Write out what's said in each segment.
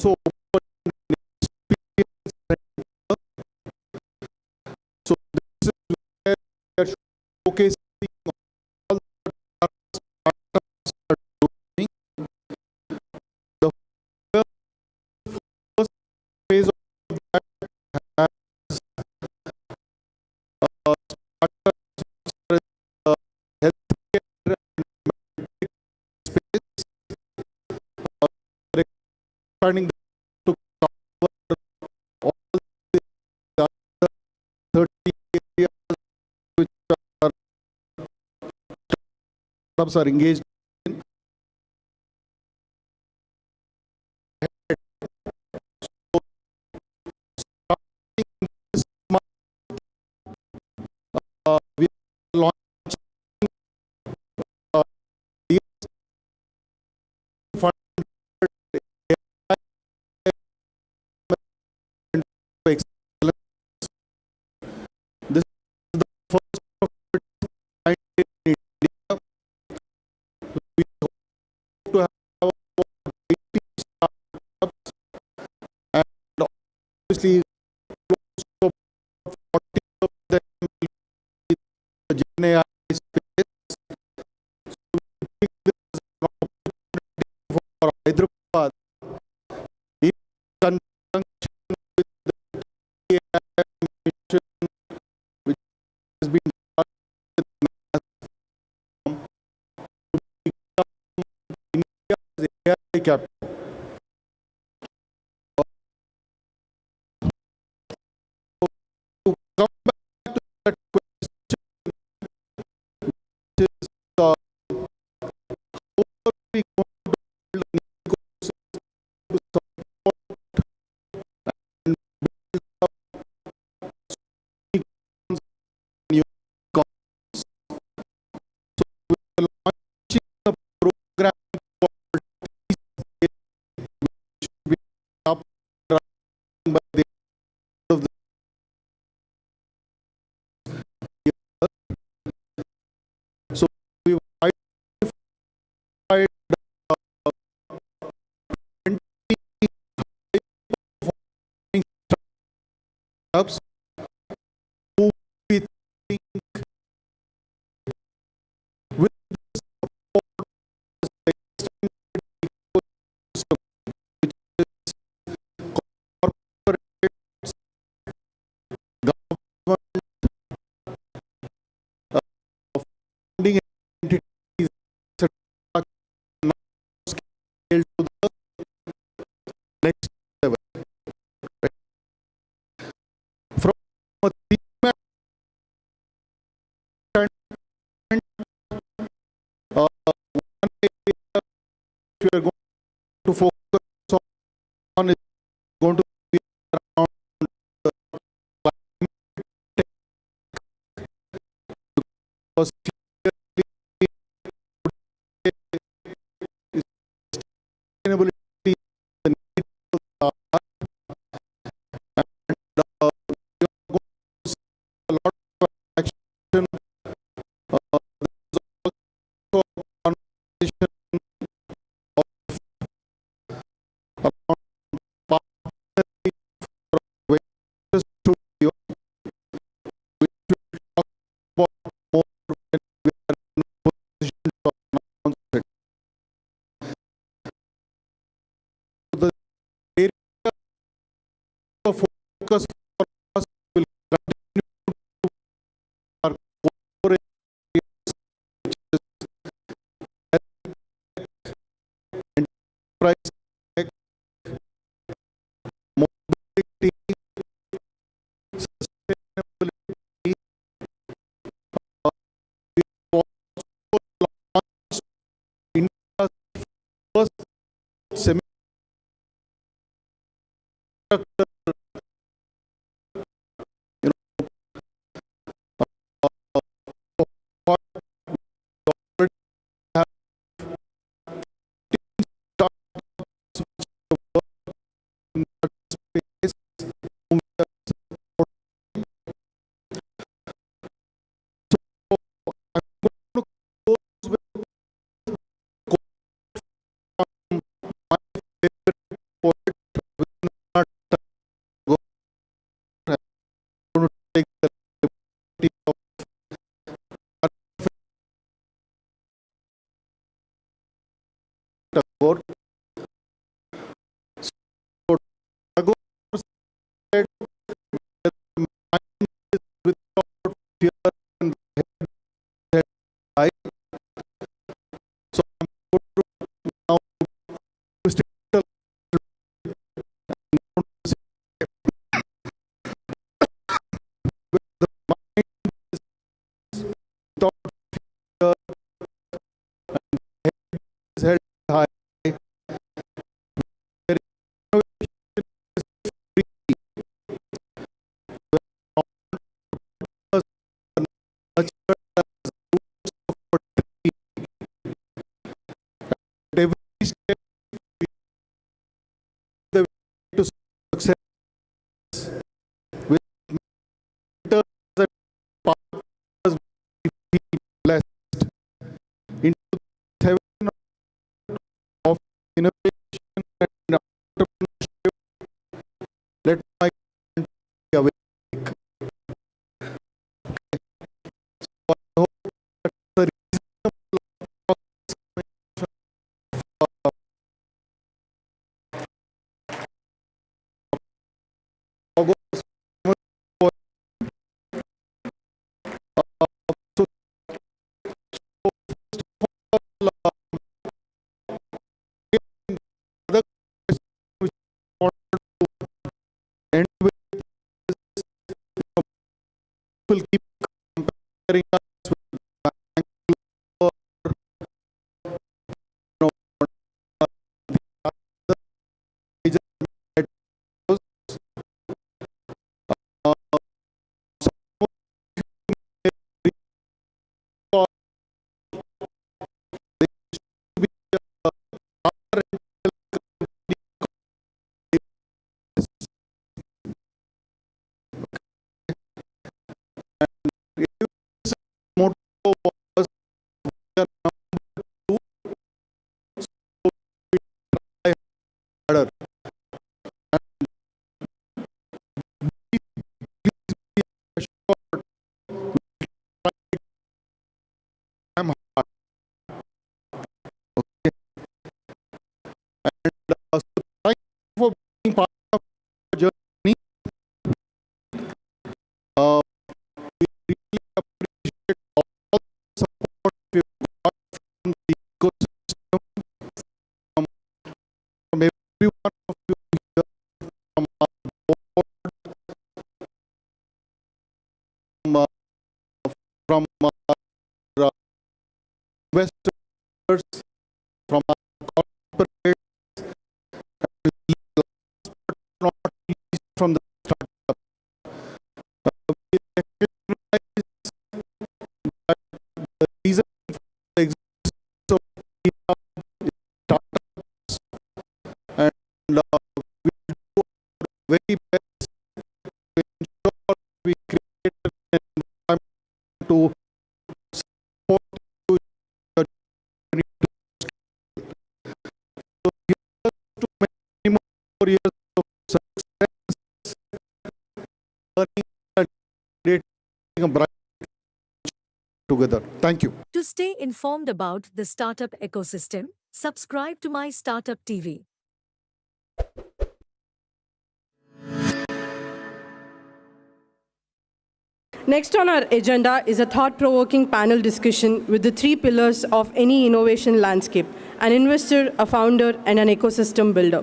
also opened an experience center. So this is where we are showcasing all that our startups are doing. The first phase of that has startups which are in the healthcare and medtech space. We're expanding to cover all the other 30 areas which our startups are engaged in. So starting this month, we are launching uh, funded AI excellence. This is the first of its kind in India. We hope to have about 80 startups, and obviously close to about 40 of them will be in the Gen AI space. So we think this is an opportunity for Hyderabad in conjunction with the AI mission which has been started with NASSCOM to become India's AI capital. To come back to that question, which is how are we going to build an ecosystem to support and build up unicorns and unicorns? So we are launching a program called TSCA, which should be up and running by the end of the year. So we've identified 20 high-performing startups who we think with the support of the extended ecosystem, which is corporates, government, funding entities, etc., can now scale to the next level. Right? From a thematic standpoint, one area which we are going to focus on is going to be around climate tech, because clearly today sustainability is the need of the hour, and we are going to see a lot of action. There's also a conversation of around partnering for a venture studio, which we'll talk about more when we are in a position to announce it. So the area of focus for us will continue to be our core areas, which is health tech, enterprise tech, mobility, sustainability. We also launched India's first semiconductor, you know, cohort. We already have 15 startups which are working in that space, whom we are supporting. So I'm going to close with a quote from my favorite poet, entrepreneurship, let my content be awake. So I hope that's the reasonable approximation of August. So first of all, other question which I wanted to end with is, people keep comparing us with Bangalore, you know, the other major metros. Uh, some of you may recall there used to be a car rental company its motto was, "We are number two, so we try harder." And please be assured, try damn hard. Okay. And so thank you for being part of our journey. We really appreciate all the support we've got from the ecosystem, from, from every one of you here, from our board, from our investors, from our corporate, and last but not least, from the startup. We recognize that the reason for the existence of GitHub is startups, and we do our very best to ensure we create an environment to support you in your journey to scale. So here's to many more years of success, learning and creating a bright future together. Thank you. To stay informed about the startup ecosystem, subscribe to MyStartuptv. Next on our agenda is a thought-provoking panel discussion with the three pillars of any innovation landscape: an investor, a founder, and an ecosystem builder.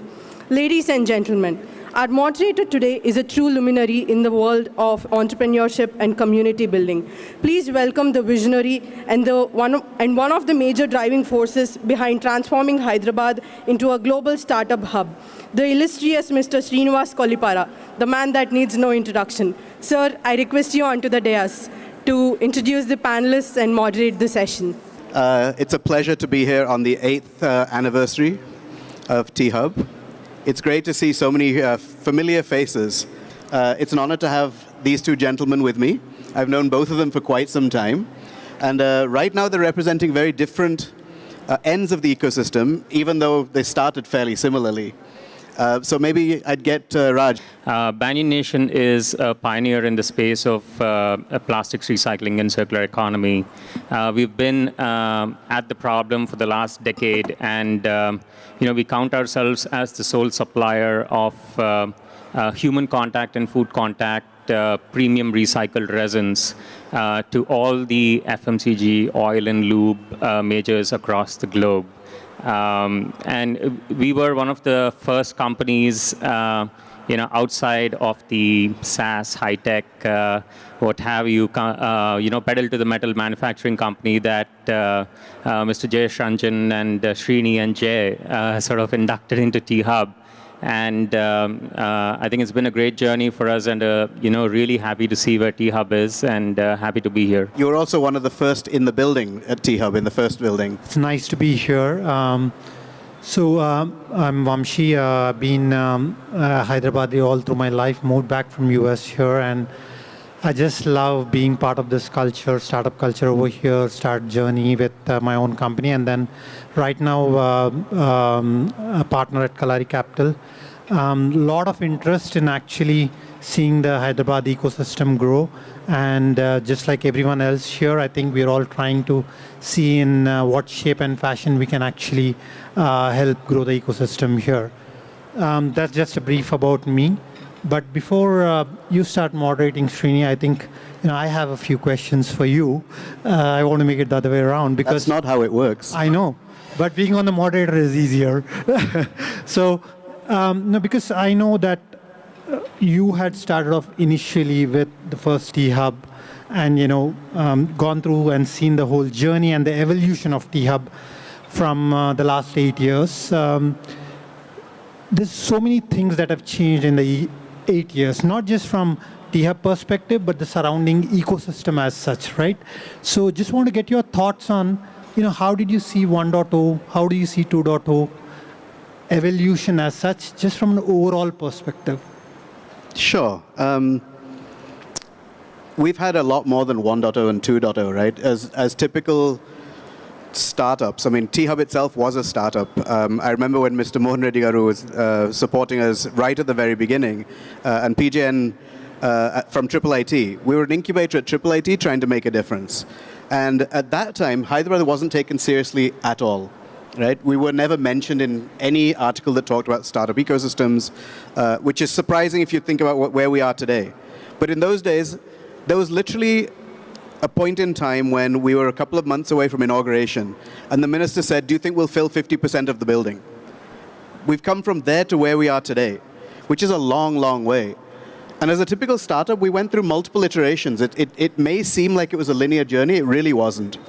Ladies and gentlemen, our moderator today is a true luminary in the world of entrepreneurship and community building. Please welcome the visionary and one of the major driving forces behind transforming Hyderabad into a global startup hub, the illustrious Mr. Srinivas Kolipara, the man that needs no introduction. Sir, I request you onto the dais to introduce the panelists and moderate the session. It's a pleasure to be here on the 8th anniversary of T-Hub. It's great to see so many familiar faces. It's an honor to have these two gentlemen with me. I've known both of them for quite some time. And right now they're representing very different ends of the ecosystem, even though they started fairly similarly. So maybe I'd get Raj. Banyan Nation is a pioneer in the space of plastics recycling and circular economy. We've been at the problem for the last decade, and we count ourselves as the sole supplier of human contact and food contact premium recycled resins to all the FMCG, oil and lube majors across the globe. And we were one of the first companies, outside of the SaaS, high-tech, what have you, pedal to the metal manufacturing company that Mr. Jayesh Ranjan and Srini and Jay sort of inducted into T-Hub. And I think it's been a great journey for us, and really happy to see where T-Hub is, and happy to be here. You were also one of the first in the building at T-Hub, in the first building. It's nice to be here. I'm Vamshi. I've been Hyderabadi all through my life, moved back from US here, and I just love being part of this culture, startup culture over here, start journey with my own company, and then right now a partner at Kalari Capital. Lot of interest in actually seeing the Hyderabad ecosystem grow, and just like everyone else here, I think we're all trying to see in what shape and fashion we can actually help grow the ecosystem here. That's just a brief about me. But before you start moderating, Srini, I think I have a few questions for you. I want to make it the other way around because That's not how it works. I know, but being on the moderator is easier. So, no, because I know that you had started off initially with the first T-Hub, and gone through and seen the whole journey and the evolution of T-Hub from the last 8 years. There's so many things that have changed in the 8 years, not just from T-Hub perspective, but the surrounding ecosystem as such, right? So just want to get your thoughts on, how did you see 1.0, how do you see 2.0, evolution as such, just from an overall perspective? Sure. We've had a lot more than 1.0 and 2.0, right? As typical startups. I mean, T-Hub itself was a startup. I remember when Mr. Mohan Reddy Garu was supporting us right at the very beginning, and PJN from IIIT. We were an incubator at IIIT trying to make a difference. And at that time, Hyderabad wasn't taken seriously at all. Right? We were never mentioned in any article that talked about startup ecosystems, which is surprising if you think about where we are today. But in those days, there was literally a point in time when we were a couple of months away from inauguration, and the minister said, do you think we'll fill 50% of the building? We've come from there to where we are today, which is a long, long way. And as a typical startup, we went through multiple iterations. It may seem like it was a linear journey. It really wasn't.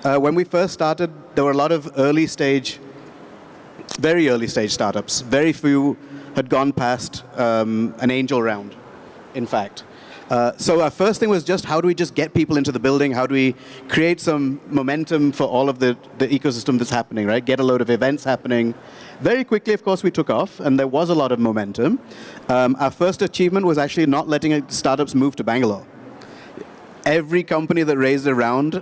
When we first started, there were a lot of early stage, very early stage startups. Very few had gone past an angel round, in fact. So our first thing was just how do we just get people into the building? How do we create some momentum for all of the ecosystem that's happening, right? Get a load of events happening. Very quickly, of course, we took off, and there was a lot of momentum. Our first achievement was actually not letting startups move to Bangalore. Every company that raised a round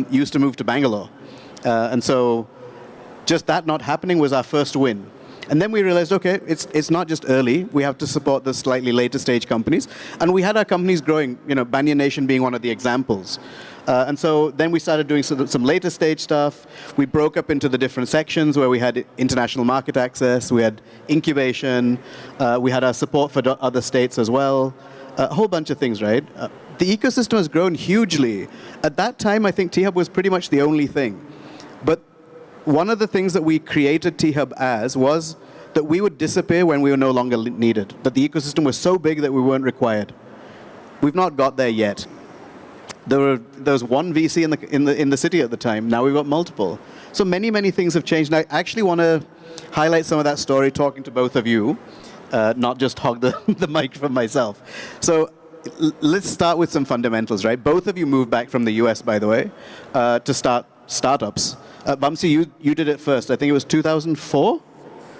used to move to Bangalore. And so just that not happening was our first win. And then we realized, okay, it's not just early. We have to support the slightly later stage companies. And we had our companies growing, Banyan Nation being one of the examples. And so then we started doing some later stage stuff. We broke up into the different sections where we had international market access, we had incubation, we had our support for other states as well. A whole bunch of things, right? The ecosystem has grown hugely. At that time, I think T-Hub was pretty much the only thing. But one of the things that we created T-Hub as was that we would disappear when we were no longer needed, that the ecosystem was so big that we weren't required. We've not got there yet. There was one VC in the city at the time. Now we've got multiple. So many, many things have changed. And I actually want to highlight some of that story talking to both of you, not just hog the mic from myself. So let's start with some fundamentals, right? Both of you moved back from the US, by the way, to start startups. Vamsi, you did it first. I think it was 2004,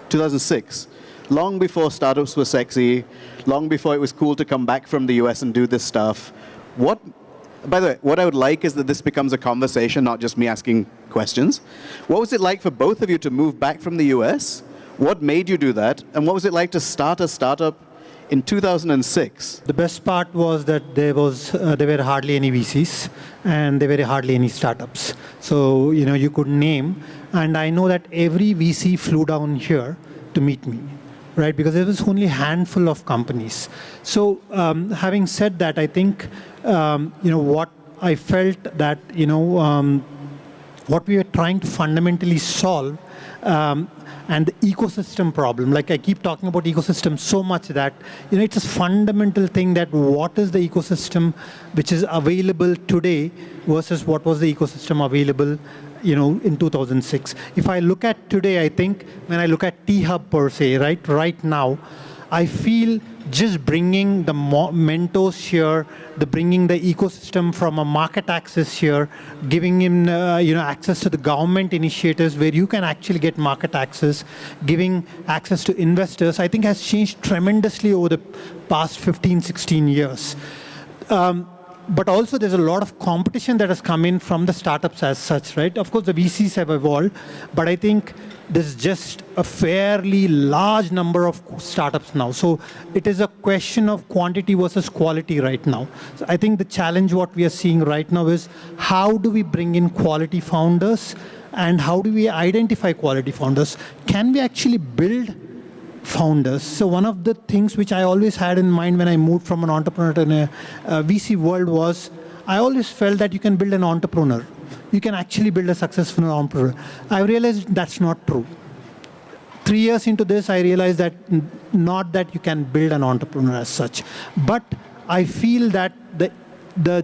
2006. Long before startups were sexy, long before it was cool to come back from the US and do this stuff. By the way, what I would like is that this becomes a conversation, not just me asking questions. What was it like for both of you to move back from the US? What made you do that? And what was it like to start a startup in 2006? The best part was that there were hardly any VCs and there were hardly any startups. So, you could name, and I know that every VC flew down here to meet me, right? Because there was only a handful of companies. So, having said that, I think, what I felt that, what we were trying to fundamentally solve, and the ecosystem problem, like I keep talking about ecosystem so much that, it's a fundamental thing that what is the ecosystem which is available today versus what was the ecosystem available, in 2006. If I look at today, I think when I look at T-Hub per se, right now, I feel just bringing the mentors here, bringing the ecosystem from a market access here, giving him access to the government initiatives where you can actually get market access, giving access to investors, I think has changed tremendously over the past 15, 16 years. But also there's a lot of competition that has come in from the startups as such, right? Of course, the VCs have evolved, but I think there's just a fairly large number of startups now. So it is a question of quantity versus quality right now. So I think the challenge what we are seeing right now is how do we bring in quality founders and how do we identify quality founders? Can we actually build founders? So one of the things which I always had in mind when I moved from an entrepreneur to a VC world was, I always felt that you can build an entrepreneur. You can actually build a successful entrepreneur. I realized that's not true. 3 years into this, I realized that not that you can build an entrepreneur as such, but I feel that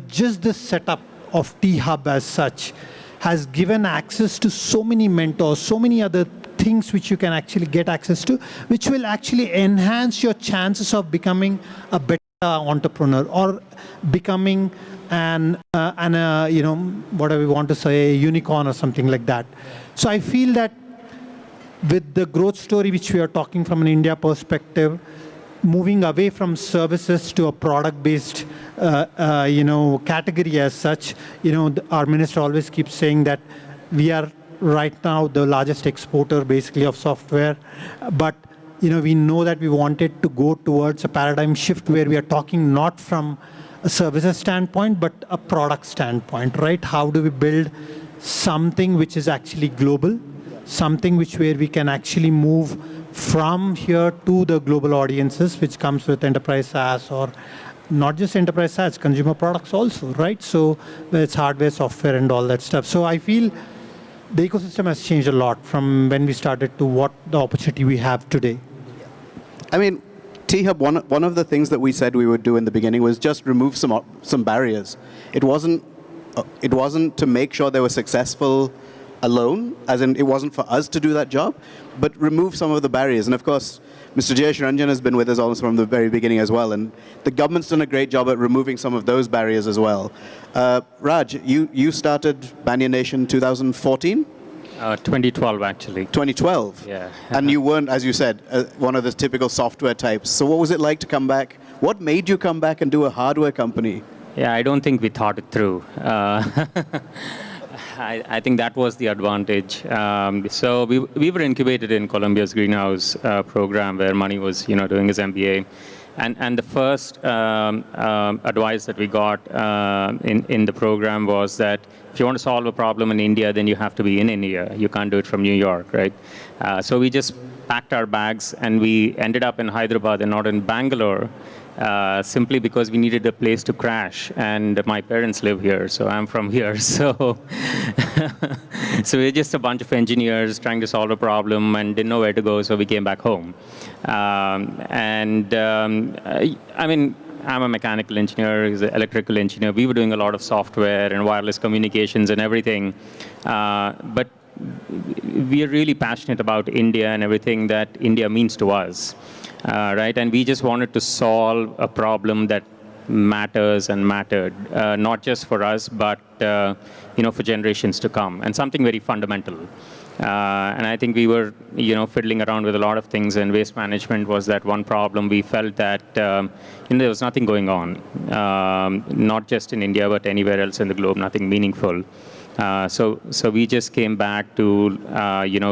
just the setup of T-Hub as such has given access to so many mentors, so many other things which you can actually get access to, which will actually enhance your chances of becoming a better entrepreneur or becoming whatever we want to say, a unicorn or something like that. So I feel that with the growth story which we are talking from an India perspective, moving away from services to a product-based, category as such, our minister always keeps saying that we are right now the largest exporter basically of software, but we know that we wanted to go towards a paradigm shift where we are talking not from a services standpoint, but a product standpoint, right? How do we build something which is actually global, something where we can actually move from here to the global audiences, which comes with enterprise SaaS or not just enterprise SaaS, consumer products also, right? So it's hardware, software, and all that stuff. So I feel the ecosystem has changed a lot from when we started to what the opportunity we have today. I mean, T-Hub, one of the things that we said we would do in the beginning was just remove some barriers. It wasn't to make sure they were successful alone, as in it wasn't for us to do that job, but remove some of the barriers. And of course, Mr. Jayesh Ranjan has been with us almost from the very beginning as well, and the government's done a great job at removing some of those barriers as well. Raj, you started Banyan Nation 2014? 2012, actually. 2012? Yeah. And you weren't, as you said, one of the typical software types. So what was it like to come back? What made you come back and do a hardware company? Yeah, I don't think we thought it through. I think that was the advantage. So we were incubated in Columbia's Greenhouse program where Mani was, doing his MBA. And the first advice that we got in the program was that if you want to solve a problem in India, then you have to be in India. You can't do it from New York, right? So we just packed our bags and we ended up in Hyderabad and not in Bangalore, simply because we needed a place to crash. And my parents live here, so I'm from here. So, so we're just a bunch of engineers trying to solve a problem and didn't know where to go, so we came back home. I mean, I'm a mechanical engineer, he's an electrical engineer. We were doing a lot of software and wireless communications and everything. But we are really passionate about India and everything that India means to us, right? And we just wanted to solve a problem that matters and mattered, not just for us, but for generations to come, and something very fundamental. And I think we were, fiddling around with a lot of things, and waste management was that one problem. We felt that there was nothing going on, not just in India, but anywhere else in the globe, nothing meaningful. So we just came back to,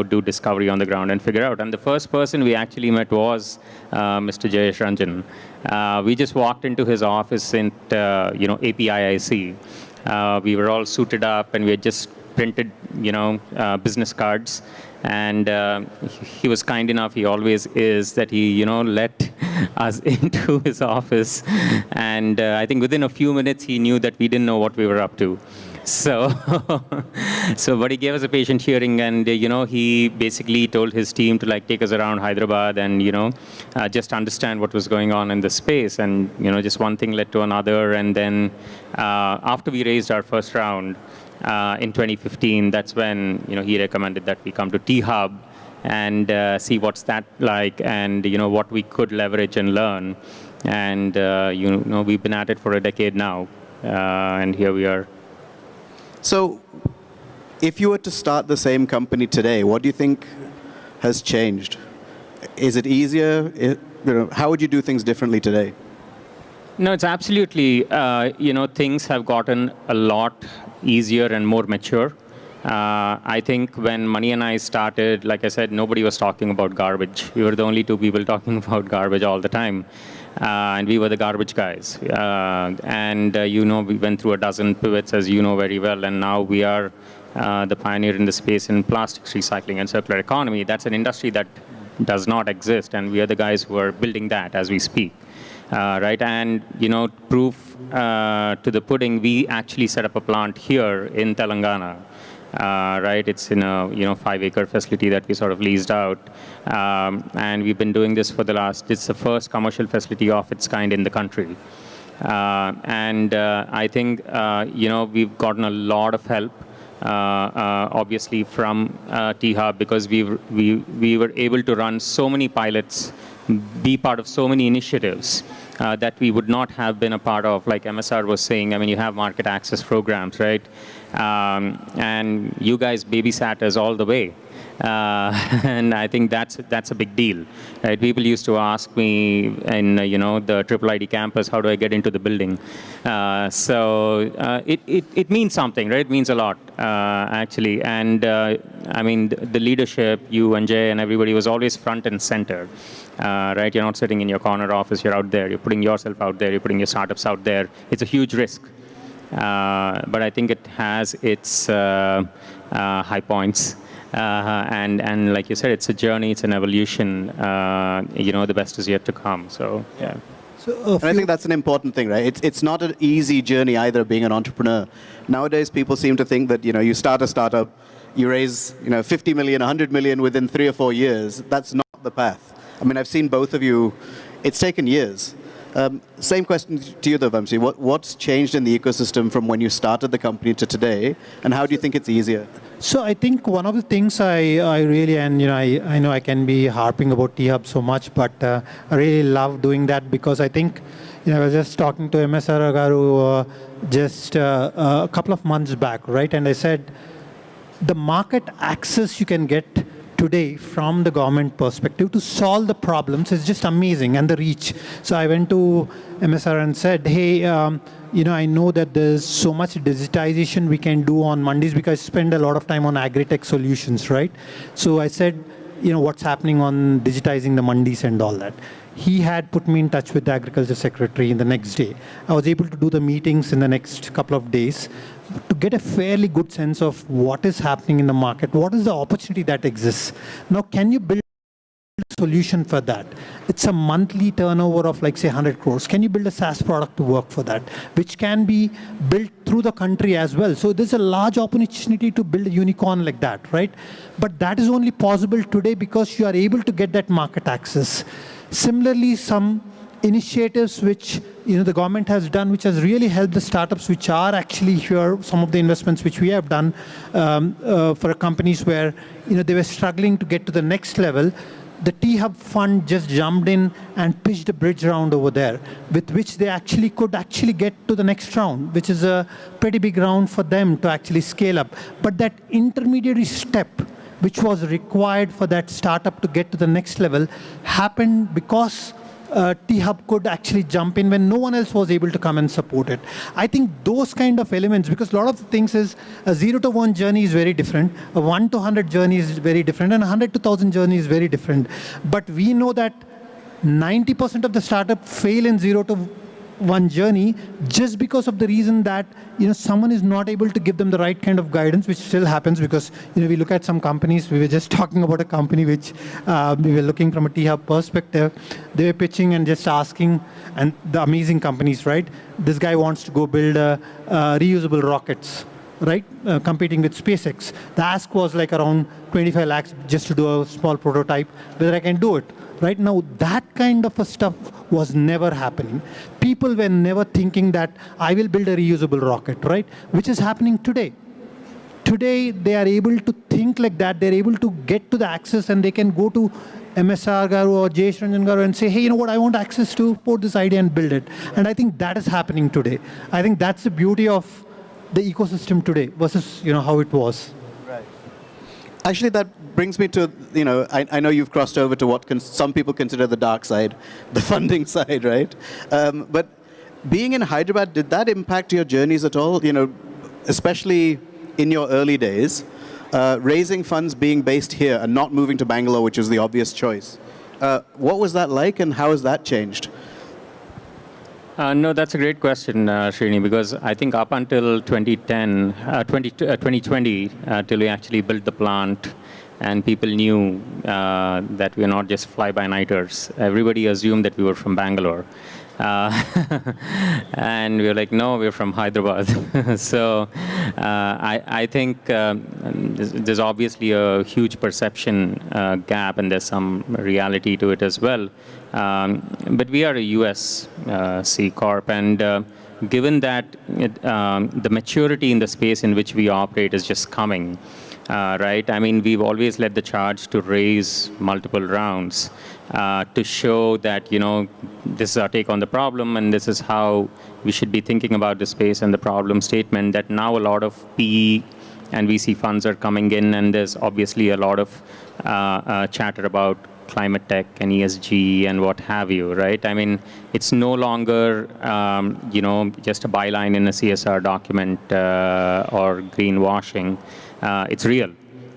do discovery on the ground and figure out. And the first person we actually met was Mr. Jayesh Ranjan. We just walked into his office in, APIIC. We were all suited up, and we had just printed, business cards. And he was kind enough, he always is, that he, let us into his office. And I think within a few minutes, he knew that we didn't know what we were up to. So, but he gave us a patient hearing, and, he basically told his team to take us around Hyderabad and, just understand what was going on in the space. And, just one thing led to another. And then after we raised our first round in 2015, that's when, he recommended that we come to T-Hub and see what's that like and, what we could leverage and learn. And, we've been at it for a decade now, and here we are. So, if you were to start the same company today, what do you think has changed? Is it easier? How would you do things differently today? No, it's absolutely, things have gotten a lot easier and more mature. I think when Mani and I started, like I said, nobody was talking about garbage. We were the only two people talking about garbage all the time. And we were the garbage guys. We went through a dozen pivots, as you know very well, and now we are the pioneer in the space in plastics recycling and circular economy. That's an industry that does not exist, and we are the guys who are building that as we speak. Right, and proof to the pudding, we actually set up a plant here in Telangana. Right, it's in a 5-acre facility that we sort of leased out, and we've been doing this for it's the first commercial facility of its kind in the country. I think we've gotten a lot of help, obviously from T-Hub, because we were able to run so many pilots, be part of so many initiatives that we would not have been a part of. Like MSR was saying, I mean, you have market access programs, right? And you guys babysat us all the way. And I think that's a big deal. Right? People used to ask me in the Triple ID campus, how do I get into the building? It means something, right? It means a lot, actually. And I mean, the leadership, you and Jay and everybody, was always front and center. Right? You're not sitting in your corner office. You're out there. You're putting yourself out there. You're putting your startups out there. It's a huge risk. But I think it has its high points. And like you said, it's a journey, it's an evolution. The best is yet to come. So, yeah. And I think that's an important thing, right? It's not an easy journey either, being an entrepreneur. Nowadays, people seem to think that, you start a startup, you raise, 50 million, 100 million within 3 or 4 years. That's not the path. I mean, I've seen both of you. It's taken years. Same question to you, though, Vamsi. What's changed in the ecosystem from when you started the company to today, and how do you think it's easier? So I think one of the things I really, and I know I can be harping about T-Hub so much, but I really love doing that, because I think, I was just talking to MS Garu just a couple of months back, right? And I said, the market access you can get today from the government perspective to solve the problems is just amazing, and the reach. So I went to MSR and said, hey, I know that there's so much digitization we can do on Mandis, because I spend a lot of time on agri-tech solutions, right? So I said, what's happening on digitizing the Mandis and all that. He had put me in touch with the Agriculture Secretary in the next day. I was able to do the meetings in the next couple of days to get a fairly good sense of what is happening in the market, what is the opportunity that exists. Now, can you build a solution for that? It's a monthly turnover of, like, say, 100 crores. Can you build a SaaS product to work for that, which can be built through the country as well? So there's a large opportunity to build a unicorn like that, right? But that is only possible today because you are able to get that market access. Similarly, some initiatives which the government has done, which has really helped the startups, which are actually here, some of the investments which we have done for companies where they were struggling to get to the next level. The T-Hub fund just jumped in and pitched a bridge round over there, with which they could get to the next round, which is a pretty big round for them to actually scale up. But that intermediary step, which was required for that startup to get to the next level, happened because T-Hub could actually jump in when no one else was able to come and support it. I think those kind of elements, because a lot of the things is a 0 to 1 journey is very different, a 1 to 100 journey is very different, and a 100 to 1,000 journey is very different. But we know that 90% of the startup fail in 0 to 1 journey just because of the reason that someone is not able to give them the right kind of guidance, which still happens because we look at some companies. We were just talking about a company which we were looking from a T-Hub perspective. They were pitching and just asking, and the amazing companies, right? This guy wants to go build reusable rockets, right? Competing with SpaceX. The ask was like around 25 lakhs just to do a small prototype, whether I can do it. Right now, that kind of a stuff was never happening. People were never thinking that I will build a reusable rocket, right? Which is happening today. Today, they are able to think like that. They're able to get to the access, and they can go to MSR Garu or Jayesh Ranjan Garu and say, hey, you know what, I want access to put this idea and build it. And I think that is happening today. I think that's the beauty of the ecosystem today versus how it was. Right. Actually, that brings me to, I know you've crossed over to what some people consider the dark side, the funding side, right? But being in Hyderabad, did that impact your journeys at all? Especially in your early days, raising funds being based here and not moving to Bangalore, which is the obvious choice. What was that like, and how has that changed? No, that's a great question, Srini, because I think up until 2020, till we actually built the plant, and people knew that we are not just fly-by-nighters. Everybody assumed that we were from Bangalore. And we were like, no, we're from Hyderabad. So I think there's obviously a huge perception gap, and there's some reality to it as well. But we are a US C Corp, and given that the maturity in the space in which we operate is just coming, right? I mean, we've always led the charge to raise multiple rounds to show that, this is our take on the problem, and this is how we should be thinking about the space and the problem statement, that now a lot of PE and VC funds are coming in, and there's obviously a lot of chatter about climate tech and ESG and what have you, right? I mean, it's no longer, just a byline in a CSR document or greenwashing. It's real.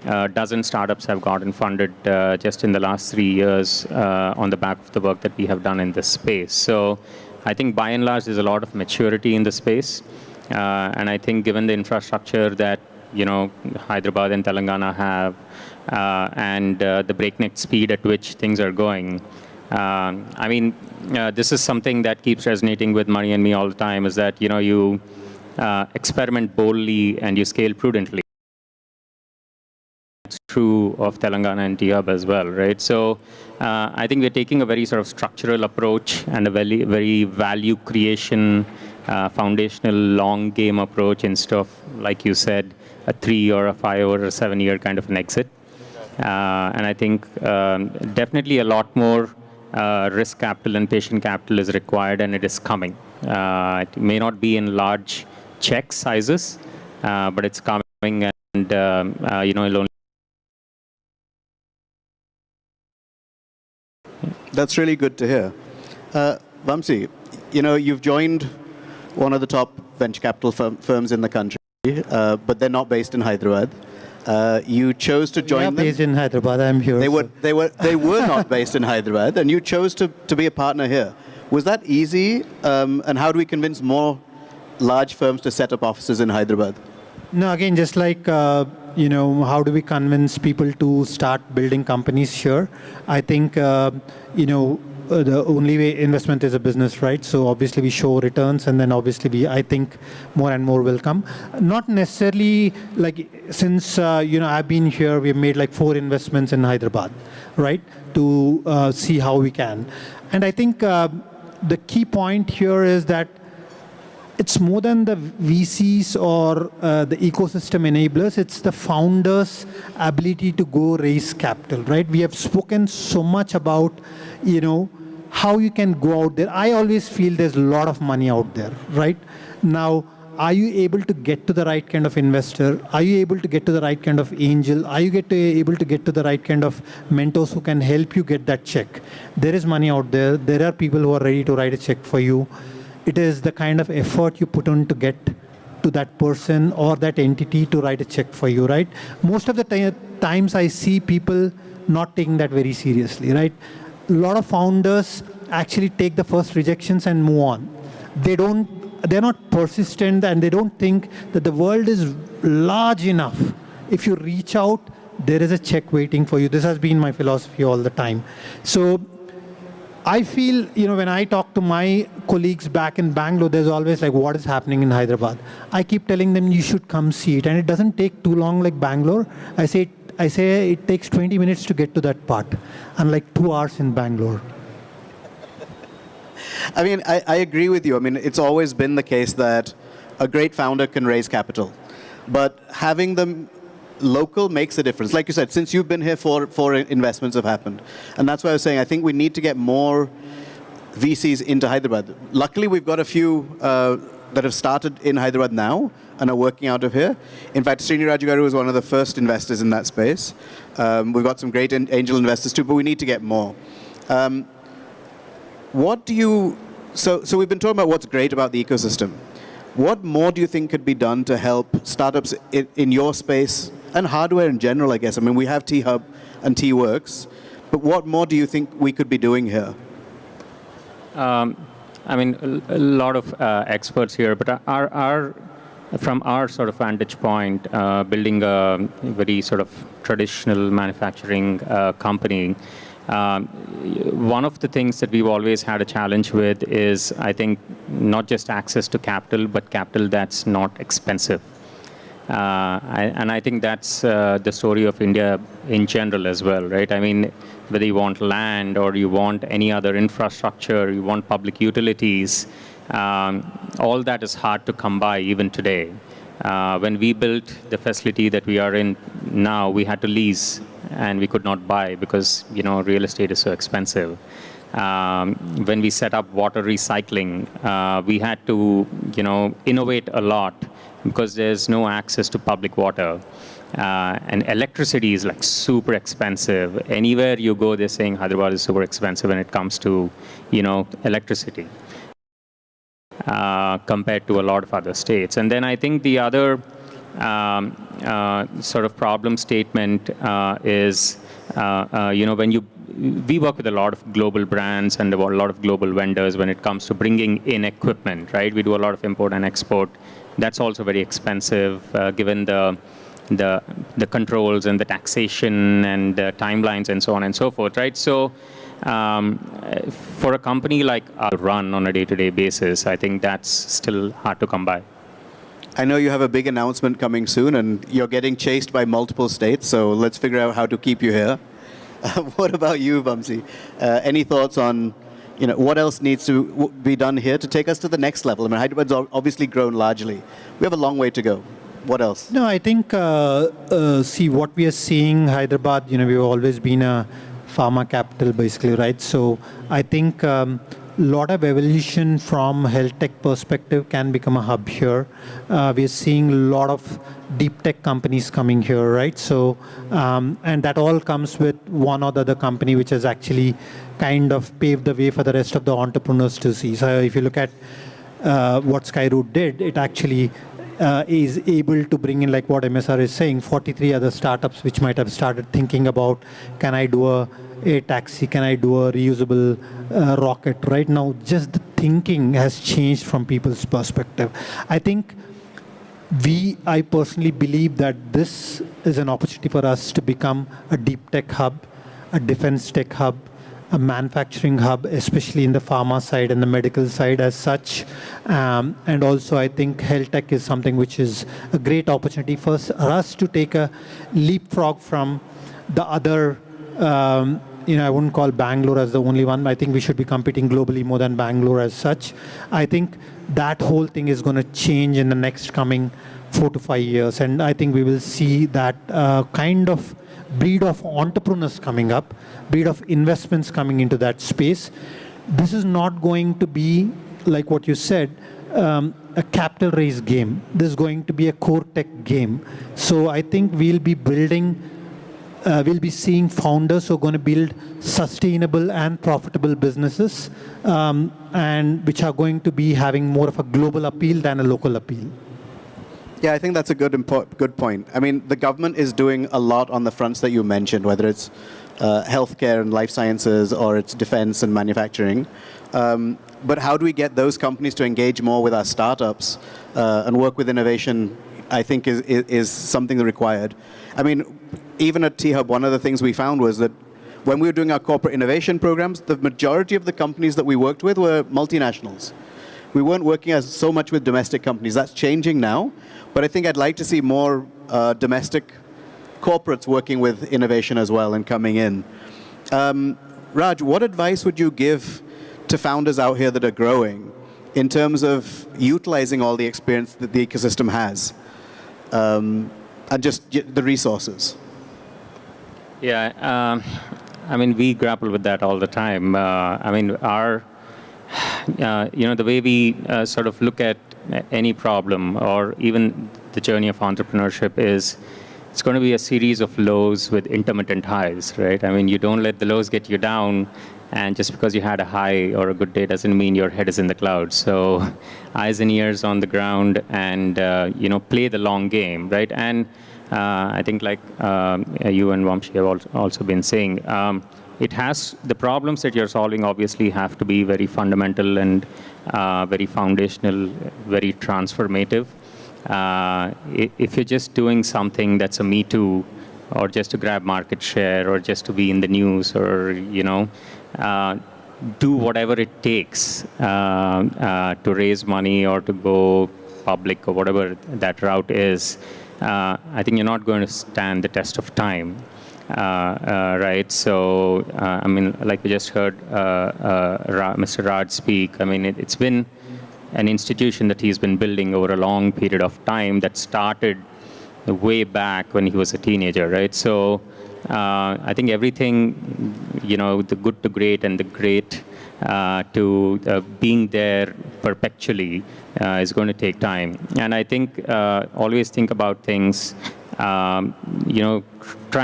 A dozen startups have gotten funded just in the last 3 years on the back of the work that we have done in this space. So I think by and large, there's a lot of maturity in the space. And I think given the infrastructure that, Hyderabad and Telangana have, and the breakneck speed at which things are going, this is something that keeps resonating with Mani and me all the time, is that, you experiment boldly and you scale prudently. True of Telangana and T-Hub as well, right? So I think we're taking a very sort of structural approach and a very, very value creation, foundational long game approach instead of, like you said, a 3 or a 5 or a 7 year kind of an exit. And I think definitely a lot more risk capital and patient capital is required, and it is coming. It may not be in large check sizes, but it's coming, and it'll only. That's really good to hear. Vamsi, you've joined one of the top venture capital firms in the country, but they're not based in Hyderabad. You chose to join them. Based in Hyderabad. I'm here. They were not based in Hyderabad, and you chose to be a partner here. Was that easy? And how do we convince more large firms to set up offices in Hyderabad? No, again, just like, how do we convince people to start building companies here? I think, the only way investment is a business, right? So obviously we show returns, and then obviously I think more and more will come. Not necessarily like, since, I've been here, we've made like 4 investments in Hyderabad, right? To see how we can. And I think the key point here is that it's more than the VCs or the ecosystem enablers. It's the founders' ability to go raise capital, right? We have spoken so much about, how you can go out there. I always feel there's a lot of money out there, right? Now, are you able to get to the right kind of investor? Are you able to get to the right kind of angel? Are you able to get to the right kind of mentors who can help you get that check? There is money out there. There are people who are ready to write a check for you. It is the kind of effort you put on to get to that person or that entity to write a check for you, right? Most of the times I see people not taking that very seriously, right? A lot of founders actually take the first rejections and move on. They're not persistent, and they don't think that the world is large enough. If you reach out, there is a check waiting for you. This has been my philosophy all the time. So I feel, when I talk to my colleagues back in Bangalore, there's always like, what is happening in Hyderabad? I keep telling them, you should come see it. And it doesn't take too long like Bangalore. I say it takes 20 minutes to get to that part, unlike 2 hours in Bangalore. I mean, I agree with you. I mean, it's always been the case that a great founder can raise capital, but having them local makes a difference. Like you said, since you've been here, 4 investments have happened. And that's why I was saying, I think we need to get more VCs into Hyderabad. Luckily, we've got a few that have started in Hyderabad now and are working out of here. In fact, Srini Rajagaru was one of the first investors in that space. We've got some great angel investors too, but we need to get more. What do you So we've been talking about what's great about the ecosystem. What more do you think could be done to help startups in your space and hardware in general, I guess? I mean, we have T-Hub and T-Works, but what more do you think we could be doing here? I mean, a lot of experts here, but from our sort of vantage point, building a very sort of traditional manufacturing company, one of the things that we've always had a challenge with is, I think, not just access to capital, but capital that's not expensive. And I think that's the story of India in general as well, right? I mean, whether you want land or you want any other infrastructure, you want public utilities, all that is hard to come by even today. When we built the facility that we are in now, we had to lease and we could not buy because, real estate is so expensive. When we set up water recycling, we had to, innovate a lot because there's no access to public water. And electricity is like super expensive. Anywhere you go, they're saying Hyderabad is super expensive when it comes to, electricity compared to a lot of other states. And then I think the other sort of problem statement is, when we work with a lot of global brands and a lot of global vendors when it comes to bringing in equipment, right? We do a lot of import and export. That's also very expensive, given the controls and the taxation and the timelines and so on and so forth, right? So for a company like our run on a day-to-day basis, I think that's still hard to come by. I know you have a big announcement coming soon, and you're getting chased by multiple states, so let's figure out how to keep you here. What about you, Vamsi? Any thoughts on, what else needs to be done here to take us to the next level? I mean, Hyderabad's obviously grown largely. We have a long way to go. What else? No, I think, see, what we are seeing, Hyderabad, we've always been a pharma capital, basically, right? So I think lot of evolution from health tech perspective can become a hub here. We're seeing a lot of deep tech companies coming here, right? So, and that all comes with one or the other company which has actually kind of paved the way for the rest of the entrepreneurs to see. So if you look at what Skyroot did, it actually is able to bring in, like what MSR is saying, 43 other startups which might have started thinking about, can I do a taxi, can I do a reusable rocket? Right now, just the thinking has changed from people's perspective. I think I personally believe that this is an opportunity for us to become a deep tech hub, a defense tech hub, a manufacturing hub, especially in the pharma side and the medical side as such. And also, I think health tech is something which is a great opportunity for us to take a leapfrog from the other, I wouldn't call Bangalore as the only one. I think we should be competing globally more than Bangalore as such. I think that whole thing is going to change in the next coming 4 to 5 years. And I think we will see that kind of breed of entrepreneurs coming up, breed of investments coming into that space. This is not going to be, like what you said, a capital raise game. This is going to be a core tech game. So I think we'll be building, we'll be seeing founders who are going to build sustainable and profitable businesses, and which are going to be having more of a global appeal than a local appeal. Yeah, I think that's a good point. I mean, the government is doing a lot on the fronts that you mentioned, whether it's healthcare and life sciences or it's defense and manufacturing. But how do we get those companies to engage more with our startups and work with innovation, I think is something required. I mean, even at T-Hub, one of the things we found was that when we were doing our corporate innovation programs, the majority of the companies that we worked with were multinationals. We weren't working so much with domestic companies. That's changing now. But I think I'd like to see more domestic corporates working with innovation as well and coming in. Raj, what advice would you give to founders out here that are growing in terms of utilizing all the experience that the ecosystem has and just the resources? Yeah, I mean, we grapple with that all the time. I mean, the way we sort of look at any problem or even the journey of entrepreneurship is it's going to be a series of lows with intermittent highs, right? I mean, you don't let the lows get you down, And just because you had a high or a good day doesn't mean your head is in the clouds. So eyes and ears on the ground and, play the long game, right? And I think like you and Vamshi have also been saying, the problems that you're solving obviously have to be very fundamental and very foundational, very transformative. If you're just doing something that's a me too, or just to grab market share, or just to be in the news, or do whatever it takes to raise money or to go public or whatever that route is, I think you're not going to stand the test of time. Right? So, like we just heard Mr. Raj speak, it's been an institution that he's been building over a long period of time that started way back when he was a teenager, right? So, I think everything, the good to great and the great to being there perpetually is going to take time. And I think always think about things, try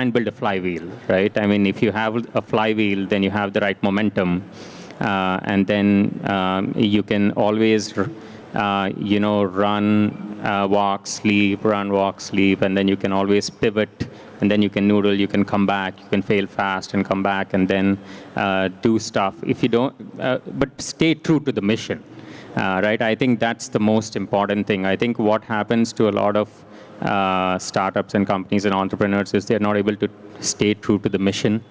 and build a flywheel, right? If you have a flywheel, then you have the right momentum, and then you can always, run, walk, sleep, run, walk, sleep, and then you can always pivot, and then you can noodle, you can come back, you can fail fast and come back, and then do stuff. If you don't, but stay true to the mission, right? I think that's the most important thing. I think what happens to a lot of startups and companies and entrepreneurs is they're not able to stay true to the mission,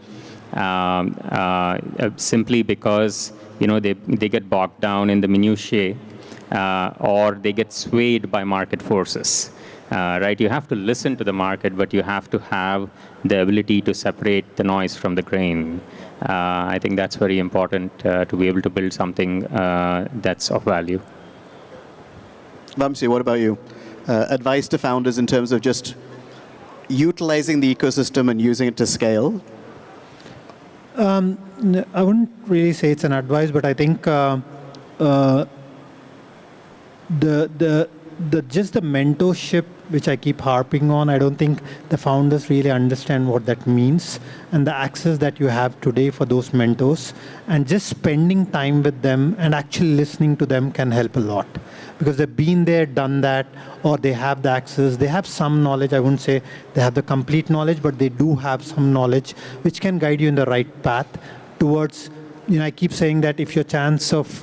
simply because they get bogged down in the minutiae, or they get swayed by market forces. Right? You have to listen to the market, but you have to have the ability to separate the noise from the grain. I think that's very important to be able to build something that's of value. Vamsi, what about you? Advice to founders in terms of just utilizing the ecosystem and using it to scale? I wouldn't really say it's an advice, but I think just the mentorship, which I keep harping on, I don't think the founders really understand what that means, and the access that you have today for those mentors, and just spending time with them and actually listening to them can help a lot, because they've been there, done that, or they have the access, they have some knowledge. I wouldn't say they have the complete knowledge, but they do have some knowledge which can guide you in the right path towards, I keep saying that if your chance of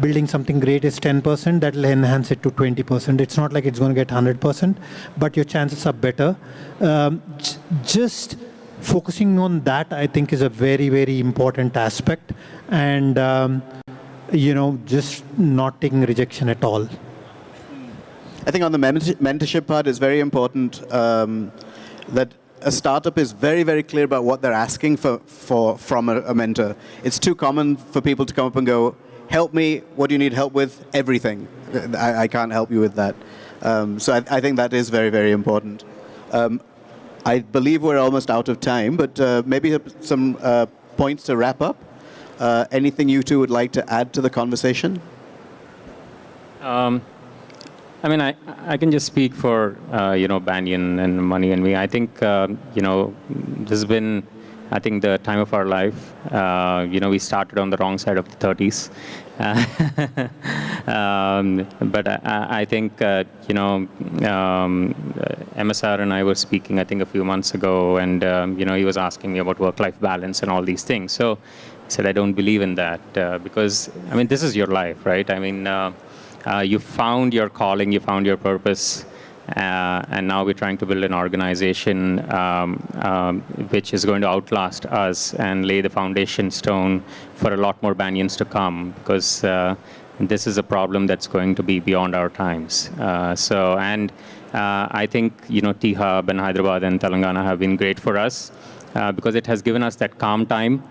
building something great is 10%, that will enhance it to 20%. It's not like it's going to get 100%, but your chances are better. Just focusing on that, I think, is a very, very important aspect. And, just not taking rejection at all. I think on the mentorship part, it's very important that a startup is very, very clear about what they're asking from a mentor. It's too common for people to come up and go, help me, what do you need help with? Everything. I can't help you with that. So I think that is very, very important. I believe we're almost out of time, but maybe some points to wrap up. Anything you two would like to add to the conversation? I can just speak for, Banyan and Mani and me. I think, this has been, the time of our life. We started on the wrong side of the 30s. But I think, MSR and I were speaking, I think, a few months ago, and, he was asking me about work-life balance and all these things. So I said, I don't believe in that, because, this is your life, right? You found your calling, you found your purpose, and now we're trying to build an organization which is going to outlast us and lay the foundation stone for a lot more Banyans to come, because this is a problem that's going to be beyond our times. I think, T-Hub and Hyderabad and Telangana have been great for us because it has given us that calm time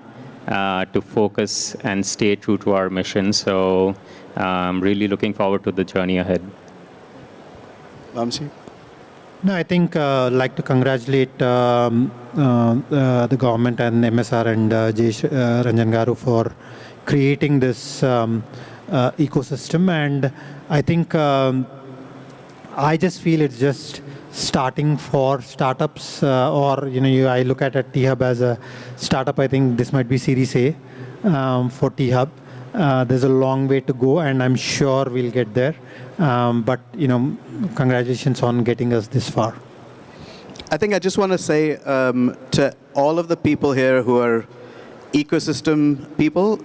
to focus and stay true to our mission. So I'm really looking forward to the journey ahead. Vamsi? No, I think I'd like to congratulate the government and MSR and Ranjan Garu for creating this ecosystem. And I think I just feel it's just starting for startups, I look at T-Hub as a startup. I think this might be Series A. for T-Hub. There's a long way to go, and I'm sure we'll get there. But, congratulations on getting us this far. I think I just want to say to all of the people here who are ecosystem people,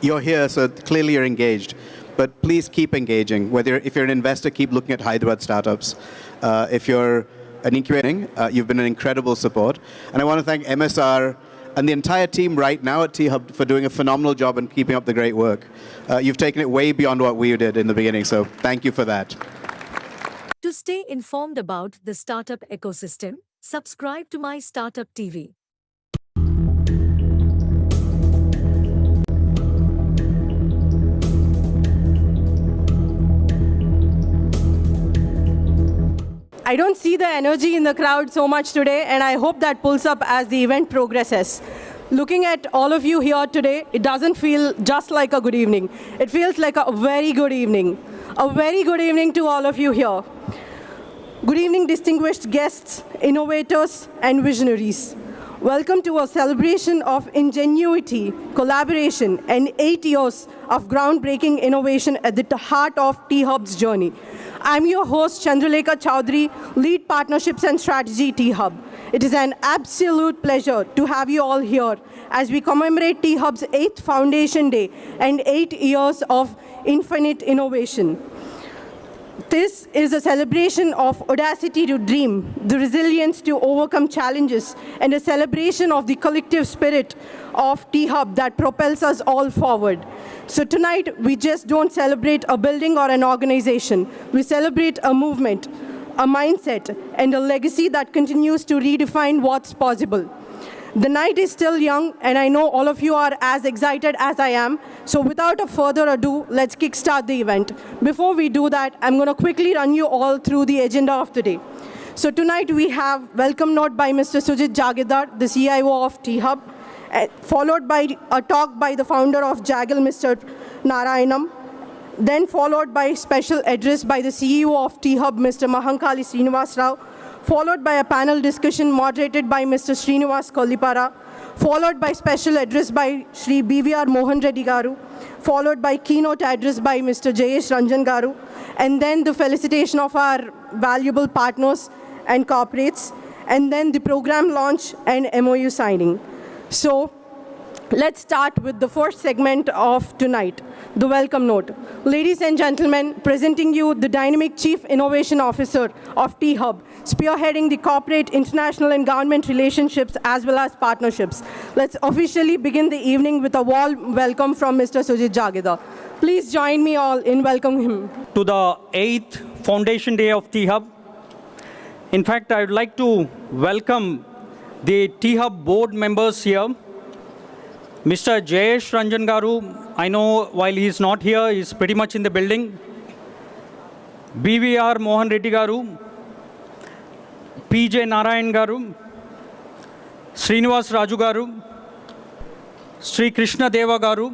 you're here, so clearly you're engaged. But please keep engaging. If you're an investor, keep looking at Hyderabad startups. If you're an incubating, you've been an incredible support. And I want to thank MSR and the entire team right now at T-Hub for doing a phenomenal job and keeping up the great work. You've taken it way beyond what we did in the beginning, so thank you for that. To stay informed about the startup ecosystem, subscribe to MyStartuptv. I don't see the energy in the crowd so much today, and I hope that pulls up as the event progresses. Looking at all of you here today, it doesn't feel just like a good evening. It feels like a very good evening. A very good evening to all of you here. Good evening, distinguished guests, innovators, and visionaries. Welcome to a celebration of ingenuity, collaboration, and 8 years of groundbreaking innovation at the heart of T-Hub's journey. I'm your host, Chandralekha Chowdhury, Lead Partnerships and Strategy, T-Hub. It is an absolute pleasure to have you all here as we commemorate T-Hub's 8th Foundation Day and 8 years of infinite innovation. This is a celebration of audacity to dream, the resilience to overcome challenges, and a celebration of the collective spirit of T-Hub that propels us all forward. So tonight, we just don't celebrate a building or an organization. We celebrate a movement, a mindset, and a legacy that continues to redefine what's possible. The night is still young, and I know all of you are as excited as I am. So without a further ado, let's kickstart the event. Before we do that, I'm going to quickly run you all through the agenda of today. So tonight we have welcome note by Mr. Sujit Jagidar, the CIO of T-Hub, followed by a talk by the founder of Jaggle, Mr. Narayanam, then followed by special address by the CEO of T-Hub, Mr. Mahankali Srinivas Rao, followed by a panel discussion moderated by Mr. Srinivas Kollipara, followed by special address by Shri BVR Mohan Reddy Garu, followed by keynote address by Mr. Jayesh Ranjan Garu, and then the felicitation of our valuable partners and corporates, and then the program launch and MOU signing. So let's start with the first segment of tonight, the welcome note. Ladies and gentlemen, presenting you the dynamic Chief Innovation Officer of T-Hub, spearheading the corporate, international, and government relationships as well as partnerships. Let's officially begin the evening with a warm welcome from Mr. Sujit Jagidar. Please join me all in welcoming him. To the 8th Foundation Day of T-Hub. In fact, I would like to welcome the T-Hub board members here. Mr. Jayesh Ranjan Garu, I know while he's not here, he's pretty much in the building. BVR Mohan Reddy Garu, PJ Narayan Garu, Srinivas Raju Garu, Sri Krishna Deva Garu,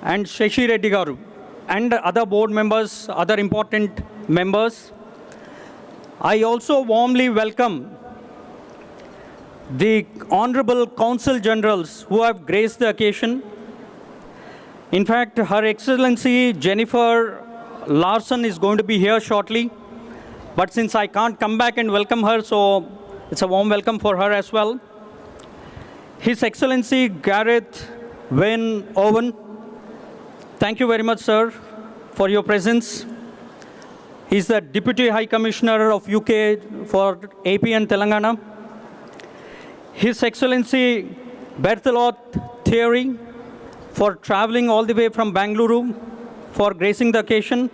and Shashi Reddy Garu, and other board members, other important members. I also warmly welcome the Honorable Consul Generals who have graced the occasion. In fact, Her Excellency Jennifer Larson is going to be here shortly. But since I can't come back and welcome her, so it's a warm welcome for her as well. His Excellency Gareth Wayne Owen, thank you very much, sir, for your presence. He's the Deputy High Commissioner of UK for AP and Telangana. His Excellency Berthelot Thierry, for traveling all the way from Bangalore for gracing the occasion.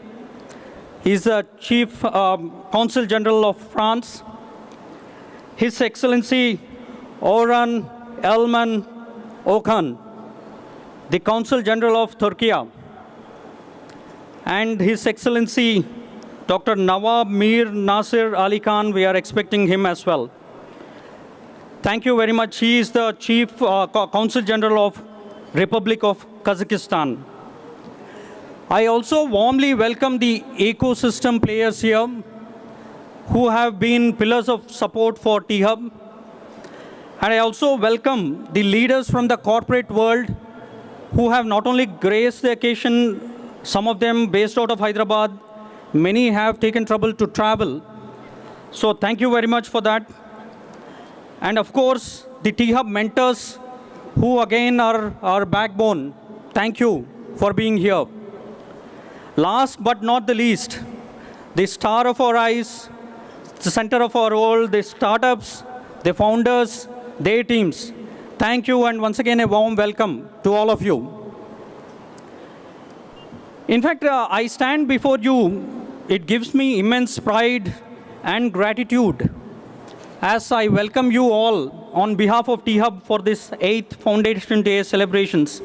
He's the Chief Consul General of France. His Excellency Orhan Elman Okan, the Consul General of Turkey. And His Excellency Dr. Nawab Mir Nasir Ali Khan, we are expecting him as well. Thank you very much. He is the Chief Consul General of Republic of Kazakhstan. I also warmly welcome the ecosystem players here who have been pillars of support for T-Hub. And I also welcome the leaders from the corporate world who have not only graced the occasion, some of them based out of Hyderabad, many have taken trouble to travel. So thank you very much for that. And of course, the T-Hub mentors, who again are our backbone. Thank you for being here. Last but not the least, the star of our eyes, the center of our world, the startups, the founders, their teams. Thank you, and once again, a warm welcome to all of you. In fact, I stand before you. It gives me immense pride and gratitude as I welcome you all on behalf of T-Hub for this 8th Foundation Day celebrations.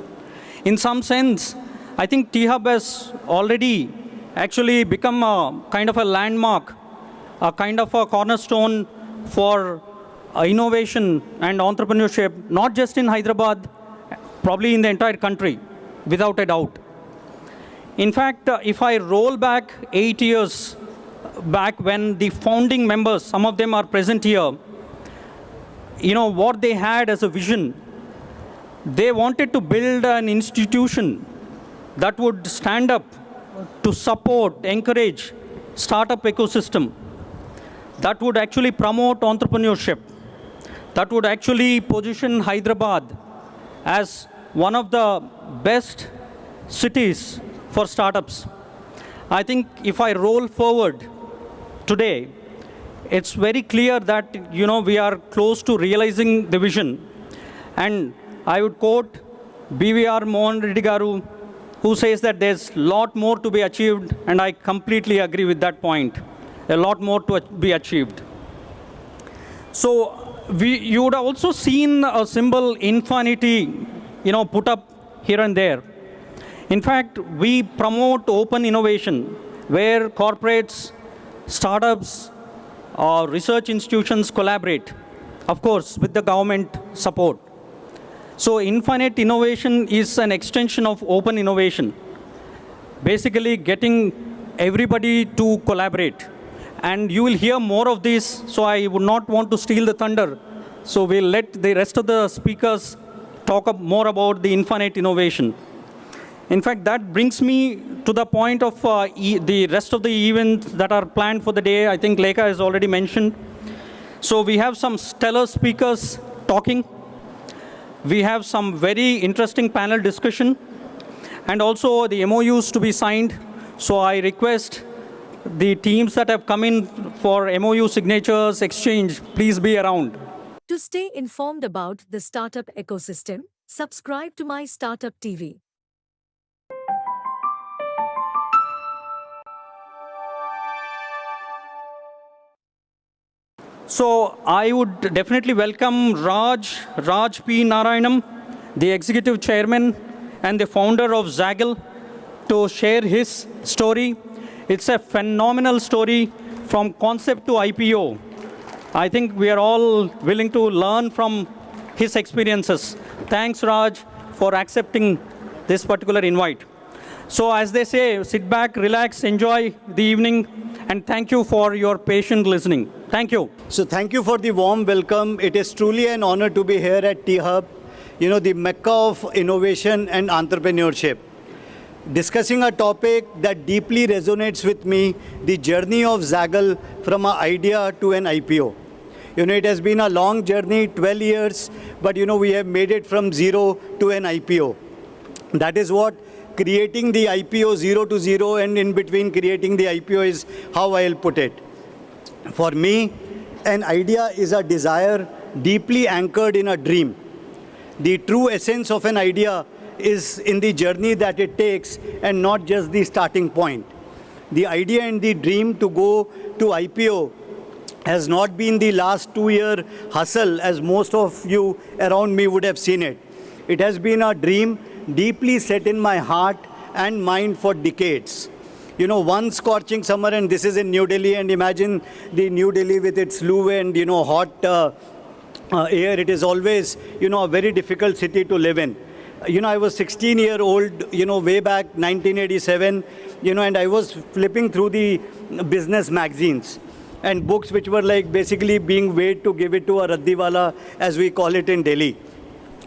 In some sense, I think T-Hub has already actually become a kind of a landmark, a kind of a cornerstone for innovation and entrepreneurship, not just in Hyderabad, probably in the entire country, without a doubt. In fact, if I roll back 8 years back when the founding members, some of them are present here, what they had as a vision, they wanted to build an institution that would stand up to support, encourage startup ecosystem, that would actually promote entrepreneurship, that would actually position Hyderabad as one of the best cities for startups. I think if I roll forward today, it's very clear that we are close to realizing the vision. And I would quote BVR Mohan Reddy Garu, who says that there's a lot more to be achieved, and I completely agree with that point. A lot more to be achieved. So you would have also seen a symbol infinity, put up here and there. In fact, we promote open innovation where corporates, startups, or research institutions collaborate, of course, with the government support. So infinite innovation is an extension of open innovation, basically getting everybody to collaborate. And you will hear more of this, so I would not want to steal the thunder. So we'll let the rest of the speakers talk more about the infinite innovation. In fact, that brings me to the point of the rest of the events that are planned for the day. I think Lekha has already mentioned. So we have some stellar speakers talking. We have some very interesting panel discussion, and also the MOUs to be signed. So I request the teams that have come in for MOU signatures exchange, please be around. To stay informed about the startup ecosystem, subscribe to MyStartup TV. So I would definitely welcome Raj P. Narayanam, the executive chairman and the founder of Zaggle, to share his story. It's a phenomenal story from concept to IPO. I think we are all willing to learn from his experiences. Thanks, Raj, for accepting this particular invite. So as they say, sit back, relax, enjoy the evening, and thank you for your patient listening. Thank you. So thank you for the warm welcome. It is truly an honor to be here at T-Hub, the mecca of innovation and entrepreneurship. Discussing a topic that deeply resonates with me, the journey of Zaggle from an idea to an IPO. It has been a long journey, 12 years, but we have made it from zero to an IPO. That is what creating the IPO 0 to 0 and in between creating the IPO is how I'll put it. For me, an idea is a desire deeply anchored in a dream. The true essence of an idea is in the journey that it takes and not just the starting point. The idea and the dream to go to IPO has not been the last 2-year hustle as most of you around me would have seen it. It has been a dream deeply set in my heart and mind for decades. One scorching summer, and this is in New Delhi, and imagine the New Delhi with its loo and, hot air. It is always, a very difficult city to live in. I was 16-year-old, way back 1987, and I was flipping through the business magazines. and books which were like basically being weighed to give it to a raddiwala, as we call it in Delhi.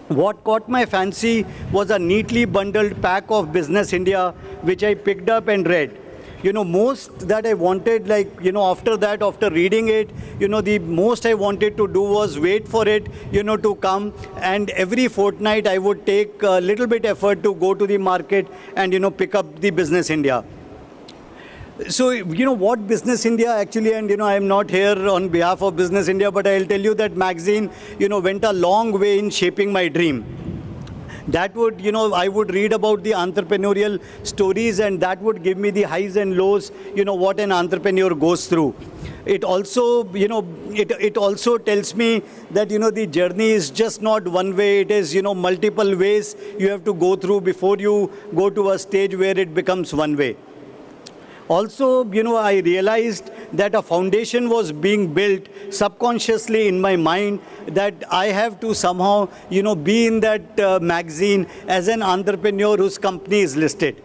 What caught my fancy was a neatly bundled pack of Business India, which I picked up and read. Most that I wanted, after reading it, the most I wanted to do was wait for it, to come. And every fortnight I would take a little bit effort to go to the market and, pick up the Business India. So, what Business India actually, and, I am not here on behalf of Business India, but I'll tell you that magazine, went a long way in shaping my dream. That would, I would read about the entrepreneurial stories, and that would give me the highs and lows, what an entrepreneur goes through. It also, it also tells me that, the journey is just not one way. It is, multiple ways you have to go through before you go to a stage where it becomes one way. Also, I realized that a foundation was being built subconsciously in my mind, that I have to somehow, be in that magazine as an entrepreneur whose company is listed.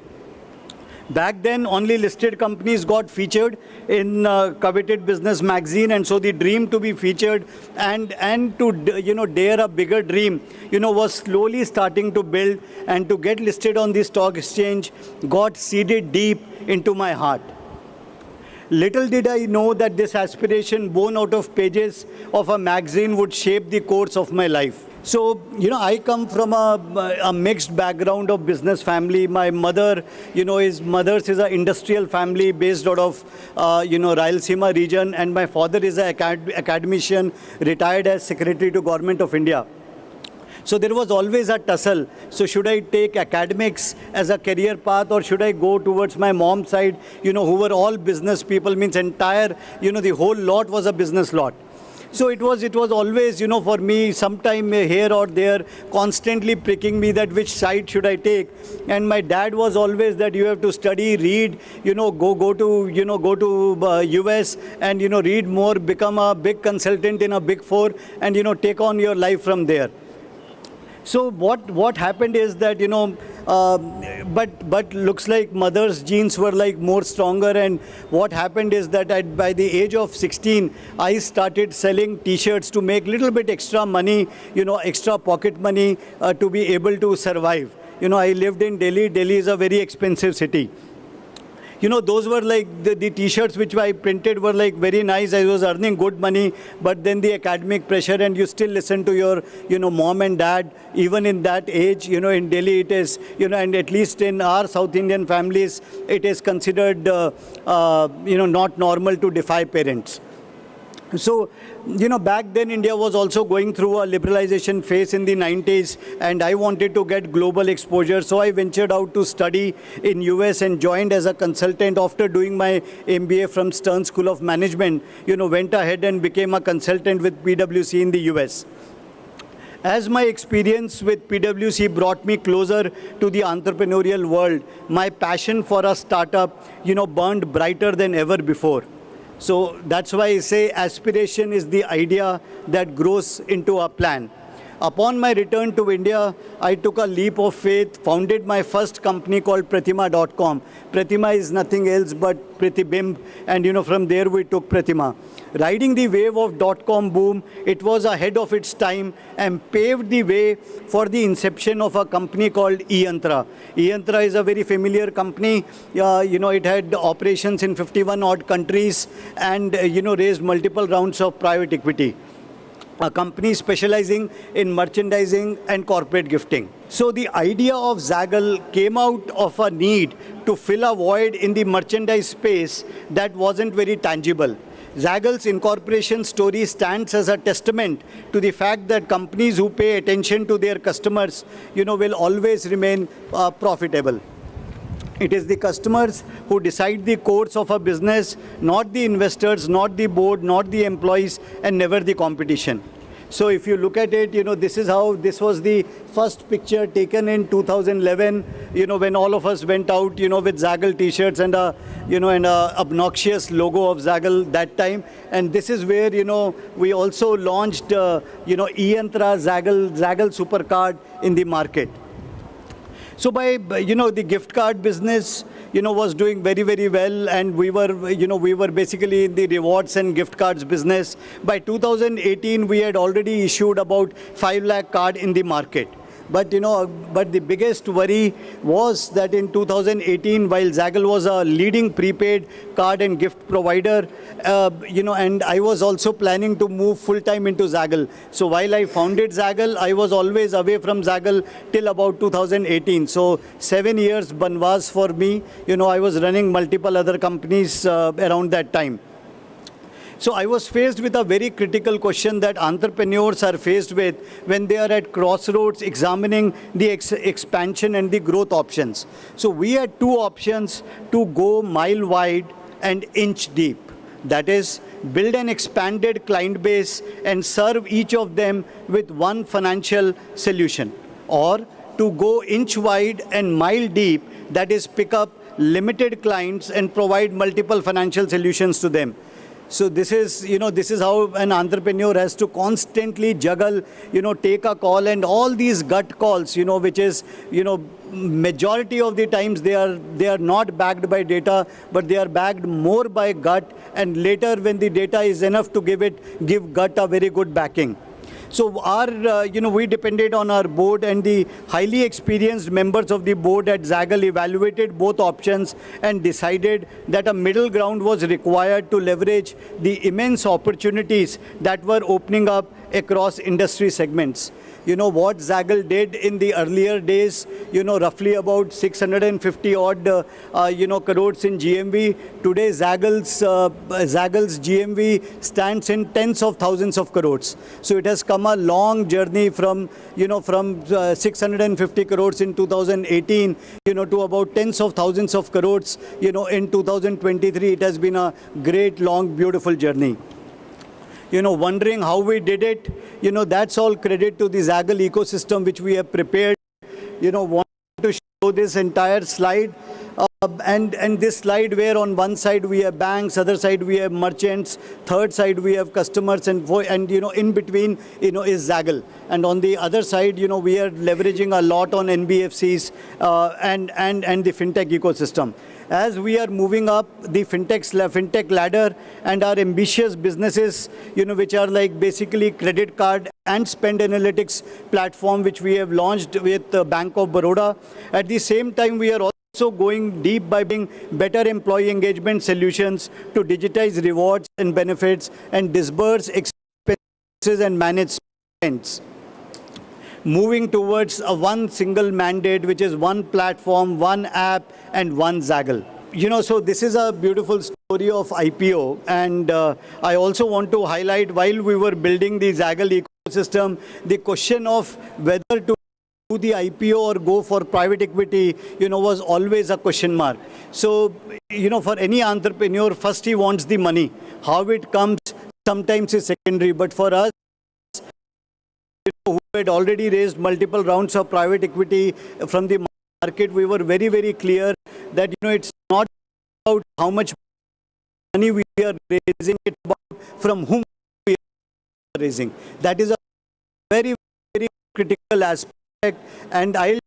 Back then, only listed companies got featured in coveted business magazine, and so the dream to be featured and to dare a bigger dream, was slowly starting to build, and to get listed on the stock exchange got seeded deep into my heart. Little did I know that this aspiration born out of pages of a magazine would shape the course of my life. So, I come from a mixed background of business family. My mother, is an industrial family based out of, Rayalaseema region, and my father is an academician, retired as Secretary to Government of India. So there was always a tussle. So should I take academics as a career path, or should I go towards my mom's side, who were all business people, means entire, the whole lot was a business lot. So it was always, for me, sometime here or there, constantly pricking me that which side should I take. And my dad was always that you have to study, read, go to US and, read more, become a big consultant in a big four, and, take on your life from there. So what happened is that, but looks like mother's genes were like more stronger, and what happened is that by the age of 16, I started selling T-shirts to make little bit extra money, extra pocket money to be able to survive. I lived in Delhi. Delhi is a very expensive city. Those were like the T-shirts which I printed were like very nice. I was earning good money, but then the academic pressure, and you still listen to your, mom and dad. Even in that age, in Delhi it is, and at least in our South Indian families, it is considered, not normal to defy parents. So, back then India was also going through a liberalization phase in the 90s, and I wanted to get global exposure. So I ventured out to study in US and joined as a consultant after doing my MBA from Stern School of Management. Went ahead and became a consultant with PwC in the US. As my experience with PwC brought me closer to the entrepreneurial world, my passion for a startup, burned brighter than ever before. So that's why I say aspiration is the idea that grows into a plan. Upon my return to India, I took a leap of faith, founded my first company called Pratima.com. Pratima is nothing else but Pratibimb, and from there we took Pratima. Riding the wave of .com boom, it was ahead of its time and paved the way for the inception of a company called eYantra. eYantra is a very familiar company. It had operations in 51 odd countries and raised multiple rounds of private equity. A company specializing in merchandising and corporate gifting. So the idea of Zaggle came out of a need to fill a void in the merchandise space that wasn't very tangible. Zaggle's incorporation story stands as a testament to the fact that companies who pay attention to their customers, will always remain profitable. It is the customers who decide the course of a business, not the investors, not the board, not the employees, and never the competition. So if you look at it, this was the first picture taken in 2011, when all of us went out, with Zaggle t-shirts and a obnoxious logo of Zaggle that time. And this is where, we also launched, eYantra Zaggle Supercard in the market. So the gift card business, was doing very, very well, and we were basically in the rewards and gift cards business. By 2018, we had already issued about 5 lakh card in the market. But the biggest worry was that in 2018, while Zaggle was a leading prepaid card and gift provider, and I was also planning to move full-time into Zaggle. So while I founded Zaggle, I was always away from Zaggle till about 2018. So 7 years banvas for me. I was running multiple other companies around that time. So I was faced with a very critical question that entrepreneurs are faced with when they are at crossroads examining the expansion and the growth options. So we had 2 options to go mile wide and inch deep. That is, build an expanded client base and serve each of them with one financial solution. Or to go inch wide and mile deep, that is, pick up limited clients and provide multiple financial solutions to them. So this is how an entrepreneur has to constantly juggle, take a call, and all these gut calls, which is, majority of the times they are not backed by data, but they are backed more by gut. And later, when the data is enough to give gut a very good backing. So we depended on our board, and the highly experienced members of the board at Zaggle evaluated both options and decided that a middle ground was required to leverage the immense opportunities that were opening up across industry segments. What Zaggle did in the earlier days, roughly about 650 odd, crores in GMV. Today, Zaggle's GMV stands in tens of thousands of crores. So it has come a long journey from 650 crores in 2018, to about tens of thousands of crores, in 2023. It has been a great, long, beautiful journey. Wondering how we did it, that's all credit to the Zaggle ecosystem which we have prepared. Want to show this entire slide. And this slide where on one side we have banks, other side we have merchants, third side we have customers, and in between is Zaggle. And on the other side, we are leveraging a lot on NBFCs and the fintech ecosystem. As we are moving up the fintech ladder, and our ambitious businesses, which are like basically credit card and spend analytics platform, which we have launched with Bank of Baroda. At the same time, we are also going deep by being better employee engagement solutions to digitize rewards and benefits and disburse expenses and manage spends. Moving towards one single mandate, which is one platform, one app, and one Zaggle. So this is a beautiful story of IPO, and I also want to highlight, while we were building the Zaggle ecosystem, the question of whether to do the IPO or go for private equity, was always a question mark. So, for any entrepreneur, first he wants the money. How it comes sometimes is secondary, but for us, who had already raised multiple rounds of private equity from the market, we were very, very clear that it's not about how much money we are raising, it's about from whom we are raising. That is a very, very critical aspect. And I'll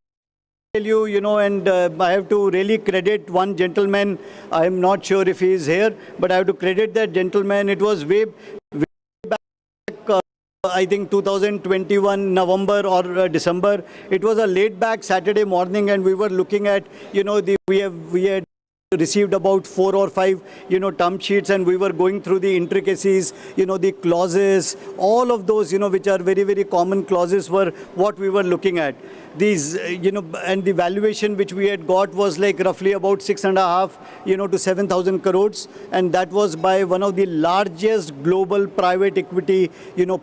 tell you, and I have to really credit one gentleman. I'm not sure if he is here, but I have to credit that gentleman. It was way back, I think 2021 November or December. It was a laid back Saturday morning, and we were looking at, we had received about 4 or 5, term sheets, and we were going through the intricacies, the clauses, all of those, which are very, very common clauses, were what we were looking at. These, and the valuation which we had got was like roughly about 6.5, to 7,000 crores, and that was by one of the largest global private equity,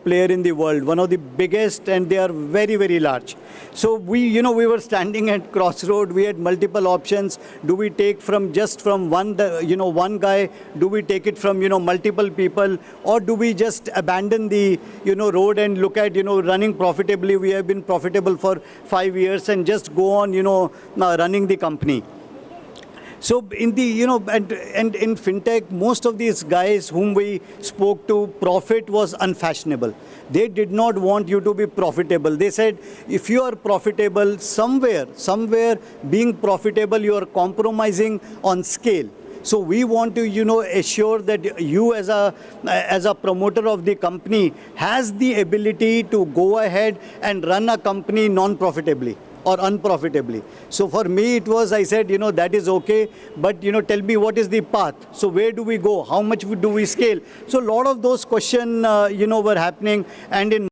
player in the world, one of the biggest, and they are very, very large. So we were standing at crossroad. We had multiple options. Do we take just from one guy? Do we take it from, multiple people? Or do we just abandon the, road and look at, running profitably? We have been profitable for 5 years and just go on, running the company. So in the, and in fintech, most of these guys whom we spoke to, profit was unfashionable. They did not want you to be profitable. They said, if you are profitable, somewhere being profitable, you are compromising on scale. So we want to, assure that you as a promoter of the company has the ability to go ahead and run a company non-profitably or unprofitably. So for me, it was, I said, that is okay, but, tell me what is the path? So where do we go? How much do we scale? So a lot of those questions, were happening. And in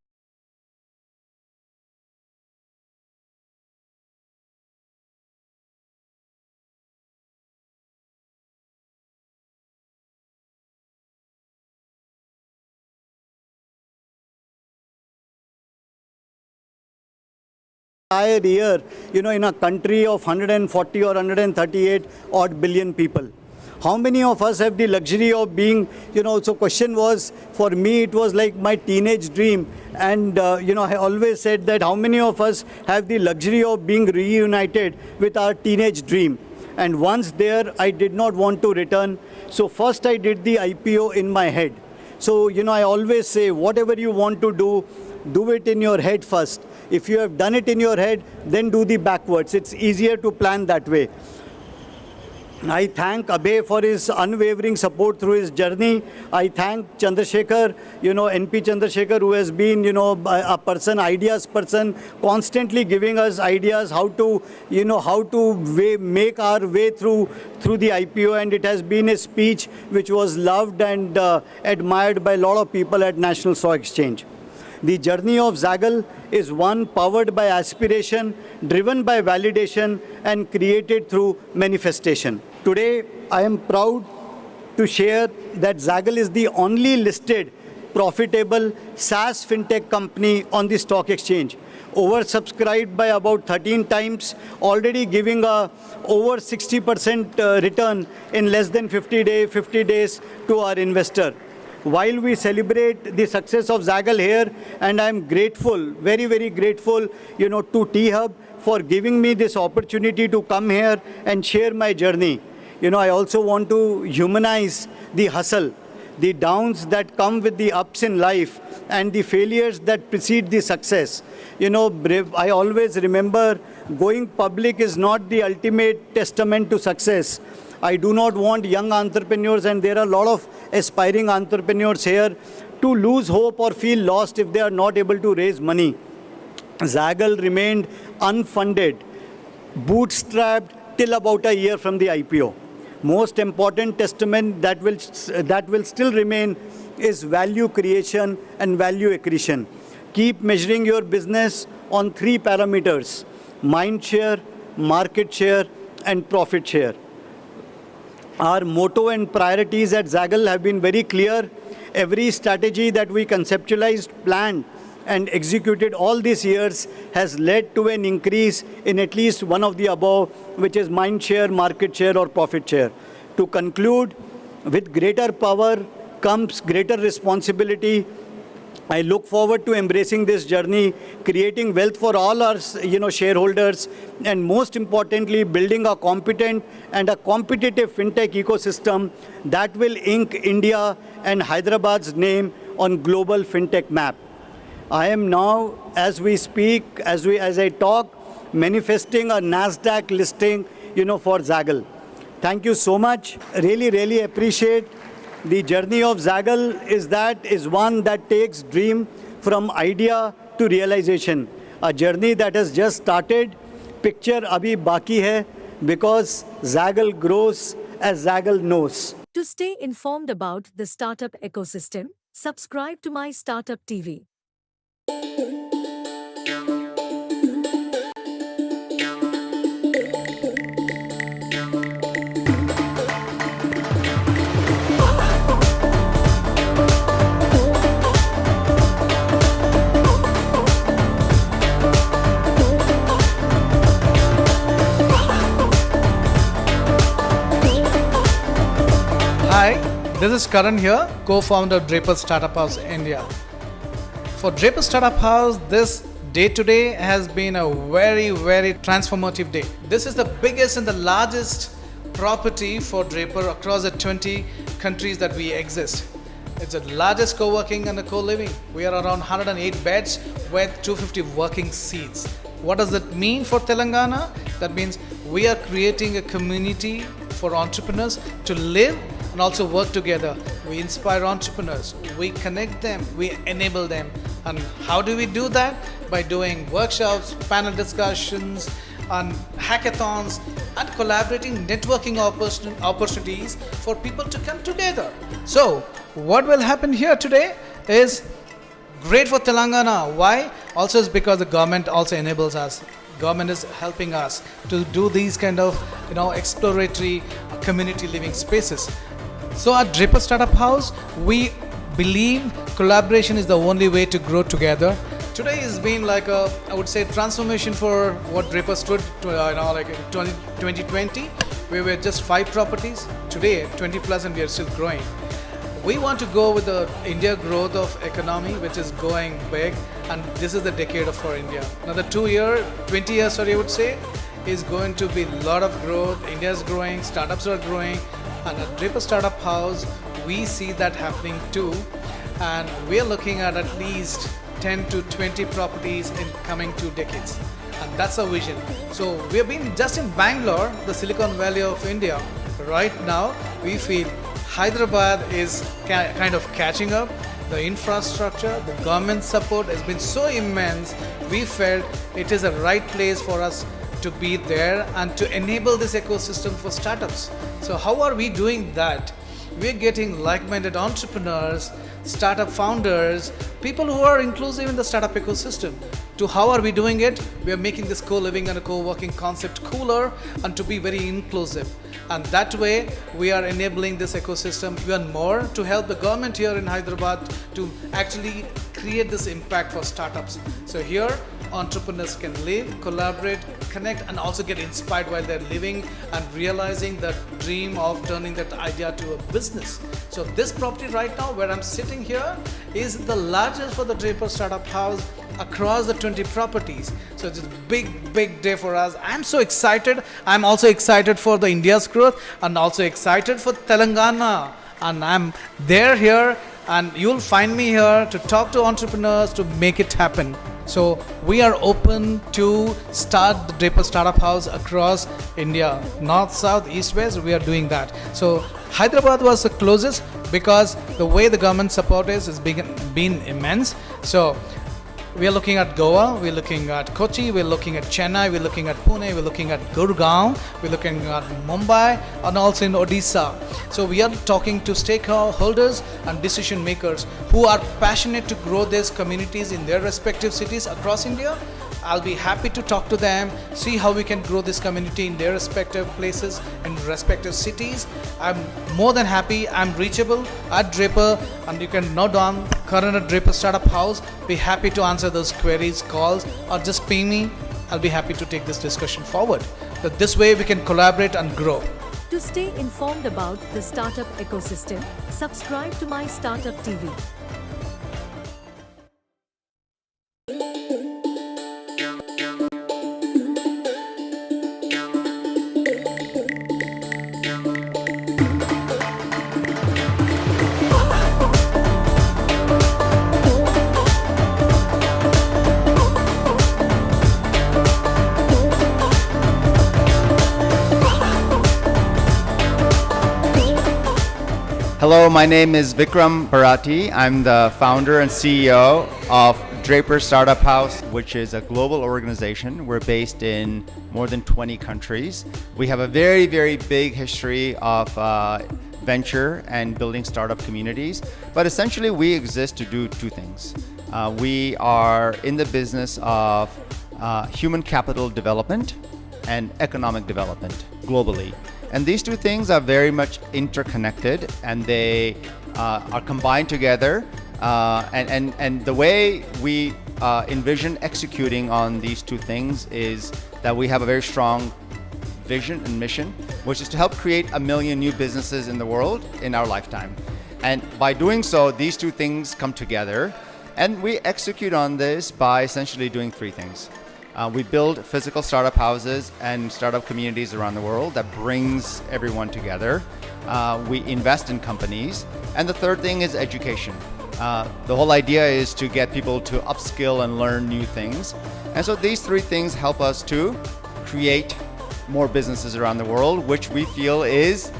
entire year, in a country of 140 or 138 odd billion people. How many of us have the luxury of being, so question was, for me, it was like my teenage dream. And, I always said that how many of us have the luxury of being reunited with our teenage dream. And once there, I did not want to return. So first I did the IPO in my head. So, I always say, whatever you want to do it in your head first. If you have done it in your head, then do the backwards. It's easier to plan that way. I thank Abhay for his unwavering support through his journey. I thank Chandrasekhar, NP Chandrasekhar, who has been, a person, ideas person, constantly giving us ideas how to make our way through the IPO. And it has been a speech which was loved and admired by a lot of people at National Stock Exchange. The journey of Zaggle is one powered by aspiration, driven by validation, and created through manifestation. Today, I am proud to share that Zaggle is the only listed profitable SaaS fintech company on the stock exchange, oversubscribed by about 13 times, already giving a over 60% return in less than 50 days to our investor. While we celebrate the success of Zaggle here, and I'm grateful, very, very grateful, to T-Hub for giving me this opportunity to come here and share my journey. I also want to humanize the hustle, the downs that come with the ups in life, and the failures that precede the success. I always remember going public is not the ultimate testament to success. I do not want young entrepreneurs, and there are a lot of aspiring entrepreneurs here, to lose hope or feel lost if they are not able to raise money. Zaggle remained unfunded, bootstrapped till about a year from the IPO. Most important testament that will still remain is value creation and value accretion. Keep measuring your business on 3 parameters: mind share, market share, and profit share. Our motto and priorities at Zaggle have been very clear. Every strategy that we conceptualized, planned, and executed all these years has led to an increase in at least one of the above, which is mind share, market share, or profit share. To conclude, with greater power comes greater responsibility. I look forward to embracing this journey, creating wealth for all our shareholders, and most importantly, building a competent and a competitive fintech ecosystem that will ink India and Hyderabad's name on global fintech map. I am now, as we speak, as I talk, manifesting a NASDAQ listing, for Zaggle. Thank you so much. Really, really appreciate. The journey of Zaggle is one that takes dream from idea to realization. A journey that has just started. Picture abhi baki hai, because Zaggle grows as Zaggle knows. To stay informed about the startup ecosystem, subscribe to MyStartup TV. Hi, this is Karan here, co-founder of Draper Startup House India. For Draper Startup House, this day today has been a very, very transformative day. This is the biggest and the largest property for Draper across the 20 countries that we exist. It's the largest co-working and co-living. We are around 108 beds with 250 working seats. What does that mean for Telangana? That means we are creating a community for entrepreneurs to live and also work together. We inspire entrepreneurs, we connect them, we enable them. And how do we do that? By doing workshops, panel discussions, and hackathons, and collaborating networking opportunities for people to come together. So what will happen here today is great for Telangana. Why? Also is because the government also enables us. Government is helping us to do these kind of exploratory community living spaces. So at Draper Startup House, we believe collaboration is the only way to grow together. Today has been like a, I would say, transformation for what Draper stood to, like in 2020. We were just 5 properties. Today, 20 plus, and we are still growing. We want to go with the India growth of economy, which is going big, and this is the decade for India. Another 20 years, I would say, is going to be a lot of growth. India is growing, startups are growing, and at Draper Startup House, we see that happening too. And we are looking at least 10 to 20 properties in coming 2 decades. And that's our vision. So we have been just in Bangalore, the Silicon Valley of India. Right now, we feel Hyderabad is kind of catching up. The infrastructure, the government support has been so immense. We felt it is a right place for us to be there and to enable this ecosystem for startups. So how are we doing that? We're getting like-minded entrepreneurs, startup founders, people who are inclusive in the startup ecosystem. To how are we doing it? We are making this co-living and a co-working concept cooler and to be very inclusive. And that way, we are enabling this ecosystem even more to help the government here in Hyderabad to actually create this impact for startups. So here, entrepreneurs can live, collaborate, connect, and also get inspired while they're living and realizing the dream of turning that idea to a business. So this property right now, where I'm sitting here, is the largest for the Draper Startup House across the 20 properties. So it's a big day for us. I'm so excited. I'm also excited for the India's growth and also excited for Telangana. And I'm there here, and you'll find me here to talk to entrepreneurs to make it happen. So we are open to start the Draper Startup House across India, north, south, east, west. We are doing that. So Hyderabad was the closest because the way the government support is been immense. So we are looking at Goa, we're looking at Kochi, we're looking at Chennai, we're looking at Pune, we're looking at Gurgaon, we're looking at Mumbai, and also in Odisha. So we are talking to stakeholders and decision makers who are passionate to grow these communities in their respective cities across India. I'll be happy to talk to them, see how we can grow this community in their respective places and respective cities. I'm more than happy. I'm reachable at Draper, and you can note down Karan at Draper Startup House. Be happy to answer those queries, calls, or just ping me. I'll be happy to take this discussion forward. So this way we can collaborate and grow. To stay informed about the startup ecosystem, subscribe to MyStartup TV. Hello, my name is Vikram Bharati. I'm the founder and CEO of Draper Startup House, which is a global organization. We're based in more than 20 countries. We have a very, very big history of venture and building startup communities. But essentially, we exist to do 2 things. We are in the business of human capital development and economic development globally. And these 2 things are very much interconnected, and they are combined together. And the way we envision executing on these 2 things is that we have a very strong vision and mission, which is to help create 1 million new businesses in the world in our lifetime. And by doing so, these 2 things come together, and we execute on this by essentially doing 3 things. We build physical startup houses and startup communities around the world that brings everyone together. We invest in companies. And the third thing is education. The whole idea is to get people to upskill and learn new things. And so these three things help us to create more businesses around the world, which we feel is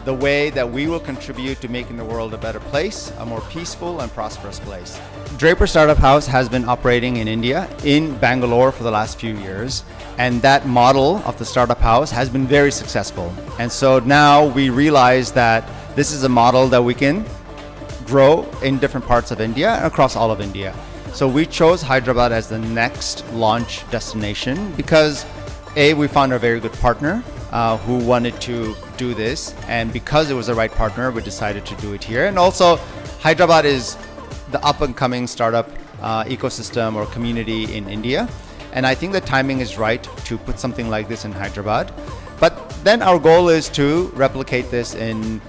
the way that we will contribute to making the world a better place, a more peaceful and prosperous place. Draper Startup House has been operating in India, in Bangalore for the last few years, and that model of the startup house has been very successful. And so now we realize that this is a model that we can grow in different parts of India and across all of India. So we chose Hyderabad as the next launch destination because A, we found a very good partner who wanted to do this, and because it was the right partner, we decided to do it here. And also, Hyderabad is the up-and-coming startup ecosystem or community in India, and I think the timing is right to put something like this in Hyderabad. But then our goal is to replicate this in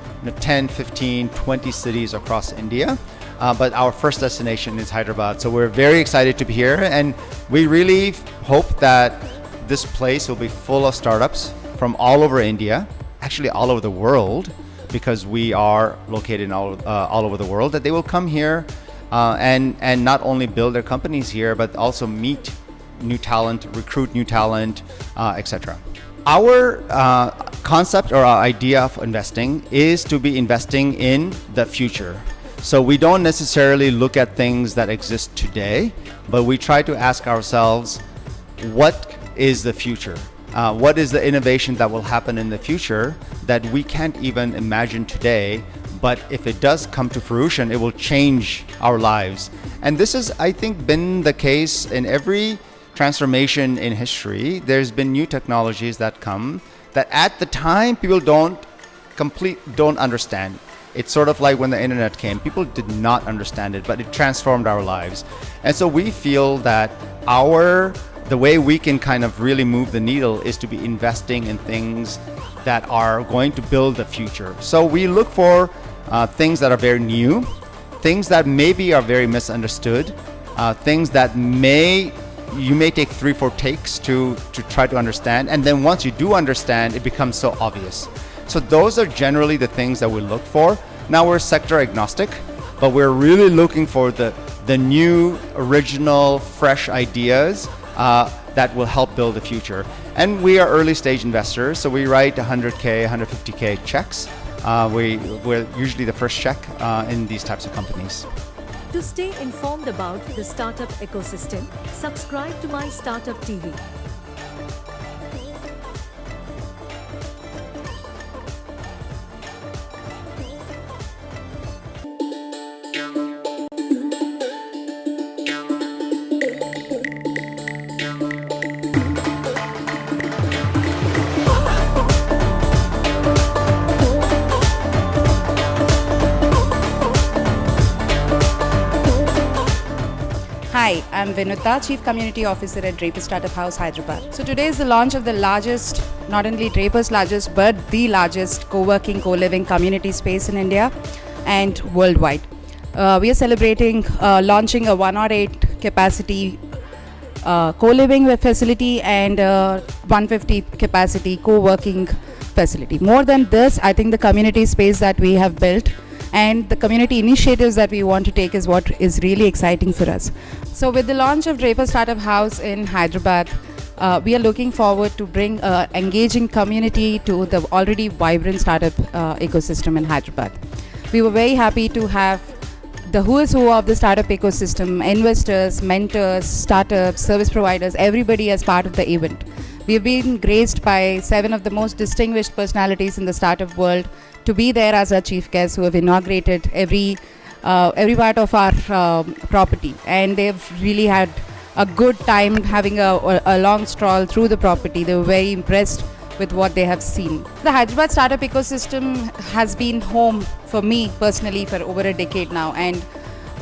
10, 15, 20 cities across India. But our first destination is Hyderabad. So we're very excited to be here, and we really hope that this place will be full of startups from all over India, actually all over the world, because we are located in all over the world, that they will come here and not only build their companies here, but also meet new talent, recruit new talent, etc. Our concept or our idea of investing is to be investing in the future. So we don't necessarily look at things that exist today, but we try to ask ourselves, what is the future? What is the innovation that will happen in the future that we can't even imagine today, but if it does come to fruition, it will change our lives. And this has, I think, been the case in every transformation in history. There's been new technologies that come that at the time people don't understand. It's sort of like when the internet came, people did not understand it, but it transformed our lives. And so we feel that the way we can kind of really move the needle is to be investing in things that are going to build the future. So we look for things that are very new, things that maybe are very misunderstood, things that you may take 3-4 takes to try to understand, and then once you do understand, it becomes so obvious. So those are generally the things that we look for. Now we're sector agnostic, but we're really looking for the new, original, fresh ideas that will help build the future. And we are early stage investors, so we write 100K, 150K checks. We're usually the first check in these types of companies. To stay informed about the startup ecosystem, subscribe to MyStartup TV. Hi, I'm Vinuta, Chief Community Officer at Draper Startup House, Hyderabad. So today is the launch of the largest, not only Draper's largest, but the largest co-working, co-living community space in India and worldwide. We are celebrating launching a 108 capacity co-living facility and 150 capacity co-working facility. More than this, I think the community space that we have built and the community initiatives that we want to take is what is really exciting for us. So with the launch of Draper Startup House in Hyderabad, we are looking forward to bring an engaging community to the already vibrant startup ecosystem in Hyderabad. We were very happy to have the who is who of the startup ecosystem, investors, mentors, startups, service providers, everybody as part of the event. We've been graced by 7 of the most distinguished personalities in the startup world to be there as our chief guests, who have inaugurated every part of our property, and they've really had a good time having a long stroll through the property. They were very impressed with what they have seen. The Hyderabad startup ecosystem has been home for me personally for over a decade now, and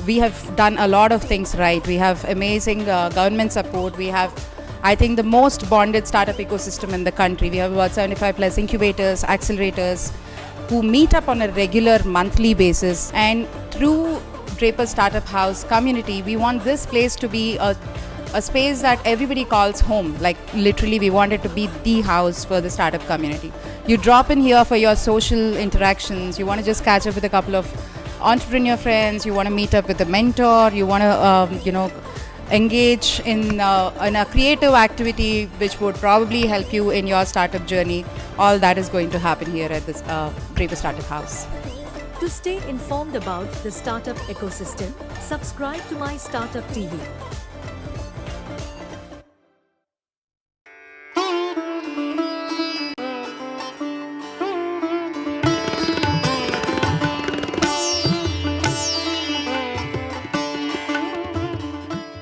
we have done a lot of things right. We have amazing government support. We have, I think, the most bonded startup ecosystem in the country. We have about 75 plus incubators, accelerators, who meet up on a regular monthly basis. And through Draper Startup House community, we want this place to be a a space that everybody calls home. Like literally, we want it to be the house for the startup community. You drop in here for your social interactions. You want to just catch up with a couple of entrepreneur friends. You want to meet up with a mentor. You want to, engage in a creative activity which would probably help you in your startup journey. All that is going to happen here at this Draper Startup House. To stay informed about the startup ecosystem, subscribe to MyStartup TV.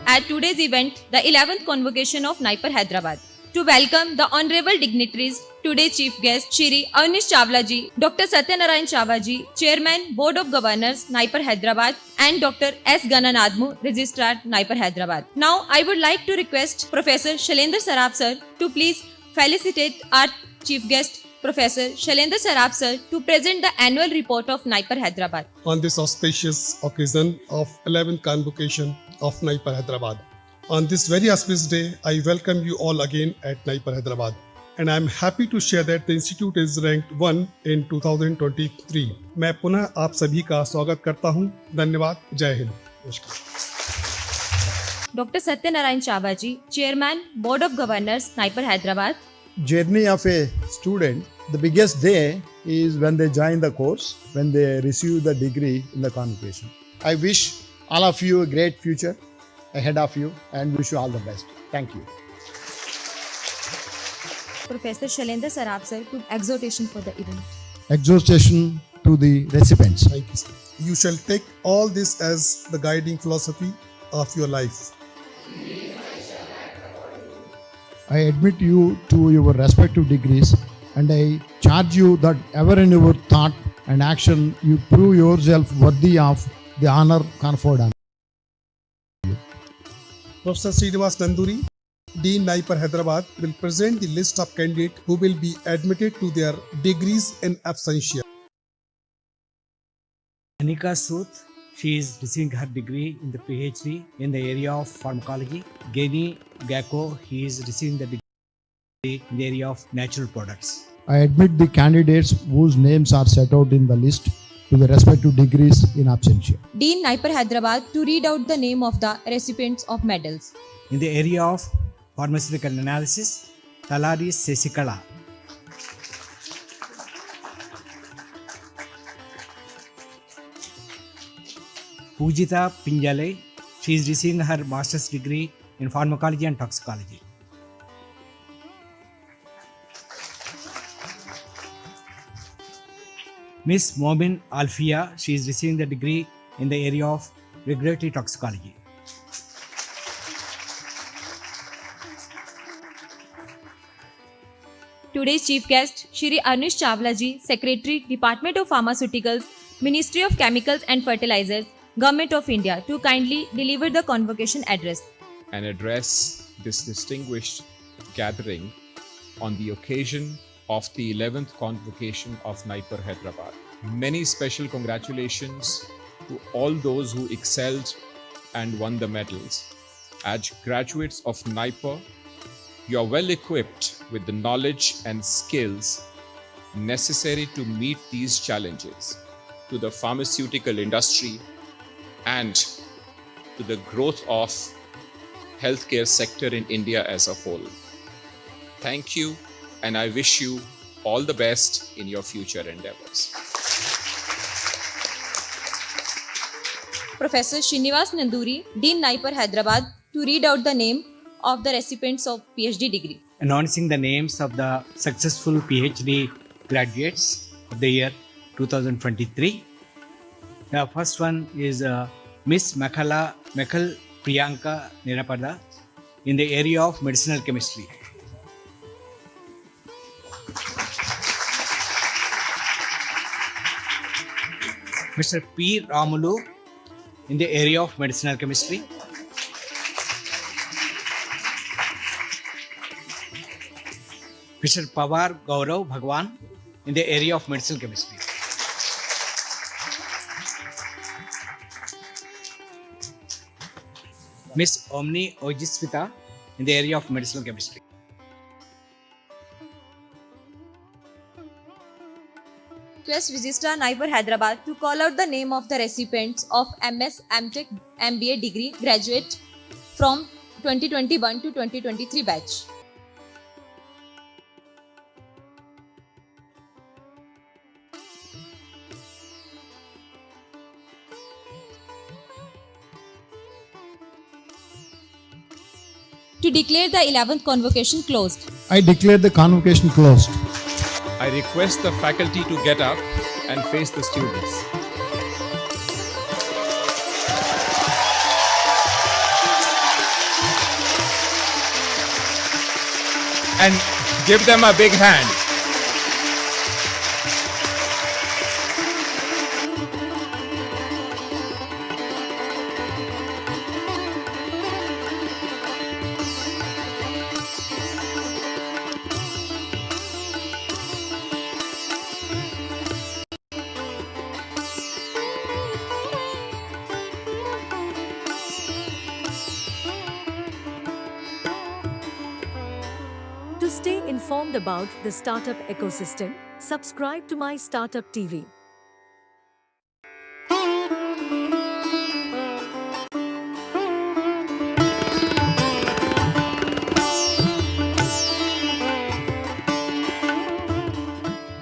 At today's event, the 11th convocation of NIPER Hyderabad. To welcome the honorable dignitaries, today's chief guest, Shri Avnish Chawla ji, Dr. Satyanarayan Chawla ji, Chairman, Board of Governors, NIPER Hyderabad, and Dr. S. Gananadmu, Registrar, NIPER Hyderabad. Now, I would like to request Professor Shailendra Saraf sir to please felicitate our chief guest, Professor Shailendra Saraf sir, to present the annual report of NIPER Hyderabad. On this auspicious occasion of 11th convocation of NIPER Hyderabad. On this very auspicious day, I welcome you all again at NIPER Hyderabad. And I am happy to share that the institute is ranked 1 in 2023. मैं पुनः आप सभी का स्वागत करता हूं। धन्यवाद। जय Hind. Dr. Satyanarayan Chawla ji, Chairman, Board of Governors, NIPER Hyderabad. Journey of a student, the biggest day is when they join the course, when they receive the degree in the convocation. I wish all of you a great future ahead of you and wish you all the best. Thank you. Professor Shailendra Saraf sir to exhortation for the event. Exhortation to the recipients. Thank you, sir. You shall take all this as the guiding philosophy of your life. I admit you to your respective degrees and I charge you that ever in your thought and action you prove yourself worthy of the honor conferred on you. Professor Srinivas Nanduri, Dean NIPER Hyderabad, will present the list of candidates who will be admitted to their degrees in absentia. Anika Sood, she is receiving her degree in the PhD in the area of pharmacology. Geni Gacko, he is receiving the degree in the area of natural products. I admit the candidates whose names are set out in the list to the respective degrees in absentia. Dean NIPER Hyderabad to read out the name of the recipients of medals. In the area of pharmaceutical analysis, Talari Sesikala. Pujita Pinjale, she is receiving her master's degree in pharmacology and toxicology. Miss Momin Alfia, she is receiving the degree in the area of regulatory toxicology. Today's chief guest, Shri Avnish Chawla ji, Secretary, Department of Pharmaceuticals, Ministry of Chemicals and Fertilizers, Government of India, to kindly deliver the convocation address. And address this distinguished gathering on the occasion of the 11th convocation of NIPER Hyderabad. Many special congratulations to all those who excelled and won the medals. As graduates of NIPER, you are well equipped with the knowledge and skills necessary to meet these challenges to the pharmaceutical industry and to the growth of healthcare sector in India as a whole. Thank you, and I wish you all the best in your future endeavors. Professor Srinivas Nanduri, Dean NIPER Hyderabad, to read out the name of the recipients of PhD degree. Announcing the names of the successful PhD graduates of the year 2023. The first one is Miss Mekhal Priyanka Nirapada in the area of medicinal chemistry. Mr. P. Ramulu in the area of medicinal chemistry. Mr. Pawar Gaurav Bhagwan in the area of medicinal chemistry. Miss Omni Ojisvita in the area of medicinal chemistry. Request Registrar Naipur Hyderabad to call out the name of the recipients of MS, MTech, MBA degree graduate from 2021 to 2023 batch. To declare the 11th convocation closed. I declare the convocation closed. I request the faculty to get up and face the students. And give them a big hand. To stay informed about the startup ecosystem, subscribe to MyStartup TV.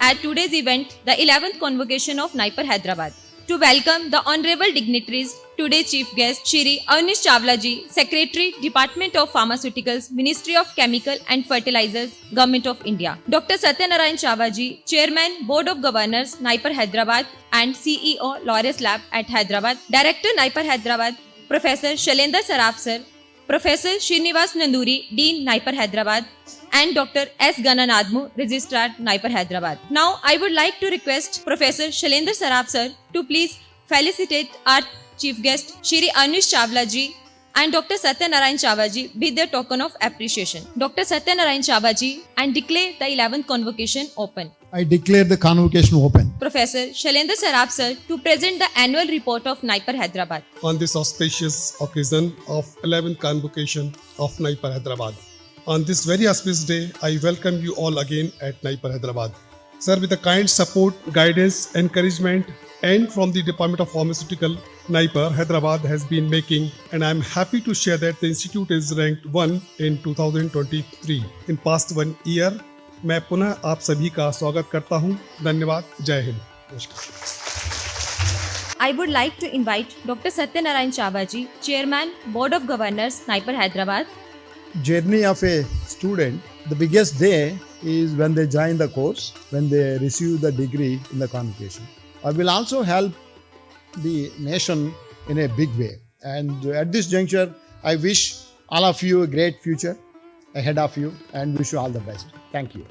At today's event, the 11th convocation of Naipur Hyderabad. To welcome the honorable dignitaries, today's chief guest, Shri Arnish Chawla ji, Secretary, Department of Pharmaceuticals, Ministry of Chemical and Fertilizers, Government of India. Dr. Satyanarayan Chawla ji, Chairman, Board of Governors, Naipur Hyderabad and CEO, Laureus Lab at Hyderabad. Director, Naipur Hyderabad, Professor Shailendra Saraf sir, Professor Srinivas Nanduri, Dean, Naipur Hyderabad, and Dr. S. Gananadmu, Registrar, Naipur Hyderabad. Now, I would like to request Professor Shailendra Saraf sir to please felicitate our chief guest, Shri Arnish Chawla ji and Dr. Satyanarayan Chawla ji with their token of appreciation. Dr. Satyanarayan Chawla ji and declare the 11th convocation open. I declare the convocation open. Professor Shailendra Saraf sir to present the annual report of Naipur Hyderabad. On this auspicious occasion of 11th convocation of Naipur Hyderabad. On this very auspicious day, I welcome you all again at Naipur Hyderabad. Sir, with the kind support, guidance, encouragement, and from the Department of Pharmaceutical, Naipur Hyderabad has been making, and I am happy to share that the institute is ranked 1 in 2023. In past 1 year, मैं पुनः आप सभी का स्वागत करता हूं. धन्यवाद. जय Hind. I would like to invite Dr. Satyanarayan Chawla ji, Chairman, Board of Governors, Naipur Hyderabad. Journey of a student, the biggest day is when they join the course, when they receive the degree in the convocation. I will also help the nation in a big way. And at this juncture, I wish all of you a great future ahead of you and wish you all the best. Thank you.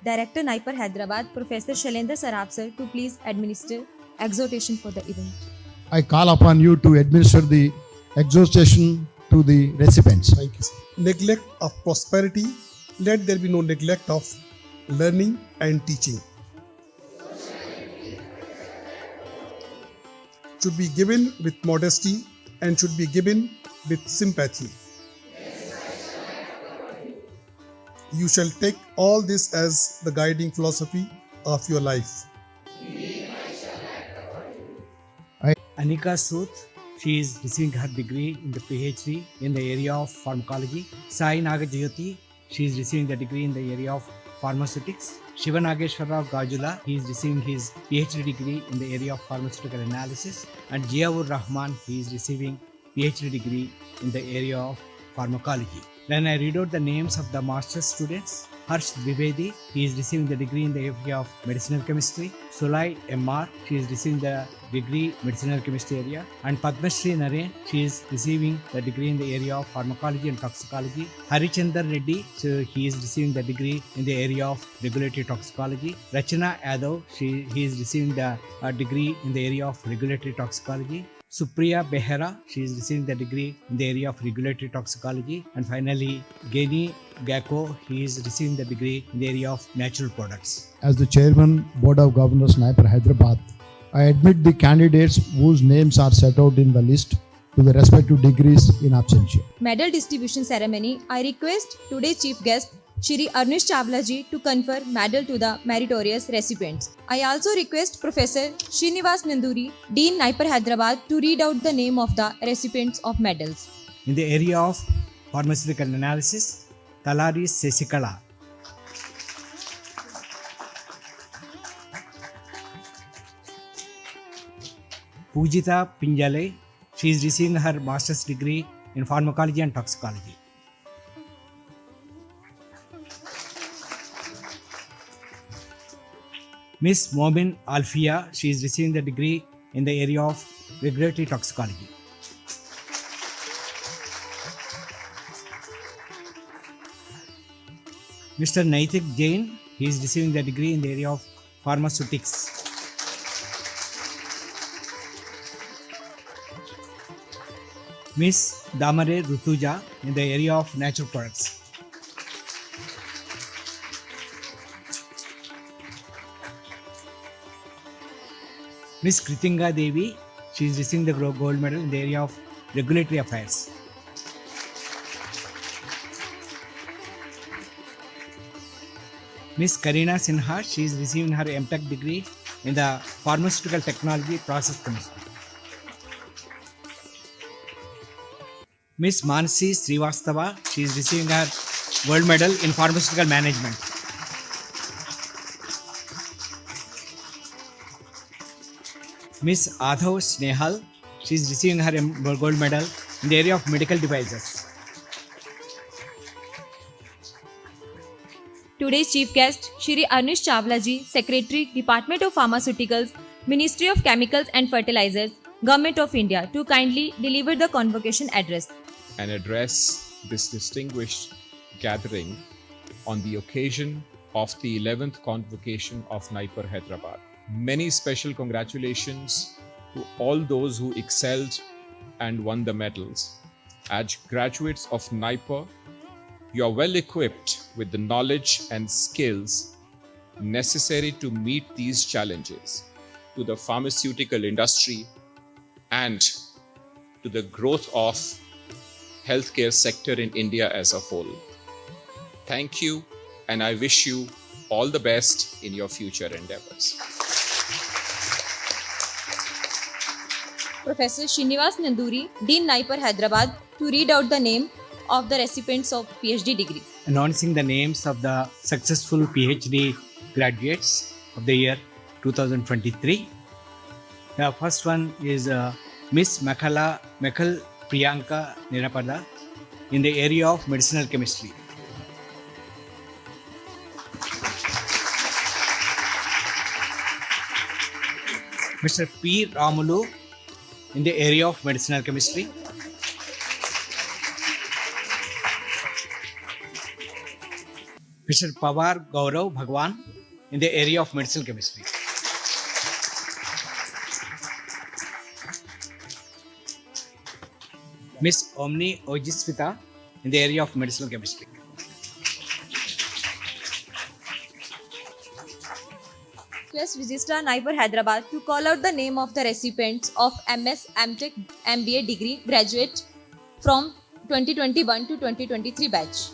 Director Naipur Hyderabad, Professor Shailendra Saraf sir to please administer exhortation for the event. I call upon you to administer the exhortation to the recipients. Thank you, sir. Neglect of prosperity. Let there be no neglect of learning and teaching. Should be given with modesty and should be given with sympathy. You shall take all this as the guiding philosophy of your life. Anika Sood, she is receiving her degree in the PhD in the area of pharmacology. Sai Nagajyoti, she is receiving the degree in the area of pharmaceutics. Shiva Nageshwara Gajula, he is receiving his PhD degree in the area of pharmaceutical analysis. And Jiaur Rahman, he is receiving PhD degree in the area of pharmacology. Then I read out the names of the master's students. Harsh Dwivedi, he is receiving the degree in the area of medicinal chemistry. Sulai Embark, she is receiving the degree medicinal chemistry area. And Padmashri Naren, she is receiving the degree in the area of pharmacology and toxicology. Harichandar Reddy, so he is receiving the degree in the area of regulatory toxicology. Rachana Yadav, he is receiving the degree in the area of regulatory toxicology. Supriya Behera, she is receiving the degree in the area of regulatory toxicology. And finally, Geni Gacko, he is receiving the degree in the area of natural products. As the Chairman, Board of Governors, Naipur Hyderabad, I admit the candidates whose names are set out in the list to the respective degrees in absentia. Medal distribution ceremony, I request today's chief guest, Shri Arnish Chawla ji, to confer medal to the meritorious recipients. I also request Professor Srinivas Nanduri, Dean NIPER Hyderabad, to read out the name of the recipients of medals. In the area of pharmaceutical analysis, Talari Sesikala. Pujita Pinjale, she is receiving her master's degree in pharmacology and toxicology. Miss Momin Alfia, she is receiving the degree in the area of regulatory toxicology. Mr. Naitik Jain, he is receiving the degree in the area of pharmaceutics. Miss Damare Rutuja in the area of natural products. Miss Kritinga Devi, she is receiving the gold medal in the area of regulatory affairs. Miss Karina Sinha, she is receiving her MTech degree in the pharmaceutical technology process chemistry. Miss Mansi Srivastava, she is receiving her gold medal in pharmaceutical management. Miss Adhav Snehal, she is receiving her gold medal in the area of medical devices. Today's chief guest, Shri Arnish Chawla ji, Secretary, Department of Pharmaceuticals, Ministry of Chemicals and Fertilizers, Government of India, to kindly deliver the convocation address. And address this distinguished gathering on the occasion of the 11th convocation of NIPER Hyderabad. Many special congratulations to all those who excelled and won the medals. As graduates of NIPER, you are well equipped with the knowledge and skills necessary to meet these challenges to the pharmaceutical industry and to the growth of healthcare sector in India as a whole. Thank you, and I wish you all the best in your future endeavors. Professor Srinivas Nanduri, Dean NIPER Hyderabad, to read out the name of the recipients of PhD degree. Announcing the names of the successful PhD graduates of the year 2023. The first one is Miss Mekal Priyanka Nirapada in the area of medicinal chemistry. Mr. P. Ramulu in the area of medicinal chemistry. Mr. Pawar Gaurav Bhagwan in the area of medicinal chemistry. Miss Omni Ojisvita in the area of medicinal chemistry. Request Registrar NIPER Hyderabad to call out the name of the recipients of MS, MTech, MBA degree graduate from 2021 to 2023 batch.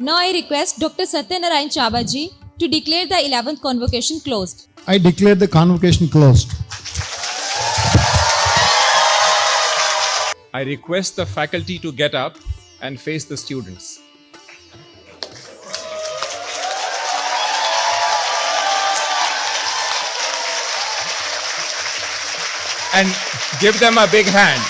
Now I request Dr. Satyanarayan Chavaji to declare the 11th convocation closed. I declare the convocation closed. I request the faculty to get up and face the students. And give them a big hand.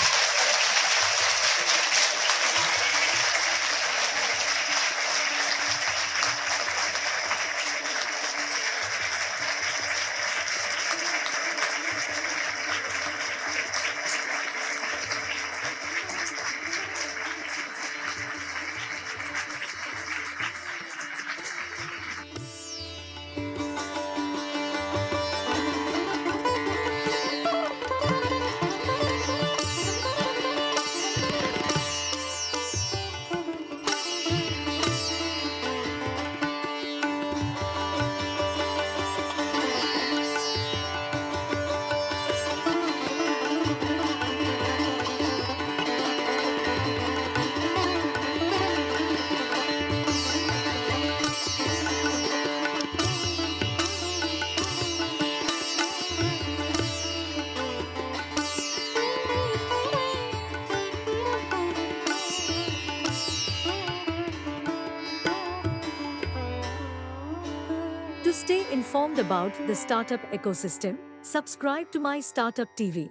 To stay informed about the startup ecosystem, subscribe to MyStartup TV.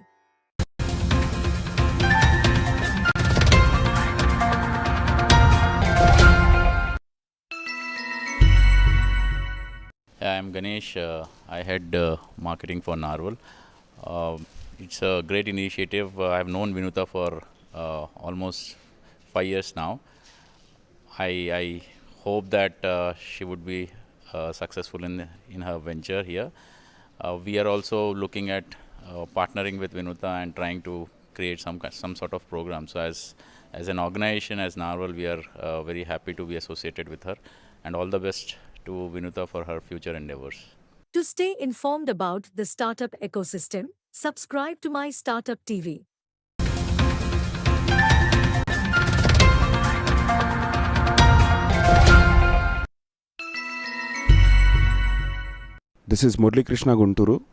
I'm Ganesh. I head marketing for Narwal. It's a great initiative. I've known Vinuta for almost 5 years now. I hope that she would be successful in her venture here. We are also looking at partnering with Vinuta and trying to create some sort of program. So as an organization, as Narwal, we are very happy to be associated with her, and all the best to Vinuta for her future endeavors. To stay informed about the startup ecosystem, subscribe to MyStartup TV. This is Murli Krishna Gunturu.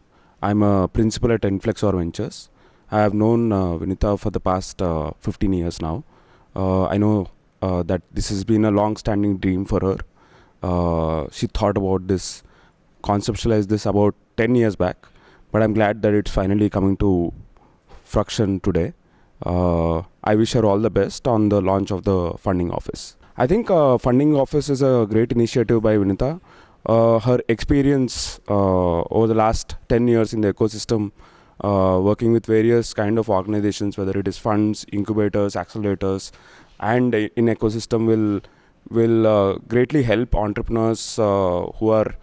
I'm a principal at Inflexor Ventures. I have known Vinita for the past 15 years now. I know that this has been a long-standing dream for her. She thought about this, conceptualized this about 10 years back, but I'm glad that it's finally coming to fruition today. I wish her all the best on the launch of the funding office. I think funding office is a great initiative by Vinita. Her experience over the last 10 years in the ecosystem, working with various kind of organizations, whether it is funds, incubators, accelerators, and in ecosystem will greatly help entrepreneurs who are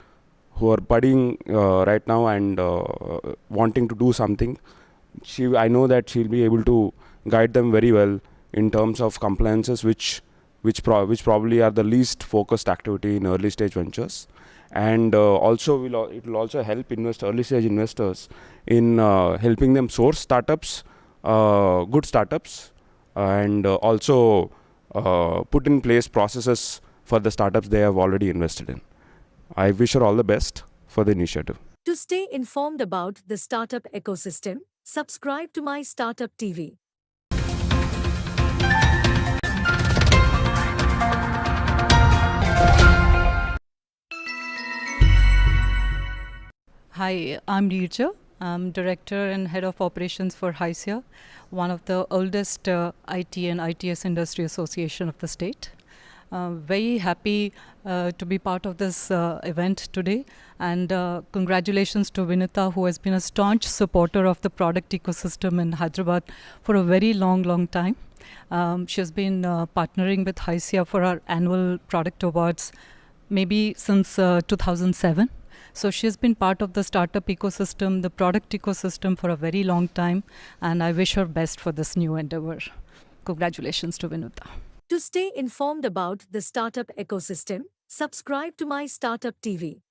budding right now and wanting to do something. I know that she'll be able to guide them very well in terms of compliances, which probably are the least focused activity in early stage ventures. And also it will also help early stage investors in helping them source startups, good startups, and also put in place processes for the startups they have already invested in. I wish her all the best for the initiative. To stay informed about the startup ecosystem, subscribe to MyStartup TV. Hi, I'm Neerja. I'm Director and Head of Operations for HISIA, one of the oldest IT and ITS industry association of the state. Very happy to be part of this event today, and congratulations to Vinita, who has been a staunch supporter of the product ecosystem in Hyderabad for a very long time. She has been partnering with HISIA for our annual product awards maybe since 2007. So she has been part of the startup ecosystem, the product ecosystem for a very long time, and I wish her best for this new endeavor. Congratulations to Vinuta. To stay informed about the startup ecosystem, subscribe to MyStartup TV.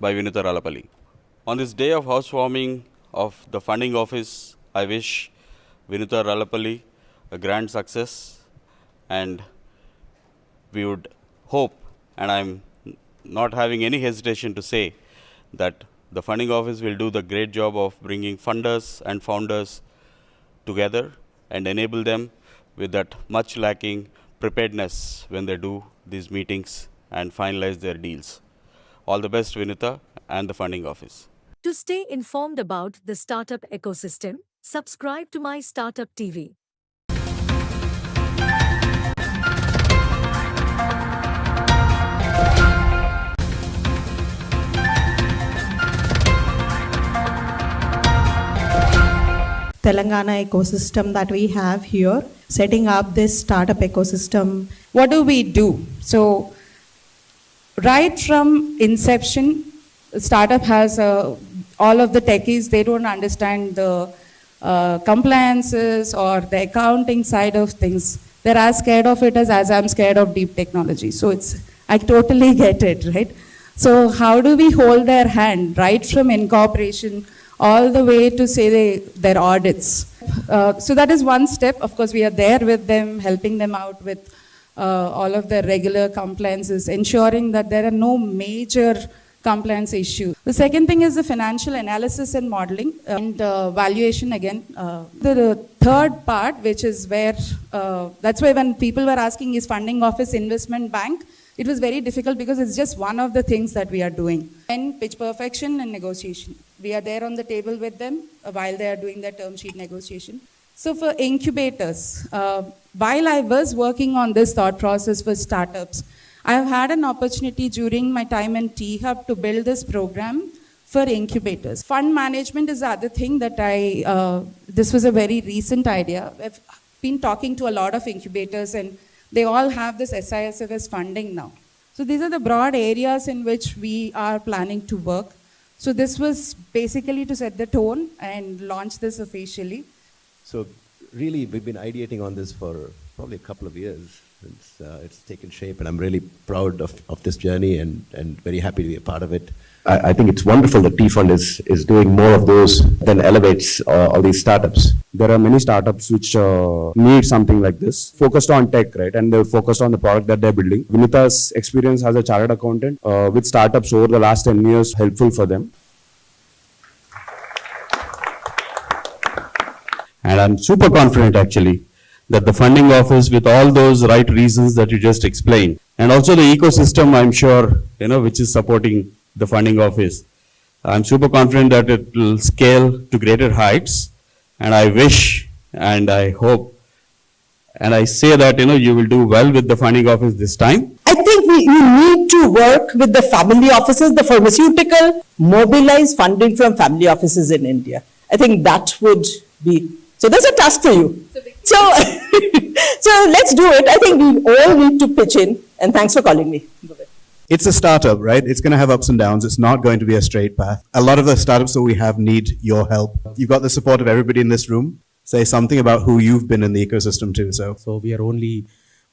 By Vinuta Ralapalli. On this day of housewarming of the funding office, I wish Vinuta Ralapalli a grand success, and we would hope, and I'm not having any hesitation to say, that the funding office will do the great job of bringing funders and founders together and enable them with that much lacking preparedness when they do these meetings and finalize their deals. All the best, Vinuta and the funding office. To stay informed about the startup ecosystem, subscribe to My Startup TV. Telangana ecosystem that we have here, setting up this startup ecosystem. What do we do? So, right from inception, startup has all of the techies, they don't understand the compliances or the accounting side of things. They're as scared of it as I'm scared of deep technology. So I totally get it, right? So how do we hold their hand right from incorporation all the way to say their audits? So that is one step. Of course, we are there with them, helping them out with all of their regular compliances, ensuring that there are no major compliance issues. The second thing is the financial analysis and modeling and valuation again. The third part, which is where, that's why when people were asking is funding office investment bank, it was very difficult because it's just one of the things that we are doing. And pitch perfection and negotiation. We are there on the table with them while they are doing their term sheet negotiation. So for incubators, while I was working on this thought process for startups, I have had an opportunity during my time in T-Hub to build this program for incubators. Fund management is the other thing that this was a very recent idea. I've been talking to a lot of incubators and they all have this SISFS funding now. So these are the broad areas in which we are planning to work. So this was basically to set the tone and launch this officially. So really, we've been ideating on this for probably a couple of years. It's taken shape, and I'm really proud of this journey and very happy to be a part of it. I think it's wonderful that T-Fund is doing more of those than elevates all these startups. There are many startups which need something like this, focused on tech, right? And they're focused on the product that they're building. Vinita's experience as a chartered accountant with startups over the last 10 years helpful for them. And I'm super confident actually that the funding office, with all those right reasons that you just explained, and also the ecosystem, I'm sure, which is supporting the funding office, I'm super confident that it will scale to greater heights. And I wish and I hope and I say that you will do well with the funding office this time. I think we need to work with the family offices, the pharmaceutical, mobilize funding from family offices in India. I think that would be, so there's a task for you. So, so let's do it. I think we all need to pitch in, and thanks for calling me. It's a startup, right? It's going to have ups and downs. It's not going to be a straight path. A lot of the startups that we have need your help. You've got the support of everybody in this room. Say something about who you've been in the ecosystem too. So we are only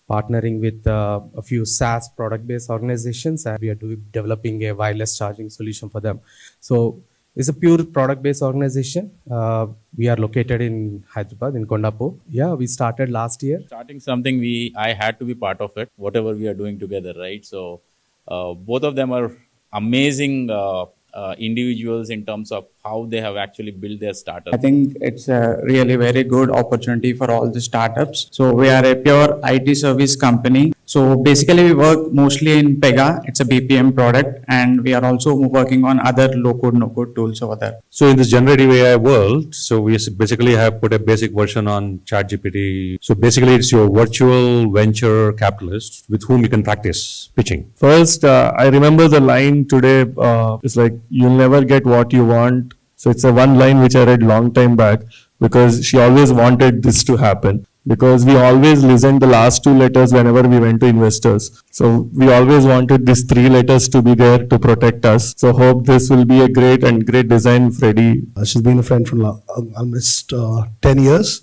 partnering with a few SaaS product-based organizations, and we are developing a wireless charging solution for them. So it's a pure product-based organization. We are located in Hyderabad, in Kondapur. Yeah, we started last year. Starting something, I had to be part of it, whatever we are doing together, right? So both of them are amazing individuals in terms of how they have actually built their startup. I think it's a really very good opportunity for all the startups. So we are a pure IT service company. So basically we work mostly in Pega. It's a BPM product, and we are also working on other low-code, no-code tools over there. So in this generative AI world, so we basically have put a basic version on ChatGPT. So basically it's your virtual venture capitalist with whom you can practice pitching. First, I remember the line today, it's like, you'll never get what you want. So it's a one line which I read long time back, because she always wanted this to happen, because we always listened the last two letters whenever we went to investors. So we always wanted these three letters to be there to protect us. So hope this will be a great design, Freddie. She's been a friend for almost 10 years.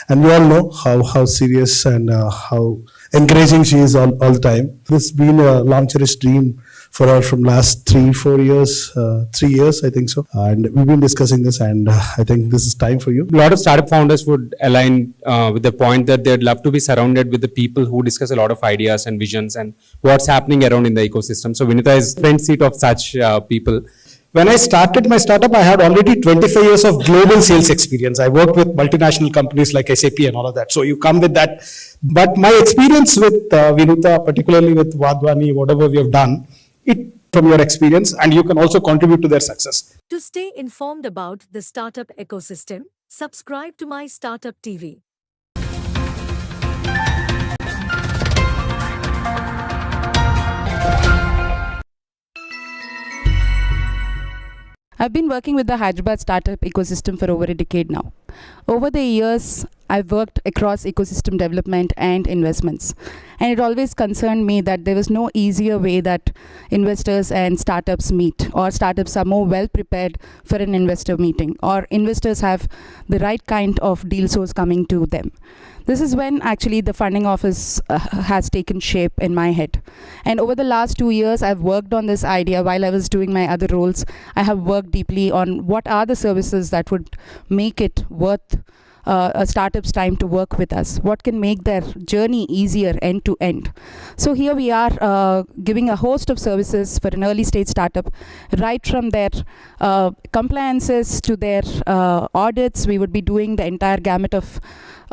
And we all know how serious and how encouraging she is all the time. This has been a long cherished dream from last 3 years, 3 years, I think so. And we've been discussing this, and I think this is time for you. A lot of startup founders would align with the point that they'd love to be surrounded with the people who discuss a lot of ideas and visions and what's happening around in the ecosystem. So Vinita is front seat of such people. When I started my startup, I had already 25 years of global sales experience. I worked with multinational companies like SAP and all of that. So you come with that. But my experience with Vinita, particularly with Vadwani, whatever we have done, it from your experience, and you can also contribute to their success. To stay informed about the startup ecosystem, subscribe to MyStartup TV. I've been working with the Hyderabad startup ecosystem for over a decade now. Over the years, I've worked across ecosystem development and investments. And it always concerned me that there was no easier way that investors and startups meet, or startups are more well prepared for an investor meeting, or investors have the right kind of deal source coming to them. This is when actually the funding office has taken shape in my head. And over the last 2 years, I've worked on this idea while I was doing my other roles. I have worked deeply on what are the services that would make it worth a startup's time to work with us. What can make their journey easier end to end? So here we are giving a host of services for an early stage startup, right from their compliances to their audits. We would be doing the entire gamut of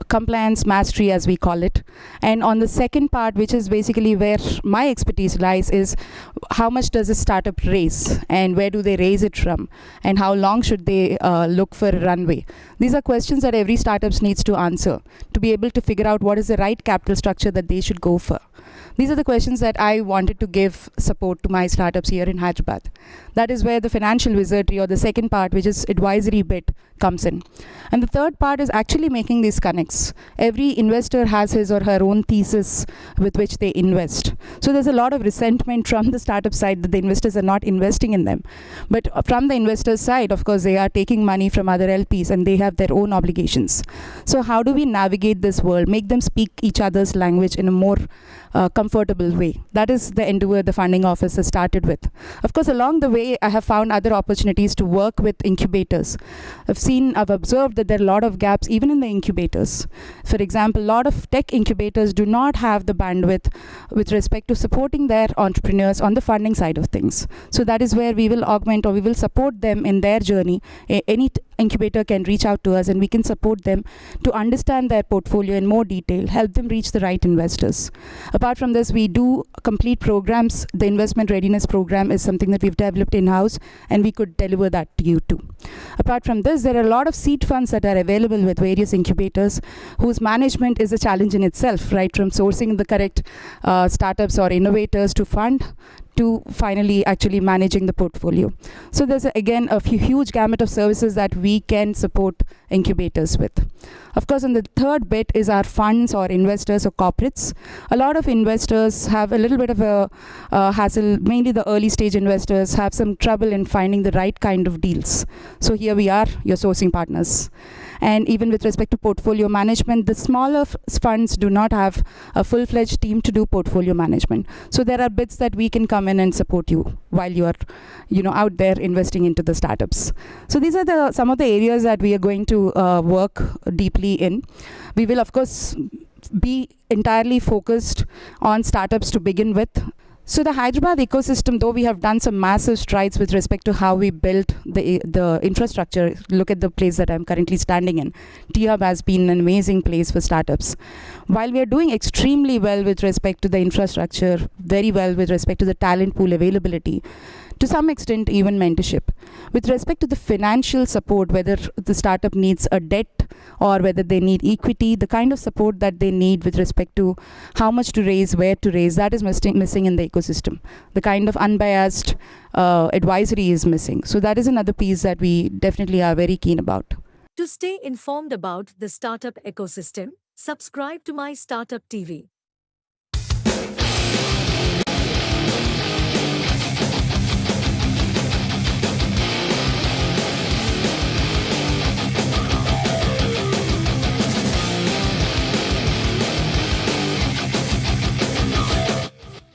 compliance mastery, as we call it. And on the second part, which is basically where my expertise lies, is how much does a startup raise, and where do they raise it from, and how long should they look for a runway? These are questions that every startup needs to answer to be able to figure out what is the right capital structure that they should go for. These are the questions that I wanted to give support to my startups here in Hyderabad. That is where the financial wizardry, or the second part, which is advisory bit, comes in. And the third part is actually making these connects. Every investor has his or her own thesis with which they invest. So there's a lot of resentment from the startup side that the investors are not investing in them. But from the investors' side, of course, they are taking money from other LPs and they have their own obligations. So how do we navigate this world, make them speak each other's language in a more comfortable way? That is the endeavor the funding office has started with. Of course, along the way, I have found other opportunities to work with incubators. I've observed that there are a lot of gaps even in the incubators. For example, a lot of tech incubators do not have the bandwidth with respect to supporting their entrepreneurs on the funding side of things. So that is where we will augment, or we will support them in their journey. Any incubator can reach out to us and we can support them to understand their portfolio in more detail, help them reach the right investors. Apart from this, we do complete programs. The investment readiness program is something that we've developed in-house, and we could deliver that to you too. Apart from this, there are a lot of seed funds that are available with various incubators whose management is a challenge in itself, right? From sourcing the correct startups or innovators to fund, to finally actually managing the portfolio. So there's again a huge gamut of services that we can support incubators with. Of course, and the third bit is our funds or investors or corporates. A lot of investors have a little bit of a hassle, mainly the early stage investors have some trouble in finding the right kind of deals. So here we are, your sourcing partners. And even with respect to portfolio management, the smaller funds do not have a full-fledged team to do portfolio management. So there are bits that we can come in and support you while you are, out there investing into the startups. So these are some of the areas that we are going to work deeply in. We will, of course, be entirely focused on startups to begin with. So the Hyderabad ecosystem, though we have done some massive strides with respect to how we built the infrastructure, look at the place that I'm currently standing in. T-Hub has been an amazing place for startups. While we are doing extremely well with respect to the infrastructure, very well with respect to the talent pool availability, to some extent even mentorship. With respect to the financial support, whether the startup needs a debt or whether they need equity, the kind of support that they need with respect to how much to raise, where to raise, that is missing in the ecosystem. The kind of unbiased advisory is missing. So that is another piece that we definitely are very keen about. To stay informed about the startup ecosystem, subscribe to MyStartup TV.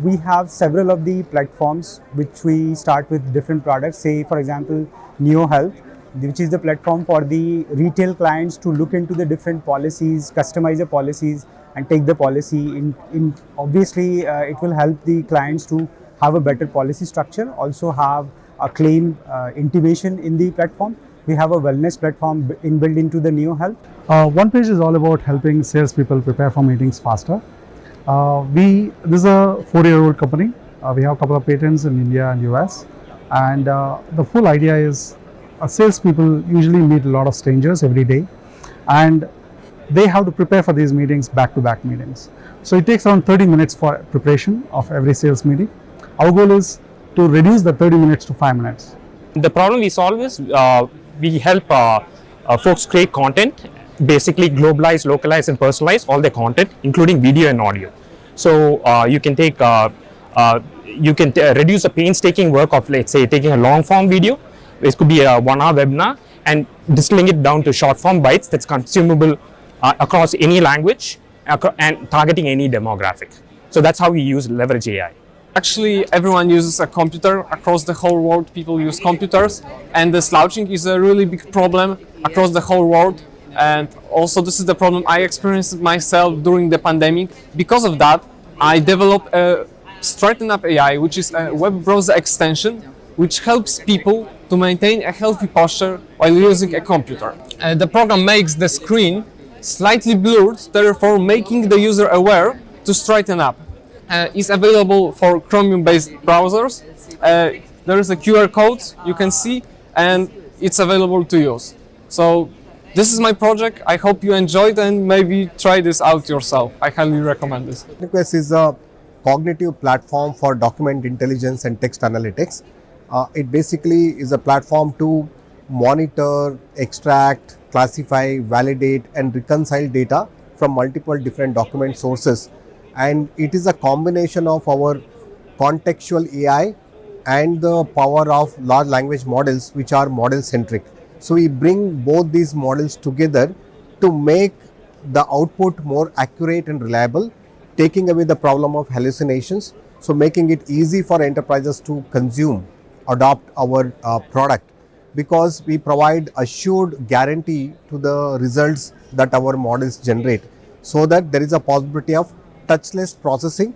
we have several of the platforms which we start with different products. Say for example, Neo Health, which is the platform for the retail clients to look into the different policies, customize the policies and take the policy in obviously it will help the clients to have a better policy structure, also have a claim intimation in the platform. We have a wellness platform inbuilt into the Neo Health. One page is all about helping salespeople prepare for meetings faster. This is a 4-year-old company. We have a couple of patents in India and US, and the full idea is salespeople usually meet a lot of strangers every day, and they have to prepare for these meetings, back-to-back meetings. So it takes around 30 minutes for preparation of every sales meeting. Our goal is to reduce the 30 minutes to 5 minutes. The problem we solve is we help folks create content, basically globalize, localize and personalize all their content, including video and audio. So you can take, reduce the painstaking work of, let's say, taking a long form video. It could be a 1-hour webinar, and distilling it down to short form bites that's consumable across any language and targeting any demographic. So that's how we leverage AI. Actually, everyone uses a computer across the whole world. People use computers, and the slouching is a really big problem across the whole world. And also, this is the problem I experienced myself during the pandemic. Because of that, I developed a Straighten Up AI, which is a web browser extension which helps people to maintain a healthy posture while using a computer. The program makes the screen slightly blurred, therefore making the user aware to straighten up. It's available for Chromium-based browsers. There is a QR code you can see, and it's available to use. So this is my project. I hope you enjoyed and maybe try this out yourself. I highly recommend this. Nexus is a cognitive platform for document intelligence and text analytics. It basically is a platform to monitor, extract, classify, validate and reconcile data from multiple different document sources. And it is a combination of our contextual AI and the power of large language models, which are model centric. So we bring both these models together to make the output more accurate and reliable, taking away the problem of hallucinations. So making it easy for enterprises to consume, adopt our product, because we provide assured guarantee to the results that our models generate, so that there is a possibility of touchless processing,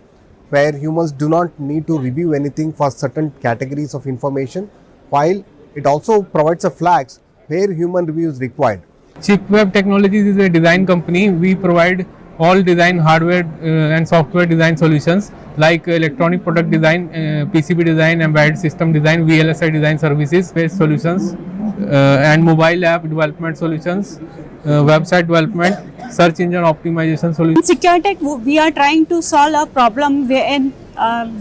where humans do not need to review anything for certain categories of information, while it also provides a flags where human review is required. Chipweb Technologies is a design company. We provide all design hardware and software design solutions like electronic product design, PCB design, embedded system design, VLSI design services, based solutions, and mobile app development solutions, website development, search engine optimization solutions. In SecureTech, we are trying to solve a problem wherein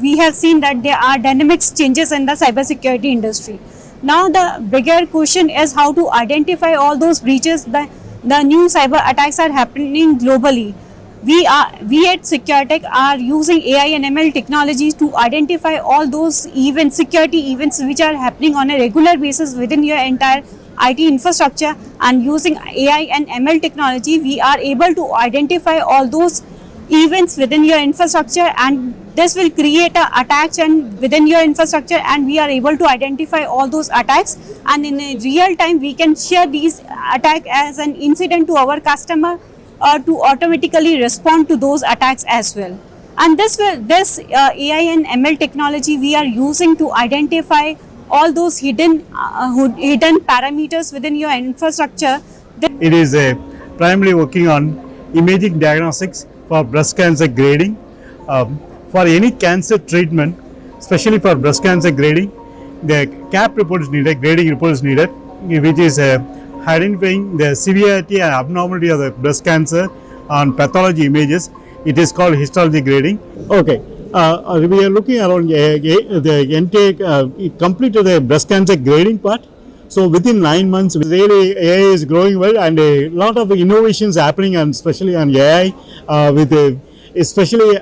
we have seen that there are dynamic changes in the cybersecurity industry. Now the bigger question is how to identify all those breaches. The new cyber attacks are happening globally. We at SecureTech are using AI and ML technologies to identify all those events, security events which are happening on a regular basis within your entire IT infrastructure, and using AI and ML technology, we are able to identify all those events within your infrastructure, and this will create an attack and within your infrastructure, and we are able to identify all those attacks, and in a real time we can share these attack as an incident to our customer to automatically respond to those attacks as well. And this AI and ML technology we are using to identify all those hidden parameters within your infrastructure. It is primarily working on imaging diagnostics for breast cancer grading. For any cancer treatment, especially for breast cancer grading, the CAP report is needed, grading report is needed, which is identifying the severity and abnormality of the breast cancer on pathology images. It is called histology grading. Okay. We are looking around the intake, completed the breast cancer grading part. So within 9 months, really AI is growing well, and a lot of innovations happening, and especially on AI, especially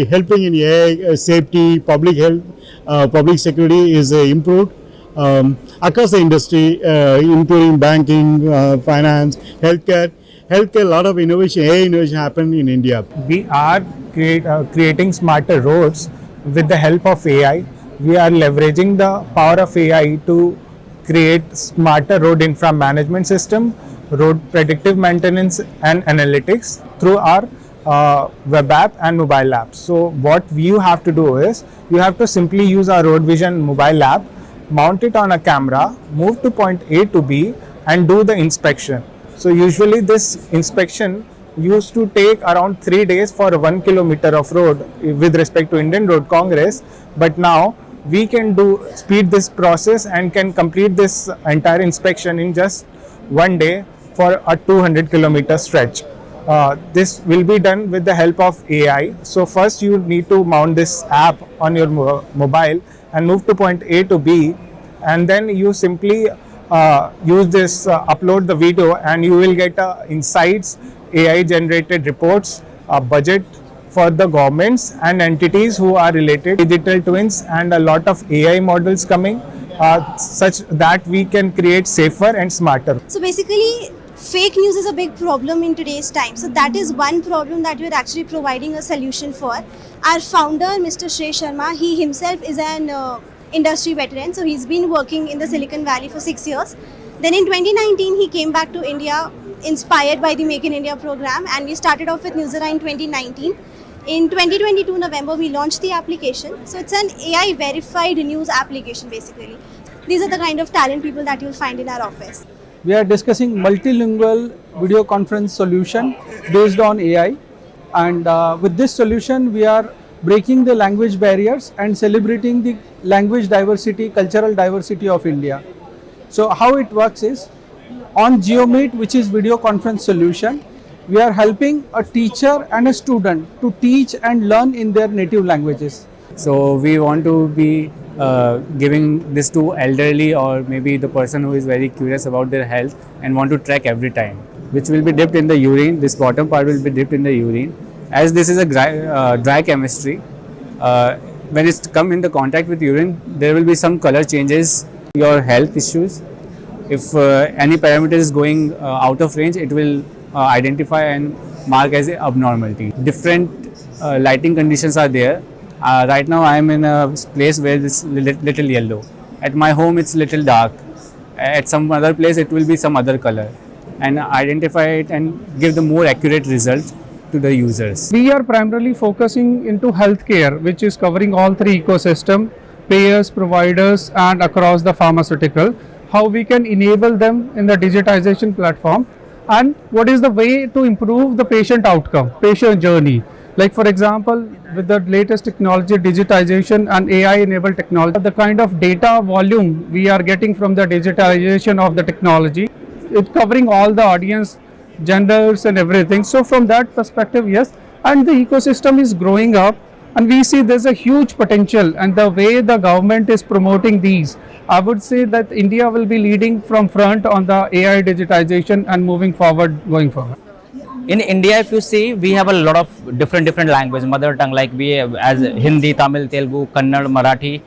helping in AI safety, public health, public security is improved across the industry, including banking, finance, healthcare. A lot of innovation, AI innovation happened in India. We are creating smarter roads with the help of AI. We are leveraging the power of AI to create smarter road infra management system, road predictive maintenance and analytics through our web app and mobile app. So what you have to do is, you have to simply use our road vision mobile app, mount it on a camera, move to point A to B and do the inspection. So usually this inspection used to take around 3 days for 1 kilometer of road with respect to Indian Road Congress, but now we can speed this process and can complete this entire inspection in just 1 day for a 200 kilometer stretch. This will be done with the help of AI. So first you need to mount this app on your mobile and move to point A to B, and then you simply use this, upload the video, and you will get insights, AI generated reports, a budget for the governments and entities who are related, digital twins and a lot of AI models coming, such that we can create safer and smarter. So basically, fake news is a big problem in today's time. So that is one problem that we're actually providing a solution for. Our founder, Mr. Shrey Sharma, he himself is an industry veteran. So he's been working in the Silicon Valley for 6 years. Then in 2019, he came back to India, inspired by the Make in India program, and we started off with Newsera in 2019. In 2022 November, we launched the application. So it's an AI verified news application basically. These are the kind of talent people that you'll find in our office. We are discussing multilingual video conference solution based on AI, and with this solution we are breaking the language barriers and celebrating the language diversity, cultural diversity of India. So how it works is, on GeoMeet, which is video conference solution, we are helping a teacher and a student to teach and learn in their native languages. So we want to be giving this to elderly or maybe the person who is very curious about their health and want to track every time, which will be dipped in the urine. This bottom part will be dipped in the urine. As this is a dry chemistry, when it's come into contact with urine, there will be some color changes, your health issues. If any parameter is going out of range, it will identify and mark as an abnormality. Different lighting conditions are there. Right now I am in a place where it's little yellow. At my home it's little dark. At some other place it will be some other color. And identify it and give the more accurate result to the users. We are primarily focusing into healthcare, which is covering all three ecosystem, payers, providers and across the pharmaceutical. How we can enable them in the digitization platform, and what is the way to improve the patient outcome, patient journey. Like for example, with the latest technology, digitization and AI enabled technology, the kind of data volume we are getting from the digitization of the technology, it's covering all the audience, genders and everything. So from that perspective, yes, and the ecosystem is growing up and we see there's a huge potential, and the way the government is promoting these, I would say that India will be leading from front on the AI digitization and moving forward, going forward. In India, if you see, we have a lot of different languages, mother tongue, like we have as Hindi, Tamil, Telugu, Kannada, Marathi.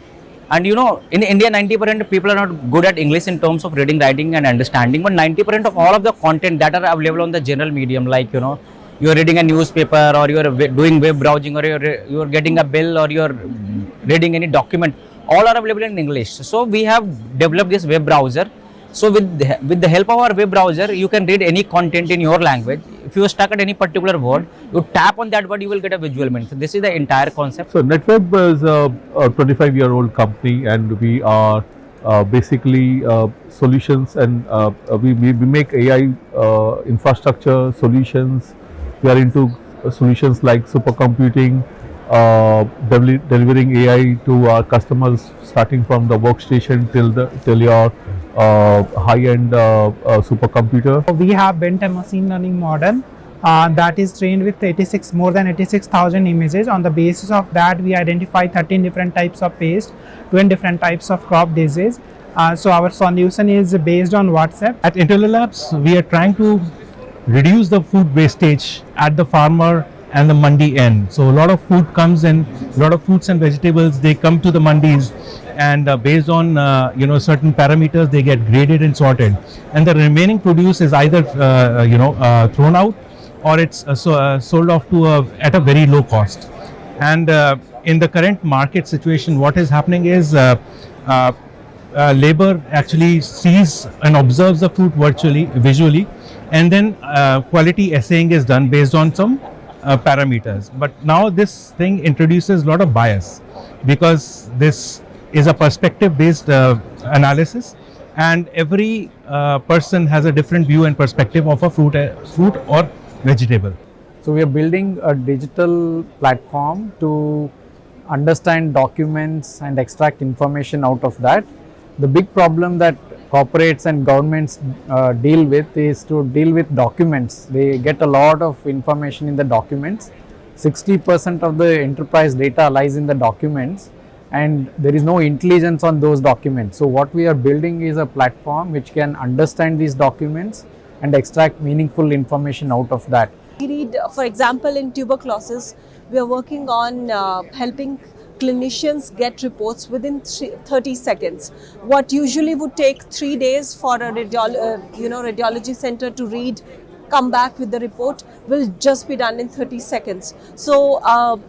And you know, in India, 90% of people are not good at English in terms of reading, writing and understanding, but 90% of all of the content that are available on the general medium, like, you know, you are reading a newspaper or you are doing web browsing or you are getting a bill or you are reading any document, all are available in English. So we have developed this web browser. So with the help of our web browser, you can read any content in your language. If you are stuck at any particular word, you tap on that word, you will get a visual meaning. So this is the entire concept. So NetWeb is a 25-year-old company, and we are basically solutions, and we make AI infrastructure solutions. We are into solutions like supercomputing, delivering AI to our customers, starting from the workstation till your high-end supercomputer. We have built a machine learning model that is trained with more than 86,000 images. On the basis of that, we identify 13 different types of pest, 20 different types of crop disease. So our solution is based on WhatsApp. At IntelliLabs, we are trying to reduce the food wastage at the farmer and the mandi end. So a lot of food comes in, a lot of fruits and vegetables, they come to the mandis, and based on certain parameters, they get graded and sorted, and the remaining produce is either thrown out or it's sold off to at a very low cost. And in the current market situation, what is happening is labor actually sees and observes the fruit visually, and then quality assaying is done based on some parameters. But now this thing introduces a lot of bias, because this is a perspective based analysis, and every person has a different view and perspective of a fruit or vegetable. So we are building a digital platform to understand documents and extract information out of that. The big problem that corporates and governments deal with is to deal with documents. They get a lot of information in the documents. 60% of the enterprise data lies in the documents, and there is no intelligence on those documents. So what we are building is a platform which can understand these documents and extract meaningful information out of that. We read, for example, in tuberculosis, we are working on helping clinicians get reports within 30 seconds. What usually would take 3 days for a radiology center to read, come back with the report, will just be done in 30 seconds. So, a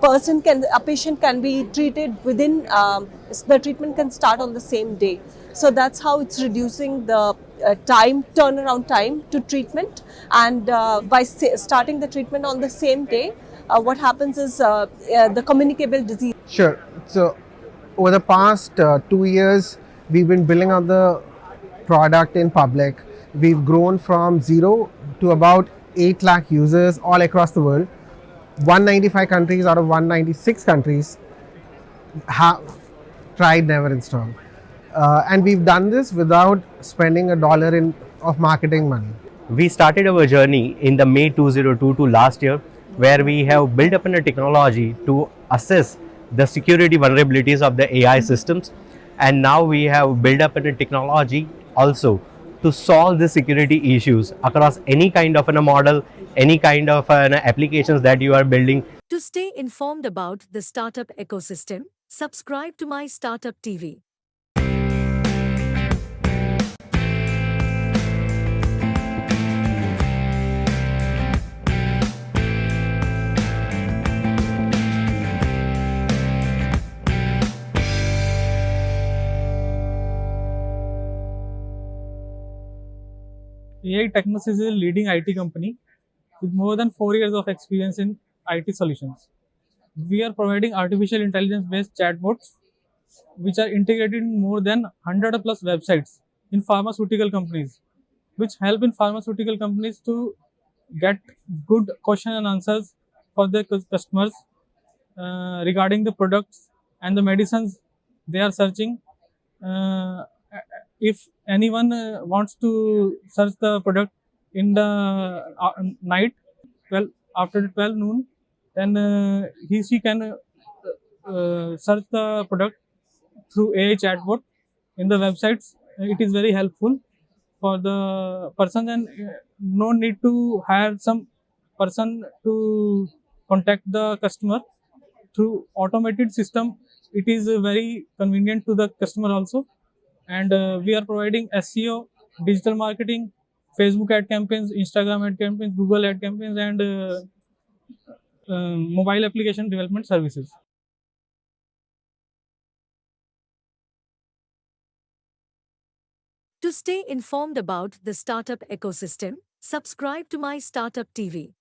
patient can be treated within, the treatment can start on the same day. So that's how it's reducing the turnaround time to treatment. And by starting the treatment on the same day, what happens is the communicable disease. Sure. So over the past 2 years, we've been building out the product in public. We've grown from 0 to about 8 lakh users all across the world. 195 countries out of 196 countries have tried, never installed. And we've done this without spending $1 of marketing money. We started our journey in the May 2022 last year, where we have built up a technology to assess the security vulnerabilities of the AI systems. And now we have built up a technology also to solve the security issues across any kind of a model, any kind of applications that you are building. To stay informed about the startup ecosystem, subscribe to MyStartuptv. AI Technos is a leading IT company with more than 4 years of experience in IT solutions. We are providing artificial intelligence-based chatbots which are integrated in more than 100 plus websites in pharmaceutical companies, which help in pharmaceutical companies to get good question and answers for their customers regarding the products and the medicines they are searching. If anyone wants to search the product in the night, after 12 noon, then she can search the product through AI chatbot in the websites. It is very helpful for the person, and no need to hire some person to contact the customer through automated system. It is very convenient to the customer also. And we are providing SEO, digital marketing, Facebook ad campaigns, Instagram ad campaigns, Google ad campaigns, and mobile application development services. To stay informed about the startup ecosystem, subscribe to MyStartuptv.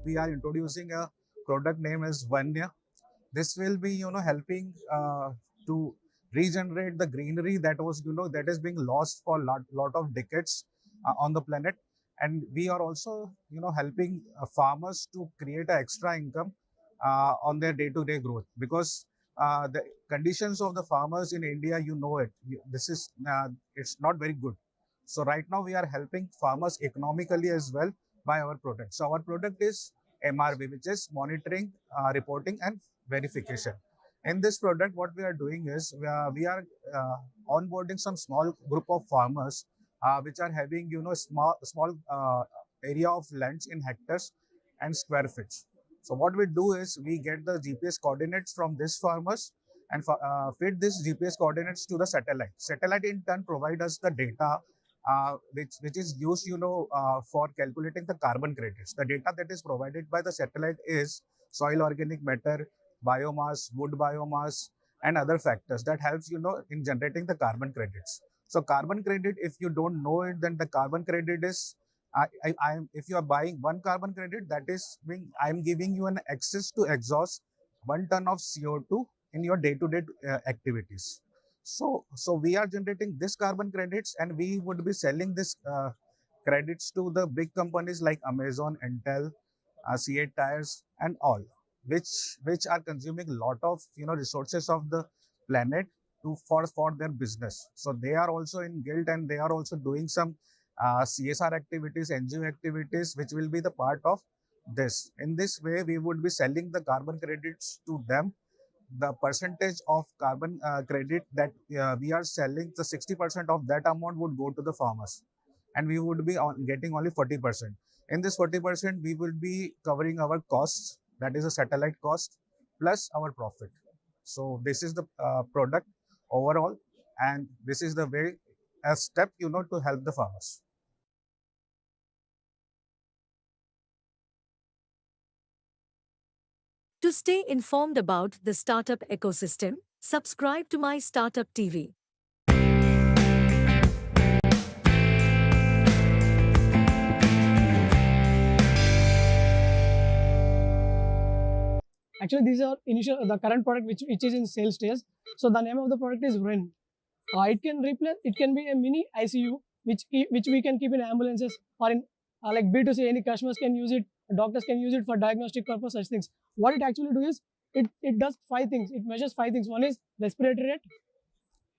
We are introducing a product name as Vanya. This will be, helping to regenerate the greenery that was, that is being lost for lot of decades on the planet. And we are also, helping farmers to create an extra income on their day-to-day growth, because the conditions of the farmers in India, this is it's not very good. So right now we are helping farmers economically as well by our product. So our product is MRV, which is monitoring, reporting, and verification. In this product, what we are doing is we are onboarding some small group of farmers which are having small area of lands in hectares and square feet. So what we do is we get the GPS coordinates from these farmers and feed these GPS coordinates to the satellite. Satellite in turn provide us the data which is used for calculating the carbon credits. The data that is provided by the satellite is soil organic matter, biomass, wood biomass, and other factors that helps in generating the carbon credits. So carbon credit, if you don't know it, then the carbon credit is if you are buying one carbon credit, that is being I'm giving you an access to exhaust 1 ton of CO2 in your day-to-day activities. So we are generating this carbon credits, and we would be selling this credits to the big companies like Amazon, Intel, C8 Tires, and all, which are consuming a lot of resources of the planet for their business. So they are also in guilt, and they are also doing some CSR activities, NGO activities, which will be the part of this. In this way, we would be selling the carbon credits to them. The percentage of carbon credit that we are selling, the 60% of that amount would go to the farmers, and we would be getting only 40%. In this 40%, we will be covering our costs, that is a satellite cost, plus our profit. So this is the product overall, and this is the way, a step, to help the farmers. To stay informed about the startup ecosystem, subscribe to MyStartuptv. Actually, these are the current product which is in sales stage. So the name of the product is Wren. It can be a mini ICU which we can keep in ambulances or in like B2C. Any customers can use it, doctors can use it for diagnostic purpose, such things. What it actually does is it does 5 things. It measures 5 things. One is respiratory rate.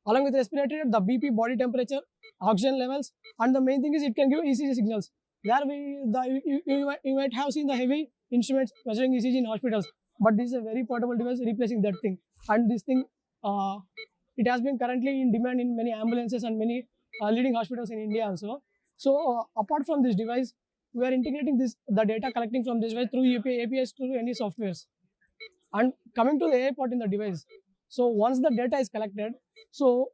Along with respiratory rate, the BP, body temperature, oxygen levels, and the main thing is it can give ECG signals. There you might have seen the heavy instruments measuring ECG in hospitals, but this is a very portable device replacing that thing. And this thing, it has been currently in demand in many ambulances and many leading hospitals in India also. So apart from this device, we are integrating the data collecting from this device through APIs to any softwares. And coming to the AI part in the device, so once the data is collected, so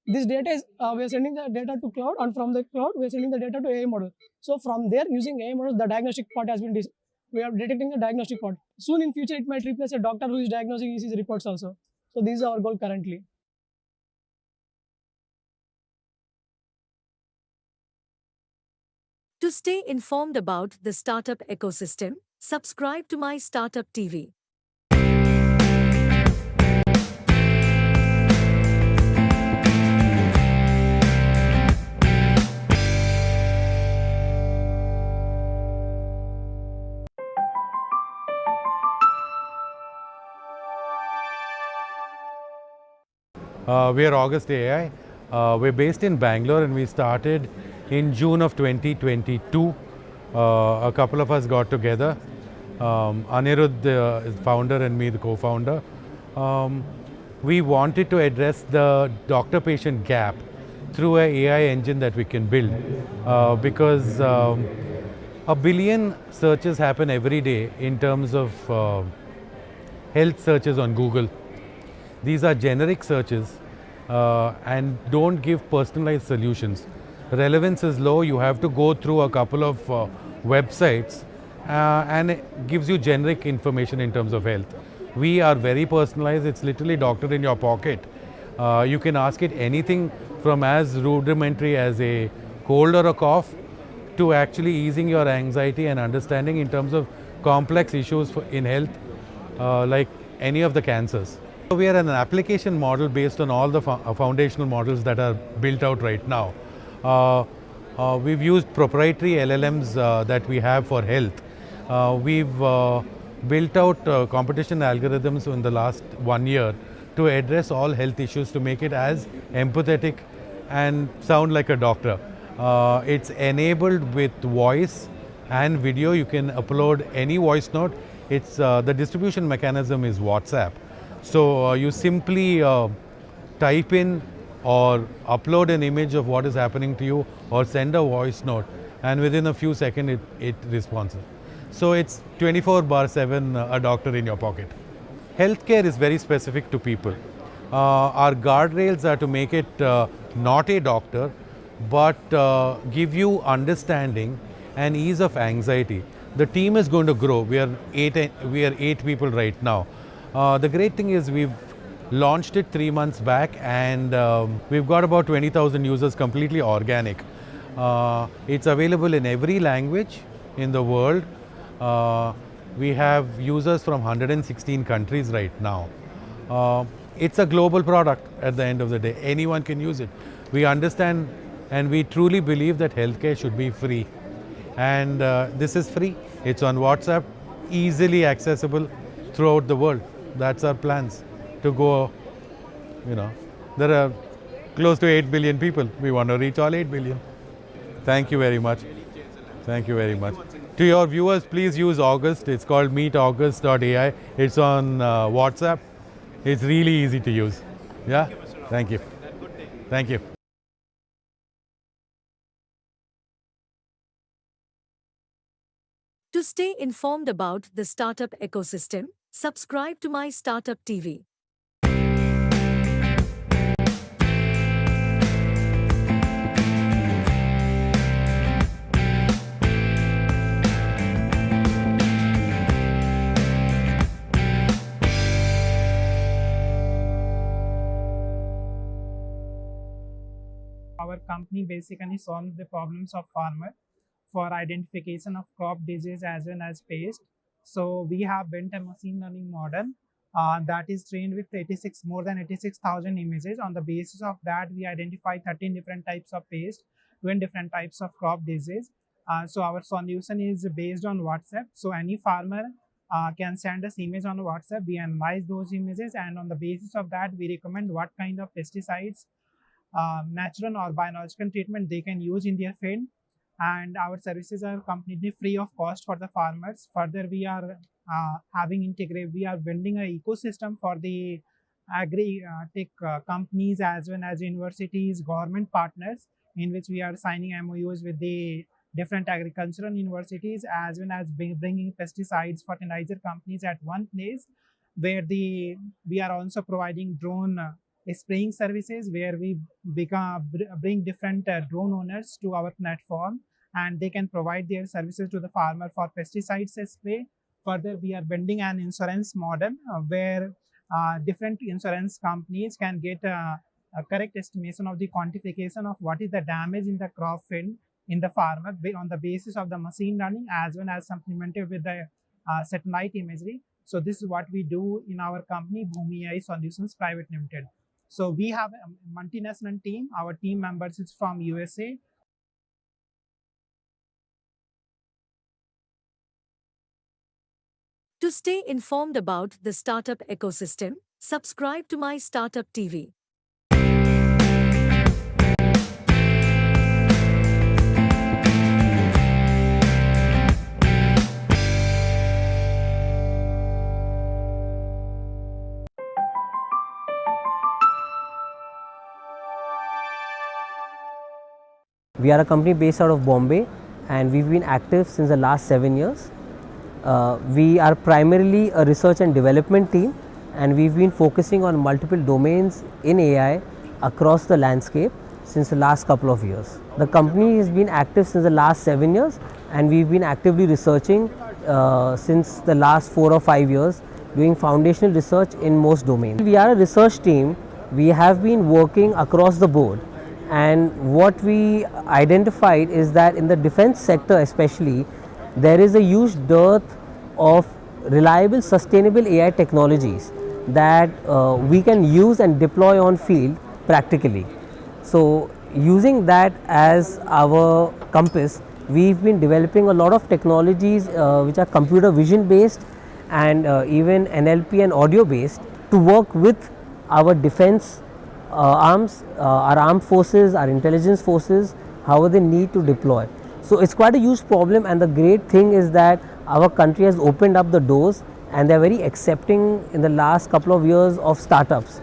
this data is we are sending the data to cloud, and from the cloud we are sending the data to AI model. So from there, using AI models, the diagnostic part has been we are detecting the diagnostic part. Soon in future, it might replace a doctor who is diagnosing ECG reports also. So this is our goal currently. To stay informed about the startup ecosystem, subscribe to MyStartuptv. We are August AI. We're based in Bangalore, and we started in June of 2022. A couple of us got together. Anirudh is founder and me the co-founder. We wanted to address the doctor-patient gap through an AI engine that we can build because 1 billion searches happen every day in terms of health searches on Google. These are generic searches and don't give personalized solutions. Relevance is low. You have to go through a couple of websites and it gives you generic information in terms of health. We are very personalized. It's literally doctor in your pocket. You can ask it anything from as rudimentary as a cold or a cough to actually easing your anxiety and understanding in terms of complex issues in health like any of the cancers. We are an application model based on all the foundational models that are built out right now. We've used proprietary LLMs that we have for health. We've built out competition algorithms in the last 1 year to address all health issues, to make it as empathetic and sound like a doctor. It's enabled with voice and video. You can upload any voice note. It's the distribution mechanism is WhatsApp. So you simply type in or upload an image of what is happening to you or send a voice note, and within a few seconds it responds. So it's 24/7 a doctor in your pocket. Healthcare is very specific to people. Our guardrails are to make it not a doctor, but give you understanding and ease of anxiety. The team is going to grow. We are eight people right now. The great thing is we've launched it 3 months back, and we've got about 20,000 users, completely organic. It's available in every language in the world. We have users from 116 countries right now. It's a global product at the end of the day. Anyone can use it. We understand and we truly believe that healthcare should be free. And this is free. It's on WhatsApp, easily accessible throughout the world. That's our plans to go, there are close to 8 billion people. We want to reach all 8 billion. Thank you very much. Thank you very much. To your viewers, please use August. It's called meetaugust.ai. It's on WhatsApp. It's really easy to use. Yeah? Thank you. Thank you. To stay informed about the startup ecosystem, subscribe to MyStartup TV. Our company basically solves the problems of farmer for identification of crop disease as well as pest. So we have built a machine learning model that is trained with more than 86,000 images. On the basis of that, we identify 13 different types of pest, 20 different types of crop disease. So our solution is based on WhatsApp. So any farmer can send us image on WhatsApp. We analyze those images, and on the basis of that, we recommend what kind of pesticides, natural or biological treatment they can use in their field. And our services are completely free of cost for the farmers. Further, we are we are building an ecosystem for the agri-tech companies as well as universities, government partners, in which we are signing MOUs with the different agricultural universities as well as bringing pesticides, fertilizer companies at one place, where we are also providing drone spraying services, where we bring different drone owners to our platform, and they can provide their services to the farmer for pesticides spray. Further, we are building an insurance model where different insurance companies can get a correct estimation of the quantification of what is the damage in the crop field in the farmer on the basis of the machine learning as well as supplemented with the satellite imagery. So this is what we do in our company, Bhumi AI Solutions Private Limited. So we have a multinational team. Our team members is from USA. To stay informed about the startup ecosystem, subscribe to MyStartup TV. We are a company based out of Bombay, and we've been active since the last 7 years. We are primarily a research and development team, and we've been focusing on multiple domains in AI across the landscape since the last couple of years. The company has been active since the last 7 years, and we've been actively researching since the last 4 or 5 years, doing foundational research in most domains. We are a research team. We have been working across the board. And what we identified is that in the defense sector especially, there is a huge dearth of reliable, sustainable AI technologies that we can use and deploy on field practically. So using that as our compass, we've been developing a lot of technologies which are computer vision based and even NLP and audio based to work with our defense arms, our armed forces, our intelligence forces, however they need to deploy. So it's quite a huge problem, and the great thing is that our country has opened up the doors and they're very accepting in the last couple of years of startups.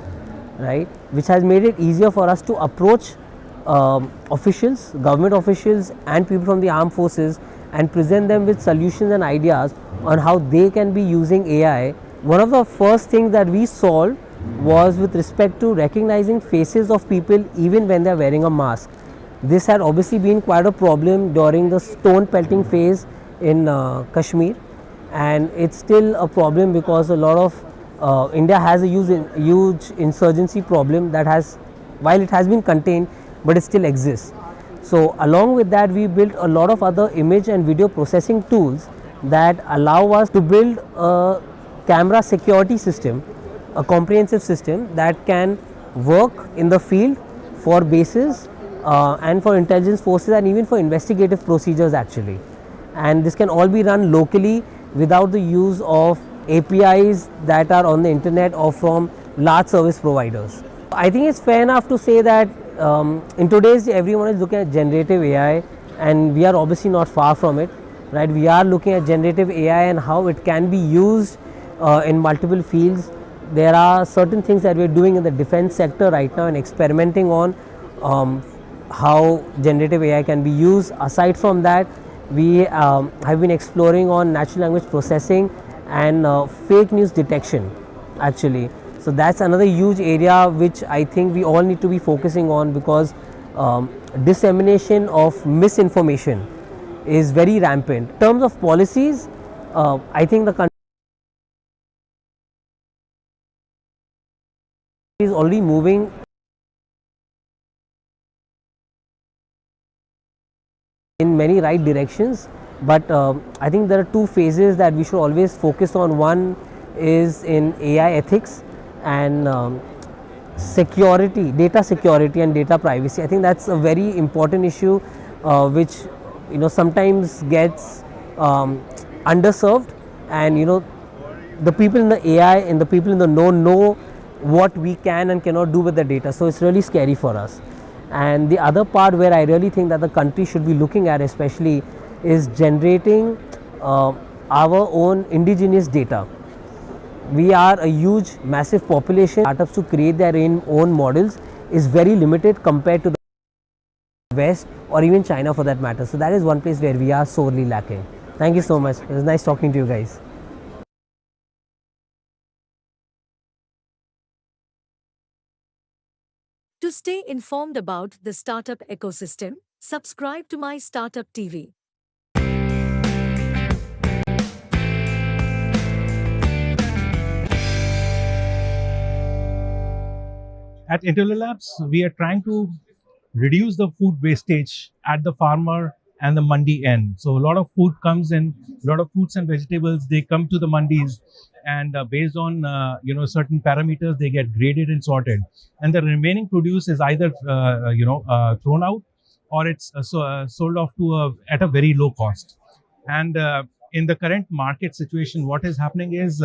right, which has made it easier for us to approach officials, government officials and people from the armed forces and present them with solutions and ideas on how they can be using AI. One of the first things that we solved was with respect to recognizing faces of people even when they are wearing a mask. This had obviously been quite a problem during the stone pelting phase in Kashmir, and it's still a problem because a lot of India has a huge insurgency problem that has, while it has been contained, but it still exists. So along with that, we built a lot of other image and video processing tools that allow us to build a camera security system, a comprehensive system that can work in the field for bases and for intelligence forces and even for investigative procedures actually. And this can all be run locally without the use of APIs that are on the internet or from large service providers. I think it's fair enough to say that in today's day everyone is looking at generative AI, and we are obviously not far from it, right? We are looking at generative AI and how it can be used in multiple fields. There are certain things that we are doing in the defense sector right now and experimenting on how generative AI can be used. Aside from that, we have been exploring on natural language processing and fake news detection actually. So that's another huge area which I think we all need to be focusing on, because dissemination of misinformation is very rampant. In terms of policies, I think the country is already moving in many right directions, but I think there are two phases that we should always focus on. One is in AI ethics and security, data security and data privacy. I think that's a very important issue which sometimes gets underserved, and the people in the AI and the people in the know what we can and cannot do with the data. So it's really scary for us. And the other part where I really think that the country should be looking at especially is generating our own indigenous data. We are a huge, massive population. Startups to create their own models is very limited compared to the West or even China for that matter. So that is one place where we are sorely lacking. Thank you so much. It was nice talking to you guys. To stay informed about the startup ecosystem, subscribe to My Startup TV. At IntelliLabs, we are trying to reduce the food wastage at the farmer and the mandi end. So a lot of food comes in, a lot of fruits and vegetables, they come to the mandis, and based on certain parameters, they get graded and sorted. And the remaining produce is either thrown out, or it's sold off to at a very low cost. And in the current market situation, what is happening is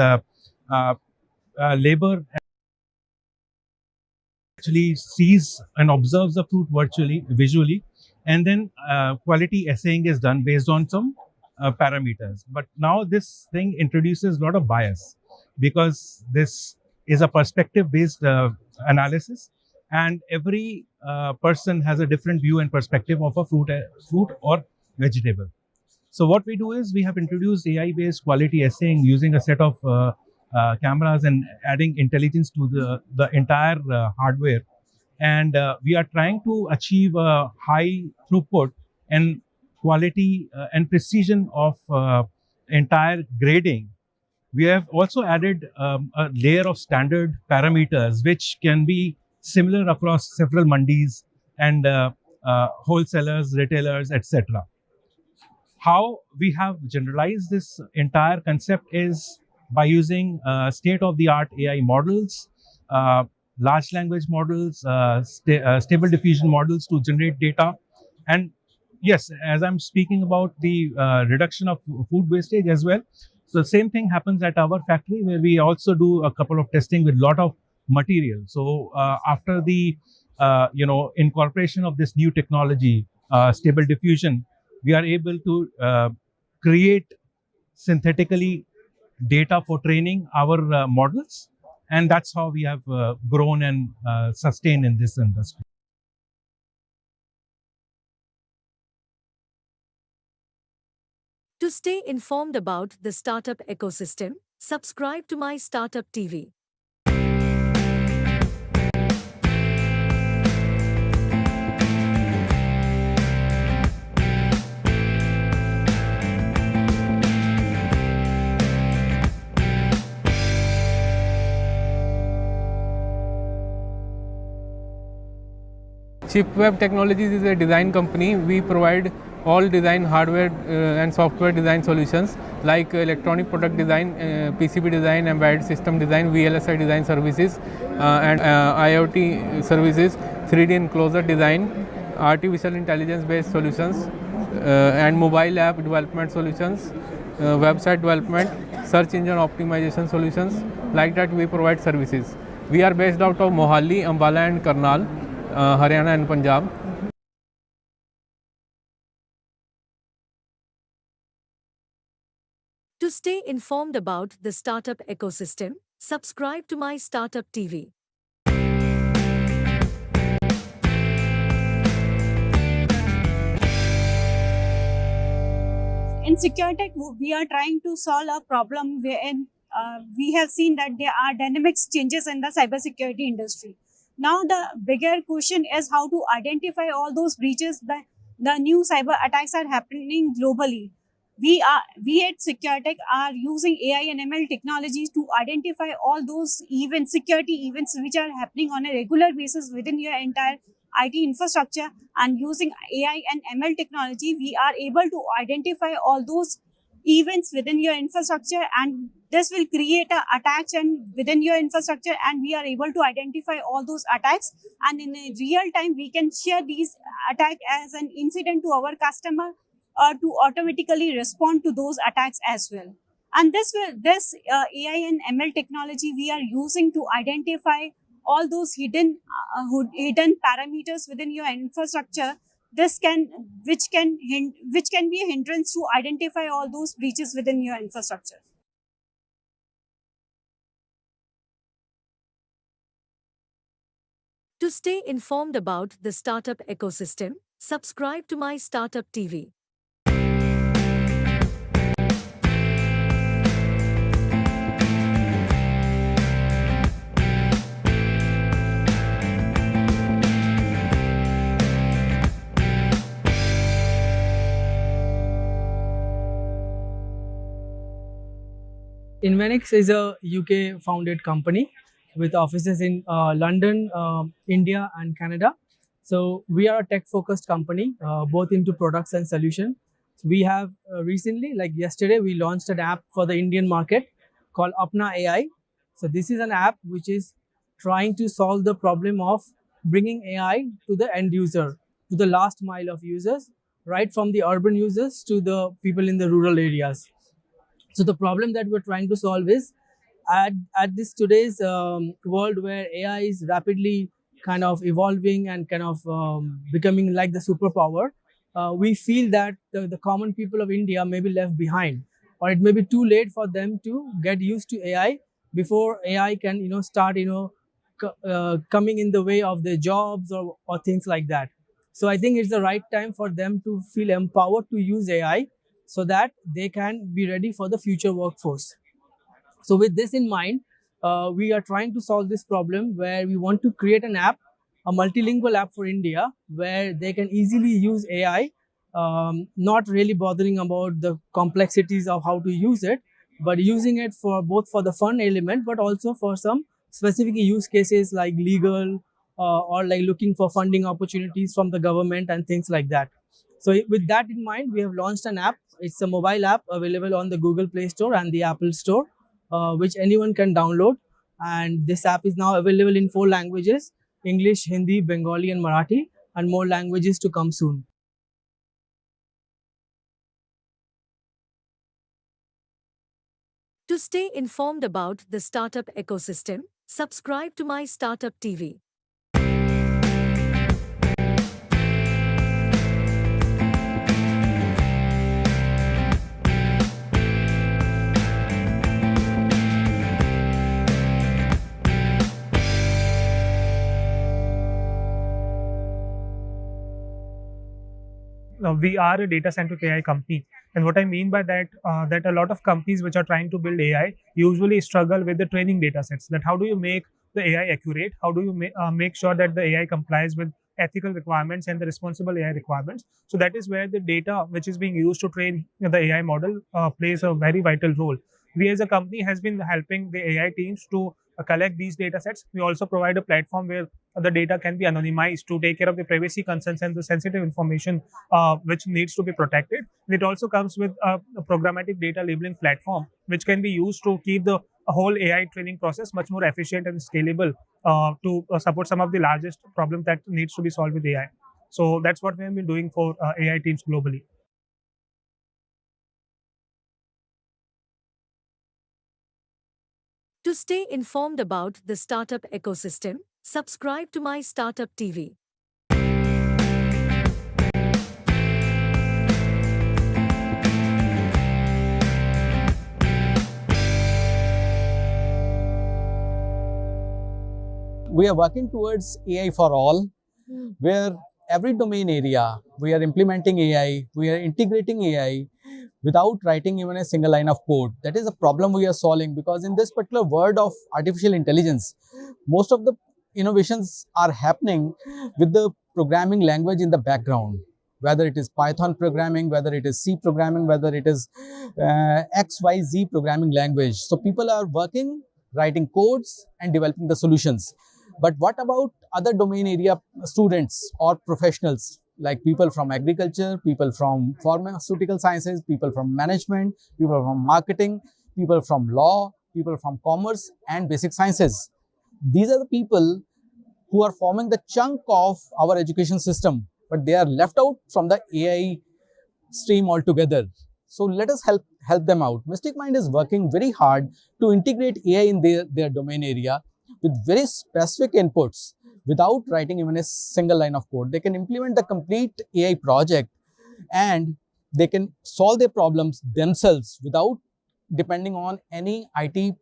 labor actually sees and observes the fruit visually, and then quality assaying is done based on some parameters. But now this thing introduces a lot of bias, because this is a perspective-based analysis, and every person has a different view and perspective of a fruit or vegetable. So what we do is we have introduced AI-based quality assaying using a set of cameras and adding intelligence to the entire hardware. And we are trying to achieve a high throughput and quality and precision of entire grading. We have also added a layer of standard parameters which can be similar across several mandis and wholesalers, retailers, etc. How we have generalized this entire concept is by using state-of-the-art AI models, large language models, stable diffusion models to generate data. And yes, as I'm speaking about the reduction of food wastage as well, so the same thing happens at our factory, where we also do a couple of testing with a lot of material. So after the incorporation of this new technology, stable diffusion, we are able to create synthetically data for training our models, And that's how we have grown and sustained in this industry. To stay informed about the startup ecosystem, subscribe to MyStartup TV. Chipweb Technologies is a design company. We provide all design hardware and software design solutions like electronic product design, PCB design, embedded system design, VLSI design services and IoT services, 3D enclosure design, artificial intelligence based solutions and mobile app development solutions, website development, search engine optimization solutions. Like that we provide services. We are based out of Mohali, Ambala and Karnal, Haryana and Punjab. To stay informed about the startup ecosystem, subscribe to MyStartup TV. In SecureTech, we are trying to solve a problem wherein we have seen that there are dynamic changes in the cybersecurity industry. Now the bigger question is how to identify all those breaches. The new cyber attacks are happening globally. We at SecureTech are using AI and ML technologies to identify all those events, security events which are happening on a regular basis within your entire IT infrastructure, and using AI and ML technology, we are able to identify all those events within your infrastructure, and this will create an attack and within your infrastructure, and we are able to identify all those attacks, and in a real time we can share these attack as an incident to our customer or to automatically respond to those attacks as well. And this AI and ML technology we are using to identify all those hidden parameters within your infrastructure. Which can be a hindrance to identify all those breaches within your infrastructure. To stay informed about the startup ecosystem, subscribe to MyStartup TV. Invenix is a UK founded company with offices in London, India and Canada. So we are a tech focused company, both into products and solution. So we have recently, like yesterday, we launched an app for the Indian market called Apna AI. So this is an app which is trying to solve the problem of bringing AI to the end user, to the last mile of users, right from the urban users to the people in the rural areas. So the problem that we're trying to solve is at this today's world where AI is rapidly kind of evolving and kind of becoming like the superpower, we feel that the common people of India may be left behind, or it may be too late for them to get used to AI before AI can start coming in the way of their jobs or things like that. So I think it's the right time for them to feel empowered to use AI so that they can be ready for the future workforce. So with this in mind, we are trying to solve this problem where we want to create an app, a multilingual app for India, where they can easily use AI, not really bothering about the complexities of how to use it, but using it for both for the fun element, but also for some specific use cases like legal or like looking for funding opportunities from the government and things like that. So with that in mind, we have launched an app. It's a mobile app available on the Google Play Store and the Apple Store, which anyone can download. And this app is now available in 4 languages: English, Hindi, Bengali and Marathi, and more languages to come soon. To stay informed about the startup ecosystem, subscribe to MyStartup TV. we are a data-centric AI company. And what I mean by that, that a lot of companies which are trying to build AI usually struggle with the training data sets. That how do you make the AI accurate? How do you make sure that the AI complies with ethical requirements and the responsible AI requirements? So that is where the data which is being used to train the AI model plays a very vital role. We as a company has been helping the AI teams to collect these data sets. We also provide a platform where the data can be anonymized to take care of the privacy concerns and the sensitive information which needs to be protected. It also comes with a programmatic data labeling platform which can be used to keep the whole AI training process much more efficient and scalable to support some of the largest problems that needs to be solved with AI. So that's what we have been doing for AI teams globally. To stay informed about the startup ecosystem, subscribe to MyStartup TV. We are working towards AI for all, where every domain area we are implementing AI, we are integrating AI without writing even a single line of code. That is a problem we are solving, because in this particular world of artificial intelligence, most of the innovations are happening with the programming language in the background, whether it is Python programming, whether it is C programming, whether it is XYZ programming language. So people are working, writing codes and developing the solutions. But what about other domain area students or professionals, like people from agriculture, people from pharmaceutical sciences, people from management, people from marketing, people from law, people from commerce and basic sciences? These are the people who are forming the chunk of our education system, but they are left out from the AI stream altogether. So let us help them out. Mystic Mind is working very hard to integrate AI in their domain area with very specific inputs without writing even a single line of code. They can implement the complete AI project and they can solve their problems themselves without depending on any IT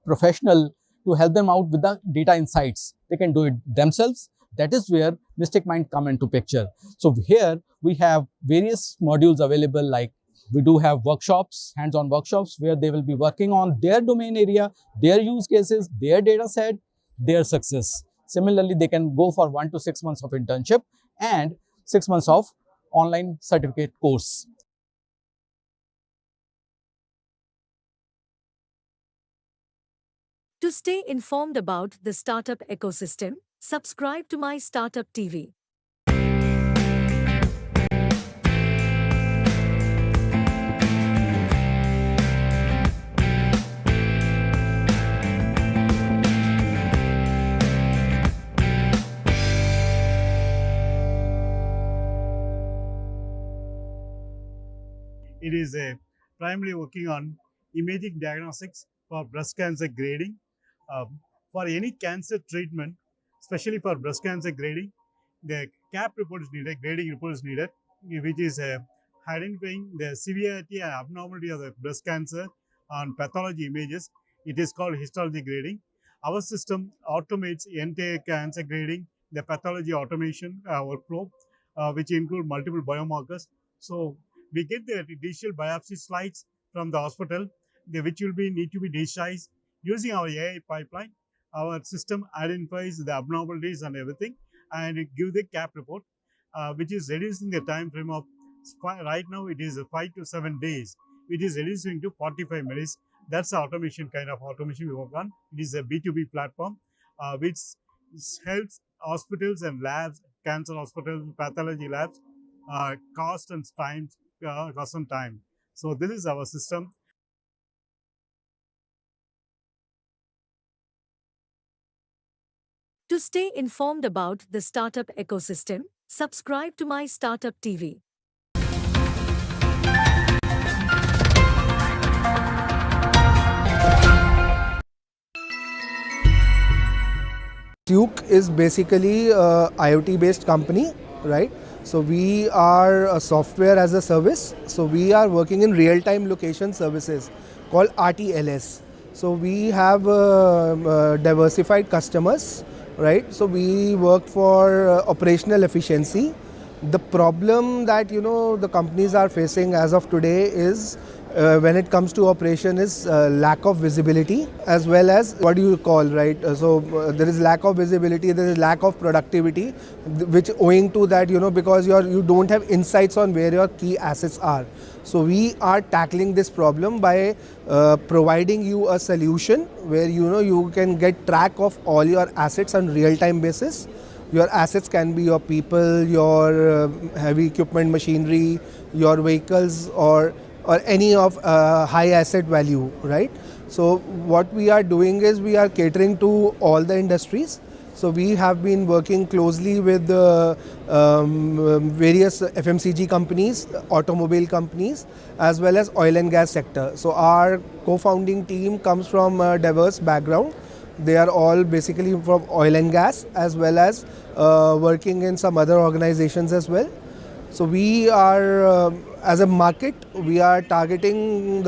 professional to help them out with the data insights. They can do it themselves. That is where Mystic Mind come into picture. So here we have various modules available, like we do have workshops, hands-on workshops, where they will be working on their domain area, their use cases, their data set, their success. Similarly, they can go for 1 to 6 months of internship and 6 months of online certificate course. To stay informed about the startup ecosystem, subscribe to MyStartup TV. It is primarily working on imaging diagnostics for breast cancer grading. For any cancer treatment, especially for breast cancer grading, the CAP report is needed, grading report is needed, which is identifying the severity and abnormality of the breast cancer on pathology images. It is called histology grading. Our system automates entire cancer grading, the pathology automation workflow, which include multiple biomarkers. So we get the digital biopsy slides from the hospital, which will need to be digitized using our AI pipeline. Our system identifies the abnormalities and everything, and it gives the CAP report, which is reducing the time frame of, right now it is 5 to 7 days, which is reducing to 45 minutes. That's the automation, kind of automation we work on. It is a B2B platform, which helps hospitals and labs, cancer hospitals, pathology labs, cost and time. So this is our system. To stay informed about the startup ecosystem, subscribe to MyStartup TV. Duke is basically a IoT based company, right? So we are a software as a service. So we are working in real-time location services called RTLS. So we have diversified customers, right? So we work for operational efficiency, The problem that the companies are facing as of today is when it comes to operation is lack of visibility, as well as what do you call, right? There is lack of visibility, there is lack of productivity, which owing to that, because you don't have insights on where your key assets are. So we are tackling this problem by providing you a solution where you can get track of all your assets on real-time basis. Your assets can be your people, your heavy equipment machinery, your vehicles, or any of high asset value, right? So what we are doing is we are catering to all the industries. So we have been working closely with various FMCG companies, automobile companies, as well as oil and gas sector. So our co-founding team comes from a diverse background. They are all basically from oil and gas, as well as working in some other organizations as well. So we are, as a market, we are targeting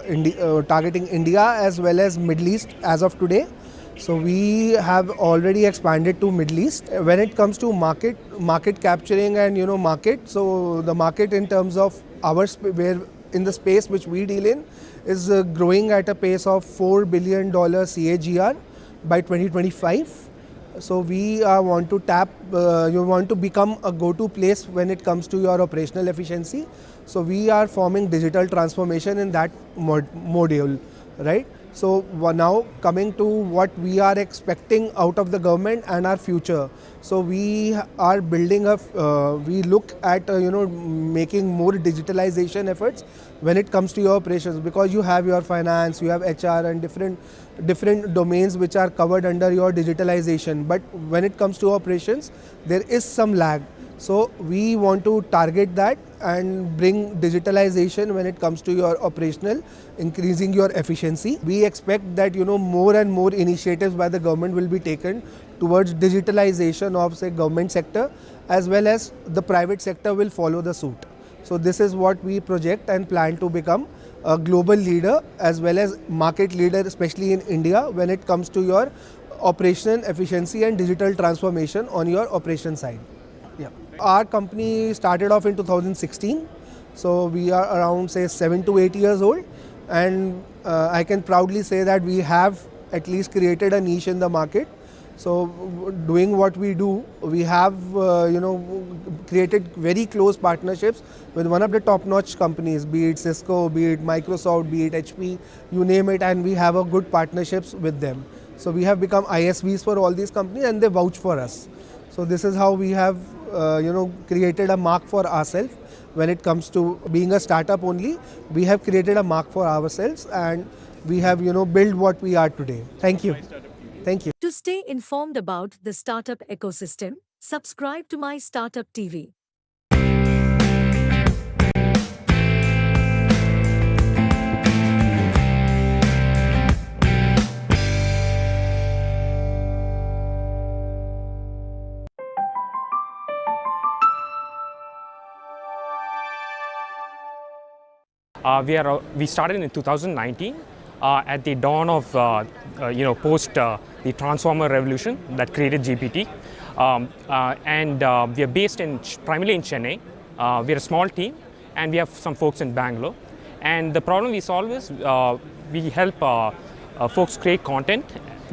India as well as Middle East as of today. So we have already expanded to Middle East. When it comes to market capturing and market, so the market in terms of where in the space which we deal in is growing at a pace of $4 billion CAGR by 2025. So we want to you want to become a go-to place when it comes to your operational efficiency. So we are forming digital transformation in that module, right? So now coming to what we are expecting out of the government and our future. So we are building we look at making more digitalization efforts when it comes to your operations, because you have your finance, you have HR and different domains which are covered under your digitalization. But when it comes to operations, there is some lag. So we want to target that and bring digitalization when it comes to your operational, increasing your efficiency. We expect that more and more initiatives by the government will be taken towards digitalization of say government sector, as well as the private sector will follow the suit. So this is what we project and plan to become a global leader as well as market leader, especially in India, when it comes to your operational efficiency and digital transformation on your operation side. Yeah. Our company started off in 2016. So we are around say 7 to 8 years old, and I can proudly say that we have at least created a niche in the market. So doing what we do, we have created very close partnerships with one of the top-notch companies, be it Cisco, be it Microsoft, be it HP, you name it, and we have a good partnerships with them. So we have become ISVs for all these companies and they vouch for us. So this is how we have created a mark for ourselves when it comes to being a startup only. We have created a mark for ourselves and we have built what we are today. Thank you. Thank you. To stay informed about the startup ecosystem, subscribe to MyStartuptv. We started in 2019 at the dawn of post the transformer revolution that created GPT, and we are based primarily in Chennai. We are a small team and we have some folks in Bangalore. And the problem we solve is we help folks create content,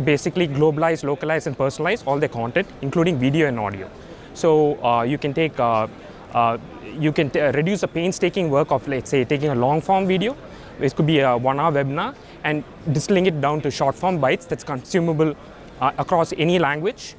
basically globalize, localize, and personalize all their content, including video and audio. So you can take reduce the painstaking work of, let's say, taking a long form video. It could be a 1 hour webinar, and distilling it down to short form bites that's consumable across any language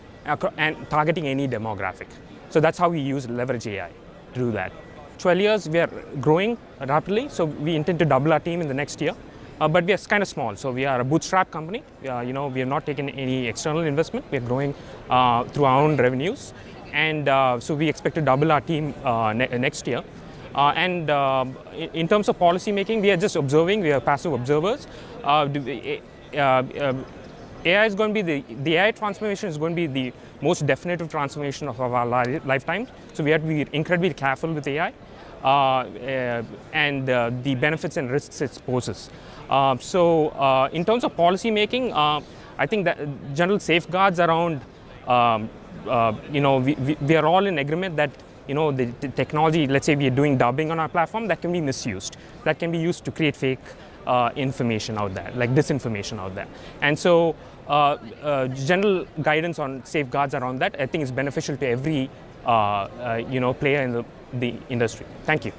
and targeting any demographic. So that's how we leverage AI to do that. 12 years, we are growing rapidly, so we intend to double our team in the next year. But we are kind of small, so we are a bootstrap company. We have not taken any external investment. We are growing through our own revenues. And so we expect to double our team next year. In terms of policy making, we are just observing. We are passive observers. AI is going to be the AI transformation is going to be the most definitive transformation of our lifetime. So we have to be incredibly careful with AI and the benefits and risks it poses. In terms of policy making, I think that general safeguards around we are all in agreement that the technology, let's say we are doing dubbing on our platform, that can be misused. That can be used to create fake information out there, like disinformation out there. And so general guidance on safeguards around that, I think is beneficial to every player in the industry. Thank you.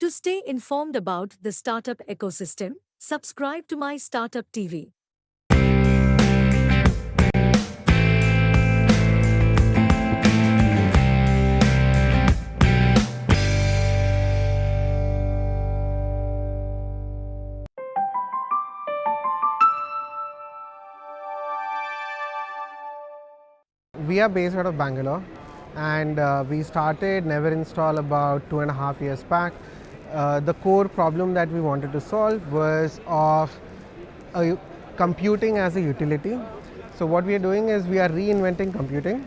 To stay informed about the startup ecosystem, subscribe to MyStartup TV. We are based out of Bangalore, and we started Never Install about 2.5 years back. The core problem that we wanted to solve was of computing as a utility. So what we are doing is we are reinventing computing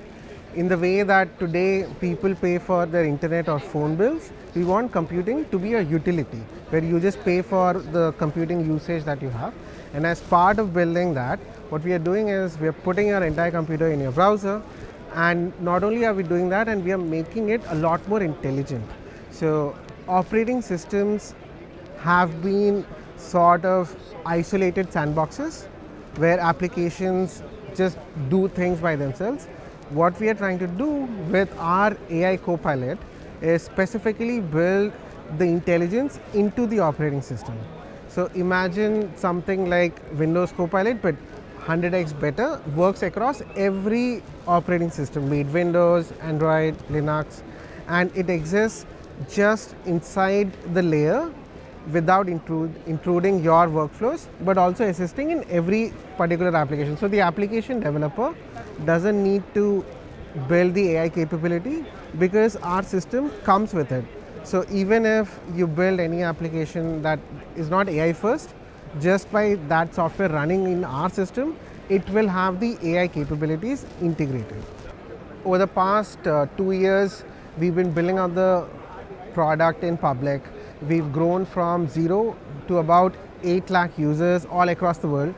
in the way that today people pay for their internet or phone bills. We want computing to be a utility where you just pay for the computing usage that you have. And as part of building that, what we are doing is we are putting your entire computer in your browser, and not only are we doing that, and we are making it a lot more intelligent. So operating systems have been sort of isolated sandboxes where applications just do things by themselves. What we are trying to do with our AI Copilot is specifically build the intelligence into the operating system. So imagine something like Windows Copilot, but 100x better, works across every operating system, be it Windows, Android, Linux, and it exists just inside the layer without intruding your workflows, but also assisting in every particular application. So the application developer doesn't need to build the AI capability because our system comes with it. So even if you build any application that is not AI first, just by that software running in our system, it will have the AI capabilities integrated. Over the past 2 years, we've been building out the product in public. We've grown from 0 to about 8 lakh users all across the world.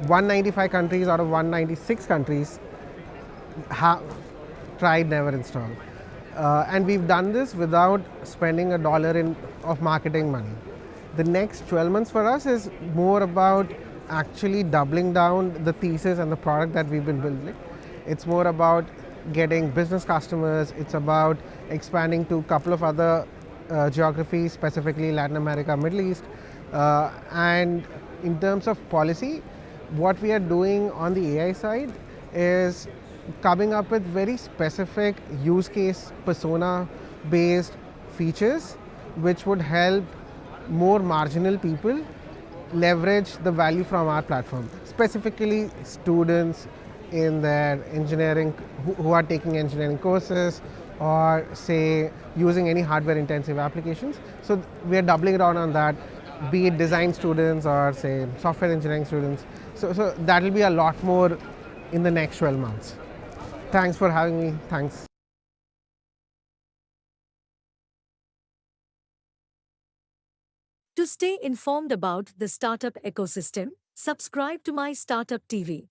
195 countries out of 196 countries have tried Never Install. And we've done this without spending $1 of marketing money. The next 12 months for us is more about actually doubling down the thesis and the product that we've been building. It's more about getting business customers. It's about expanding to a couple of other geographies, specifically Latin America, Middle East. And in terms of policy, what we are doing on the AI side is coming up with very specific use case persona based features which would help more marginal people leverage the value from our platform, specifically students in their engineering who are taking engineering courses or say using any hardware intensive applications. So we are doubling down on that, be it design students or say software engineering students. So that will be a lot more in the next 12 months. Thanks for having me. Thanks. To stay informed about the startup ecosystem, subscribe to MyStartup TV.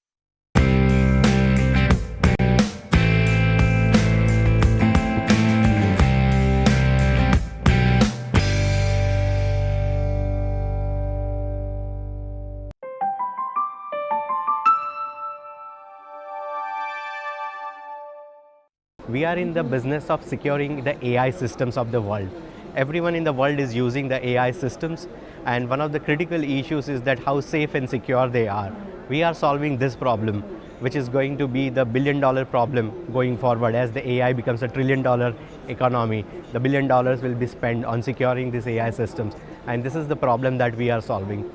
We are in the business of securing the AI systems of the world. Everyone in the world is using the AI systems, and one of the critical issues is that how safe and secure they are. We are solving this problem, which is going to be the billion-dollar problem going forward. As the AI becomes a trillion-dollar economy, the $1 billion will be spent on securing these AI systems, and this is the problem that we are solving.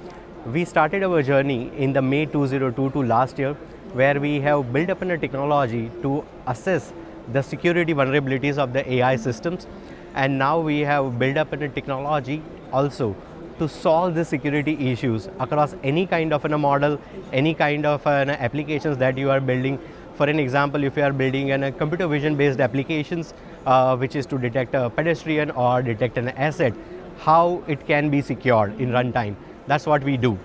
We started our journey in the May 2022 last year, where we have built up a technology to assess the security vulnerabilities of the AI systems, and now we have built up a technology also to solve the security issues across any kind of a model, any kind of applications that you are building. For an example, if you are building a computer vision based applications which is to detect a pedestrian or detect an asset, how it can be secured in runtime. That's what we do.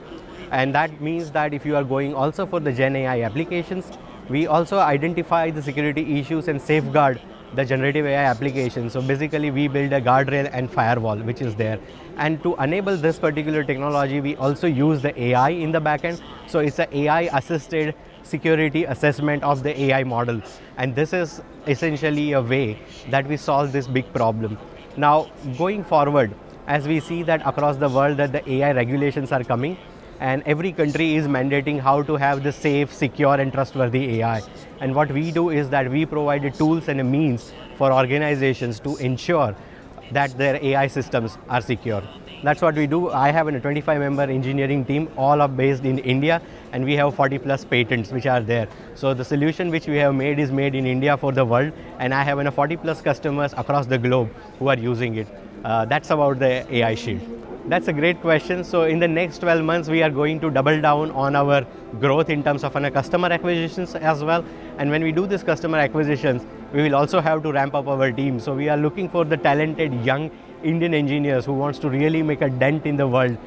And that means that if you are going also for the Gen AI applications, we also identify the security issues and safeguard the generative AI application. So basically we build a guardrail and firewall which is there. And to enable this particular technology, we also use the AI in the backend. So it's an AI assisted security assessment of the AI model. And this is essentially a way that we solve this big problem. Now going forward, as we see that across the world that the AI regulations are coming, and every country is mandating how to have the safe, secure and trustworthy AI. And what we do is that we provide the tools and a means for organizations to ensure that their AI systems are secure. That's what we do. I have a 25-member engineering team, all are based in India, and we have 40+ patents which are there. So the solution which we have made is made in India for the world, and I have 40+ customers across the globe who are using it. That's about the AI Shield. That's a great question. So in the next 12 months, we are going to double down on our growth in terms of customer acquisitions as well. And when we do this customer acquisitions, we will also have to ramp up our team. So we are looking for the talented young Indian engineers who wants to really make a dent in the world,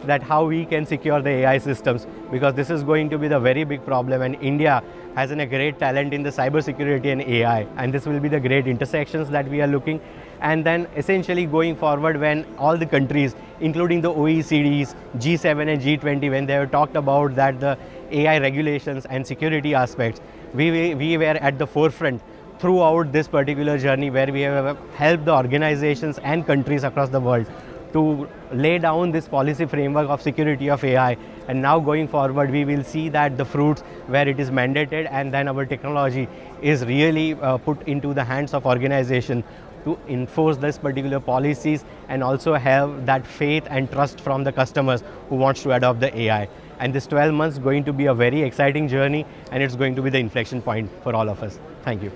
that how we can secure the AI systems, because this is going to be the very big problem, and India has a great talent in the cybersecurity and AI, and this will be the great intersections that we are looking. And then essentially going forward, when all the countries, including the OECDs, G7 and G20, when they have talked about that the AI regulations and security aspects, we were at the forefront throughout this particular journey, where we have helped the organizations and countries across the world to lay down this policy framework of security of AI. And now going forward, we will see that the fruits where it is mandated, and then our technology is really put into the hands of organization to enforce this particular policies, and also have that faith and trust from the customers who wants to adopt the AI. And this 12 months is going to be a very exciting journey, and it's going to be the inflection point for all of us. Thank you.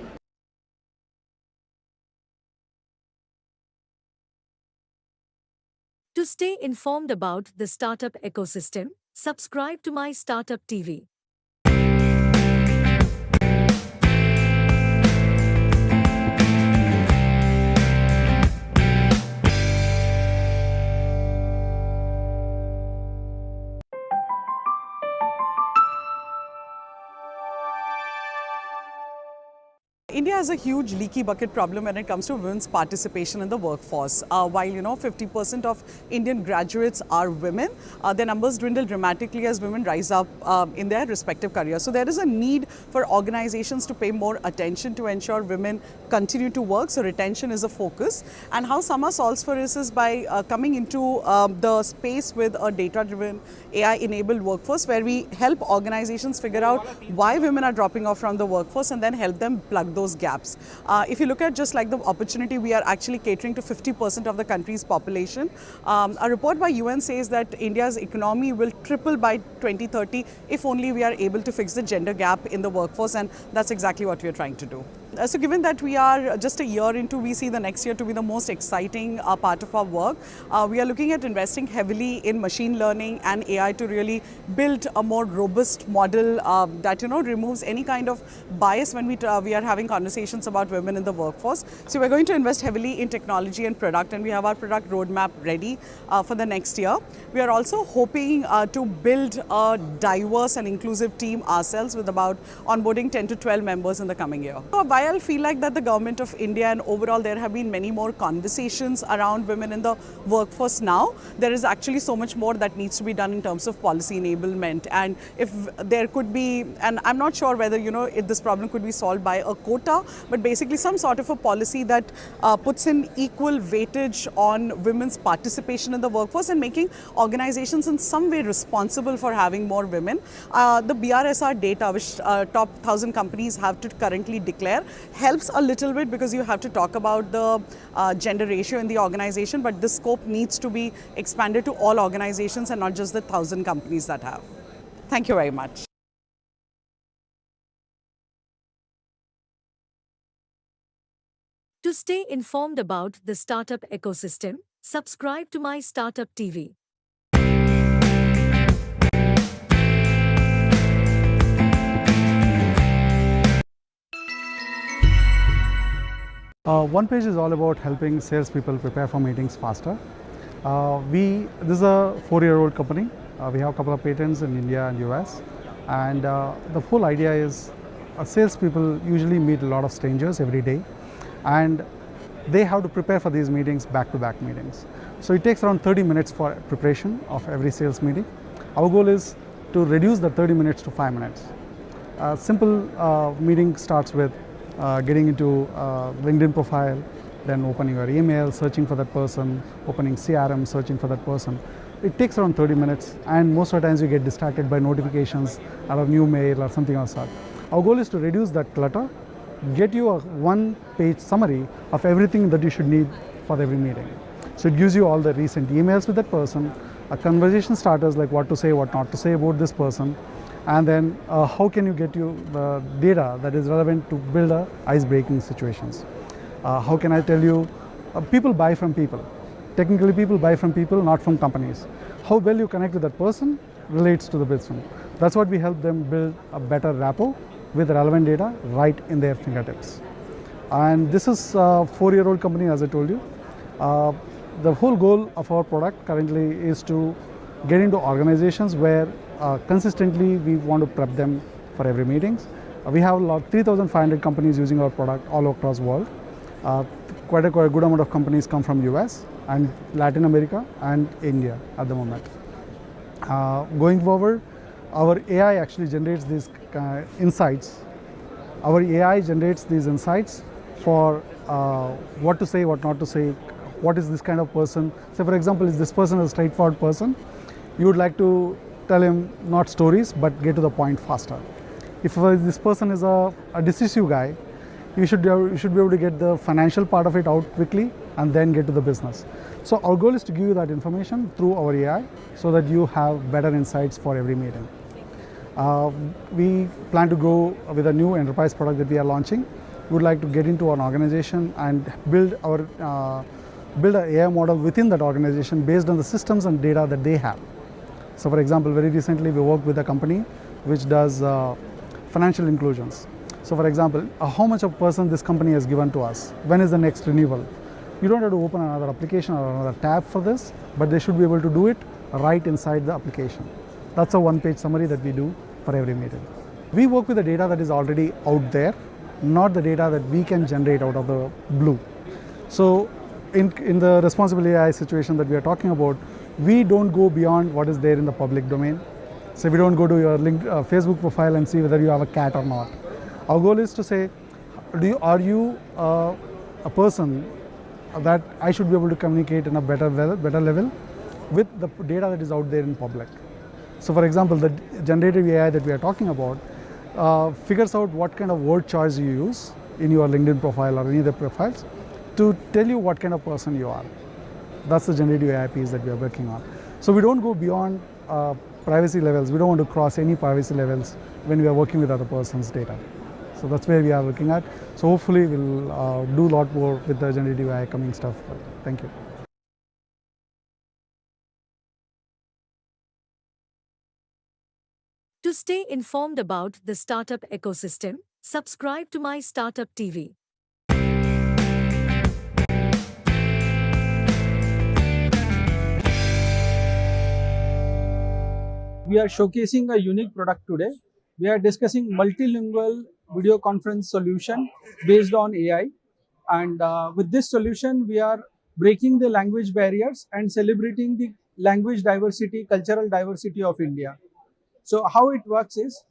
To stay informed about the startup ecosystem, subscribe to MyStartup TV. India has a huge leaky bucket problem when it comes to women's participation in the workforce. While 50% of Indian graduates are women, their numbers dwindle dramatically as women rise up in their respective careers. So there is a need for organizations to pay more attention to ensure women continue to work. So retention is a focus. And how Sama solves for this is by coming into the space with a data-driven, AI-enabled workforce, where we help organizations figure out why women are dropping off from the workforce and then help them plug those gaps. If you look at just like the opportunity, we are actually catering to 50% of the country's population. A report by UN says that India's economy will triple by 2030 if only we are able to fix the gender gap in the workforce, and that's exactly what we are trying to do. So given that we are just a year into, we see the next year to be the most exciting part of our work. We are looking at investing heavily in machine learning and AI to really build a more robust model that removes any kind of bias when we are having conversations about women in the workforce. So we're going to invest heavily in technology and product, and we have our product roadmap ready for the next year. We are also hoping to build a diverse and inclusive team ourselves, with about onboarding 10 to 12 members in the coming year. So I feel like that the government of India and overall there have been many more conversations around women in the workforce now. There is actually so much more that needs to be done in terms of policy enablement, and if there could be, and I'm not sure whether if this problem could be solved by a quota, but basically some sort of a policy that puts in equal weightage on women's participation in the workforce and making organizations in some way responsible for having more women. The BRSR data, which top 1,000 companies have to currently declare, helps a little bit because you have to talk about the gender ratio in the organization, but the scope needs to be expanded to all organizations and not just the 1,000 companies that have. Thank you very much. To stay informed about the startup ecosystem, subscribe to MyStartup TV. One page is all about helping salespeople prepare for meetings faster. This is a 4-year-old company. We have a couple of patents in India and US. And the whole idea is salespeople usually meet a lot of strangers every day. And they have to prepare for these meetings, back-to-back meetings. So it takes around 30 minutes for preparation of every sales meeting. Our goal is to reduce the 30 minutes to 5 minutes. A simple meeting starts with getting into LinkedIn profile, then opening your email, searching for that person, opening CRM, searching for that person. It takes around 30 minutes, and most of the times you get distracted by notifications or a new mail or something else. Our goal is to reduce that clutter, get you a one-page summary of everything that you should need for every meeting. So it gives you all the recent emails with that person, a conversation starters like what to say, what not to say about this person, and then how can you get you the data that is relevant to build ice-breaking situations. How can I tell you, people buy from people. Technically, people buy from people, not from companies. How well you connect with that person relates to the business. That's what we help them build a better rapport with relevant data right in their fingertips. And this is a 4-year-old company, as I told you. The whole goal of our product currently is to get into organizations where consistently we want to prep them for every meetings. We have 3,500 companies using our product all across the world. Quite a good amount of companies come from US and Latin America and India at the moment. Going forward, our AI actually generates these insights. Our AI generates these insights for what to say, what not to say, what is this kind of person. Say for example, is this person a straightforward person? You would like to tell him not stories, but get to the point faster. If this person is a decisive guy, you should be able to get the financial part of it out quickly and then get to the business. So our goal is to give you that information through our AI so that you have better insights for every meeting. We plan to grow with a new enterprise product that we are launching. We would like to get into an organization and build an AI model within that organization based on the systems and data that they have. So for example, very recently we worked with a company which does financial inclusions. So for example, how much of a person this company has given to us? When is the next renewal? You don't have to open another application or another tab for this, but they should be able to do it right inside the application. That's a one-page summary that we do for every meeting. We work with the data that is already out there, not the data that we can generate out of the blue. So in the responsible AI situation that we are talking about, we don't go beyond what is there in the public domain. So we don't go to your Facebook profile and see whether you have a cat or not. Our goal is to say, are you a person that I should be able to communicate in a better level with the data that is out there in public. So for example, the generative AI that we are talking about figures out what kind of word choice you use in your LinkedIn profile or any other profiles to tell you what kind of person you are. That's the generative AI piece that we are working on. So we don't go beyond privacy levels. We don't want to cross any privacy levels when we are working with other person's data. So that's where we are looking at. So hopefully we'll do a lot more with the generative AI coming stuff. Thank you. To stay informed about the startup ecosystem, subscribe to MyStartuptv. We are showcasing a unique product today. We are discussing multilingual video conference solution based on AI. And with this solution, we are breaking the language barriers and celebrating the language diversity, cultural diversity of India. So how it works is,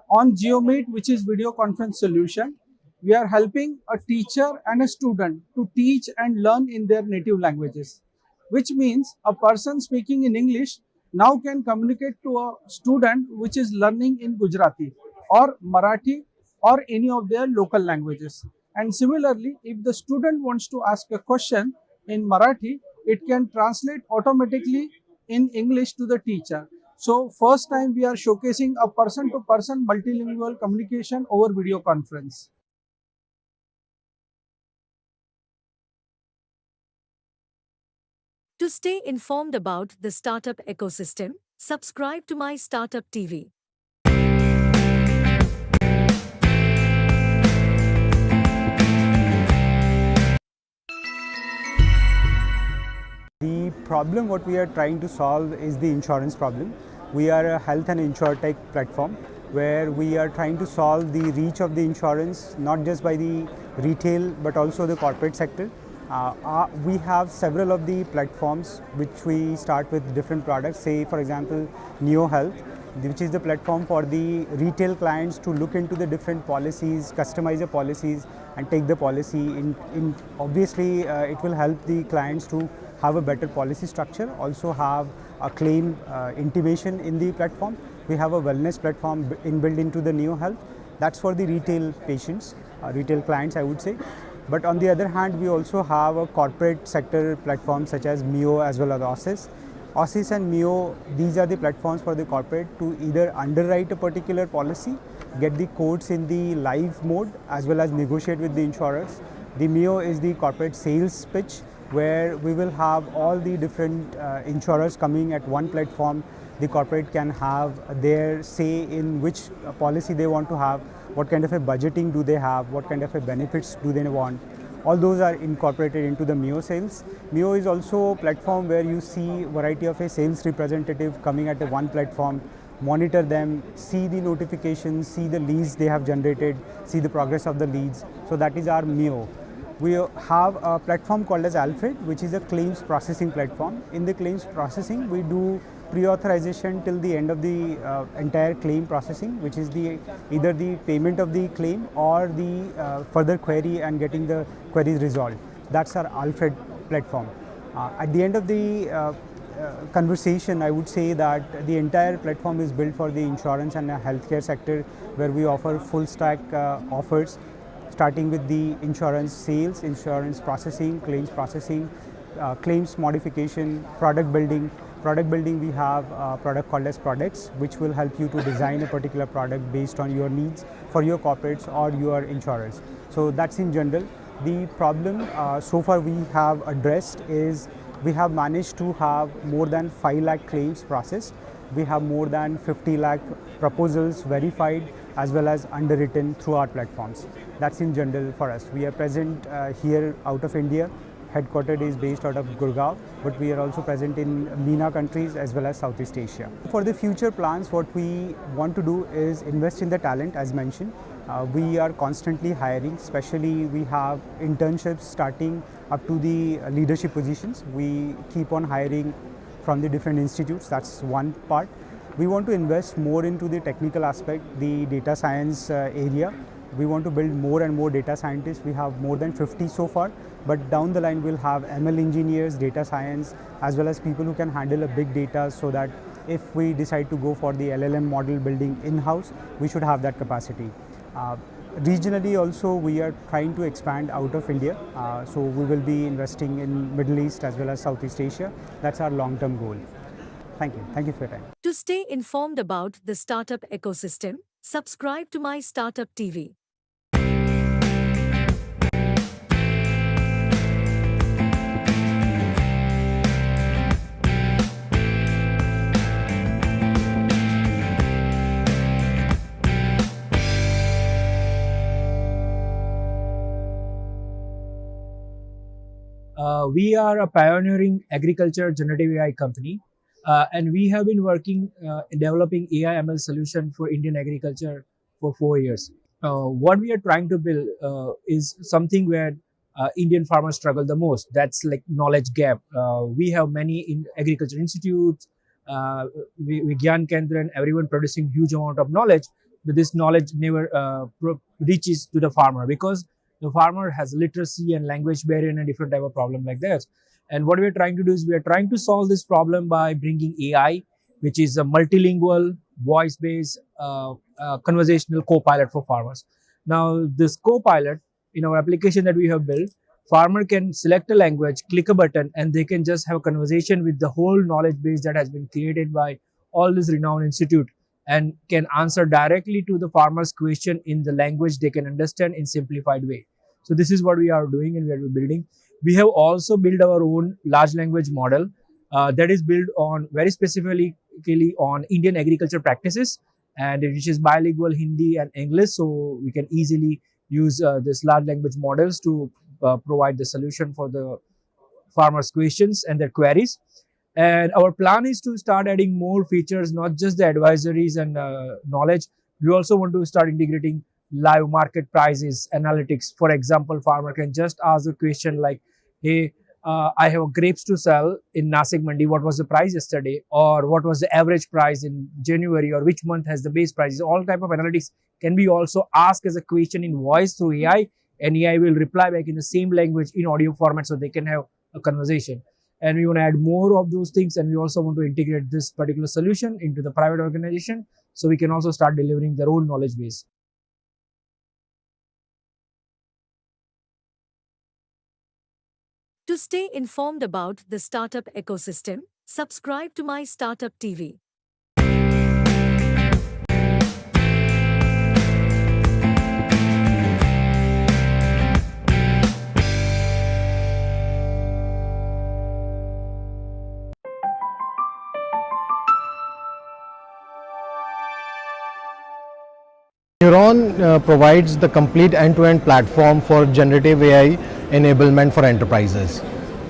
on GeoMeet, which is video conference solution, we are helping a teacher and a student to teach and learn in their native languages, which means a person speaking in English now can communicate to a student which is learning in Gujarati or Marathi or any of their local languages. And similarly, if the student wants to ask a question in Marathi, it can translate automatically in English to the teacher. So first time we are showcasing a person-to-person multilingual communication over video conference. To stay informed about the startup ecosystem, subscribe to MyStartuptv. The problem what we are trying to solve is the insurance problem. We are a health and insurtech platform where we are trying to solve the reach of the insurance, not just by the retail but also the corporate sector. We have several of the platforms which we start with different products. Say for example Neo Health, which is the platform for the retail clients to look into the different policies, customize the policies and take the policy. Obviously it will help the clients to have a better policy structure, also have a claim intimation in the platform. We have a wellness platform inbuilt into the Neo Health. That's for the retail patients, retail clients I would say. But on the other hand, we also have a corporate sector platform such as Mio as well as OSIS. OSIS and Mio, these are the platforms for the corporate to either underwrite a particular policy, get the quotes in the live mode as well as negotiate with the insurers. The Mio is the corporate sales pitch where we will have all the different insurers coming at one platform. The corporate can have their say in which policy they want to have, what kind of a budgeting do they have, what kind of a benefits do they want. All those are incorporated into the Mio sales. Mio is also a platform where you see variety of a sales representative coming at one platform, monitor them, see the notifications, see the leads they have generated, see the progress of the leads. So that is our Mio. We have a platform called as Alfred, which is a claims processing platform. In the claims processing, we do pre-authorization till the end of the entire claim processing, which is either the payment of the claim or the further query and getting the queries resolved. That's our Alfred platform. At the end of the conversation, I would say that the entire platform is built for the insurance and healthcare sector, where we offer full stack offers, starting with the insurance sales, insurance processing, claims modification, product building. Product building, we have a product called as products, which will help you to design a particular product based on your needs for your corporates or your insurers. So that's in general. The problem so far we have addressed is we have managed to have more than 5 lakh claims processed. We have more than 50 lakh proposals verified as well as underwritten through our platforms. That's in general for us. We are present here out of India. Headquartered is based out of Gurgaon, but we are also present in MENA countries as well as Southeast Asia. For the future plans, what we want to do is invest in the talent, as mentioned. We are constantly hiring, especially we have internships starting up to the leadership positions. We keep on hiring from the different institutes. That's one part. We want to invest more into the technical aspect, the data science area. We want to build more and more data scientists. We have more than 50 so far, but down the line we'll have ML engineers, data science, as well as people who can handle a big data, so that if we decide to go for the LLM model building in-house, we should have that capacity. Regionally also, we are trying to expand out of India. So we will be investing in Middle East as well as Southeast Asia. That's our long-term goal. Thank you. Thank you for your time. To stay informed about the startup ecosystem, subscribe to MyStartup TV. We are a pioneering agriculture generative AI company, and we have been working in developing AI ML solution for Indian agriculture for 4 years. What we are trying to build is something where Indian farmers struggle the most. That's like knowledge gap. We have many agriculture institutes, Vigyan Kendra, and everyone producing huge amount of knowledge, but this knowledge never reaches to the farmer because the farmer has literacy and language barrier and a different type of problem like that. And what we are trying to do is we are trying to solve this problem by bringing AI, which is a multilingual, voice-based, conversational co-pilot for farmers. Now, this co-pilot in our application that we have built, farmer can select a language, click a button, and they can just have a conversation with the whole knowledge base that has been created by all this renowned institute, and can answer directly to the farmer's question in the language they can understand in simplified way. So this is what we are doing and we are building. We have also built our own large language model that is built on very specifically on Indian agriculture practices, and which is bilingual Hindi and English. So we can easily use this large language models to provide the solution for the farmers' questions and their queries. And our plan is to start adding more features, not just the advisories and knowledge. We also want to start integrating live market prices analytics. For example, farmer can just ask a question like, hey, I have grapes to sell in Nasik Mandi. What was the price yesterday? Or what was the average price in January? Or which month has the base prices? All type of analytics can be also asked as a question in voice through AI, and AI will reply back in the same language in audio format so they can have a conversation. And we want to add more of those things, and we also want to integrate this particular solution into the private organization so we can also start delivering their own knowledge base. To stay informed about the startup ecosystem, subscribe to My Startup TV. Neuron provides the complete end-to-end platform for generative AI enablement for enterprises.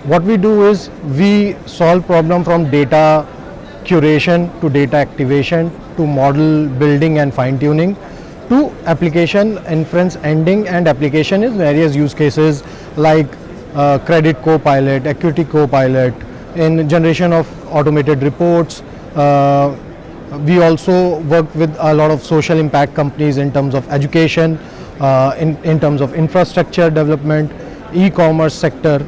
What we do is we solve problem from data curation to data activation to model building and fine-tuning to application inference ending and application in various use cases like credit co-pilot, equity co-pilot, in generation of automated reports. We also work with a lot of social impact companies in terms of education, in terms of infrastructure development, e-commerce sector.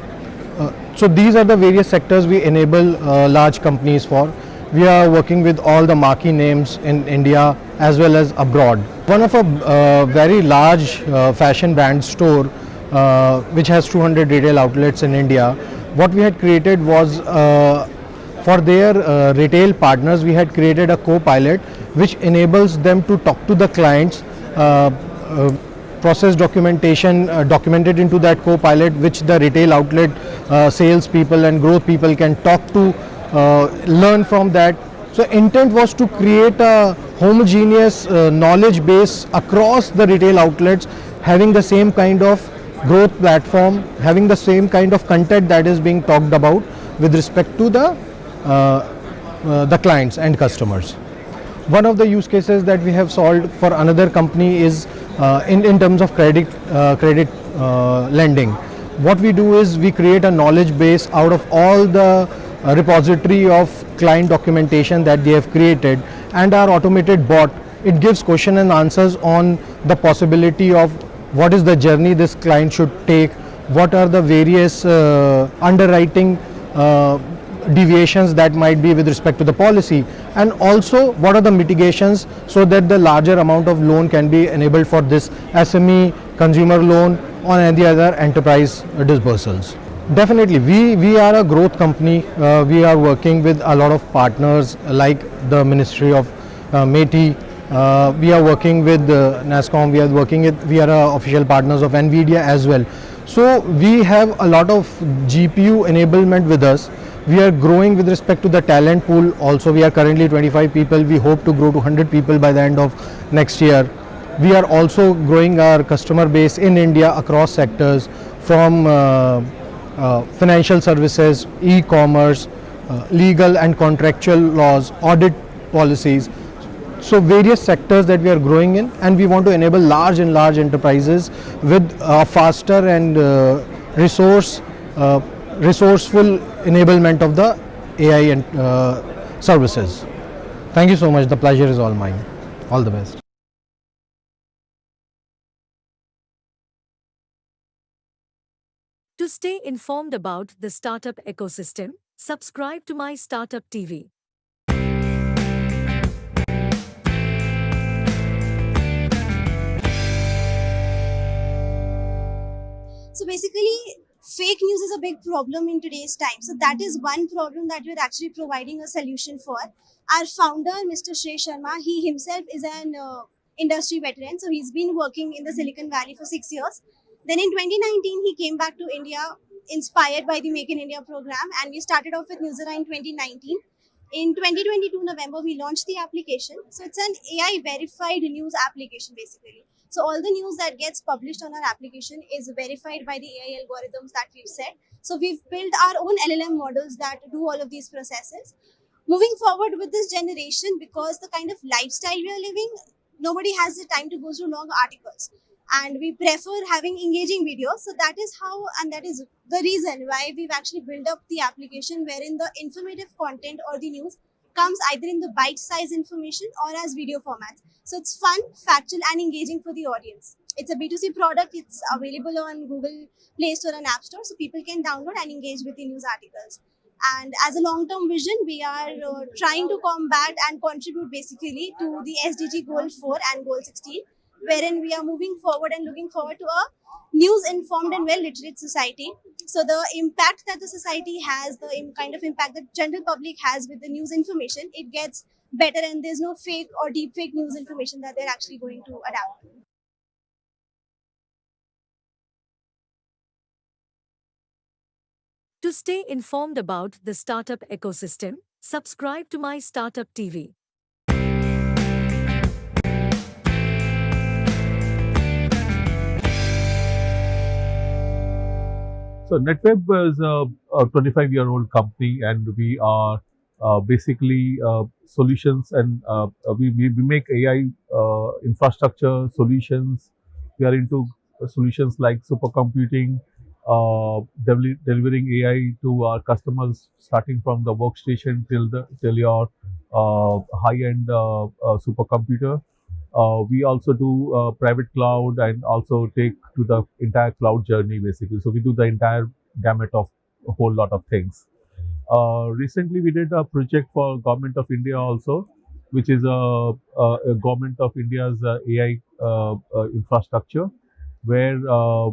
So these are the various sectors we enable large companies for. We are working with all the marquee names in India as well as abroad. One of a very large fashion brand store which has 200 retail outlets in India, what we had created was for their retail partners, we had created a co-pilot which enables them to talk to the clients, process documentation documented into that co-pilot, which the retail outlet sales people and growth people can talk to, learn from that. So intent was to create a homogeneous knowledge base across the retail outlets, having the same kind of growth platform, having the same kind of content that is being talked about with respect to the clients and customers. One of the use cases that we have solved for another company is in terms of credit lending. What we do is we create a knowledge base out of all the repository of client documentation that they have created, and our automated bot, it gives question and answers on the possibility of what is the journey this client should take, what are the various underwriting deviations that might be with respect to the policy, and also what are the mitigations so that the larger amount of loan can be enabled for this SME, consumer loan, or any other enterprise disbursals. Definitely, we are a growth company. We are working with a lot of partners like the Ministry of METI. We are working with NASCOM. We are official partners of NVIDIA as well. So we have a lot of GPU enablement with us. We are growing with respect to the talent pool. Also, we are currently 25 people. We hope to grow to 100 people by the end of next year. We are also growing our customer base in India across sectors, from financial services, e-commerce, legal and contractual laws, audit policies. So various sectors that we are growing in, and we want to enable large enterprises with faster and resourceful enablement of the AI and services. Thank you so much. The pleasure is all mine. All the best. To stay informed about the startup ecosystem, subscribe to My Startup TV. So basically, fake news is a big problem in today's time. So that is one problem that we're actually providing a solution for. Our founder, Mr. Shrey Sharma, he himself is an industry veteran. So he's been working in the Silicon Valley for 6 years. Then in 2019, he came back to India, inspired by the Make in India program. And we started off with Newsera in 2019. In 2022 November, we launched the application. So it's an AI verified news application basically. So all the news that gets published on our application is verified by the AI algorithms that we've set. So we've built our own LLM models that do all of these processes. Moving forward with this generation, because the kind of lifestyle we are living, nobody has the time to go through long articles, and we prefer having engaging videos. So that is how, and that is the reason why we've actually built up the application wherein the informative content or the news comes either in the bite-sized information or as video formats. So it's fun, factual, and engaging for the audience. It's a B2C product. It's available on Google Play Store and App Store, so people can download and engage with the news articles. And as a long-term vision, we are trying to combat and contribute basically to the SDG Goal 4 and Goal 16, wherein we are moving forward and looking forward to a news-informed and well-literate society. So the impact that the society has, the kind of impact that general public has with the news information, it gets better, and there's no fake or deep fake news information that they're actually going to adapt. To stay informed about the startup ecosystem, subscribe to My Startup TV. So NetWeb is a 25-year-old company, and we are basically solutions, and we make AI infrastructure solutions. We are into solutions like supercomputing, delivering AI to our customers, starting from the workstation till your high-end supercomputer. We also do private cloud and also take to the entire cloud journey basically. So we do the entire gamut of a whole lot of things. Recently, we did a project for Government of India also, which is a Government of India's AI infrastructure, where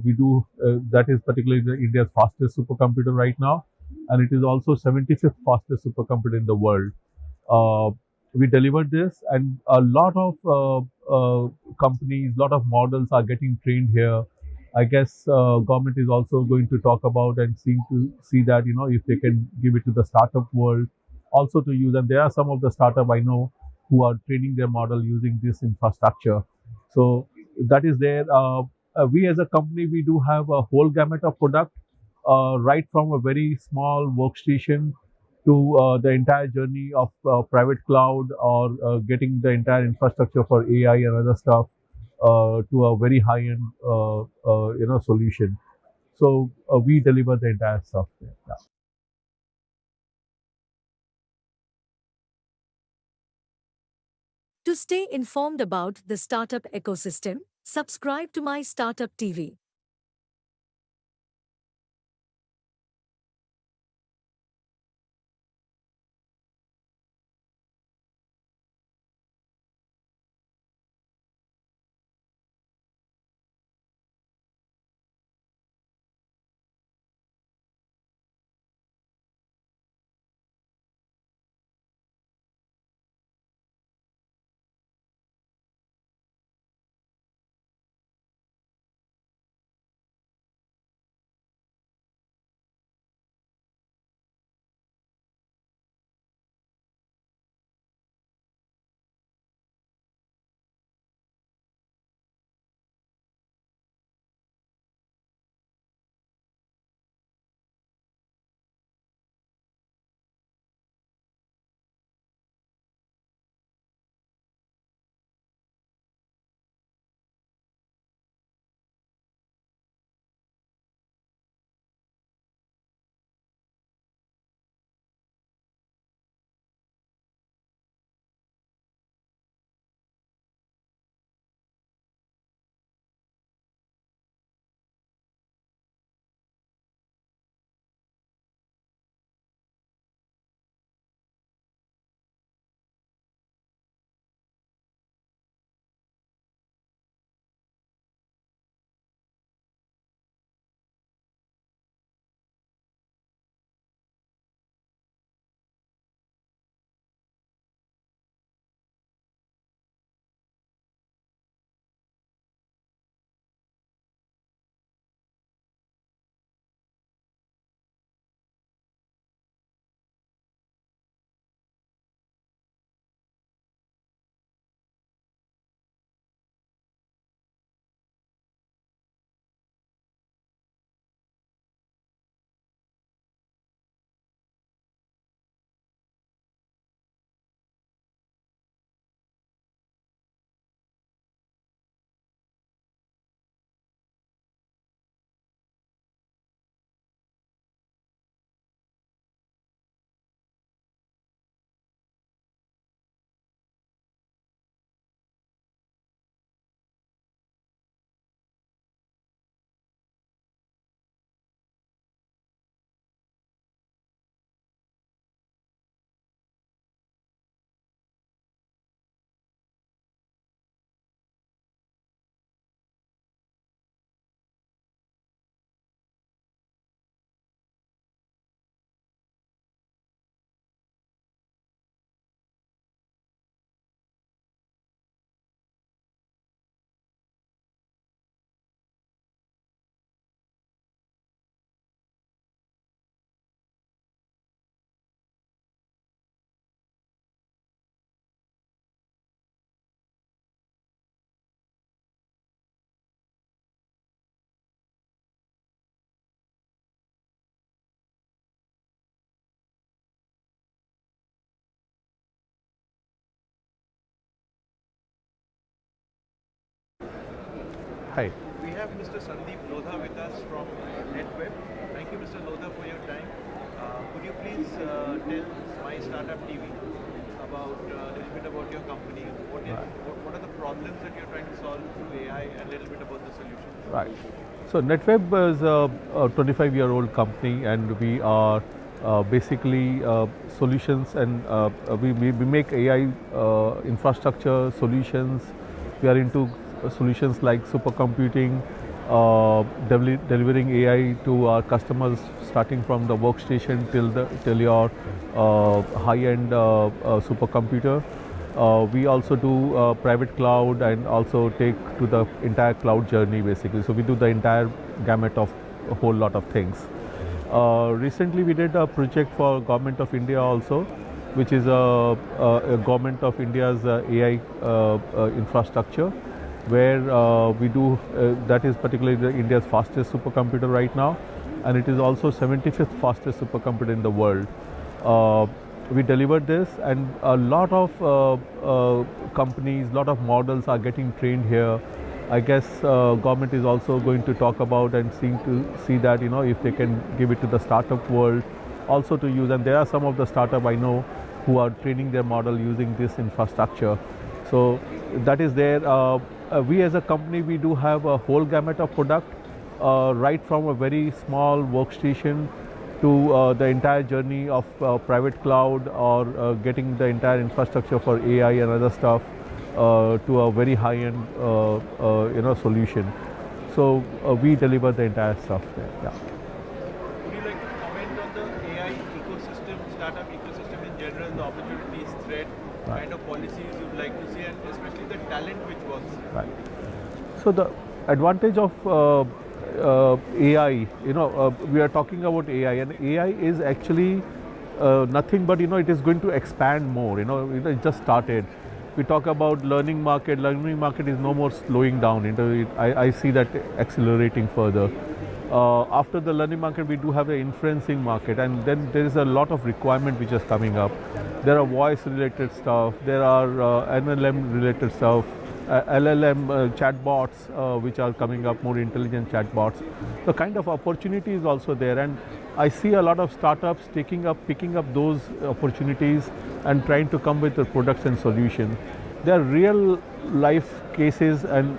we do that is particularly India's fastest supercomputer right now, and it is also 75th fastest supercomputer in the world. Uh, we delivered this, and a lot of companies, lot of models are getting trained here. I guess government is also going to talk about and see that if they can give it to the startup world also to use. And there are some of the startup I know who are training their model using this infrastructure. So that is there. We as a company, we do have a whole gamut of product, right from a very small workstation to the entire journey of private cloud, or getting the entire infrastructure for AI and other stuff to a very high-end solution. So we deliver the entire stuff there. Yeah. To stay informed about the startup ecosystem, subscribe to My Startup TV. Hi. We have Mr. Sandeep Lodha with us from NetWeb. Thank you, Mr. Lodha, for your time. Could you please tell MyStartuptv about a little bit about your company? What are the problems that you're trying to solve through AI, and a little bit about the solutions? Right. So NetWeb is a 25-year-old company, and we are basically solutions, and we make AI infrastructure solutions. We are into solutions like supercomputing, delivering AI to our customers, starting from the workstation till your high-end supercomputer. We also do private cloud and also take to the entire cloud journey basically. So we do the entire gamut of a whole lot of things. Recently we did a project for Government of India also, which is a Government of India's AI infrastructure, where we do, that is particularly India's fastest supercomputer right now, and it is also 75th fastest supercomputer in the world. We delivered this, and a lot of companies, lot of models are getting trained here. I guess government is also going to talk about and see that, you know, if they can give it to the startup world also to use. And there are some of the startup I know who are training their model using this infrastructure. So that is there. We as a company, we do have a whole gamut of product, right from a very small workstation to the entire journey of private cloud, or getting the entire infrastructure for AI and other stuff to a very high-end solution. So we deliver the entire stuff there. Yeah. Would you like to comment on the AI ecosystem, startup ecosystem in general, the opportunities, threat, kind of policies you'd like to see, and especially the talent which works? Right. So the advantage of AI, we are talking about AI, and AI is actually nothing but, it is going to expand more. It just started. We talk about learning market. Learning market is no more slowing down. I see that accelerating further. After the learning market, we do have an inferencing market, and then there is a lot of requirement which is coming up. There are voice related stuff, there are NLM related stuff, LLM chatbots which are coming up, more intelligent chatbots. The kind of opportunity is also there, and I see a lot of startups picking up those opportunities and trying to come with the products and solutions. There are real life cases and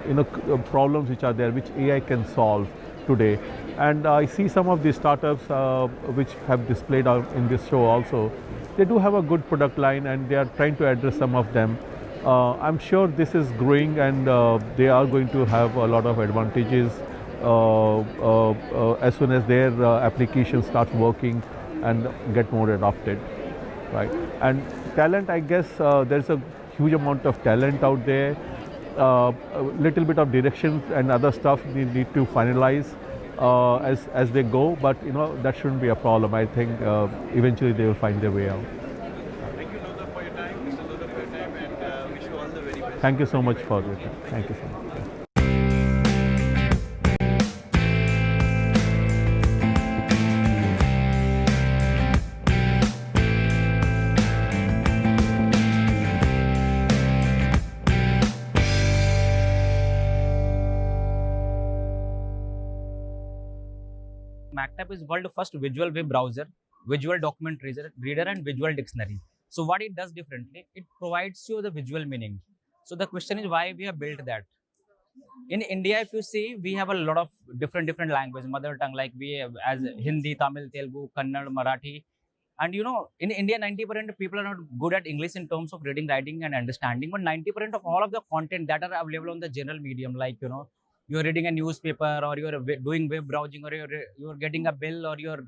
problems which are there, which AI can solve today. And I see some of these startups which have displayed out in this show also. They do have a good product line, and they are trying to address some of them. I'm sure this is growing, and they are going to have a lot of advantages as soon as their application starts working and get more adopted, right? And talent, I guess there's a huge amount of talent out there. A little bit of directions and other stuff need to finalize as they go, but that shouldn't be a problem. I think eventually they will find their way out. Thank you, Lodha, for your time. Mr. Lodha, for your time, and wish you all the very best. Thank you so much for your time. Thank you so much. MyStartup is world's first visual web browser, visual document reader, and visual dictionary. So what it does differently, it provides you the visual meaning. So the question is why we have built that. In India, if you see, we have a lot of different languages, mother tongue, like we have as Hindi, Tamil, Telugu, Kannada, Marathi. And in India, 90% of people are not good at English in terms of reading, writing, and understanding. But 90% of all of the content that are available on the general medium, like you're reading a newspaper, or you're doing web browsing, or you're getting a bill, or you're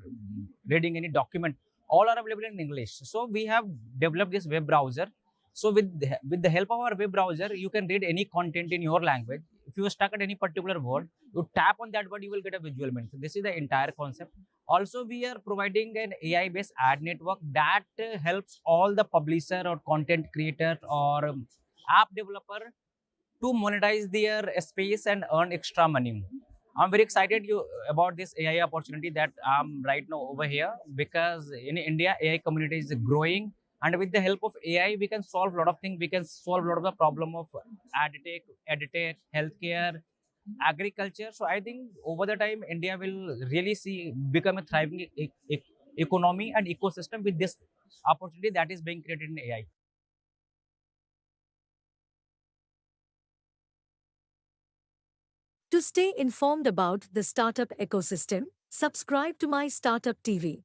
reading any document, all are available in English. So we have developed this web browser. So with the help of our web browser, you can read any content in your language. If you are stuck at any particular word, you tap on that word, you will get a visual meaning. So this is the entire concept. Also, we are providing an AI-based ad network that helps all the publisher or content creator or app developer to monetize their space and earn extra money. I'm very excited about this AI opportunity that I'm right now over here, because in India, AI community is growing, and with the help of AI, we can solve a lot of things. We can solve a lot of the problem of edtech, healthcare, agriculture. So I think over the time, India will really become a thriving economy and ecosystem with this opportunity that is being created in AI. To stay informed about the startup ecosystem, subscribe to MyStartup TV.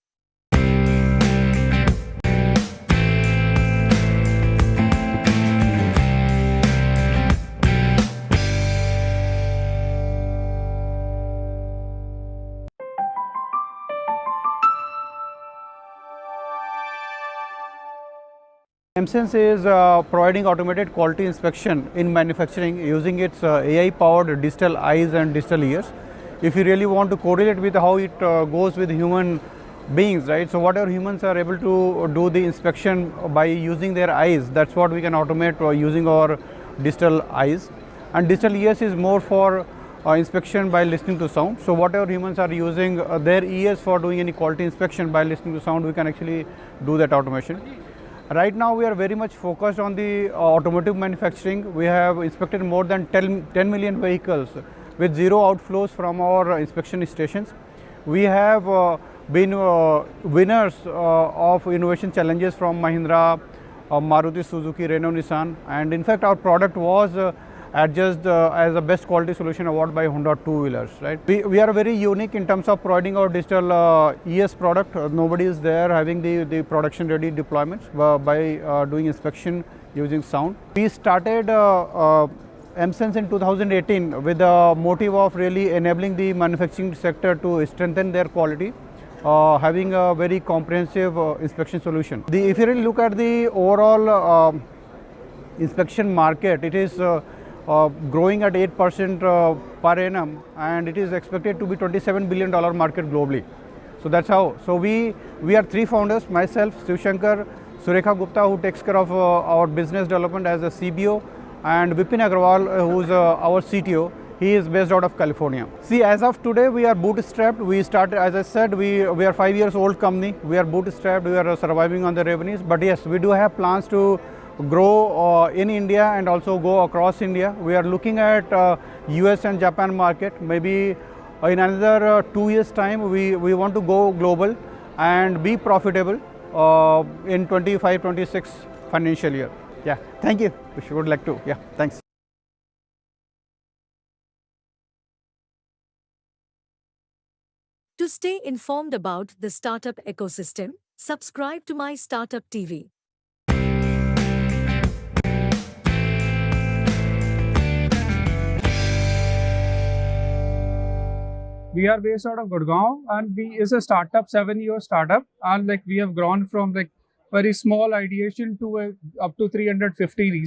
MSense is providing automated quality inspection in manufacturing using its AI-powered digital eyes and digital ears. If you really want to correlate with how it goes with human beings, right? So whatever humans are able to do the inspection by using their eyes, that's what we can automate using our digital eyes. And digital ears is more for inspection by listening to sound. So whatever humans are using their ears for doing any quality inspection by listening to sound, we can actually do that automation. Right now we are very much focused on the automotive manufacturing. We have inspected more than 10 million vehicles with zero outflows from our inspection stations. We have been winners of innovation challenges from Mahindra, Maruti Suzuki, Renault, Nissan, and in fact our product was adjudged as a best quality solution award by Honda two-wheelers. Right? We are very unique in terms of providing our digital ES product. Nobody is there having the production ready deployments by doing inspection using sound. We started MSense in 2018 with the motive of really enabling the manufacturing sector to strengthen their quality, having a very comprehensive inspection solution. If you really look at the overall inspection market, it is growing at 8% per annum, and it is expected to be $27 billion market globally. So that's how. So we are three founders, myself, Shiv Shankar, Surekha Gupta, who takes care of our business development as a CBO, and Vipin Agrawal, who is our CTO. He is based out of California. See, as of today, we are bootstrapped. We started, as I said, we are 5 years old company. We are bootstrapped. We are surviving on the revenues. But yes, we do have plans to grow in India and also go across India. We are looking at US and Japan market. Maybe in another 2 years time, we want to go global and be profitable in 25-26 financial year. Yeah, thank you. If you would like to, yeah, thanks. To stay informed about the startup ecosystem, subscribe to MyStartup TV. We are based out of Gurgaon, and we is a startup, 7-year startup, and like we have grown from like very small ideation to up to 350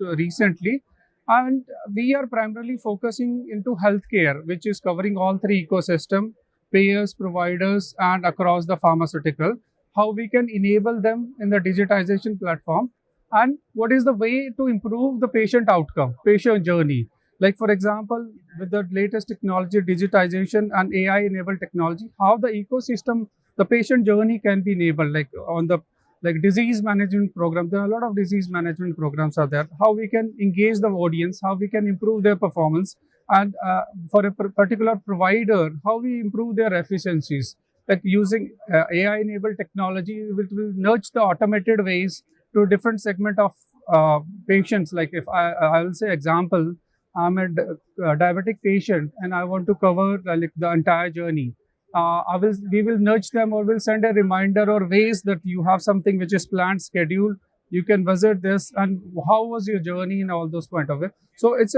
recently, and we are primarily focusing into healthcare, which is covering all three ecosystem, payers, providers, and across the pharmaceutical. How we can enable them in the digitization platform, and what is the way to improve the patient outcome, patient journey. Like for example, with the latest technology, digitization and AI-enabled technology, how the ecosystem, the patient journey can be enabled. Like on the disease management program, there are a lot of disease management programs are there. How we can engage the audience, how we can improve their performance, and for a particular provider, how we improve their efficiencies. Like using AI-enabled technology, which will nudge the automated ways to different segment of patients. Like if I will say example. I'm a diabetic patient and I want to cover like the entire journey. We will nudge them, or will send a reminder or ways that you have something which is planned, scheduled. You can visit this, and how was your journey in all those point of it. So it's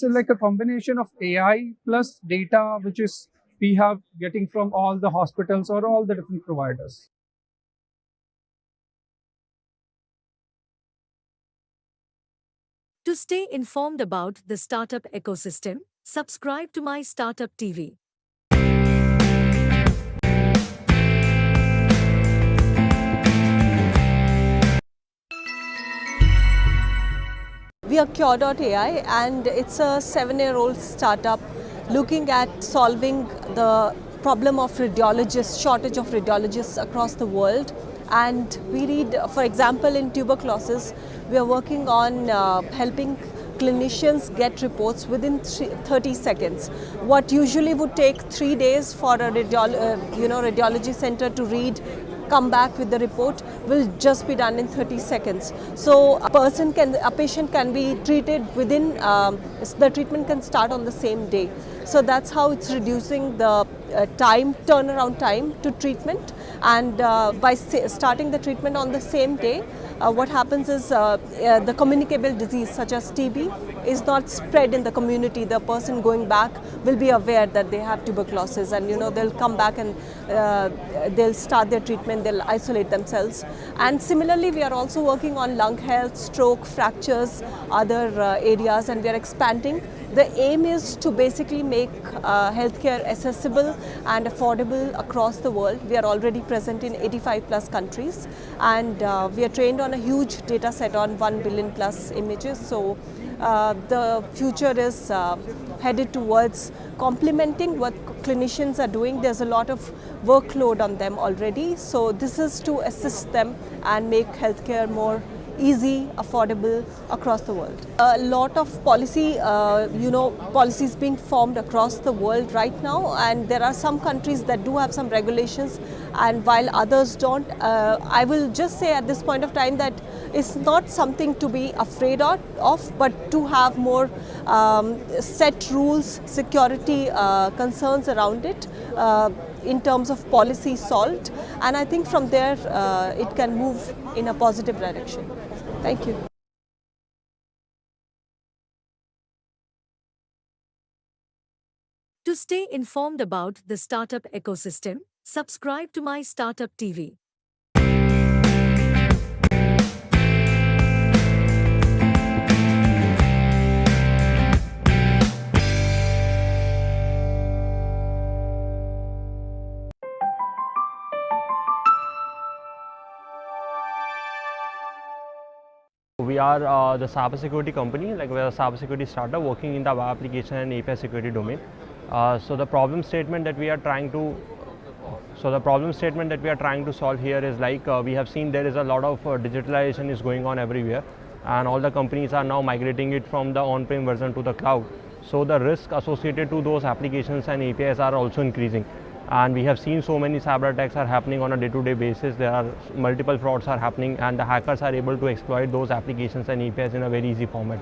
like a combination of AI plus data, which is we have getting from all the hospitals or all the different providers. To stay informed about the startup ecosystem, subscribe to MyStartup TV. We are Cure.ai, and it's a 7-year-old startup looking at solving the problem of radiologists, shortage of radiologists across the world. And we read, for example, in tuberculosis, we are working on helping clinicians get reports within 30 seconds. What usually would take 3 days for a radiology center to read, come back with the report, will just be done in 30 seconds. So a patient can be treated within, the treatment can start on the same day. So that's how it's reducing the turnaround time to treatment. And by starting the treatment on the same day, what happens is the communicable disease such as TB is not spread in the community. The person going back will be aware that they have tuberculosis, and they'll come back and they'll start their treatment, they'll isolate themselves. And similarly, we are also working on lung health, stroke, fractures, other areas, and we are expanding. The aim is to basically make healthcare accessible and affordable across the world. We are already present in 85 plus countries, and we are trained on a huge data set on 1 billion plus images. So the future is headed towards complementing what clinicians are doing. There's a lot of workload on them already. So this is to assist them and make healthcare more easy, affordable across the world. A lot of policies being formed across the world right now, and there are some countries that do have some regulations, and while others don't. I will just say at this point of time that it's not something to be afraid of, but to have more set rules, security concerns around it, in terms of policy solved, and I think from there it can move in a positive direction. Thank you. To stay informed about the startup ecosystem, subscribe to MyStartup TV. We are the cybersecurity company, like we're a cybersecurity startup working in the web application and API security domain. So the problem statement that we are trying to solve here is like we have seen there is a lot of digitalization is going on everywhere, and all the companies are now migrating it from the on-prem version to the cloud. So the risk associated to those applications and APIs are also increasing. And we have seen so many cyber attacks are happening on a day-to-day basis. There are multiple frauds are happening, and the hackers are able to exploit those applications and APIs in a very easy format.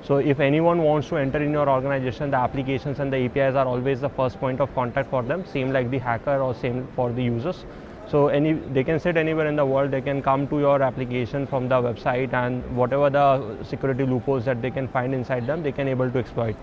So if anyone wants to enter in your organization, the applications and the APIs are always the first point of contact for them, same like the hacker or same for the users. So they can sit anywhere in the world, they can come to your application from the website, and whatever the security loopholes that they can find inside them, they can able to exploit.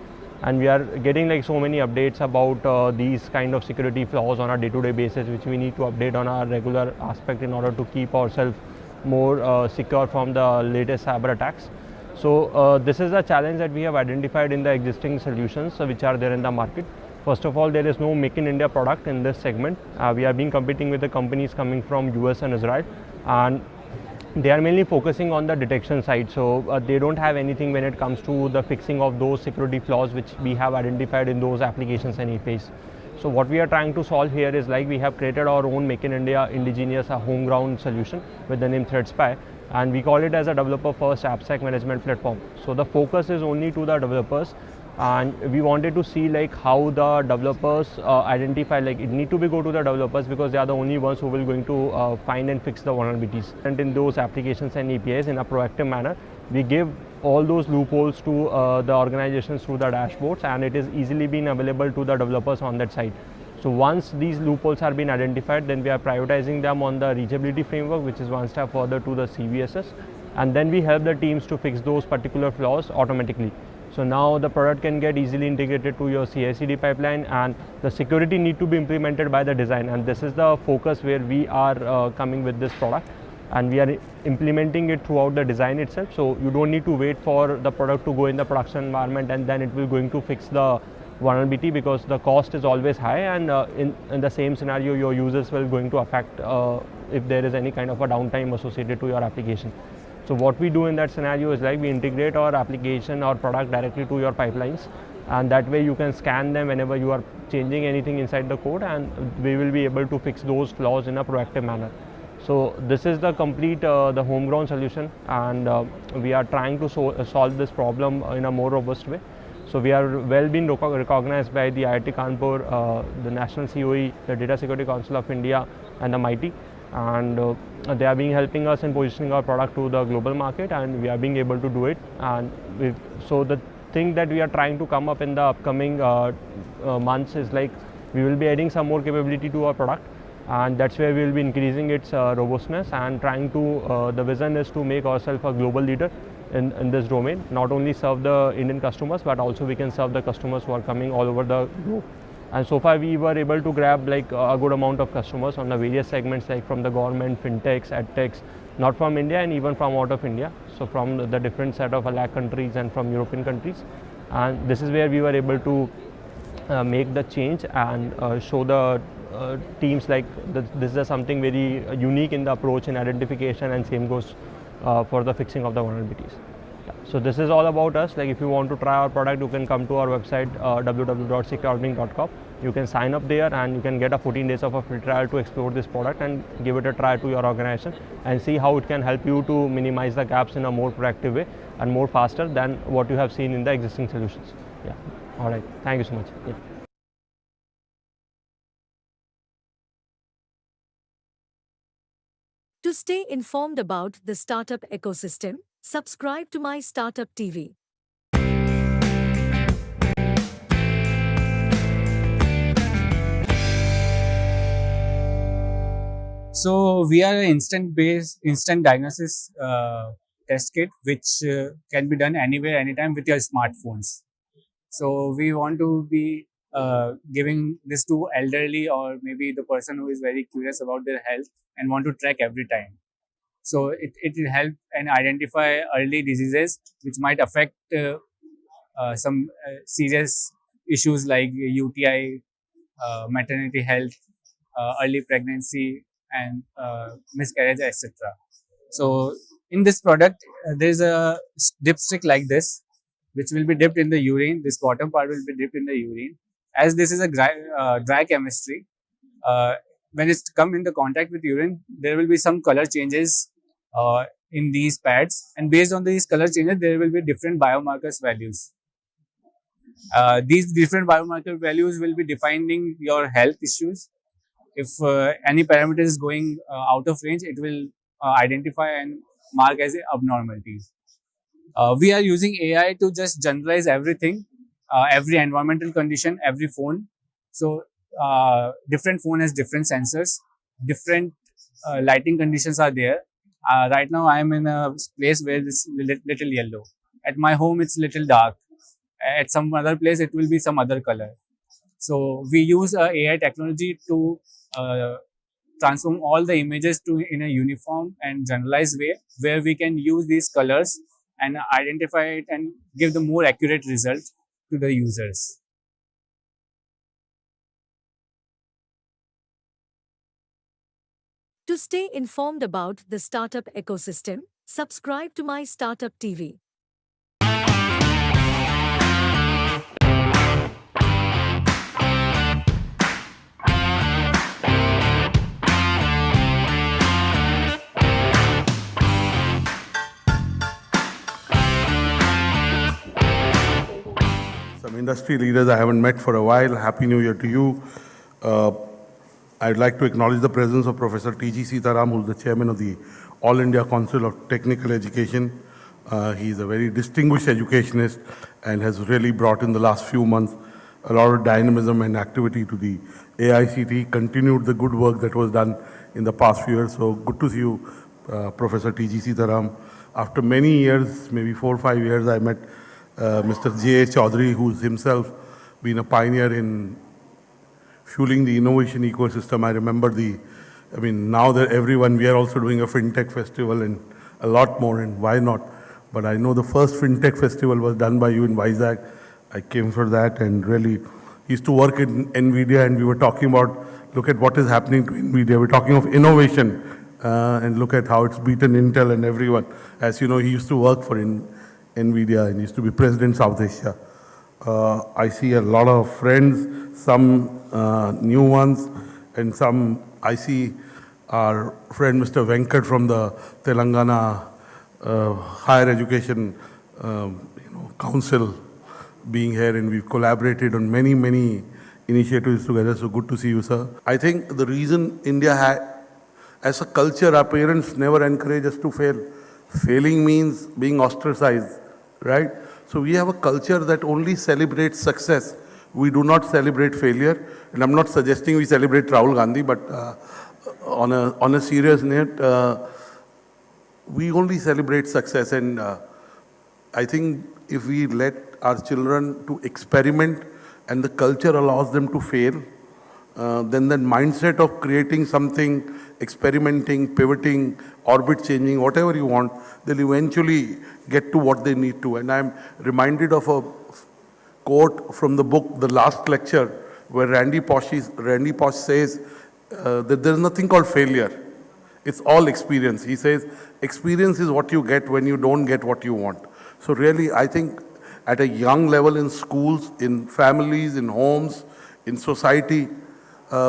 And we are getting like so many updates about these kind of security flaws on a day-to-day basis, which we need to update on our regular aspect in order to keep ourselves more secure from the latest cyber attacks. So this is a challenge that we have identified in the existing solutions which are there in the market. First of all, there is no Make in India product in this segment. We have been competing with the companies coming from US and Israel, and they are mainly focusing on the detection side. So they don't have anything when it comes to the fixing of those security flaws which we have identified in those applications and APIs. So what we are trying to solve here is like we have created our own Make in India indigenous homegrown solution with the name ThreadSpy, and we call it as a developer first AppSec management platform. So the focus is only to the developers, and we wanted to see like how the developers identify, like it need to be go to the developers because they are the only ones who will going to find and fix the vulnerabilities. And in those applications and APIs in a proactive manner, we give all those loopholes to the organizations through the dashboards, and it is easily been available to the developers on that side. So once these loopholes have been identified, then we are prioritizing them on the reachability framework, which is one step further to the CVSS, and then we help the teams to fix those particular flaws automatically. So now the product can get easily integrated to your CI/CD pipeline, and the security need to be implemented by the design, and this is the focus where we are coming with this product, and we are implementing it throughout the design itself. So you don't need to wait for the product to go in the production environment and then it will going to fix the vulnerability, because the cost is always high, and in the same scenario your users will going to affect if there is any kind of a downtime associated to your application. So what we do in that scenario is like we integrate our application or product directly to your pipelines, and that way you can scan them whenever you are changing anything inside the code, and we will be able to fix those flaws in a proactive manner. So this is the complete the homegrown solution, and we are trying to solve this problem in a more robust way. So we are well been recognized by the IIT Kanpur, the National COE, the Data Security Council of India, and the MIT, and they are being helping us in positioning our product to the global market, and we are being able to do it. And so the thing that we are trying to come up in the upcoming months is like we will be adding some more capability to our product, and that's where we will be increasing its robustness and trying to the vision is to make ourselves a global leader in this domain, not only serve the Indian customers, but also we can serve the customers who are coming all over the globe. And so far we were able to grab like a good amount of customers on the various segments, like from the government, fintechs, edtechs, not from India and even from out of India, so from the different set of LAC countries and from European countries. And this is where we were able to make the change and show the teams like this is something very unique in the approach in identification, and same goes for the fixing of the vulnerabilities. Yeah. So this is all about us. Like if you want to try our product, you can come to our website www.secureoutblink.com. You can sign up there and you can get a 14 days of a free trial to explore this product and give it a try to your organization and see how it can help you to minimize the gaps in a more proactive way and more faster than what you have seen in the existing solutions. Yeah. All right. Thank you so much. Yeah. To stay informed about the startup ecosystem, subscribe to MyStartuptv. So we are an instant diagnosis test kit, which can be done anywhere, anytime with your smartphones. So we want to be giving this to elderly or maybe the person who is very curious about their health and want to track every time. So it will help and identify early diseases which might affect some serious issues like UTI, maternity health, early pregnancy, and miscarriage, etc. So in this product, there is a dipstick like this, which will be dipped in the urine. This bottom part will be dipped in the urine. As this is a dry chemistry, when it's come into contact with urine, there will be some color changes in these pads, and based on these color changes, there will be different biomarkers values. These different biomarker values will be defining your health issues. If any parameter is going out of range, it will identify and mark as abnormalities. We are using AI to just generalize everything, every environmental condition, every phone. So different phone has different sensors, different lighting conditions are there. Right now I am in a place where it's little yellow. At my home it's little dark. At some other place it will be some other color. So we use AI technology to transform all the images in a uniform and generalized way, where we can use these colors and identify it and give the more accurate results to the users. To stay informed about the startup ecosystem, subscribe to MyStartuptv. Some industry leaders I haven't met for a while. Happy New Year to you. I'd like to acknowledge the presence of Professor T.G. Sitaram, who's the chairman of the All India Council of Technical Education. He's a very distinguished educationist and has really brought in the last few months a lot of dynamism and activity to the AICT, continued the good work that was done in the past few years. So good to see you, Professor T.G. Sitaram. After many years, maybe 4 or 5 years, I met Mr. J. Chaudhary, who's himself been a pioneer in fueling the innovation ecosystem. I remember now that we are also doing a FinTech festival and a lot more, and why not? But I know the first FinTech festival was done by you in Vizag. I came for that, and really used to work in NVIDIA, and we were talking about, look at what is happening to NVIDIA. We're talking of innovation, and look at how it's beaten Intel and everyone. As you know, he used to work for NVIDIA and used to be president South Asia. I see a lot of friends, some new ones, and some I see our friend Mr. Venkat from the Telangana Higher Education Council being here, and we've collaborated on many initiatives together. So good to see you, sir. I think the reason India as a culture, our parents never encourage us to fail. Failing means being ostracized, right? So we have a culture that only celebrates success. We do not celebrate failure. And I'm not suggesting we celebrate Rahul Gandhi, but on a serious note, we only celebrate success. And I think if we let our children to experiment and the culture allows them to fail, then that mindset of creating something, experimenting, pivoting, orbit changing, whatever you want, they'll eventually get to what they need to. And I'm reminded of a quote from the book, The Last Lecture, where Randy Pausch says that there's nothing called failure. It's all experience. He says, experience is what you get when you don't get what you want. So really, I think at a young level in schools, in families, in homes, in society,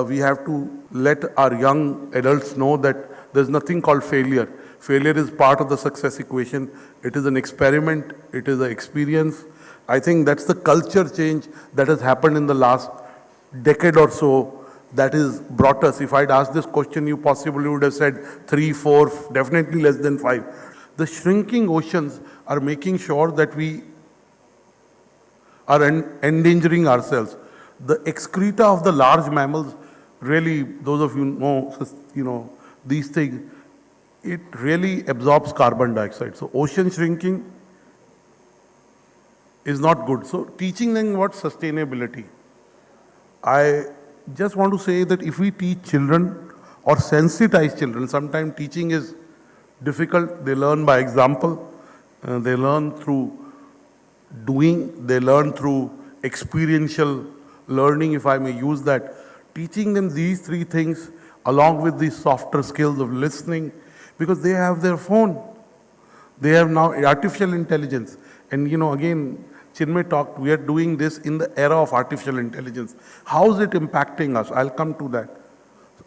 we have to let our young adults know that there's nothing called failure. Failure is part of the success equation. It is an experiment. It is an experience. I think that's the culture change that has happened in the last decade or so that has brought us. If I'd asked this question, you possibly would have said 3, 4, definitely less than 5. The shrinking oceans are making sure that we are endangering ourselves. The excreta of the large mammals, really, those of you know, these things, it really absorbs carbon dioxide. So ocean shrinking is not good. So teaching them what sustainability. I just want to say that if we teach children or sensitize children, sometimes teaching is difficult. They learn by example. They learn through doing. They learn through experiential learning, if I may use that. Teaching them these 3 things along with these softer skills of listening, because they have their phone. They have now artificial intelligence. And again, Chinmay talked, we are doing this in the era of artificial intelligence. How is it impacting us? I'll come to that.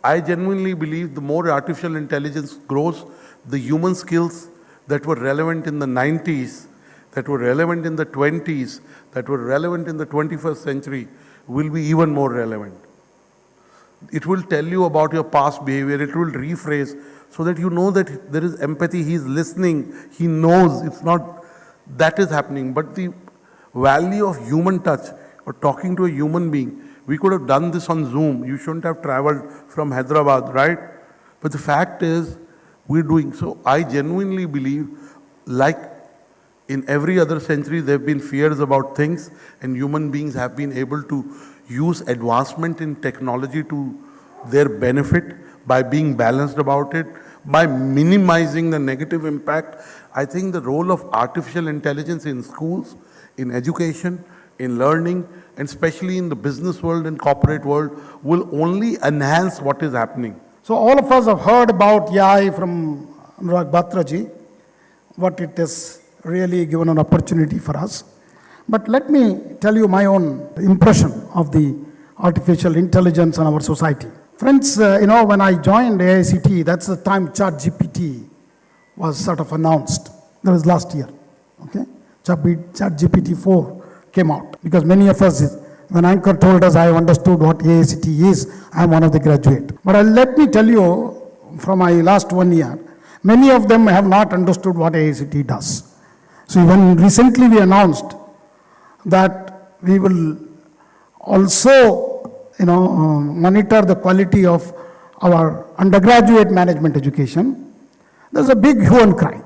I genuinely believe the more artificial intelligence grows, the human skills that were relevant in the 90s, that were relevant in the 20s, that were relevant in the 21st century, will be even more relevant. It will tell you about your past behavior. It will rephrase so that you know that there is empathy. He is listening. He knows it's not that is happening. But the value of human touch or talking to a human being, we could have done this on Zoom. You shouldn't have traveled from Hyderabad, right? But the fact is, we're doing. So I genuinely believe, like in every other century, there have been fears about things, and human beings have been able to use advancement in technology to their benefit by being balanced about it, by minimizing the negative impact. I think the role of artificial intelligence in schools, in education, in learning, and especially in the business world and corporate world will only enhance what is happening. So all of us have heard about AI from Anurag Batraji, what it has really given an opportunity for us. But let me tell you my own impression of the artificial intelligence in our society. Friends, when I joined AICT, that's the time ChatGPT was sort of announced. That was last year, okay? ChatGPT 4 came out, because many of us, when Anchor told us, I understood what AICT is, I'm one of the graduate. But let me tell you, from my last 1 year, many of them have not understood what AICT does. So even recently we announced that we will also monitor the quality of our undergraduate management education. There's a big hue and cry.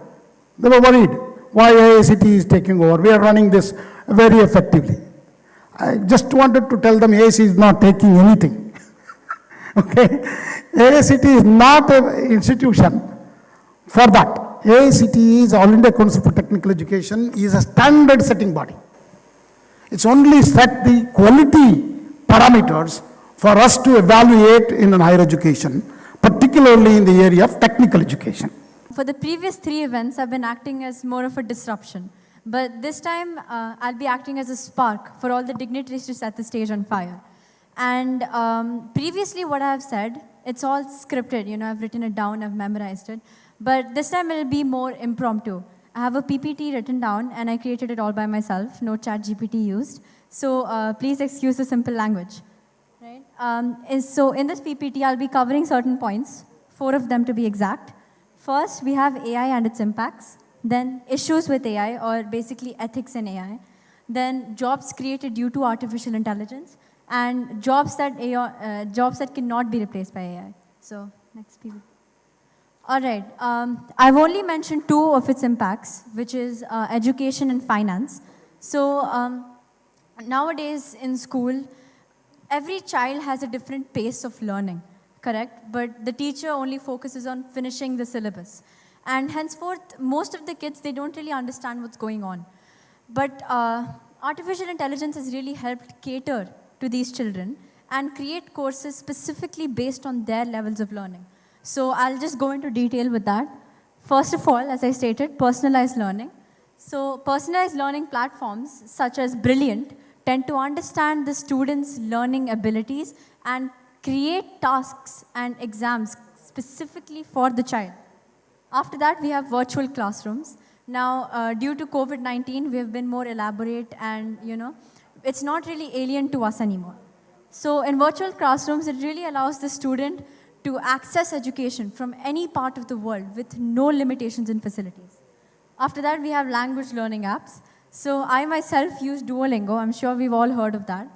They were worried why AICT is taking over. We are running this very effectively. I just wanted to tell them AICT is not taking anything. Okay? AICT is not an institution for that. AICT is All India Council for Technical Education, is a standard setting body. It's only set the quality parameters for us to evaluate in higher education, particularly in the area of technical education. For the previous 3 events, I've been acting as more of a disruption. But this time, I'll be acting as a spark for all the dignitaries to set the stage on fire. And previously, what I've said it's all scripted, you know, I've written it down, I've memorized it. But this time it'll be more impromptu. I have a PPT written down and I created it all by myself, no chat GPT used. So please excuse the simple language. Right? So in this PPT, I'll be covering certain points, 4 of them to be exact. First, we have AI and its impacts. Then issues with AI, or basically ethics in AI. Then jobs created due to artificial intelligence. And jobs that cannot be replaced by AI. So next PPT. All right. I've only mentioned 2 of its impacts, which is education and finance. So nowadays in school, every child has a different pace of learning, correct? But the teacher only focuses on finishing the syllabus. And henceforth, most of the kids, they don't really understand what's going on. But artificial intelligence has really helped cater to these children and create courses specifically based on their levels of learning. So I'll just go into detail with that. First of all, as I stated, personalized learning. So personalized learning platforms such as Brilliant tend to understand the students' learning abilities and create tasks and exams specifically for the child. After that, we have virtual classrooms. Now, due to COVID-19, we have been more elaborate and, you know, it's not really alien to us anymore. So in virtual classrooms, it really allows the student to access education from any part of the world with no limitations in facilities. After that, we have language learning apps. So I myself use Duolingo. I'm sure we've all heard of that.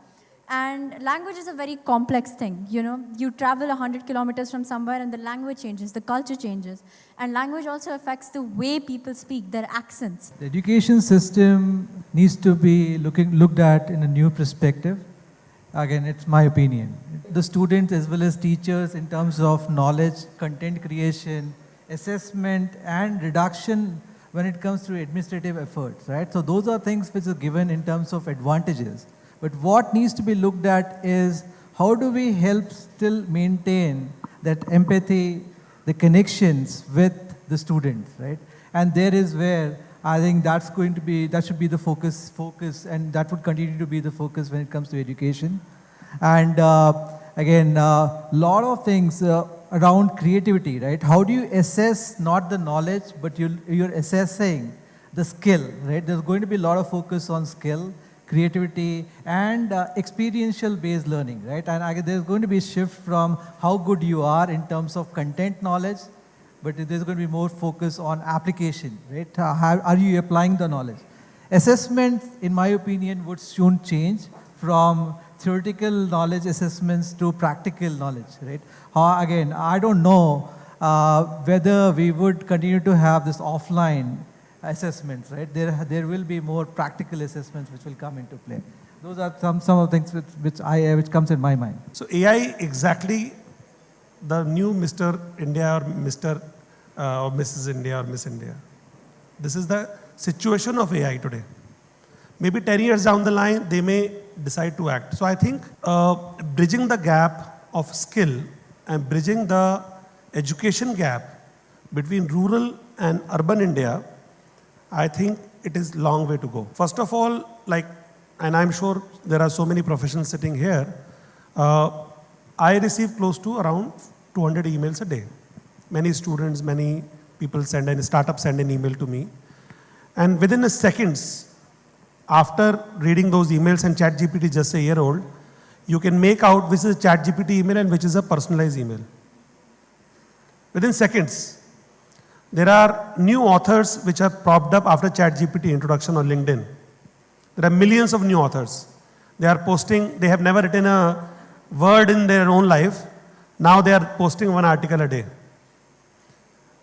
And language is a very complex thing. You know, you travel 100 kilometers from somewhere and the language changes, the culture changes. And language also affects the way people speak, their accents. The education system needs to be looked at in a new perspective. Again, it's my opinion. The students as well as teachers in terms of knowledge, content creation, assessment, and reduction when it comes to administrative efforts, right? So those are things which are given in terms of advantages. But what needs to be looked at is how do we help still maintain that empathy, the connections with the students, right? And there is where I think that should be the focus, and that would continue to be the focus when it comes to education. And again, lot of things around creativity, right? How do you assess not the knowledge, but you're assessing the skill, right? There's going to be a lot of focus on skill, creativity, and experiential based learning, right? And there's going to be a shift from how good you are in terms of content knowledge, but there's going to be more focus on application, right? How are you applying the knowledge? Assessment, in my opinion, would soon change from theoretical knowledge assessments to practical knowledge, right? Again, I don't know whether we would continue to have this offline assessments, right? There will be more practical assessments which will come into play. Those are some of the things which comes in my mind. So AI exactly the new Mr. India or Mr. Or Mrs. India or Miss India. This is the situation of AI today. Maybe 10 years down the line, they may decide to act. So I think bridging the gap of skill and bridging the education gap between rural and urban India, I think it is a long way to go. First of all, and I'm sure there are so many professionals sitting here, I receive close to around 200 emails a day. Many students, many people startups send an email to me. And within a seconds, after reading those emails, and ChatGPT is just a year old, you can make out which is a ChatGPT email and which is a personalized email. Within seconds. There are new authors which have popped up after ChatGPT introduction on LinkedIn. There are millions of new authors. They are posting, they have never written a word in their own life. Now they are posting 1 article a day.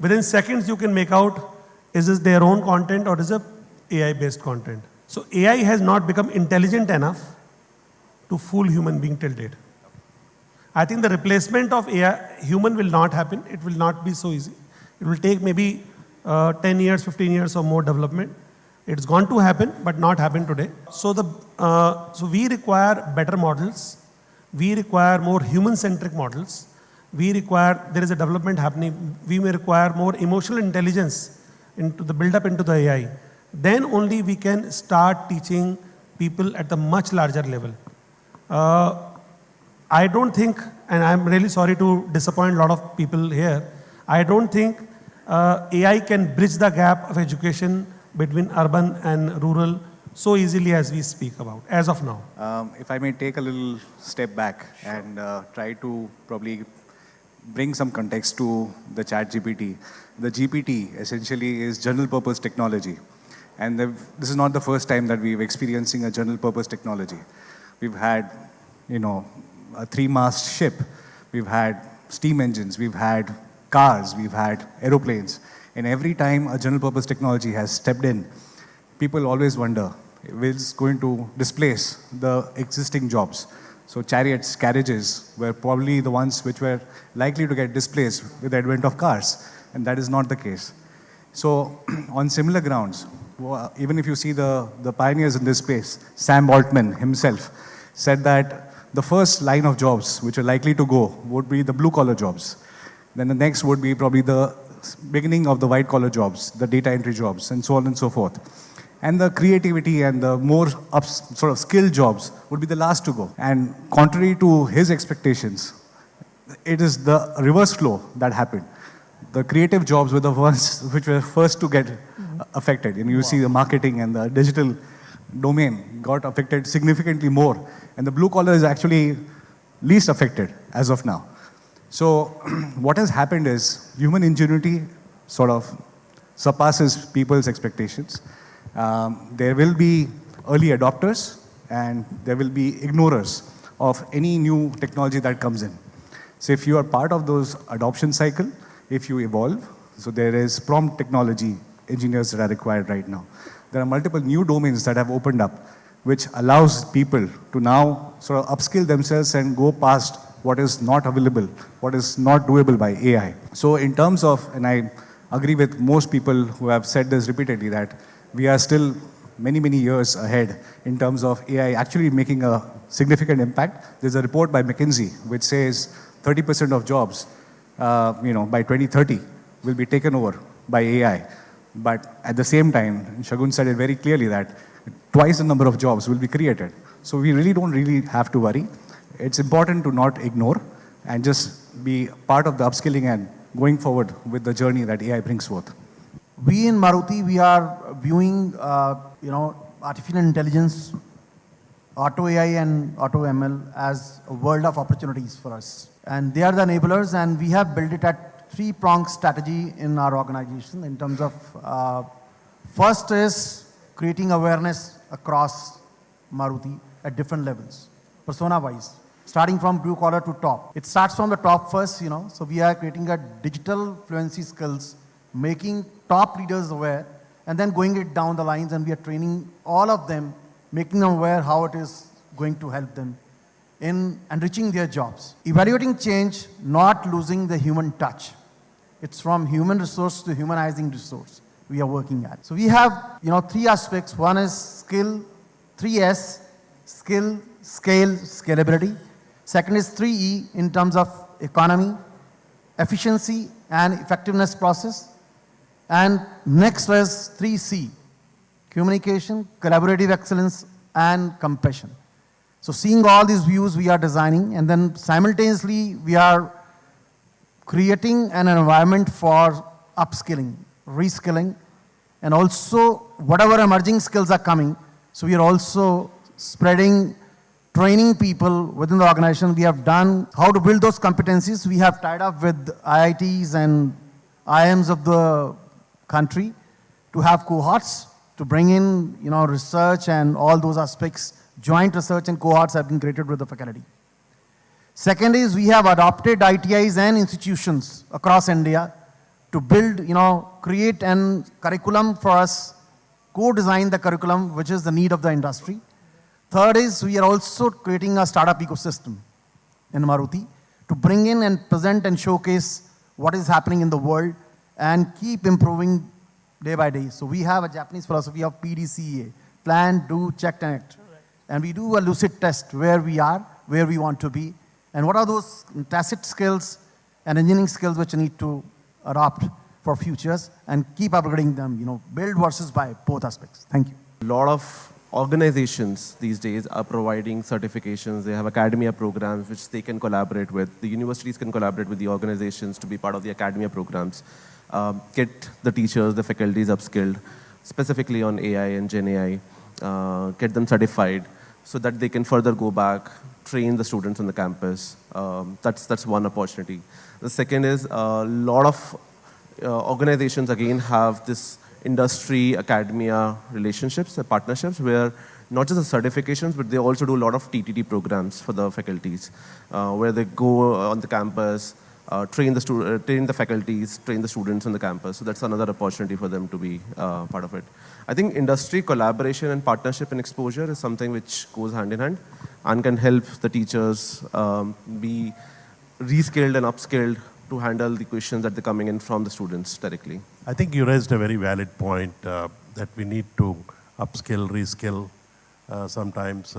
Within seconds, you can make out, is this their own content or is it AI-based content? So AI has not become intelligent enough to fool human being till date. I think the replacement of AI, human will not happen. It will not be so easy. It will take maybe 10 years, 15 years or more development. It's going to happen, but not happen today. So we require better models. We require more human-centric models. There is a development happening. We may require more emotional intelligence into the build-up into the AI. Then only we can start teaching people at the much larger level. I don't think, and I'm really sorry to disappoint a lot of people here, I don't think AI can bridge the gap of education between urban and rural so easily as we speak about, as of now. If I may take a little step back and try to probably bring some context to the chat GPT. The GPT essentially is general purpose technology. And this is not the first time that we're experiencing a general purpose technology. We've had, a 3-mast ship. We've had steam engines. We've had cars. We've had aeroplanes. And every time a general purpose technology has stepped in, people always wonder, is it going to displace the existing jobs? So chariots, carriages were probably the ones which were likely to get displaced with the advent of cars. And that is not the case. So on similar grounds, even if you see the pioneers in this space, Sam Altman himself said that the first line of jobs which are likely to go would be the blue-collar jobs. Then the next would be probably the beginning of the white-collar jobs, the data entry jobs, and so on and so forth. And the creativity and the more sort of skilled jobs would be the last to go. And contrary to his expectations, it is the reverse flow that happened. The creative jobs were the ones which were first to get affected. And you see the marketing and the digital domain got affected significantly more. And the blue collar is actually least affected as of now. So what has happened is human ingenuity sort of surpasses people's expectations. There will be early adopters and there will be ignorers of any new technology that comes in. So if you are part of those adoption cycle, if you evolve, so there is prompt technology engineers that are required right now. There are multiple new domains that have opened up, which allows people to now sort of upskill themselves and go past what is not available, what is not doable by AI. So in terms of, and I agree with most people who have said this repeatedly, that we are still many, many years ahead in terms of AI actually making a significant impact. There's a report by McKinsey which says 30% of jobs, by 2030 will be taken over by AI. But at the same time, Shagun said it very clearly that twice the number of jobs will be created. So we really don't have to worry. It's important to not ignore and just be part of the upskilling and going forward with the journey that AI brings forth. We in Maruti, we are viewing, artificial intelligence, auto AI and auto ML as a world of opportunities for us. And they are the enablers, and we have built it at 3-pronged strategy in our organization in terms of, first is creating awareness across Maruti at different levels, persona-wise, starting from blue collar to top. It starts from the top first, so we are creating a digital fluency skills, making top leaders aware, and then going it down the lines, and we are training all of them, making them aware how it is going to help them in enriching their jobs. Evaluating change, not losing the human touch. It's from human resource to humanizing resource we are working at. So we have, 3 aspects. One is skill, 3S, skill, scale, scalability. Second is 3E in terms of economy, efficiency, and effectiveness process. And next is 3C, communication, collaborative excellence, and compassion. So seeing all these views we are designing, and then simultaneously we are creating an environment for upskilling, reskilling, and also whatever emerging skills are coming. So we are also spreading, training people within the organization. We have done how to build those competencies. We have tied up with IITs and IIMs of the country to have cohorts to bring in, research and all those aspects. Joint research and cohorts have been created with the faculty. Second is we have adopted ITIs and institutions across India to build, create an curriculum for us, co-design the curriculum, which is the need of the industry. Third is we are also creating a startup ecosystem in Maruti to bring in and present and showcase what is happening in the world and keep improving day by day. So we have a Japanese philosophy of PDCA, plan, do, check, and act. And we do a lucid test where we are, where we want to be, and what are those tacit skills and engineering skills which we need to adopt for futures and keep upgrading them, build versus buy, both aspects. Thank you. A lot of organizations these days are providing certifications. They have academia programs which they can collaborate with. The universities can collaborate with the organizations to be part of the academia programs, get the teachers, the faculties upskilled, specifically on AI and Gen AI, get them certified so that they can further go back, train the students on the campus. That's one opportunity. The second is a lot of organizations again have this industry academia relationships, partnerships, where not just the certifications, but they also do a lot of TTT programs for the faculties, where they go on the campus, train the faculties, train the students on the campus. So that's another opportunity for them to be part of it. I think industry collaboration and partnership and exposure is something which goes hand in hand and can help the teachers be reskilled and upskilled to handle the questions that are coming in from the students directly. I think you raised a very valid point that we need to upskill, reskill sometimes.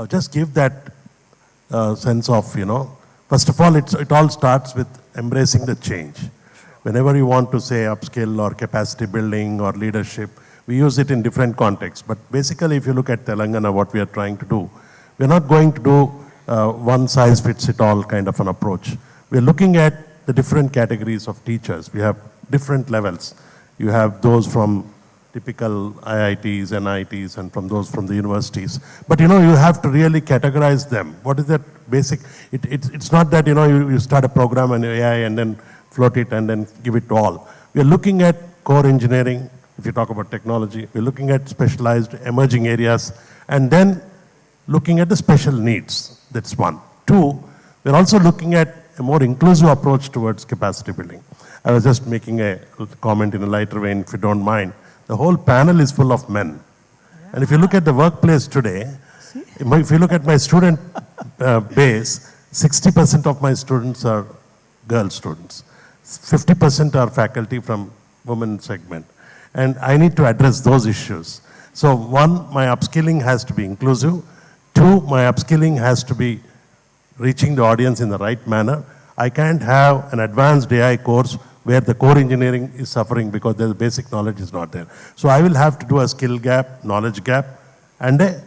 Just give that sense of, first of all, it all starts with embracing the change. Whenever you want to say upskill or capacity building or leadership, we use it in different contexts. But basically, if you look at Telangana, what we are trying to do, we're not going to do one size fits it all kind of an approach. We're looking at the different categories of teachers. We have different levels. You have those from typical IITs, NITs, and from those from the universities. But you have to really categorize them. What is that basic? It's not that you start a program in AI and then float it and then give it to all. We're looking at core engineering, if you talk about technology. We're looking at specialized emerging areas, and then looking at the special needs. That's one. Two, we're also looking at a more inclusive approach towards capacity building. I was just making a comment in a lighter vein, if you don't mind. The whole panel is full of men. And if you look at the workplace today, if you look at my student base, 60% of my students are girl students. 50% are faculty from women segment. And I need to address those issues. So one, my upskilling has to be inclusive. Two, my upskilling has to be reaching the audience in the right manner. I can't have an advanced AI course where the core engineering is suffering because the basic knowledge is not there. So I will have to do a skill gap, knowledge gap, and a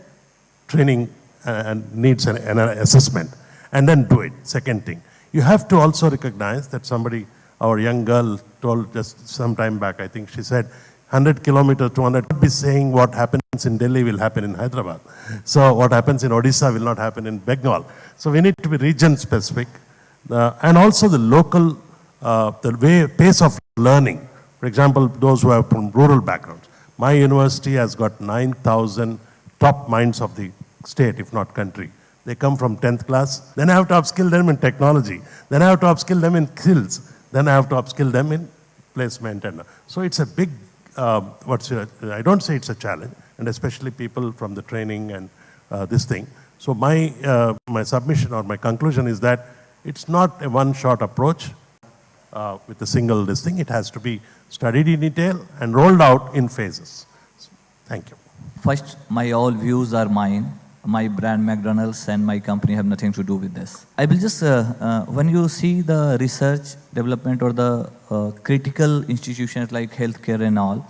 training and needs an assessment, and then do it. Second thing, you have to also recognize that somebody, our young girl told just some time back, I think she said, 100 kilometers, 200, be saying what happens in Delhi will happen in Hyderabad. So what happens in Odisha will not happen in Bengal. So we need to be region specific. And also the local, pace of learning. For example, those who are from rural backgrounds. My university has got 9,000 top minds of the state, if not country. They come from 10th class. Then I have to upskill them in technology. Then I have to upskill them in skills. Then I have to upskill them in placement. And so it's a big, I don't say it's a challenge, and especially people from the training and this thing. So my submission or my conclusion is that it's not a one-shot approach with a single this thing. It has to be studied in detail and rolled out in phases. Thank you. First, all views are mine. My brand McDonald's and my company have nothing to do with this. I will just, when you see the research development or the critical institutions like healthcare and all,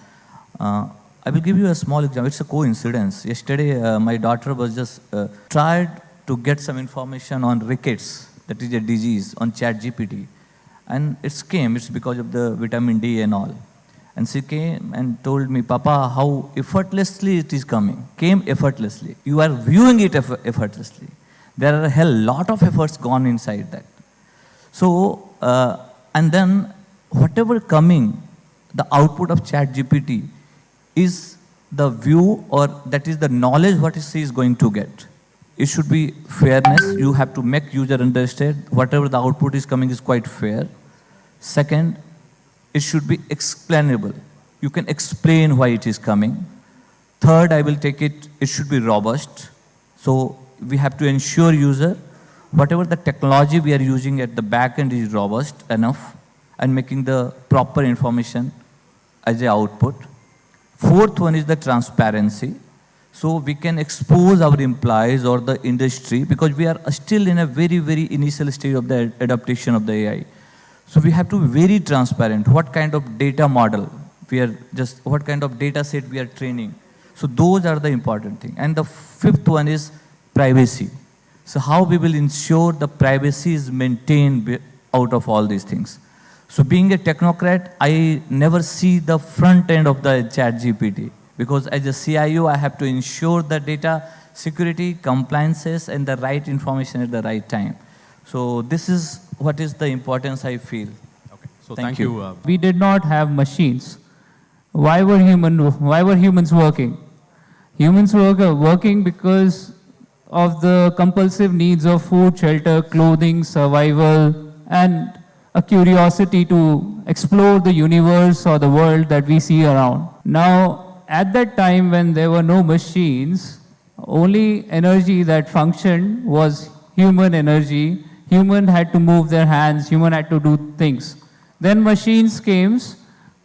I will give you a small example. It's a coincidence. Yesterday, my daughter was just tried to get some information on rickets, that is a disease, on ChatGPT. And it's because of the vitamin D and all. And she came and told me, Papa, how effortlessly it is coming. Came effortlessly. You are viewing it effortlessly. There are a hell lot of efforts gone inside that. So, and then whatever coming, the output of ChatGPT is the view, or that is the knowledge what she is going to get. It should be fairness. You have to make user understand whatever the output is coming is quite fair. Second, it should be explainable. You can explain why it is coming. Third, I will take it should be robust. So we have to ensure user, whatever the technology we are using at the back end is robust enough and making the proper information as a output. Fourth one is the transparency. So we can expose our employees or the industry, because we are still in a very, very initial stage of the adaptation of the AI. So we have to be very transparent. What kind of data model what kind of data set we are training. So those are the important thing. And the fifth one is privacy. So how we will ensure the privacy is maintained out of all these things. So being a technocrat, I never see the front end of the chat GPT, because as a CIO, I have to ensure the data security, compliances, and the right information at the right time. So this is what is the importance I feel. Okay. So thank you. We did not have machines. Why were humans working? Humans were working because of the compulsive needs of food, shelter, clothing, survival, and a curiosity to explore the universe or the world that we see around. Now, at that time when there were no machines, only energy that functioned was human energy. Human had to move their hands, human had to do things. Then machines came.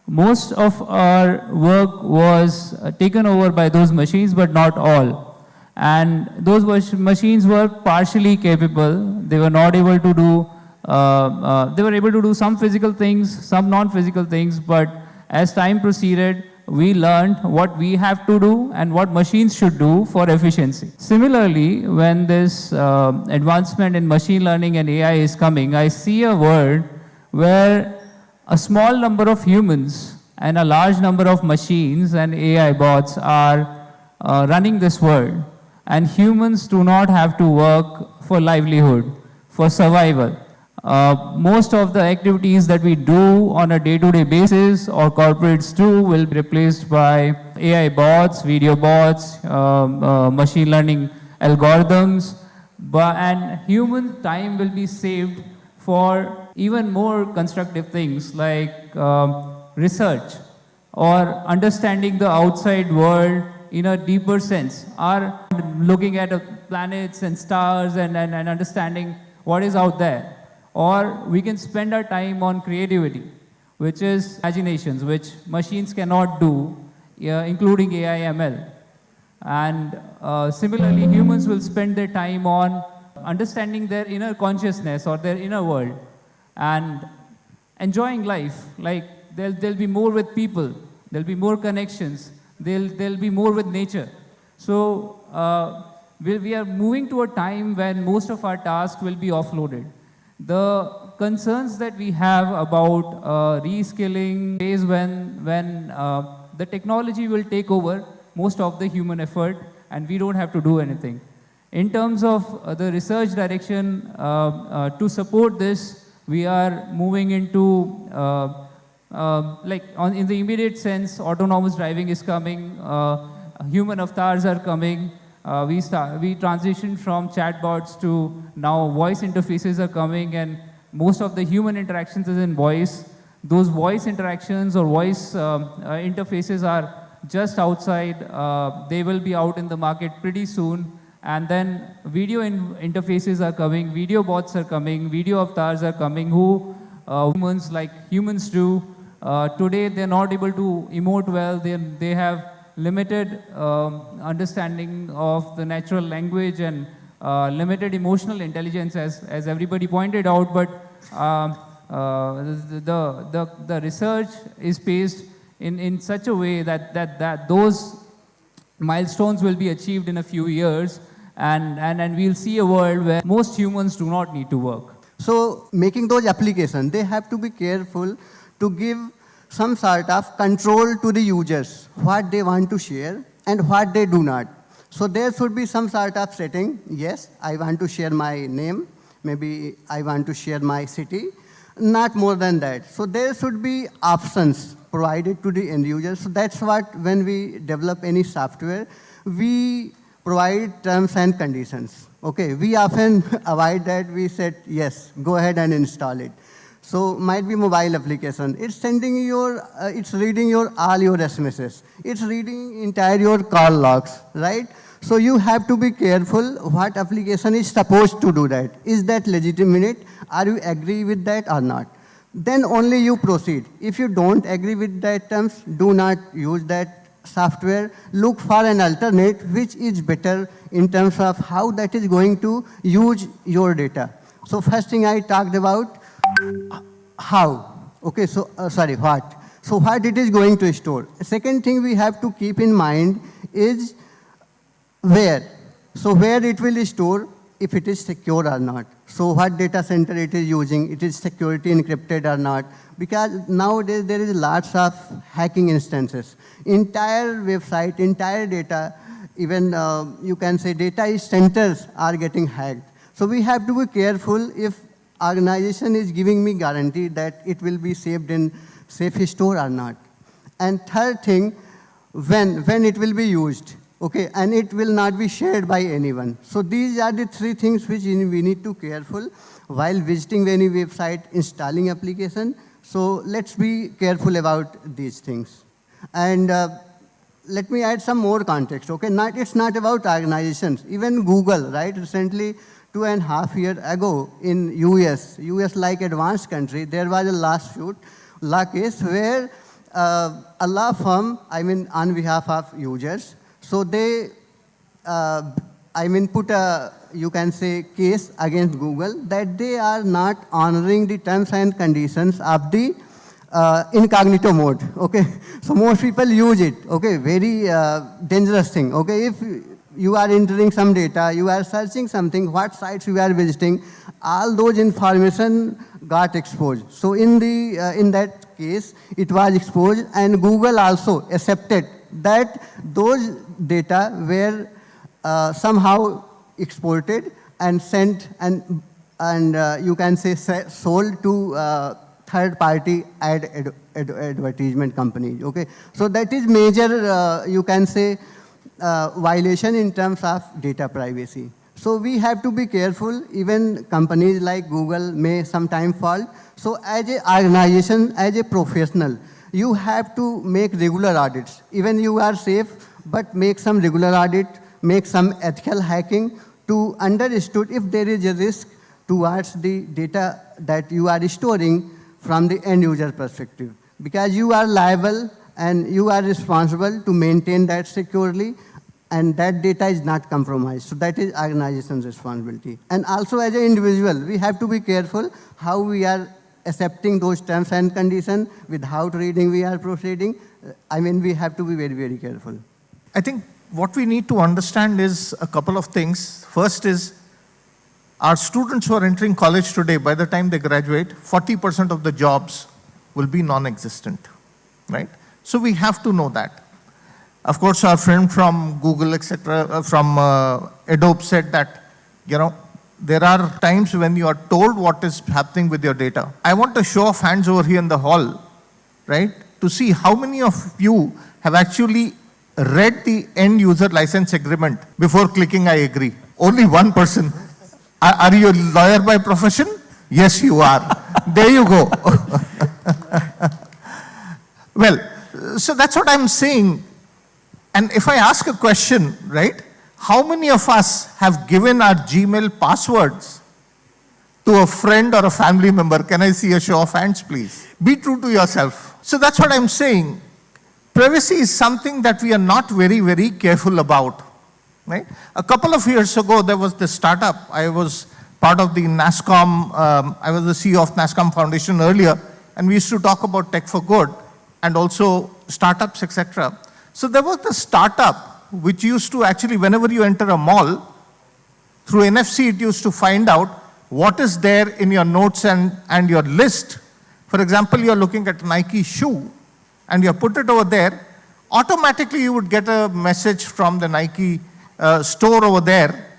Most of our work was taken over by those machines, but not all. And those machines were partially capable. They were not able to do they were able to do some physical things, some non-physical things, but as time proceeded, we learned what we have to do and what machines should do for efficiency. Similarly, when this advancement in machine learning and AI is coming, I see a world where a small number of humans and a large number of machines and AI bots are running this world, and humans do not have to work for livelihood, for survival. Most of the activities that we do on a day-to-day basis or corporates do will be replaced by AI bots, video bots, machine learning algorithms, and human time will be saved for even more constructive things like research or understanding the outside world in a deeper sense, or looking at planets and stars and understanding what is out there. Or we can spend our time on creativity, which is imaginations, which machines cannot do, including AI ML. And similarly, humans will spend their time on understanding their inner consciousness or their inner world and enjoying life. Like they'll be more with people, there'll be more connections, they'll be more with nature. So we are moving to a time when most of our tasks will be offloaded. The concerns that we have about reskilling is when the technology will take over most of the human effort and we don't have to do anything. In terms of the research direction, to support this, we are moving into, in the immediate sense, autonomous driving is coming, human avatars are coming. We transitioned from chatbots to now voice interfaces are coming, and most of the human interactions is in voice. Those voice interactions or voice interfaces are just outside. They will be out in the market pretty soon. And then video interfaces are coming, video bots are coming, video avatars are coming, who humans like humans do. Today they're not able to emote well. They have limited understanding of the natural language and limited emotional intelligence, as everybody pointed out. But the research is paced in such a way that those milestones will be achieved in a few years, and we'll see a world where most humans do not need to work. So making those applications, they have to be careful to give some sort of control to the users, what they want to share and what they do not. So there should be some sort of setting. Yes, I want to share my name. Maybe I want to share my city. Not more than that. So there should be options provided to the end user. So that's what, when we develop any software, we provide terms and conditions. Okay, we often avoid that. We said, yes, go ahead and install it. So might be mobile application. It's sending your, it's reading all your SMSs. It's reading entire your call logs, right? So you have to be careful what application is supposed to do that. Is that legitimate? Are you agree with that or not? Then only you proceed. If you don't agree with that terms, do not use that software. Look for an alternate which is better in terms of how that is going to use your data. So first thing I talked about, how. Okay, so what. So what it is going to store. Second thing we have to keep in mind is where. So where it will store, if it is secure or not. So what data center it is using, it is security encrypted or not. Because nowadays there is lots of hacking instances. Entire website, entire data, even you can say data centers are getting hacked. So we have to be careful if organization is giving me guarantee that it will be saved in safe store or not. And third thing, when it will be used. Okay, and it will not be shared by anyone. So these are the three things which we need to be careful while visiting any website, installing application. So let's be careful about these things. And let me add some more context. Okay, it's not about organizations. Even Google, right? Recently, 2.5 years ago in US like advanced country, there was a law case where a law firm, on behalf of users, so they, put a, you can say, case against Google that they are not honoring the terms and conditions of the incognito mode, okay? So most people use it, okay? Very dangerous thing, okay? If you are entering some data, you are searching something, what sites you are visiting, all those information got exposed. So in that case, it was exposed, and Google also accepted that those data were somehow exported and sent and you can say sold to third-party advertisement companies. Okay, so that is major you can say violation in terms of data privacy. So we have to be careful. Even companies like Google may sometimes fall. So as an organization, as a professional, you have to make regular audits. Even you are safe, but make some regular audit, make some ethical hacking to understood if there is a risk towards the data that you are storing from the end user perspective. Because you are liable and you are responsible to maintain that securely, and that data is not compromised. So that is organization's responsibility. And also as an individual, we have to be careful how we are accepting those terms and conditions. Without reading, we are proceeding. We have to be very, very careful. I think what we need to understand is a couple of things. First is our students who are entering college today, by the time they graduate, 40% of the jobs will be non-existent, right? So we have to know that. Of course, our friend from Google, etc., from Adobe said that, there are times when you are told what is happening with your data. I want a show of hands over here in the hall, right, to see how many of you have actually read the end user license agreement before clicking I agree. Only one person. Are you a lawyer by profession? Yes, you are. There you go. Well, so that's what I'm saying. And if I ask a question, right, how many of us have given our Gmail passwords to a friend or a family member? Can I see a show of hands, please? Be true to yourself. So that's what I'm saying. Privacy is something that we are not very, very careful about, right? A couple of years ago, there was this startup. I was part of the NASCOM, I was the CEO of NASCOM Foundation earlier, and we used to talk about tech for good and also startups, etc. So there was the startup which used to actually, whenever you enter a mall, through NFC, it used to find out what is there in your notes and your list. For example, you're looking at a Nike shoe, and you put it over there, automatically you would get a message from the Nike store over there.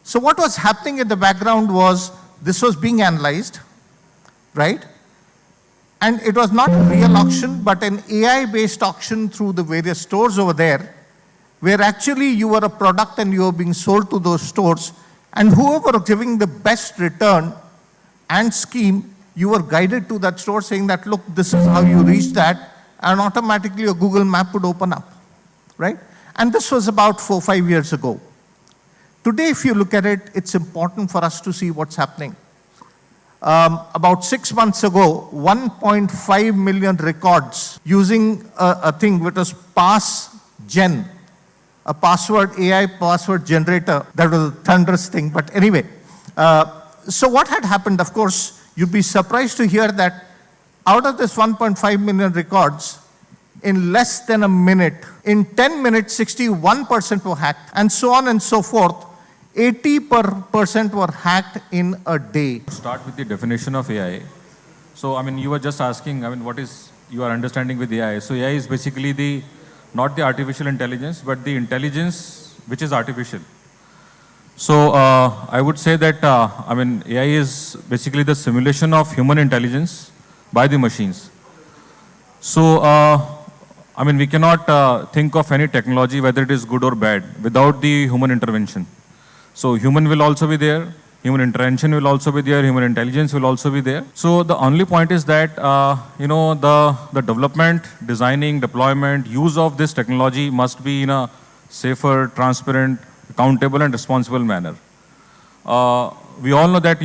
So what was happening in the background was this was being analyzed, right? And it was not a real auction, but an AI-based auction through the various stores over there, where actually you were a product and you were being sold to those stores, and whoever was giving the best return and scheme, you were guided to that store saying that, look, this is how you reach that, and automatically a Google map would open up, right? And this was about 4 or 5 years ago. Today, if you look at it, it's important for us to see what's happening. About 6 months ago, 1.5 million records using a thing which was PassGen, a password, AI password generator. That was a thunderous thing, but anyway. So what had happened, of course, you'd be surprised to hear that out of this 1.5 million records, in less than a minute. In 10 minutes, 61% were hacked, and so on and so forth. 80% were hacked in a day. Start with the definition of AI. So, you were just asking, what is your understanding with AI? So, AI is basically not the artificial intelligence, but the intelligence which is artificial. So, I would say that, AI is basically the simulation of human intelligence by the machines. So, we cannot think of any technology, whether it is good or bad, without the human intervention. So, human will also be there, human intervention will also be there, human intelligence will also be there. So, the only point is that, the development, designing, deployment, use of this technology must be in a safer, transparent, accountable and responsible manner. We all know that,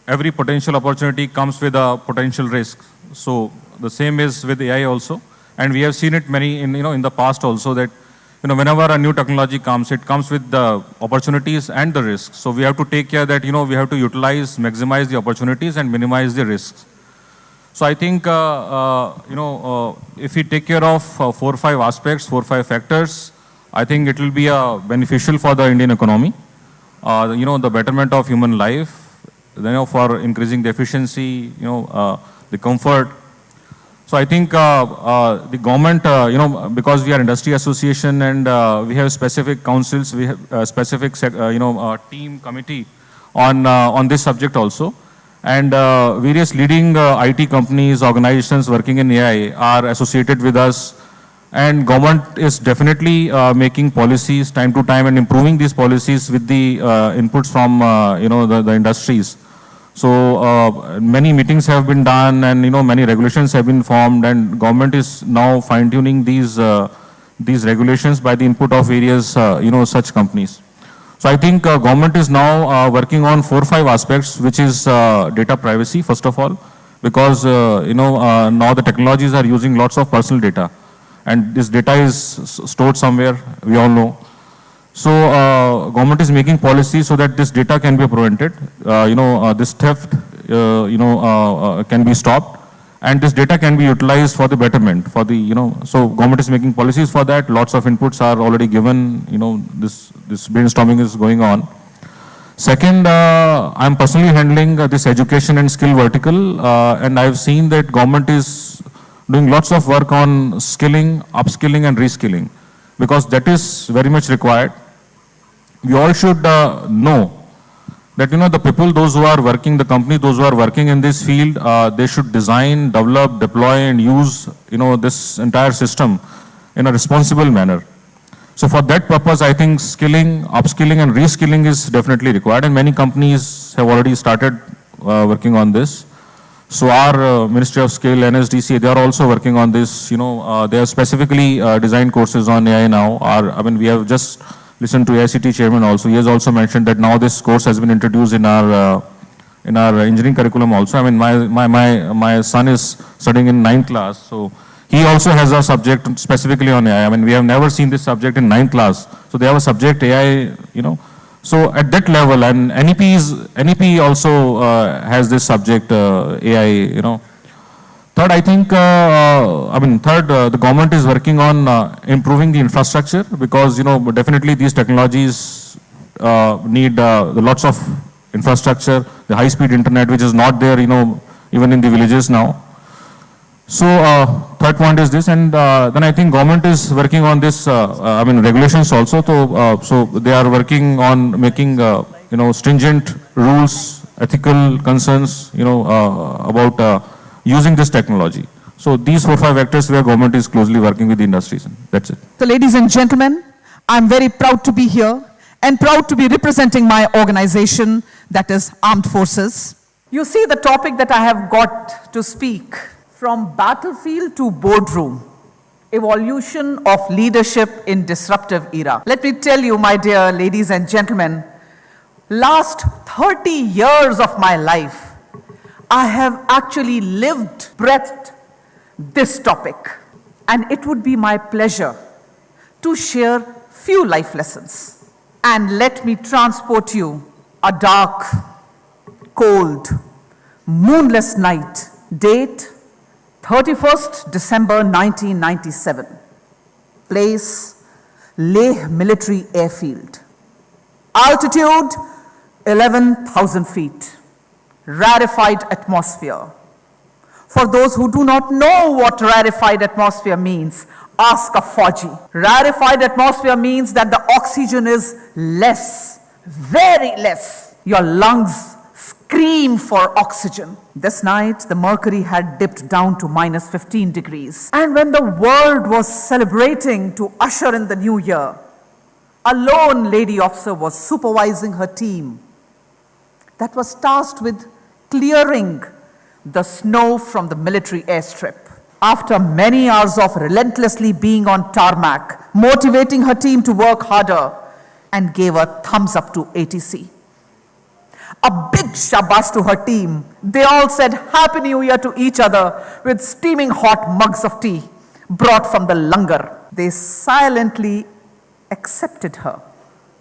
every potential opportunity comes with a potential risk. So, the same is with AI also. And we have seen it in the past also that, whenever a new technology comes, it comes with the opportunities and the risks. So we have to take care that, we have to utilize, maximize the opportunities and minimize the risks. So I think, if we take care of 4 or 5 aspects, 4 or 5 factors, I think it will be beneficial for the Indian economy. The betterment of human life, for increasing the efficiency, the comfort. So I think the government, because we are industry association and we have specific councils, we have a specific, team committee on this subject also. And various leading IT companies, organizations working in AI are associated with us. And government is definitely making policies time to time and improving these policies with the inputs from, the industries. So many meetings have been done and many regulations have been formed, and government is now fine-tuning these regulations by the input of various such companies. So I think government is now working on 4 or 5 aspects, which is data privacy first of all, because now the technologies are using lots of personal data, and this data is stored somewhere, we all know. So government is making policies so that this data can be prevented, this theft, can be stopped, and this data can be utilized for the betterment, for the, so government is making policies for that. Lots of inputs are already given, this brainstorming is going on. Second, I'm personally handling this education and skill vertical, and I've seen that government is doing lots of work on skilling, upskilling and reskilling, because that is very much required. We all should know that, the people, those who are working, the company, those who are working in this field, they should design, develop, deploy and use, this entire system in a responsible manner. So for that purpose, I think skilling, upskilling and reskilling is definitely required, and many companies have already started working on this. So our Ministry of Skill, NSDC, they are also working on this. They have specifically designed courses on AI now. We have just listened to AICT chairman also. He has also mentioned that now this course has been introduced in our engineering curriculum also. My son is studying in 9th class, so he also has a subject specifically on AI. We have never seen this subject in 9th class. So they have a subject AI, So at that level, and NEP also has this subject AI, Third, I think, the government is working on improving the infrastructure, because, definitely these technologies need lots of infrastructure, the high-speed internet, which is not there, even in the villages now. So, third point is this, and then I think government is working on this, regulations also. So they are working on making, stringent rules, ethical concerns, about using this technology. So these 4 or 5 vectors where government is closely working with the industries. That's it. So ladies and gentlemen, I'm very proud to be here and proud to be representing my organization, that is Armed Forces. You see the topic that I have got to speak, from battlefield to boardroom, evolution of leadership in disruptive era. Let me tell you, my dear ladies and gentlemen, last 30 years of my life, I have actually lived, breathed this topic, and it would be my pleasure to share few life lessons. And let me transport you a dark, cold, moonless night, date 31st December 1997. Place, Leh Military Airfield. Altitude, 11,000 feet. Rarefied atmosphere. For those who do not know what rarefied atmosphere means, ask a Fauji. Rarefied atmosphere means that the oxygen is less, very less. Your lungs scream for oxygen. This night, the mercury had dipped down to minus 15 degrees. And when the world was celebrating to usher in the new year, a lone lady officer was supervising her team that was tasked with clearing the snow from the military airstrip. After many hours of relentlessly being on tarmac, motivating her team to work harder, and gave a thumbs up to ATC. A big shabash to her team. They all said Happy New Year to each other with steaming hot mugs of tea brought from the langar. They silently accepted her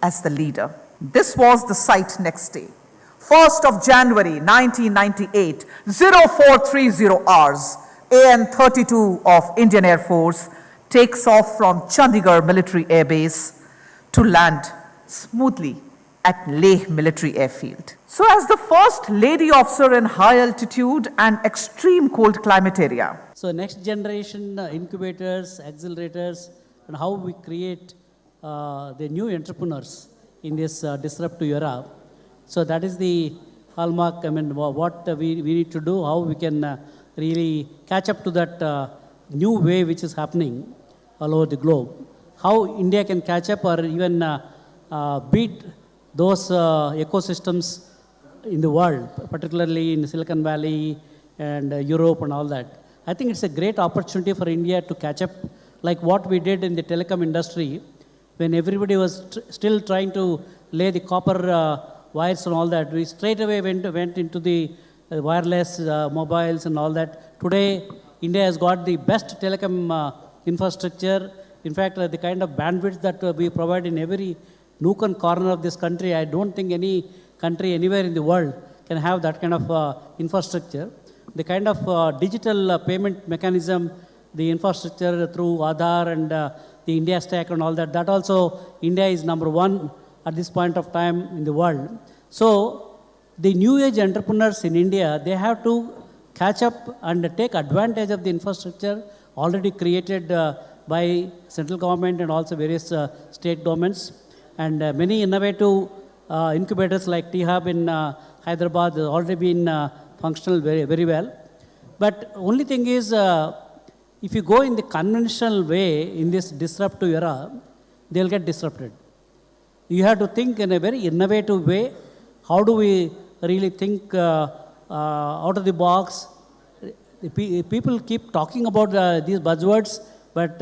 as the leader. This was the sight next day. 1st of January 1998, 0430 hours, AN-32 of Indian Air Force takes off from Chandigarh Military Air Base to land smoothly at Leh Military Airfield. So as the first lady officer in high altitude and extreme cold climate area. So next generation incubators, accelerators, and how we create the new entrepreneurs in this disruptive era. So that is the hallmark, I mean, what we need to do, how we can really catch up to that new wave which is happening all over the globe. How India can catch up or even beat those ecosystems in the world, particularly in Silicon Valley and Europe and all that. I think it's a great opportunity for India to catch up, like what we did in the telecom industry when everybody was still trying to lay the copper wires and all that. We straight away went into the wireless mobiles and all that. Today, India has got the best telecom infrastructure. In fact, the kind of bandwidth that we provide in every nook and corner of this country, I don't think any country anywhere in the world can have that kind of infrastructure. The kind of digital payment mechanism, the infrastructure through Aadhaar and the India Stack and all that, that also India is #1 at this point of time in the world. So the new age entrepreneurs in India, they have to catch up and take advantage of the infrastructure already created by central government and also various state governments. And many innovative incubators like T-Hub in Hyderabad has already been functional very well. But only thing is, if you go in the conventional way in this disruptive era, they'll get disrupted. You have to think in a very innovative way. How do we really think out of the box? People keep talking about these buzzwords, but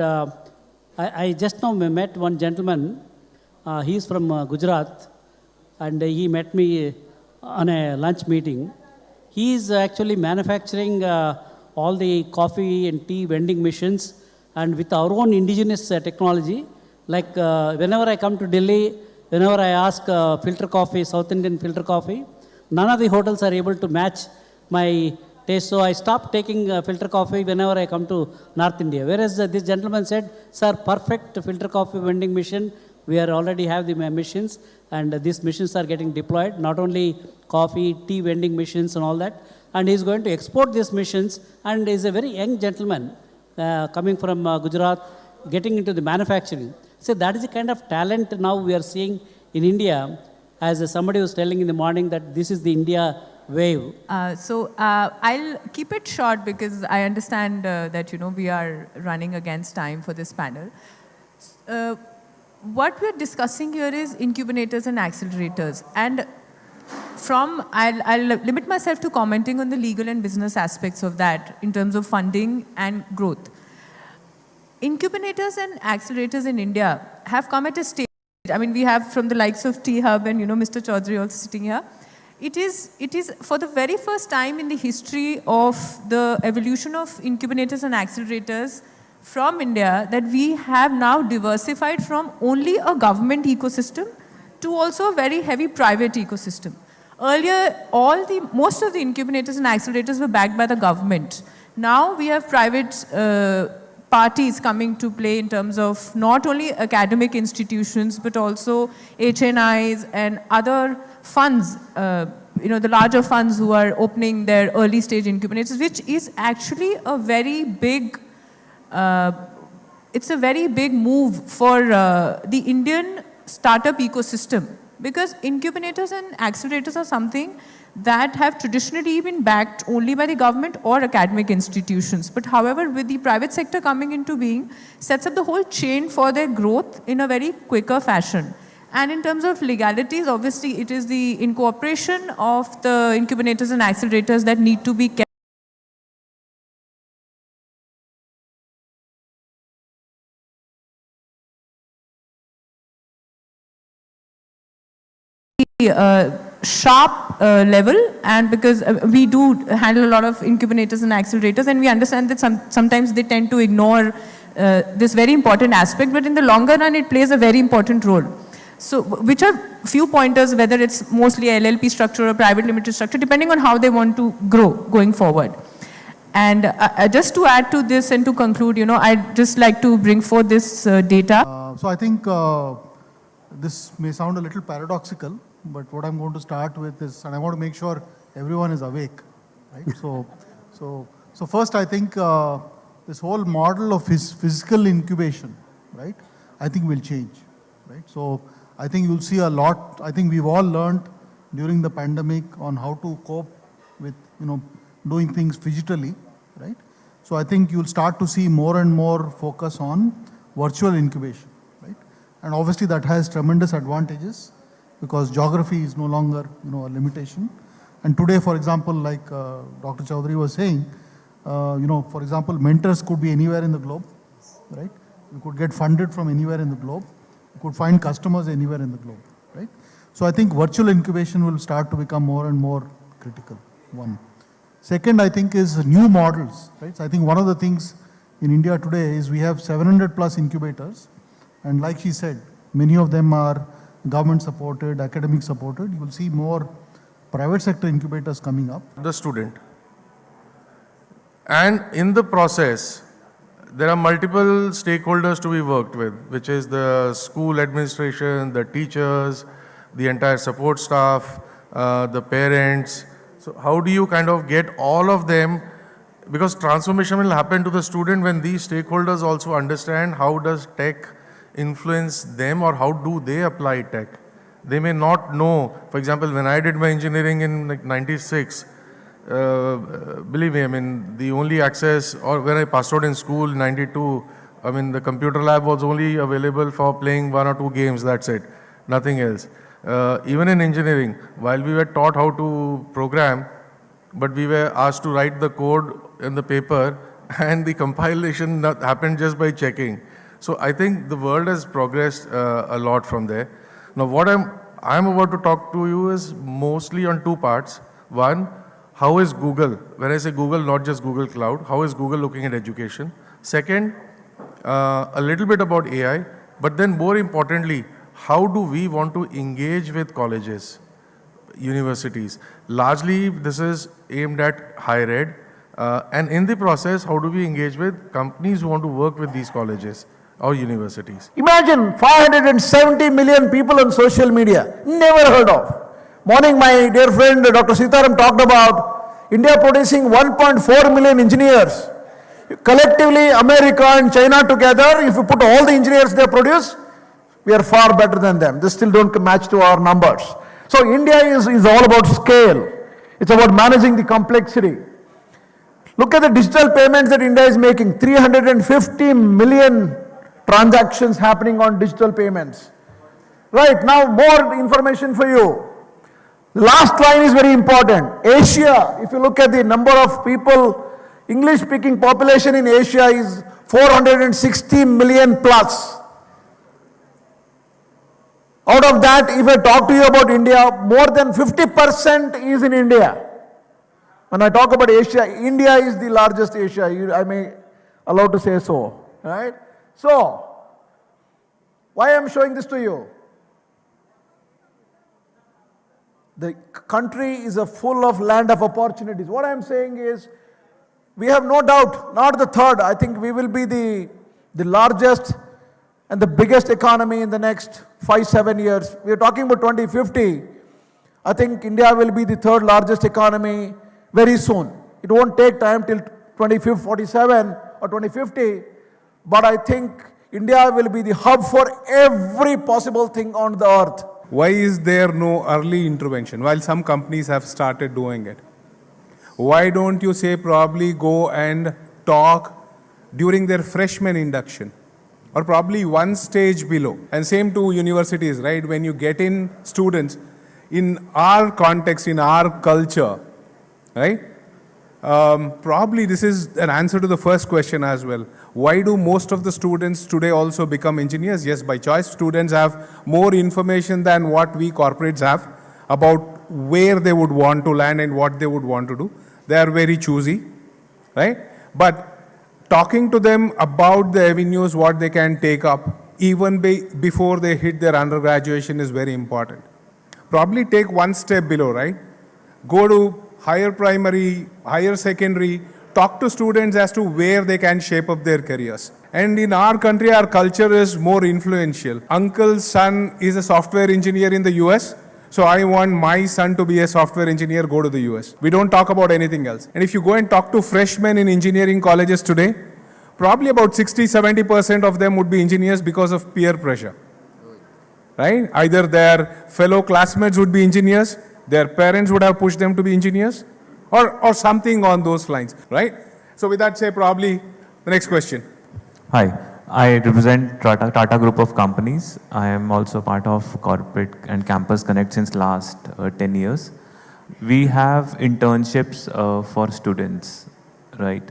I just now met one gentleman. He's from Gujarat, and he met me on a lunch meeting. He is actually manufacturing all the coffee and tea vending machines, and with our own indigenous technology. Like whenever I come to Delhi, whenever I ask filter coffee, South Indian filter coffee, none of the hotels are able to match my taste. So I stopped taking filter coffee whenever I come to North India. Whereas this gentleman said, sir, perfect filter coffee vending machine. We already have the machines, and these machines are getting deployed, not only coffee, tea vending machines and all that. And he's going to export these machines, and he's a very young gentleman coming from Gujarat, getting into the manufacturing. So that is the kind of talent now we are seeing in India, as somebody was telling in the morning that this is the India wave. I'll keep it short because I understand that we are running against time for this panel. What we're discussing here is incubators and accelerators. And I'll limit myself to commenting on the legal and business aspects of that in terms of funding and growth. Incubators and accelerators in India have come at a stage. I mean, we have from the likes of T-Hub and Mr. Chaudhary also sitting here. It is for the very first time in the history of the evolution of incubators and accelerators from India that we have now diversified from only a government ecosystem to also a very heavy private ecosystem. Earlier, most of the incubators and accelerators were backed by the government. Now we have private parties coming to play in terms of not only academic institutions, but also HNIs and other funds, the larger funds who are opening their early stage incubators, which is actually a very big, it's a very big move for the Indian startup ecosystem, because incubators and accelerators are something that have traditionally been backed only by the government or academic institutions. But however, with the private sector coming into being, sets up the whole chain for their growth in a very quicker fashion. And in terms of legalities, obviously it is the incorporation of the incubators and accelerators that need to be kept sharp level, and because we do handle a lot of incubators and accelerators, and we understand that sometimes they tend to ignore this very important aspect, but in the longer run it plays a very important role. So which are few pointers, whether it's mostly a LLP structure or private limited structure, depending on how they want to grow going forward. And just to add to this and to conclude, I'd just like to bring forth this data. So I think this may sound a little paradoxical, but what I'm going to start with is, and I want to make sure everyone is awake, right? So first I think this whole model of physical incubation, right, I think will change, right? So I think you'll see a lot. I think we've all learned during the pandemic on how to cope with, doing things digitally, right? So I think you'll start to see more and more focus on virtual incubation, right? And obviously that has tremendous advantages, because geography is no longer, a limitation. And today, for example, like Dr. Chaudhary was saying, for example, mentors could be anywhere in the globe, right? You could get funded from anywhere in the globe. You could find customers anywhere in the globe, right? So I think virtual incubation will start to become more and more critical, one. Second, I think, is new models, right? So I think one of the things in India today is we have 700 plus incubators. And like she said, many of them are government supported, academic supported. You will see more private sector incubators coming up. The student. And in the process, there are multiple stakeholders to be worked with, which is the school administration, the teachers, the entire support staff, the parents. So how do you kind of get all of them? Because transformation will happen to the student when these stakeholders also understand how does tech influence them, or how do they apply tech. They may not know. For example, when I did my engineering in like 96, believe me, I mean, the only access, or when I passed out in school in 92, I mean, the computer lab was only available for playing 1 or 2 games, that's it, nothing else. Even in engineering, while we were taught how to program, but we were asked to write the code in the paper, and the compilation happened just by checking. So I think the world has progressed a lot from there. Now what I'm about to talk to you is mostly on 2 parts. One, how is Google, when I say Google, not just Google Cloud, how is Google looking at education? Second, a little bit about AI, but then more importantly, how do we want to engage with colleges, universities? Largely, this is aimed at higher ed. And in the process, how do we engage with companies who want to work with these colleges or universities? Imagine 570 million people on social media, never heard of. Morning, my dear friend Dr. Sitaram talked about India producing 1.4 million engineers. Collectively, America and China together, if you put all the engineers they produce, we are far better than them. They still don't match to our numbers. So India is all about scale. It's about managing the complexity. Look at the digital payments that India is making. 350 million transactions happening on digital payments. Right, now more information for you. The last line is very important. Asia, if you look at the number of people, English-speaking population in Asia is 460 million plus. Out of that, if I talk to you about India, more than 50% is in India. When I talk about Asia, India is the largest Asia. I may allow to say so, right? So, why I am showing this to you? The country is full of land of opportunities. What I am saying is, We have no doubt, not the third, I think we will be the largest and the biggest economy in the next 5-7 years. We are talking about 2050. I think India will be the third largest economy very soon. It won't take time till 2047 or 2050, but I think India will be the hub for every possible thing on the earth. Why is there no early intervention while some companies have started doing it? Why don't you say probably go and talk during their freshman induction or probably one stage below? And same to universities, right? When you get in students, in our context, in our culture, right? Probably this is an answer to the first question as well. Why do most of the students today also become engineers? Yes, by choice. Students have more information than what we corporates have about where they would want to land and what they would want to do. They are very choosy, right? But talking to them about the avenues, what they can take up, even before they hit their undergraduation is very important. Probably take one step below, right? Go to higher primary, higher secondary, talk to students as to where they can shape up their careers. And in our country, our culture is more influential. Uncle's son is a software engineer in the US, so I want my son to be a software engineer, go to the US. We don't talk about anything else. And if you go and talk to freshmen in engineering colleges today, probably about 60-70% of them would be engineers because of peer pressure. Right? Either their fellow classmates would be engineers, their parents would have pushed them to be engineers, or something on those lines, right? So with that, say probably the next question. Hi, I represent Tata Group of companies. I am also part of Corporate and Campus Connect since last 10 years. We have internships for students, right?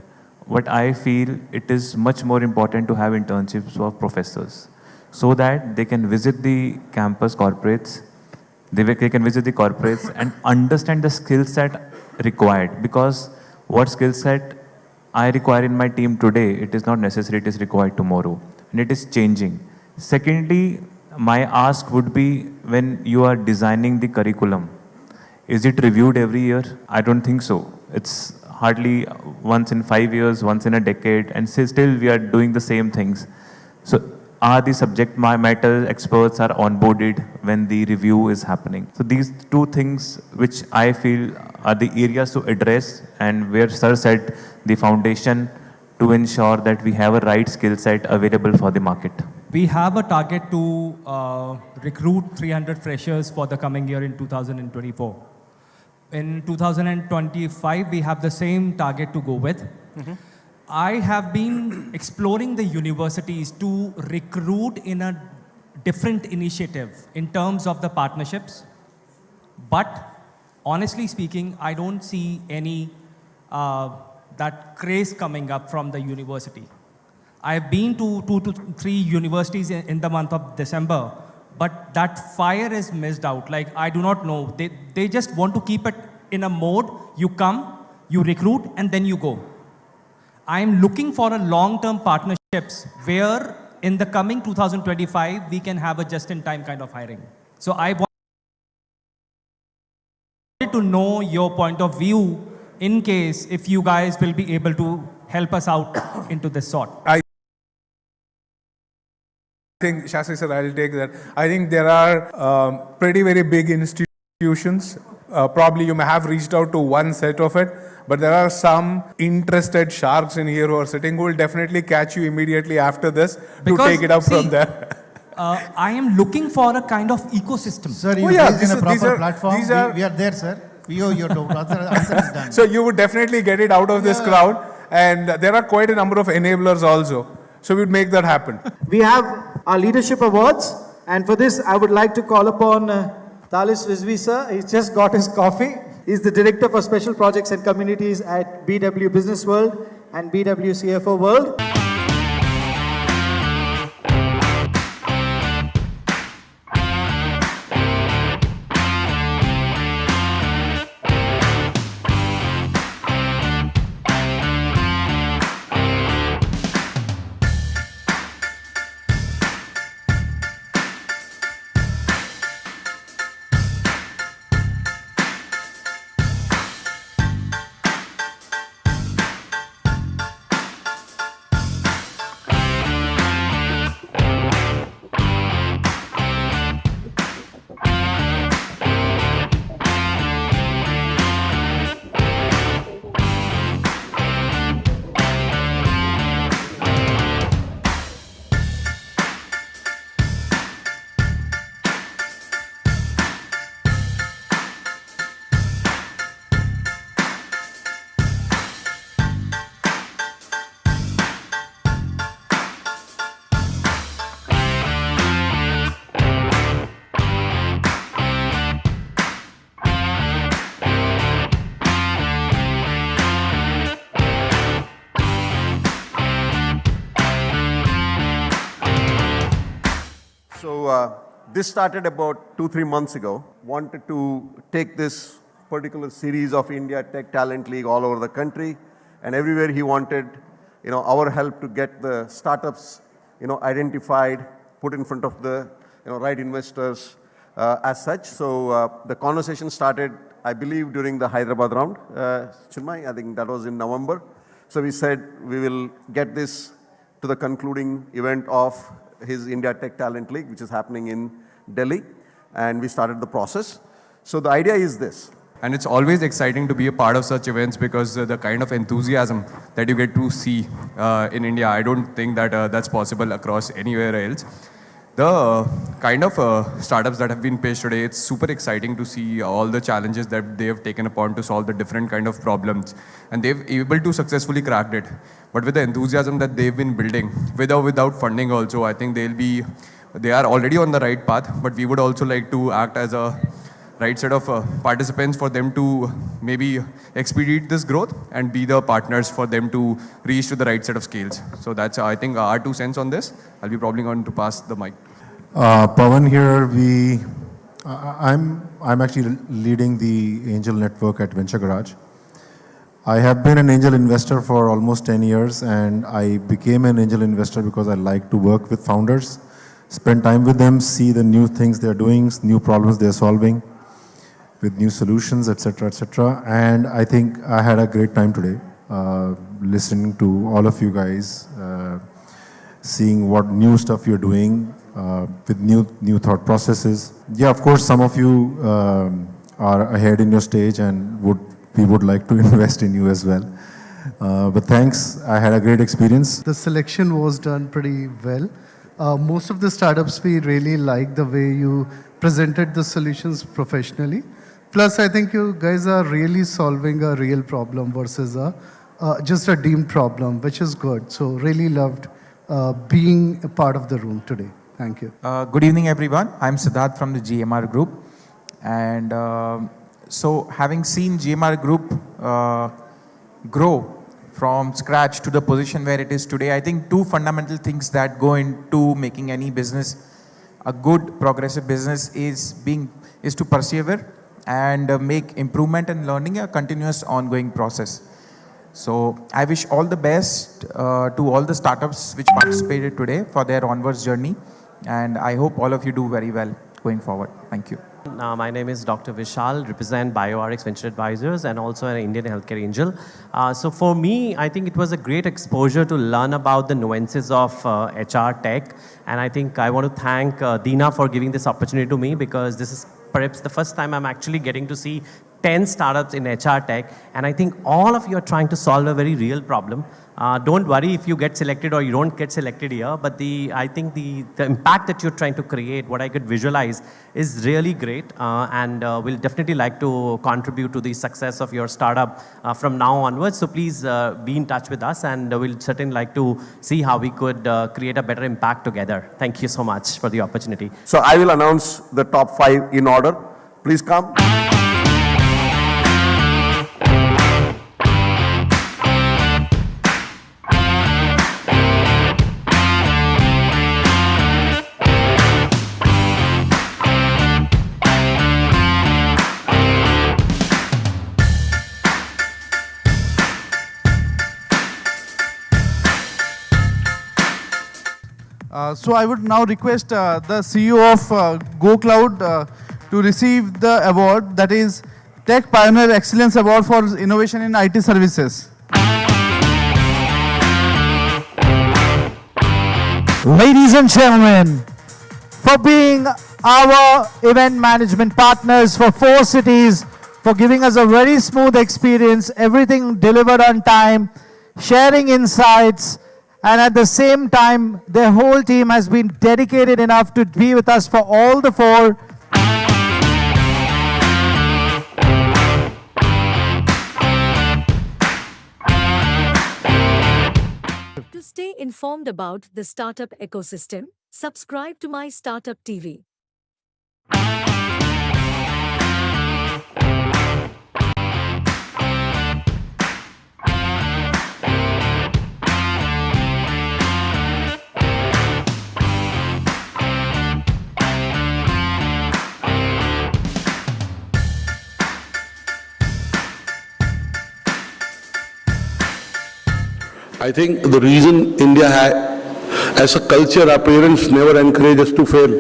What I feel, it is much more important to have internships for professors so that they can visit the campus corporates, they can visit the corporates and understand the skill set required, because what skill set I require in my team today, it is not necessary it is required tomorrow, and it is changing. Secondly, my ask would be, when you are designing the curriculum, is it reviewed every year? I don't think so. It's hardly once in 5 years, once in a decade, and still we are doing the same things. So are the subject matter experts are onboarded when the review is happening? So these two things which I feel are the areas to address, and where Sir said the foundation to ensure that we have a right skill set available for the market. We have a target to recruit 300 freshers for the coming year in 2024. In 2025, we have the same target to go with. I have been exploring the universities to recruit in a different initiative in terms of the partnerships. But honestly speaking, I don't see any that craze coming up from the university. I've been to 2 to 3 universities in the month of December, but that fire is missed out. Like, I do not know. They just want to keep it in a mode. You come, you recruit, and then you go. I'm looking for a long-term partnerships where in the coming 2025, we can have a just-in-time kind of hiring. So I wanted to know your point of view in case if you guys will be able to help us out into this sort. I think, Shastri sir, I'll take that. I think there are pretty very big institutions. Probably you may have reached out to one set of it, but there are some interested sharks in here who are sitting who will definitely catch you immediately after this to take it up from there. I am looking for a kind of ecosystem. Sir, you raised in a proper platform. We are there, sir. Your answer is done. So you would definitely get it out of this crowd, and there are quite a number of enablers also. So we would make that happen. We have our leadership awards, and for this I would like to call upon Thalis Rizvi sir. He's just got his coffee. He's the Director for Special Projects and Communities at BW Business World and BW CFO World. this started about 2-3 months ago. Wanted to take this particular series of India Tech Talent League all over the country, and everywhere he wanted, our help to get the startups, identified, put in front of the, right investors as such. So the conversation started, I believe, during the Hyderabad round. Chinmay, I think that was in November. So we said we will get this to the concluding event of his India Tech Talent League, which is happening in Delhi, and we started the process. So the idea is this. And it's always exciting to be a part of such events because the kind of enthusiasm that you get to see in India, I don't think that that's possible across anywhere else. The kind of startups that have been pitched today, it's super exciting to see all the challenges that they have taken upon to solve the different kind of problems. And they've able to successfully cracked it. But with the enthusiasm that they've been building, with or without funding also, I think they are already on the right path, but we would also like to act as a right set of participants for them to maybe expedite this growth and be the partners for them to reach to the right set of scales. So that's, I think, our 2 cents on this. I'll be probably going to pass the mic. Pawan here. I'm actually leading the angel network at Venture Garage. I have been an angel investor for almost 10 years, and I became an angel investor because I like to work with founders, spend time with them, see the new things they're doing, new problems they're solving, with new solutions, etc., etc. And I think I had a great time today, listening to all of you guys, seeing what new stuff you're doing, with new thought processes. Yeah, of course, some of you are ahead in your stage, and we would like to invest in you as well. But thanks, I had a great experience. The selection was done pretty well. Most of the startups, we really like the way you presented the solutions professionally. Plus, I think you guys are really solving a real problem versus just a deemed problem, which is good. So really loved being a part of the room today. Thank you. Good evening, everyone. I'm Siddharth from the GMR Group. And so having seen GMR Group grow from scratch to the position where it is today, I think 2 fundamental things that go into making any business a good progressive business is to persevere and make improvement and learning a continuous ongoing process. So I wish all the best to all the startups which participated today for their onwards journey, and I hope all of you do very well going forward. Thank you. My name is Dr. Vishal, represent BioRx Venture Advisors and also an Indian healthcare angel. So for me, I think it was a great exposure to learn about the nuances of HR tech, and I think I want to thank Deena for giving this opportunity to me, because this is perhaps the first time I'm actually getting to see 10 startups in HR tech, and I think all of you are trying to solve a very real problem. Don't worry if you get selected or you don't get selected here, but I think the impact that you're trying to create, what I could visualize, is really great, and we'll definitely like to contribute to the success of your startup from now onwards. So please be in touch with us, and we'll certainly like to see how we could create a better impact together. Thank you so much for the opportunity. So I will announce the top 5 in order. Please come. So I would now request the CEO of GoCloud to receive the award, that is Tech Pioneer Excellence Award for Innovation in IT Services. Ladies and gentlemen, for being our event management partners for 4 cities, for giving us a very smooth experience, everything delivered on time, sharing insights, and at the same time, their whole team has been dedicated enough to be with us for all the 4. To stay informed about the startup ecosystem, subscribe to MyStartuptv. I think the reason India as a culture, our parents never encourage us to fail.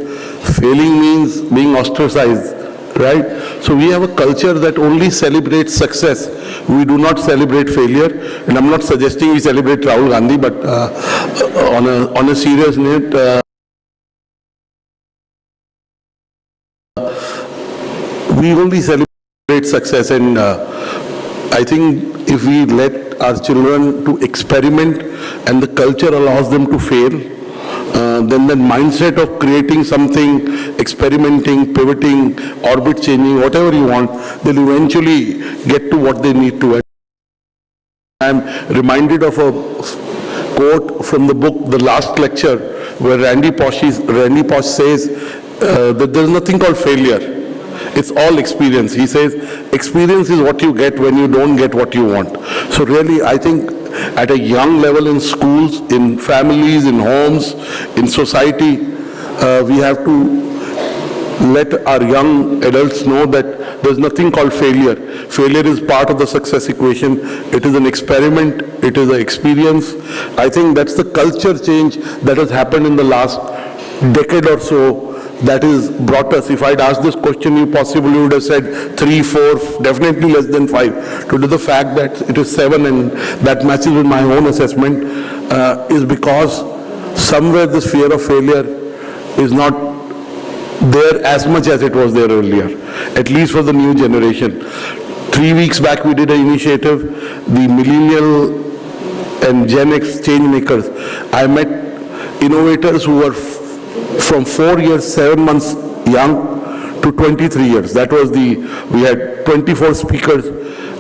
Failing means being ostracized, right? So we have a culture that only celebrates success. We do not celebrate failure. And I'm not suggesting we celebrate Rahul Gandhi, but on a serious note, we only celebrate success, and I think if we let our children to experiment and the culture allows them to fail, then the mindset of creating something, experimenting, pivoting, orbit changing, whatever you want, they'll eventually get to what they need to. I'm reminded of a quote from the book, The Last Lecture, where Randy Posh says that there's nothing called failure. It's all experience. He says, experience is what you get when you don't get what you want. So really, I think at a young level in schools, in families, in homes, in society, we have to let our young adults know that there's nothing called failure. Failure is part of the success equation. It is an experiment. It is an experience. I think that's the culture change that has happened in the last decade or so that is brought us. If I'd asked this question, you possibly would have said 3, 4, definitely less than 5. To do the fact that it is 7 and that matches with my own assessment is because somewhere this fear of failure is not there as much as it was there earlier, at least for the new generation. 3 weeks back we did an initiative, the millennial and Gen X change makers. I met innovators who were from 4 years, 7 months young to 23 years. That was we had 24 speakers,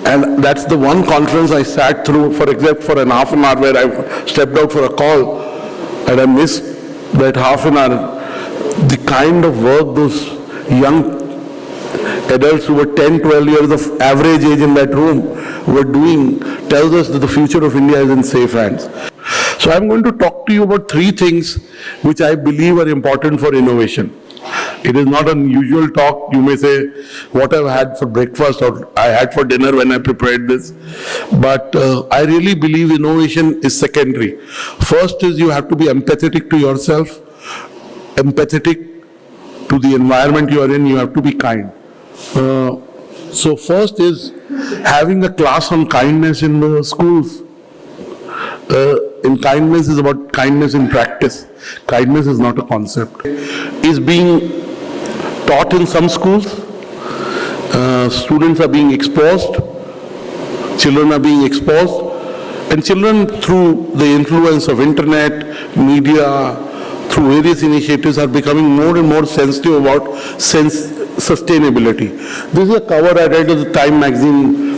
and that's the one conference I sat through except for an half an hour where I stepped out for a call, and I missed that half an hour. The kind of work those young adults who were 10, 12 years of average age in that room were doing tells us that the future of India is in safe hands. So I'm going to talk to you about 3 things which I believe are important for innovation. It is not an usual talk. You may say, what I've had for breakfast or I had for dinner when I prepared this. But I really believe innovation is secondary. First is you have to be empathetic to yourself, empathetic to the environment you are in. You have to be kind. So first is having a class on kindness in the schools. In kindness is about kindness in practice. Kindness is not a concept. Is being taught in some schools. Students are being exposed. Children are being exposed. And children, through the influence of internet, media, through various initiatives, are becoming more and more sensitive about sustainability. This is a cover I read of the Time magazine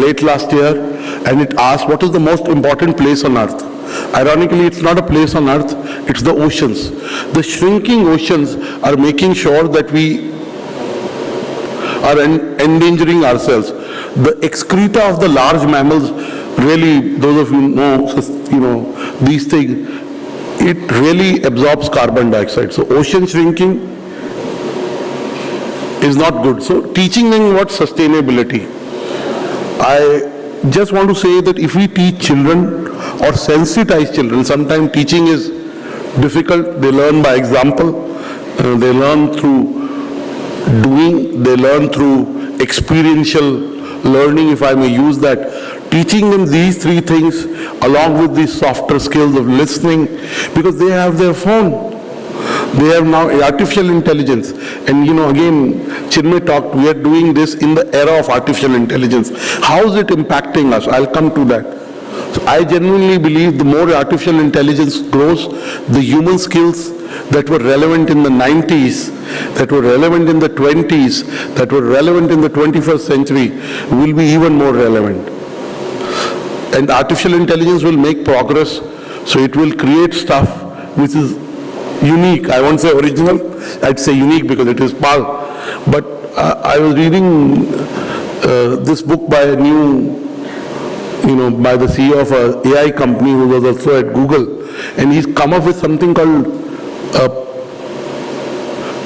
late last year, and it asked, what is the most important place on earth? Ironically, it's not a place on earth, it's the oceans. The shrinking oceans are making sure that we are endangering ourselves. The excreta of the large mammals, really, those of you know these things, it really absorbs carbon dioxide. So ocean shrinking is not good. So teaching them what sustainability. I just want to say that if we teach children or sensitize children, sometimes teaching is difficult. They learn by example. They learn through doing. They learn through experiential learning, if I may use that. Teaching them these 3 things along with these softer skills of listening, because they have their phone. They have now artificial intelligence. And again, Chinmay talked, we are doing this in the era of artificial intelligence. How is it impacting us? I'll come to that. So I genuinely believe the more artificial intelligence grows, the human skills that were relevant in the 90s, that were relevant in the 20s, that were relevant in the 21st century will be even more relevant. And artificial intelligence will make progress, so it will create stuff which is unique. I won't say original, I'd say unique because it is PAL. But I was reading this book by a by the CEO of an AI company who was also at Google, and he's come up with something called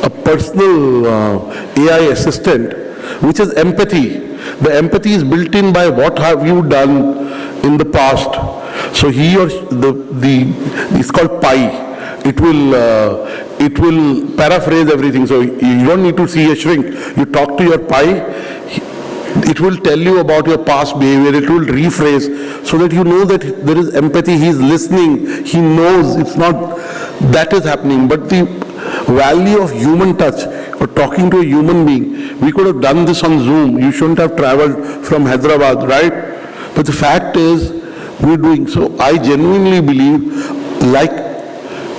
a personal AI assistant, which is empathy. The empathy is built in by what have you done in the past. So he or it's called pi. It will paraphrase everything. So you don't need to see a shrink. You talk to your pi. It will tell you about your past behavior. It will rephrase so that you know that there is empathy. He is listening. He knows it's not that is happening. But the value of human touch or talking to a human being, we could have done this on Zoom. You shouldn't have traveled from Hyderabad, right? But the fact is, we're doing so. I genuinely believe, like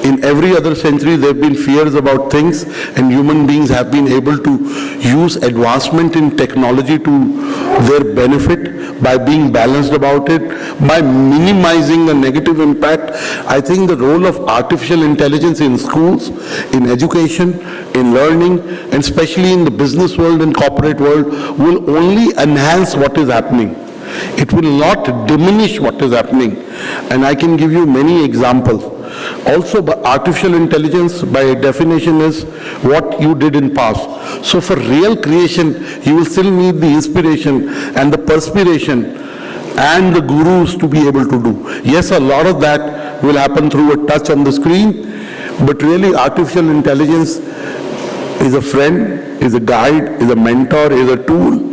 in every other century, there have been fears about things, and human beings have been able to use advancement in technology to their benefit by being balanced about it, by minimizing the negative impact. I think the role of artificial intelligence in schools, in education, in learning, and especially in the business world and corporate world will only enhance what is happening. It will not diminish what is happening. And I can give you many examples. Also, artificial intelligence by definition is what you did in past. So for real creation, you will still need the inspiration and the perspiration and the gurus to be able to do. Yes, a lot of that will happen through a touch on the screen, but really artificial intelligence is a friend, is a guide, is a mentor, is a tool.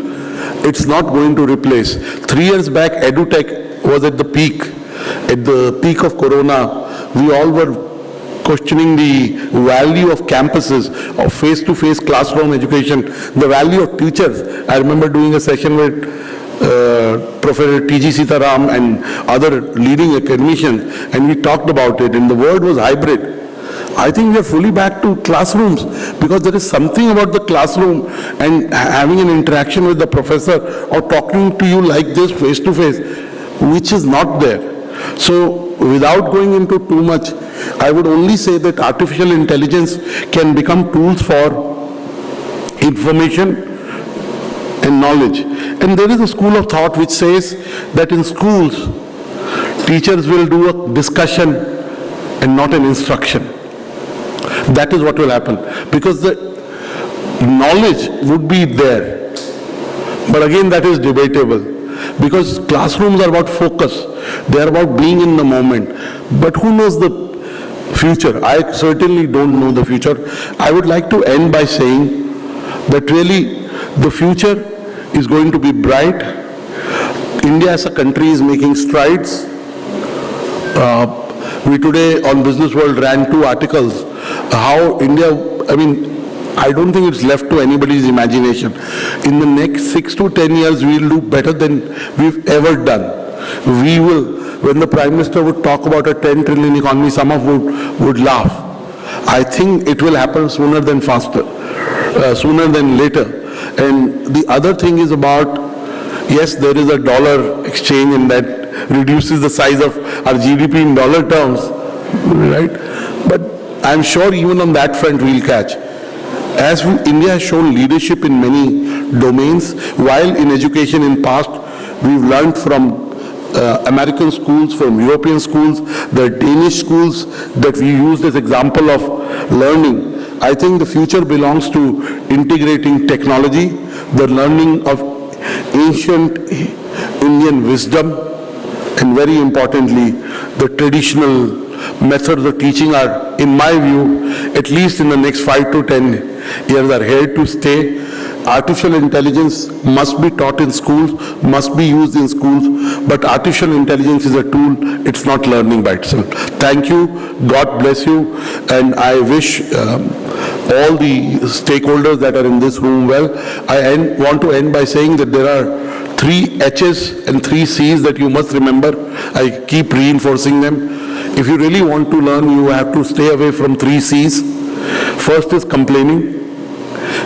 It's not going to replace. 3 years back, EduTech was at the peak of Corona. We all were questioning the value of campuses, of face-to-face classroom education, the value of teachers. I remember doing a session with Professor T.G. Sitaram and other leading academicians, and we talked about it, and the word was hybrid. I think we are fully back to classrooms because there is something about the classroom and having an interaction with the professor or talking to you like this face to face, which is not there. So without going into too much, I would only say that artificial intelligence can become tools for information and knowledge. And there is a school of thought which says that in schools, teachers will do a discussion and not an instruction. That is what will happen, because the knowledge would be there. But again, that is debatable, because classrooms are about focus. They are about being in the moment. But who knows the future? I certainly don't know the future. I would like to end by saying that really the future is going to be bright. India as a country is making strides. We today on Business World ran 2 articles how India, I don't think it's left to anybody's imagination. In the next 6 to 10 years, we'll do better than we've ever done. We will, when the Prime Minister would talk about a 10 trillion economy, some of would laugh. I think it will happen sooner than sooner than later. And the other thing is about, yes, there is a dollar exchange and that reduces the size of our GDP in dollar terms, right? But I'm sure even on that front we'll catch. As India has shown leadership in many domains, while in education in past we've learned from American schools, from European schools, the Danish schools that we used as example of learning. I think the future belongs to integrating technology, the learning of ancient Indian wisdom, and very importantly, the traditional methods of teaching are, in my view, at least in the next 5 to 10 years, are here to stay. Artificial intelligence must be taught in schools, must be used in schools, but artificial intelligence is a tool, it's not learning by itself. Thank you, God bless you, and I wish all the stakeholders that are in this room well. I want to end by saying that there are 3 H's and 3 C's that you must remember. I keep reinforcing them. If you really want to learn, you have to stay away from 3 C's. First is complaining.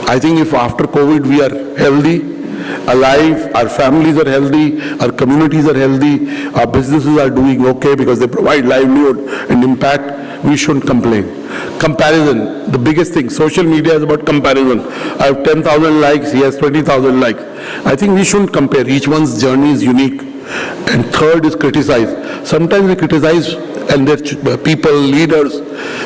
I think if after COVID we are healthy, alive, our families are healthy, our communities are healthy, our businesses are doing okay because they provide livelihood and impact, we shouldn't complain. Comparison, the biggest thing. Social media is about comparison. I have 10,000 likes, he has 20,000 likes. I think we shouldn't compare. Each one's journey is unique. And third is criticize. Sometimes we criticize and their people, leaders,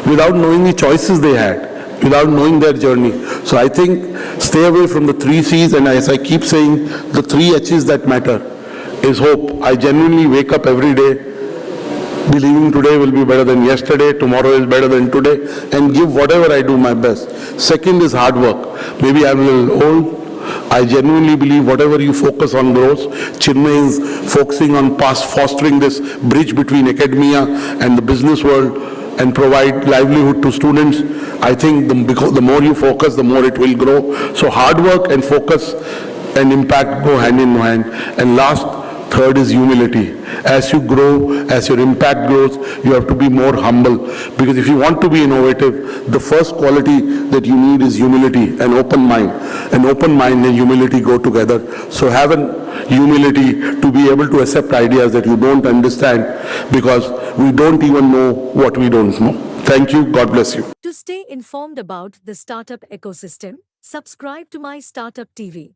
without knowing the choices they had, without knowing their journey. So I think stay away from the 3 C's, and as I keep saying, the 3 H's that matter is hope. I genuinely wake up every day believing today will be better than yesterday, tomorrow is better than today, and give whatever I do my best. Second is hard work. Maybe I'm a little old. I genuinely believe whatever you focus on grows. Chinmay is focusing on fostering this bridge between academia and the business world and provide livelihood to students. I think because the more you focus, the more it will grow. So hard work and focus and impact go hand in hand. And third is humility. As you grow, as your impact grows, you have to be more humble. Because if you want to be innovative, the first quality that you need is humility, an open mind. An open mind and humility go together. So have an humility to be able to accept ideas that you don't understand, because we don't even know what we don't know. Thank you. God bless you. To stay informed about the startup ecosystem, subscribe to My Startup TV.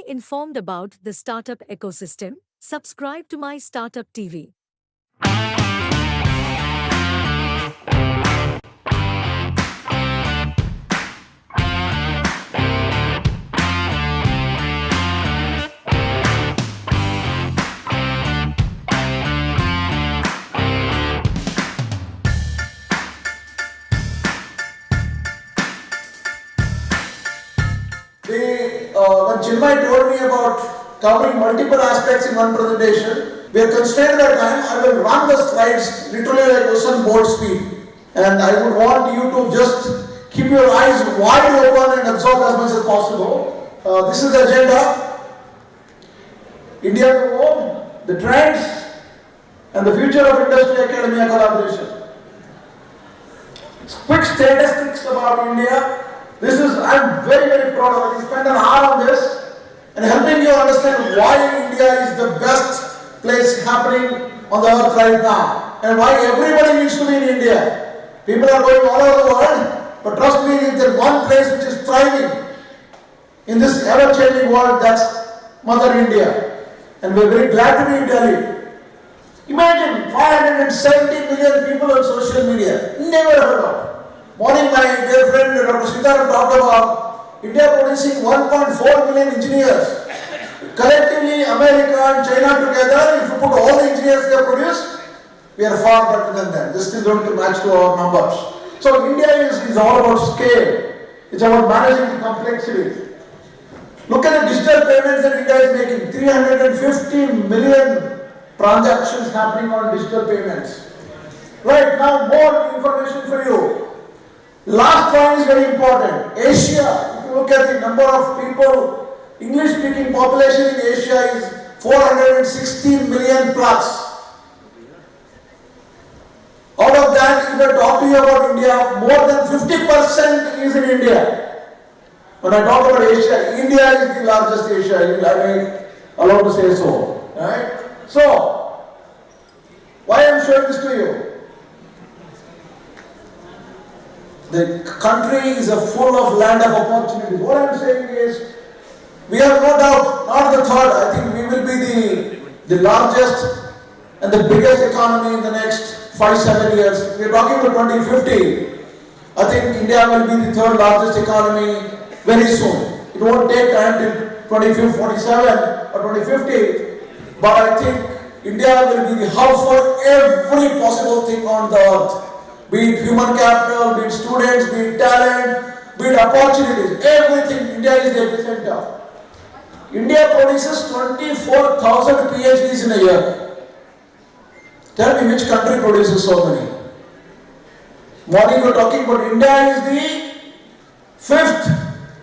Informed about the startup ecosystem, subscribe to My Startup TV. When Chinmay told me about covering multiple aspects in one presentation, we are constrained by time. I will run the slides literally like question board speed. And I would want you to just keep your eyes wide open and absorb as much as possible. This is the agenda. India to home, the trends, and the future of industry academia collaboration. Quick statistics about India. I'm very, very proud of it. We spent an hour on this and helping you understand why India is the best place happening on the earth right now and why everybody needs to be in India. People are going all over the world, but trust me, if there's one place which is thriving in this ever-changing world, that's Mother India. And we're very glad to be in Delhi. Imagine 570 million people on social media. Never heard of. Morning, my dear friend Dr. Sitaram talked about India producing 1.4 million engineers. Collectively, America and China together, if you put all the engineers they produce, we are far better than them. This is going to match to our numbers. So India is all about scale. It's about managing the complexity. Look at the digital payments that India is making. 350 million transactions happening on digital payments. Right, now more information for you. Last one is very important. Asia, if you look at the number of people, English speaking population in Asia is 416 million plus. Out of that, if I talk to you about India, more than 50% is in India. When I talk about Asia, India is the largest Asia, I may allow to say so. Right? So, why I am showing this to you? The country is full of land of opportunities. What I am saying is, we have no doubt, not the third, I think we will be the largest and the biggest economy in the next 5-7 years. We are talking about 2050. I think India will be the third largest economy very soon. It won't take time till 2047 or 2050, but I think India will be the hub for every possible thing on the earth. Be it human capital, be it students, be it talent, be it opportunities, everything. India is the epicenter. India produces 24,000 PhDs in a year. Tell me which country produces so many? Morning we were talking about India is the 5th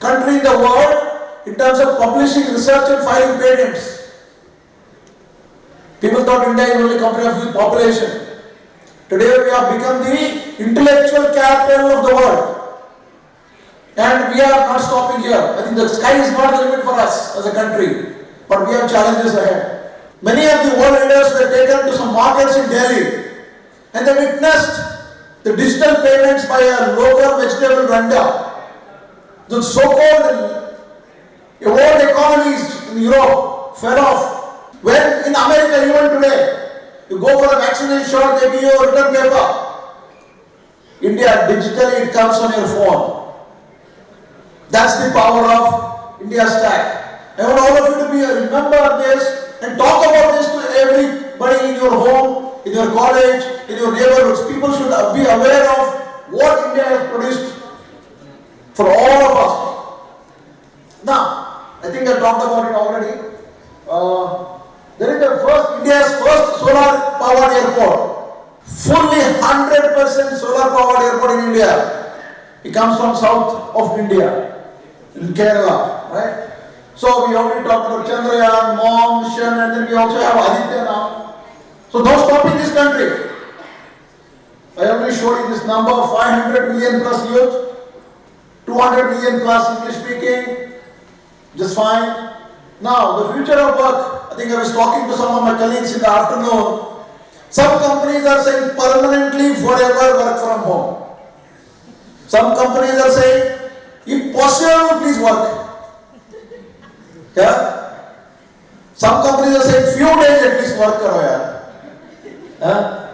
country in the world in terms of publishing research and filing patents. People thought India is only country of huge population. Today we have become the intellectual capital of the world. And we are not stopping here. I think the sky is not the limit for us as a country. But we have challenges ahead. Many of the world leaders were taken to some markets in Delhi. And they witnessed the digital payments by a local vegetable vendor. The so-called world economies in Europe fell off. When in America, even today, you go for a vaccination shot, they give you a return paper. India, digitally, it comes on your phone. That's the power of India Stack. I want all of you to remember this and talk about this to everybody in your home, in your college, in your neighborhoods. People should be aware of what India has produced for all of us. Now, I think I talked about it already. There is India's first solar powered airport. Fully 100% solar powered airport in India. It comes from south of India, in Kerala, right? So we already talked about Chandrayaan, MOM mission, and then we also have Aditya now. So no stopping this country. I already showed you this number, 500 million plus youth, 200 million plus English speaking, just fine. Now, the future of work, I think I was talking to some of my colleagues in the afternoon. Some companies are saying permanently, forever work from home. Some companies are saying, if possible, please work. Yeah? Some companies are saying, few days at least work karo yaar.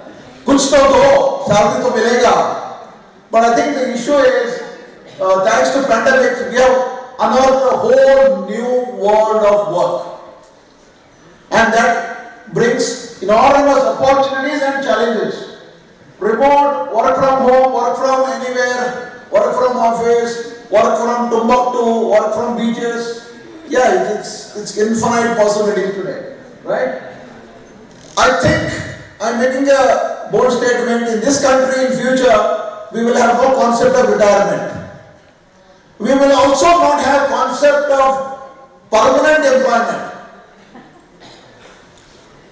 Kuch to do, salary to milega. But I think the issue is, thanks to pandemic, we have unearthed a whole new world of work. And that brings enormous opportunities and challenges. Remote, work from home, work from anywhere, work from office, work from Timbuktu, work from beaches. Yeah, it's infinite possibilities today, right? I think I'm making a bold statement. In this country in future, we will have no concept of retirement. We will also not have concept of permanent employment.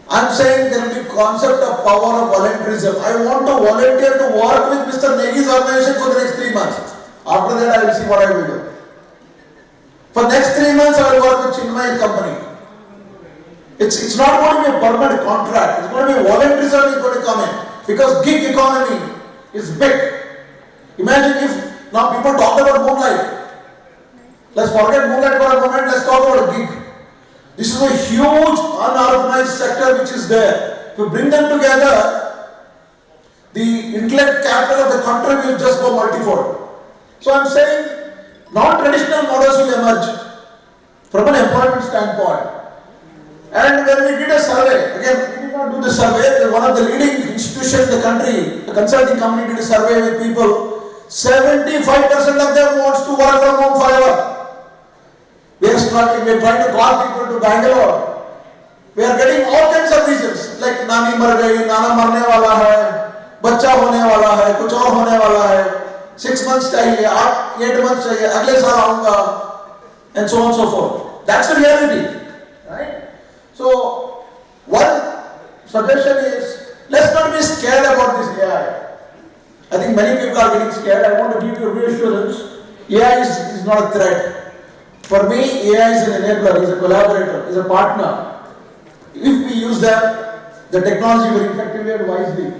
I'm saying there will be concept of power of volunteerism. I want to volunteer to work with Mr. Negi's organization for the next 3 months. After that, I will see what I will do. For next 3 months, I will work with Chinmay's company. It's not going to be a permanent contract. It's going to be volunteerism is going to come in. Because gig economy is big. Imagine if now people talk about moonlight. Let's forget moonlight for a moment. Let's talk about a gig. This is a huge unorganized sector which is there. If we bring them together, the intellect capital of the country will just go multifold. So I'm saying non-traditional models will emerge from an employment standpoint. And when we did a survey, again, we did not do the survey, one of the leading institutions in the country, the consulting company did a survey with people, 75% of them wants to work from home forever. We are we're trying to call people to Bangalore. We are getting all kinds of reasons like Nani mar gayi, Nana marne wala hai, bachcha hone wala hai, kuch aur hone wala hai, 6 months chahiye, 8 months chahiye, agle saal aunga, and so on and so forth. That's the reality, right? So, one suggestion is, let's not be scared about this AI. I think many people are getting scared. I want to give you a reassurance. AI is not a threat. For me, AI is an enabler, is a collaborator, is a partner. If we use the technology very effectively and wisely.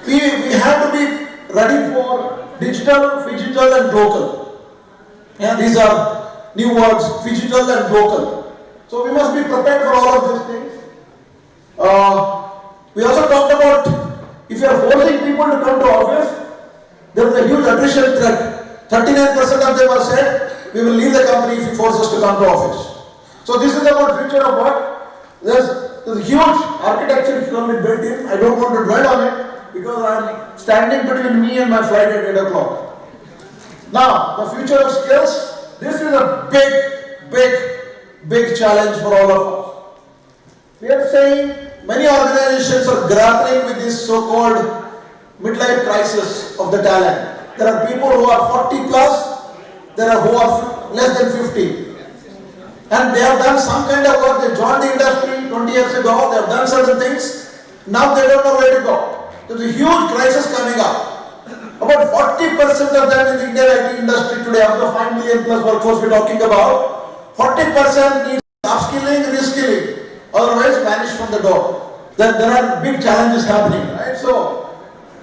We have to be ready for digital, phygital and local. Yeah, these are new words, phygital and local. So we must be prepared for all of these things. We also talked about if you are forcing people to come to office, there is a huge attrition threat. 39% of them have said, we will leave the company if you force us to come to office. So this is about future of work. There's a huge architecture which can be built in. I don't want to dwell on it because I'm standing between me and my flight at 8 o'clock. Now, the future of skills, this is a big challenge for all of us. We are saying many organizations are grappling with this so-called midlife crisis of the talent. There are people who are 40 plus, there are who are less than 50. And they have done some kind of work, they joined the industry 20 years ago, they have done certain things, now they don't know where to go. There's a huge crisis coming up. About 40% of them in the Indian IT industry today, of the 5 million plus workforce we're talking about, 40% need upskilling, reskilling, otherwise vanish from the door. There are big challenges happening, right? So,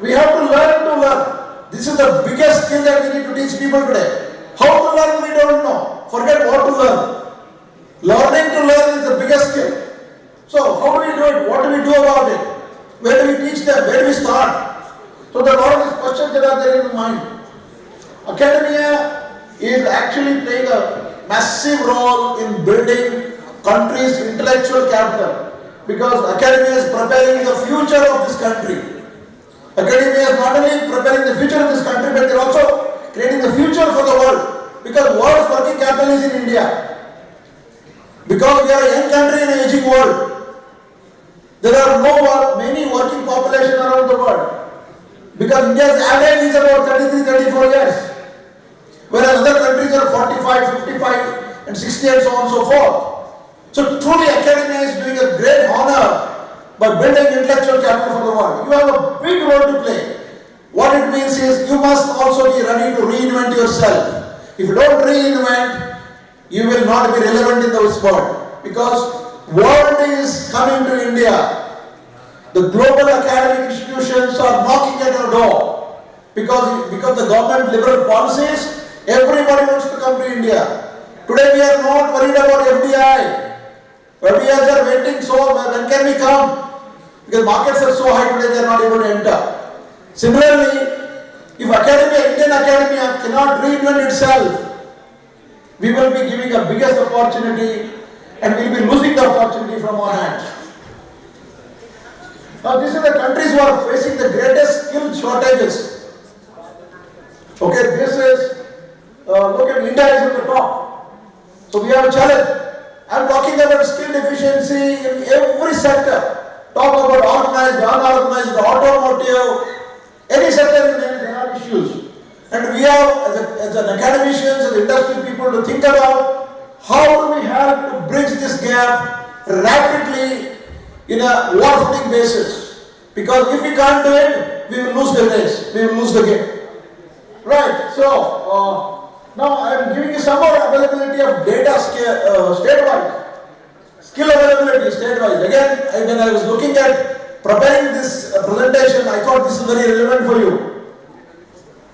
we have to learn. This is the biggest skill that we need to teach people today. How to learn, we don't know. Forget what to learn. Learning to learn is the biggest skill. So, how do we do it? What do we do about it? Where do we teach them? Where do we start? So, there are a lot of these questions that are there in the mind. Academia is actually playing a massive role in building country's intellectual capital because academia is preparing the future of this country. Academia is not only preparing the future of this country, but they're also creating the future for the world because world's working capital is in India. Because we are a young country in an aging world. There are many working population around the world. Because India's average is about 33-34 years. Whereas other countries are 45, 55 and 60 and so on and so forth. So truly academia is doing a great honor by building intellectual capital for the world. You have a big role to play. What it means is you must also be ready to reinvent yourself. If you don't reinvent, you will not be relevant in this world because world is coming to India. The global academic institutions are knocking at our door because the government liberal policies, everybody wants to come to India. Today we are not worried about FDI. FDIs are waiting, so when can we come? Because markets are so high today they are not able to enter. Similarly, if Indian academia cannot reinvent itself, we will be giving a biggest opportunity and we will be losing the opportunity from our hands. Now these are the countries who are facing the greatest skill shortages. Okay, this is, look at India is at the top. So we have a challenge. I am talking about skill deficiency in every sector. Talk about organized, unorganized, automotive, any sector there are issues. And we have, as an academicians, as industry people, to think about how do we have to bridge this gap rapidly in a war-footing basis. Because if we can't do it, we will lose the race, we will lose the game. Right, so now I am giving you some more availability of data state-wise. Skill availability state-wise. Again, when I was looking at preparing this presentation, I thought this is very relevant for you.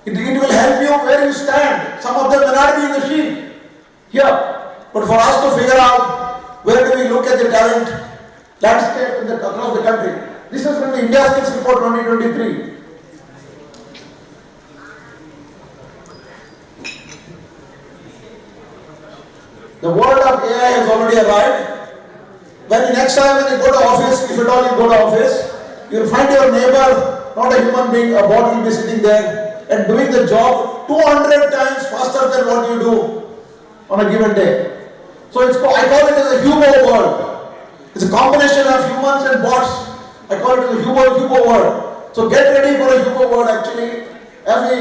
It will help you where you stand. Some of them may not be in the sheet here. But for us to figure out where do we look at the talent landscape across the country. This is from the India Skills Report 2023. The world of AI has already arrived. Next time when you go to office, if at all you go to office, you will find your neighbor, not a human being, a bot will be sitting there and doing the job 200 times faster than what you do on a given day. So I call it as a hubo world. It's a combination of humans and bots. I call it as a hubo world. So get ready for a hubo world actually as we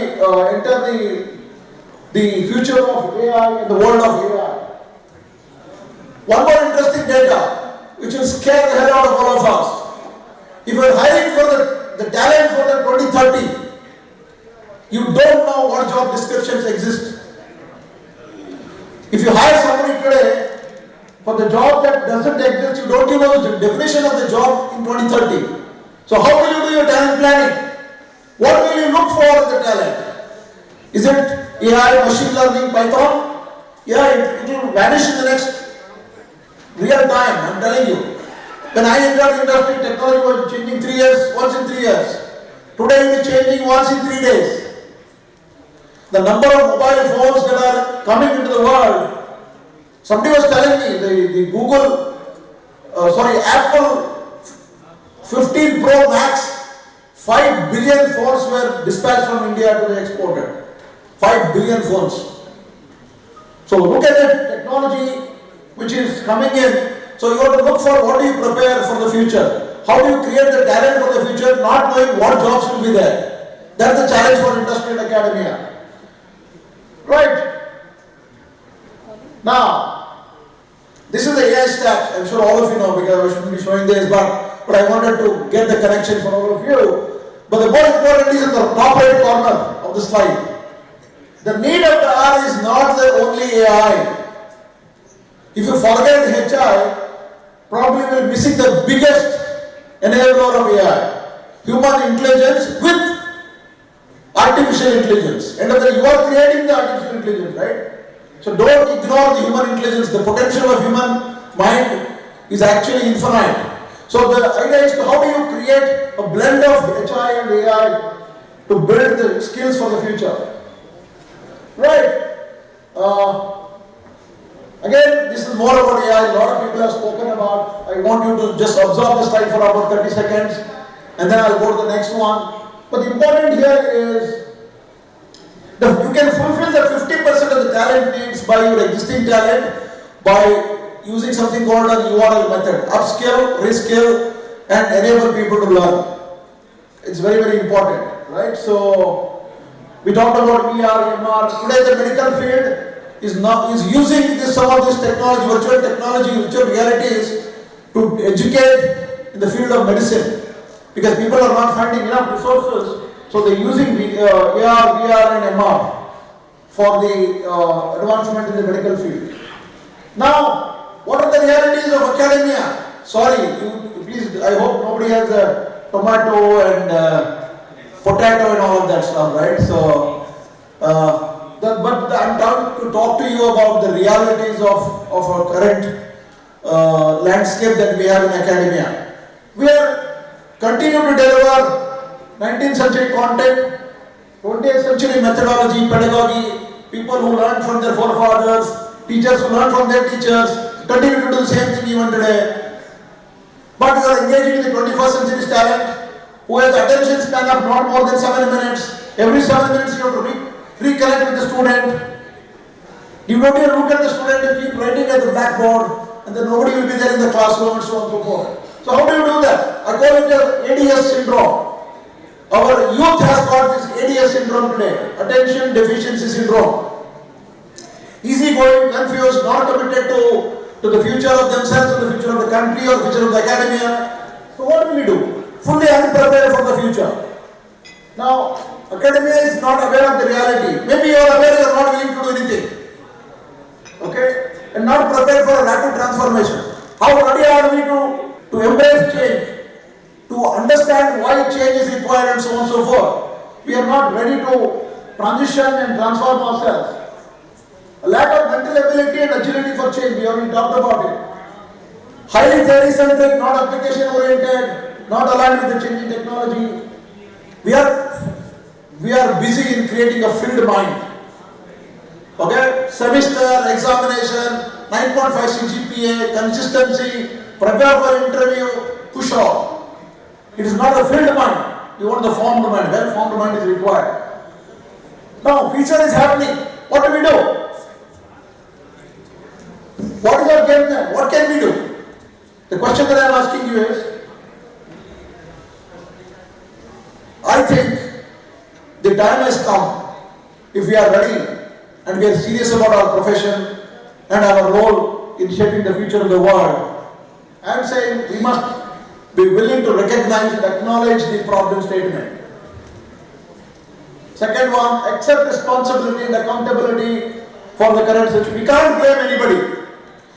enter the future of AI and the world of AI. One more interesting data which will scare the hell out of all of us. If you are hiring for the talent for the 2030, you don't know what job descriptions exist. If you hire somebody today for the job that doesn't exist, you don't even know the definition of the job in 2030. So how will you do your talent planning? What will you look for in the talent? Is it AI, machine learning, Python? Yeah, it will vanish in the next real time, I'm telling you. When I entered the industry, technology was changing once in 3 years. Today it is changing once in 3 days. The number of mobile phones that are coming into the world, somebody was telling me, Apple 15 Pro Max, 5 billion phones were dispatched from India to be exported. 5 billion phones. So look at the technology which is coming in. So you have to look for what do you prepare for the future. How do you create the talent for the future, not knowing what jobs will be there. That's the challenge for industry and academia. Right. Now, this is the AI stack. I'm sure all of you know because I shouldn't be showing this, but I wanted to get the connection for all of you. But the more important is in the top right corner of the slide. The need of the hour is not the only AI. If you forget HI, probably we're missing the biggest enabler of AI. Human intelligence with artificial intelligence. And you are creating the artificial intelligence, right? So don't ignore the human intelligence. The potential of human mind is actually infinite. So the idea is how do you create a blend of HI and AI to build the skills for the future. Right. Again, this is more about AI. A lot of people have spoken about. I want you to just observe the slide for about 30 seconds and then I'll go to the next one. But the important here is that you can fulfill the 50% of the talent needs by your existing talent by using something called an URL method. Upskill, reskill and enable people to learn. It's very, very important, right? So we talked about VR, MR. Today the medical field is using some of this technology, virtual realities to educate in the field of medicine. Because people are not finding enough resources, so they're using AR, VR and MR for the advancement in the medical field. Now, what are the realities of academia? Sorry, please, I hope nobody has a tomato and potato and all of that stuff, right? So, but I'm down to talk to you about the realities of our current landscape that we have in academia. We are continue to deliver 19th century content, 20th century methodology, pedagogy, people who learned from their forefathers, teachers who learned from their teachers, continue to do the same thing even today. But we are engaging in the 21st century talent who has attention span of not more than 7 minutes. Every 7 minutes you have to reconnect with the student. You don't even look at the student, you keep writing at the blackboard and then nobody will be there in the classroom and so on and so forth. So how do you do that? I call it the ADS syndrome. Our youth has got this ADS syndrome today, attention deficiency syndrome. Easygoing, confused, not committed to the future of themselves, or the future of the country, or the future of the academia. So what do we do? Fully unprepared for the future. Now, academia is not aware of the reality. Maybe you are aware you are not willing to do anything. Okay? And not prepared for a rapid transformation. How ready are we to embrace change? To understand why change is required and so on and so forth. We are not ready to transition and transform ourselves. A lack of mental ability and agility for change, we already talked about it. Highly theory-centric, not application-oriented, not aligned with the changing technology. We are busy in creating a filled mind. Okay? Semester, examination, 9.5 GPA, consistency, prepare for interview, push off. It is not a filled mind. You want the formed mind. Well-formed mind is required. Now, future is happening. What do we do? What is our game plan? What can we do? The question that I am asking you is, I think the time has come, if we are ready and we are serious about our profession and our role in shaping the future of the world, I am saying we must be willing to recognize and acknowledge the problem statement. Second one, accept responsibility and accountability for the current situation. We can't blame anybody.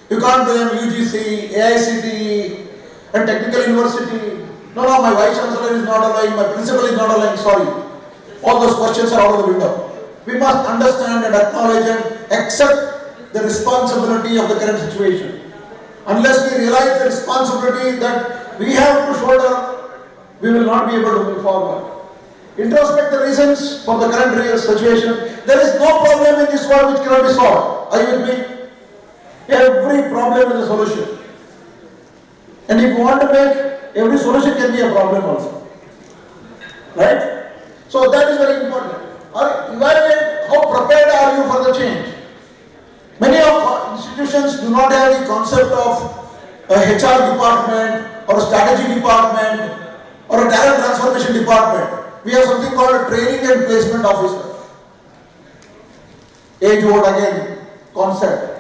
You can't blame UGC, AICTE, and technical university. No, my vice chancellor is not allowing, my principal is not allowing, sorry. All those questions are out of the window. We must understand and acknowledge and accept the responsibility of the current situation. Unless we realize the responsibility that we have to shoulder, we will not be able to move forward. Introspect the reasons for the current real situation. There is no problem in this world which cannot be solved. Are you with me? Every problem is a solution. And if you want to make, every solution can be a problem also. Right? So that is very important. Evaluate how prepared are you for the change. Many of our institutions do not have the concept of a HR department or a strategy department or a talent transformation department. We have something called a training and placement officer. Age-old again concept.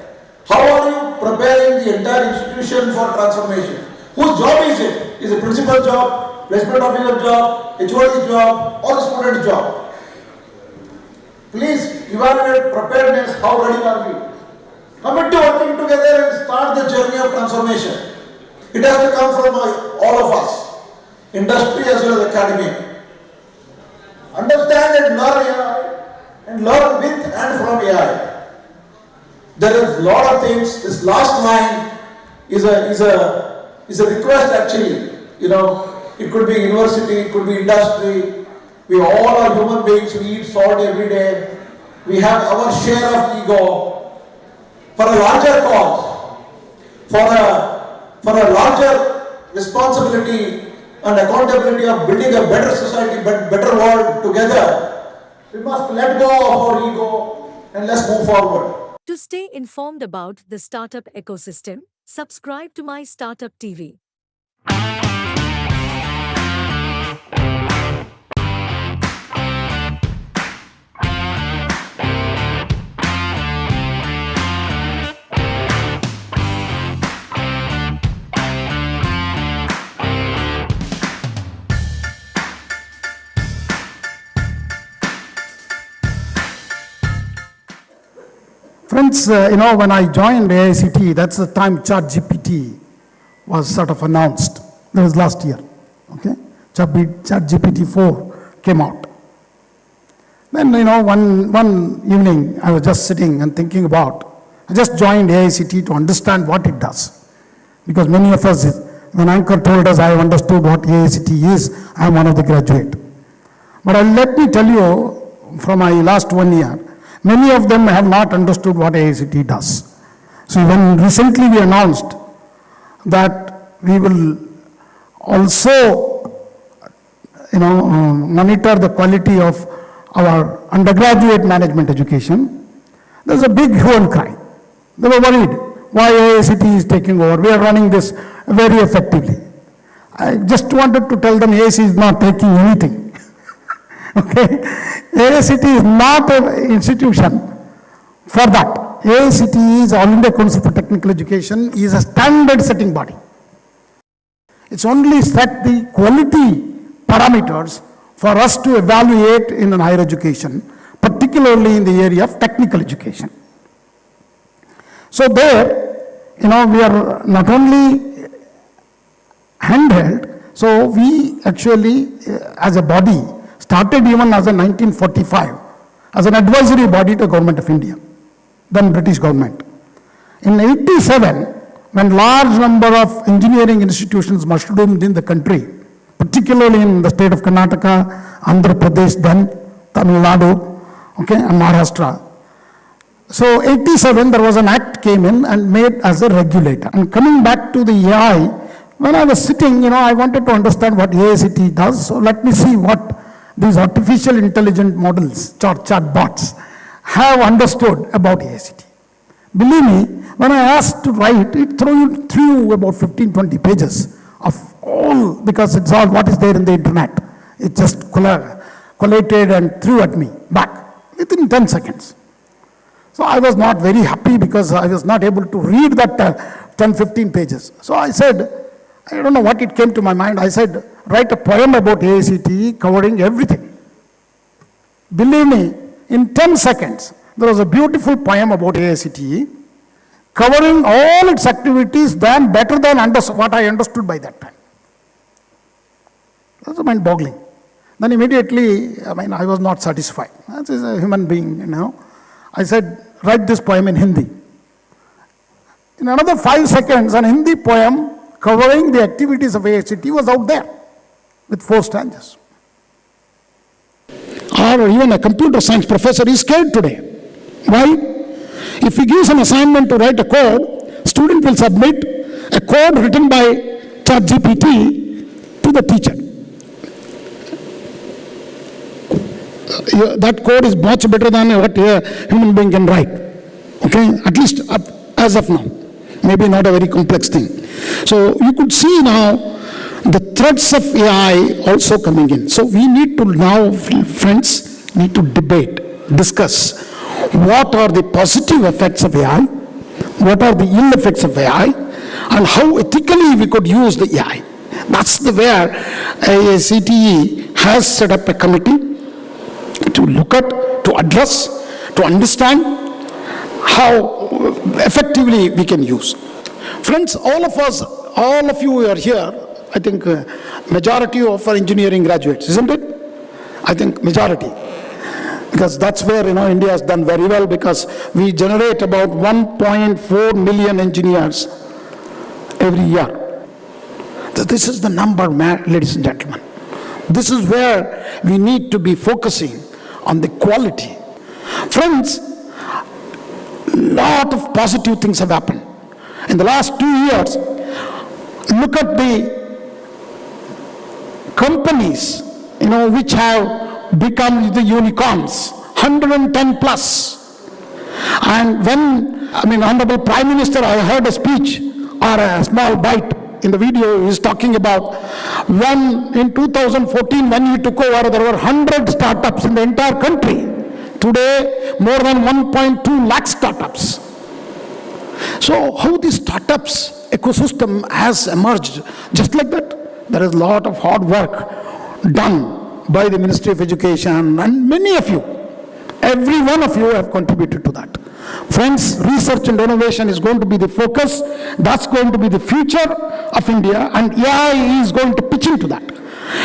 How are you preparing the entire institution for transformation? Whose job is it? Is it principal job, placement officer job, HOD's job, or the student's job? Please evaluate preparedness. How ready are we? Commit to working together and start the journey of transformation. It has to come from all of us, industry as well as academia. Understand and learn AI and learn with and from AI. There is a lot of things. This last line is a request actually. You know, it could be university, it could be industry. We all are human beings. We eat salt every day. We have our share of ego. For a larger cause, for a larger responsibility and accountability of building a better society, better world together, we must let go of our ego and let's move forward. To stay informed about the startup ecosystem, subscribe to My Startup TV. Friends, when I joined AICT, that's the time ChatGPT was sort of announced. That was last year, okay? ChatGPT 4 came out. Then, one evening, I was just sitting and thinking about, I just joined AICT to understand what it does. Because many of us, when Anchor told us I understood what AICT is, I'm one of the graduate. But let me tell you, from my last 1 year, many of them have not understood what AICT does. So when recently we announced that we will also, monitor the quality of our undergraduate management education, there's a big hue and cry. They were worried why AICT is taking over. We are running this very effectively. I just wanted to tell them AICT is not taking anything. Okay, AICT is not an institution for that. AICT is All India Council for Technical Education, is a standard setting body. It's only set the quality parameters for us to evaluate in an higher education, particularly in the area of technical education. So there, we are not only handheld, so we actually, as a body, started even as a 1945, as an advisory body to Government of India, then British government. In 87, when large number of engineering institutions mushroomed in the country, particularly in the state of Karnataka, Andhra Pradesh, then Tamil Nadu, okay, and Maharashtra. So 87, there was an act came in and made as a regulator. And coming back to the AI, when I was sitting, I wanted to understand what AICT does, so let me see what these artificial intelligent models, chatbots, have understood about AICT. Believe me, When I asked to write, it threw about 15, 20 pages of all, because it's all what is there in the internet. It just collated and threw at me back within 10 seconds. So I was not very happy because I was not able to read that 10, 15 pages. So I said, I don't know what it came to my mind. I said, write a poem about AICTE covering everything. Believe me, in 10 seconds, there was a beautiful poem about AICTE covering all its activities done better than what I understood by that time. That was mind-boggling. Then immediately, I was not satisfied. As a human being, I said, write this poem in Hindi. In another 5 seconds, an Hindi poem covering the activities of AICTE was out there with 4 stanzas. Or even a computer science professor is scared today. Why? If he gives an assignment to write a code, student will submit a code written by ChatGPT to the teacher. That code is much better than what a human being can write. Okay, at least as of now. Maybe not a very complex thing. So you could see now the threats of AI also coming in. So we need to now, friends, need to debate, discuss what are the positive effects of AI, what are the ill effects of AI, and how ethically we could use the AI. That's where AICTE has set up a committee to look at, to address, to understand how effectively we can use. Friends, all of us, all of you are here, I think majority of our engineering graduates, isn't it? I think majority. Because that's where India has done very well, because we generate about 1.4 million engineers every year. This is the number, ladies and gentlemen. This is where we need to be focusing on the quality. Friends, a lot of positive things have happened. In the last 2 years, look at the companies, which have become the unicorns, 110 plus. And when, Honorable Prime Minister, I heard a speech or a small bite in the video, he is talking about when in 2014, when he took over, there were 100 startups in the entire country. Today, more than 1.2 lakh startups. So how the startups ecosystem has emerged, just like that. There is a lot of hard work done by the Ministry of Education, and many of you, every one of you have contributed to that. Friends, research and innovation is going to be the focus. That's going to be the future of India, and AI is going to pitch into that.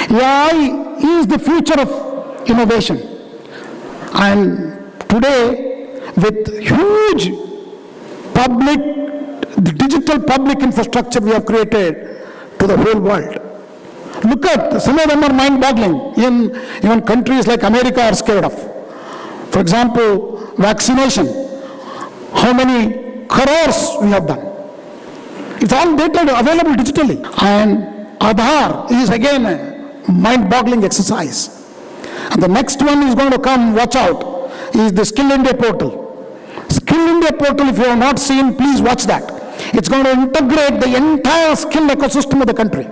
AI is the future of innovation. And today, with huge the digital public infrastructure we have created to the whole world. Look at, some of them are mind-boggling. Even countries like America are scared of. For example, vaccination. How many crores we have done. It's all data available digitally. And Aadhaar is again a mind-boggling exercise. And the next one is going to come, watch out, is the Skill India portal. Skill India portal, if you have not seen, please watch that. It's going to integrate the entire skill ecosystem of the country.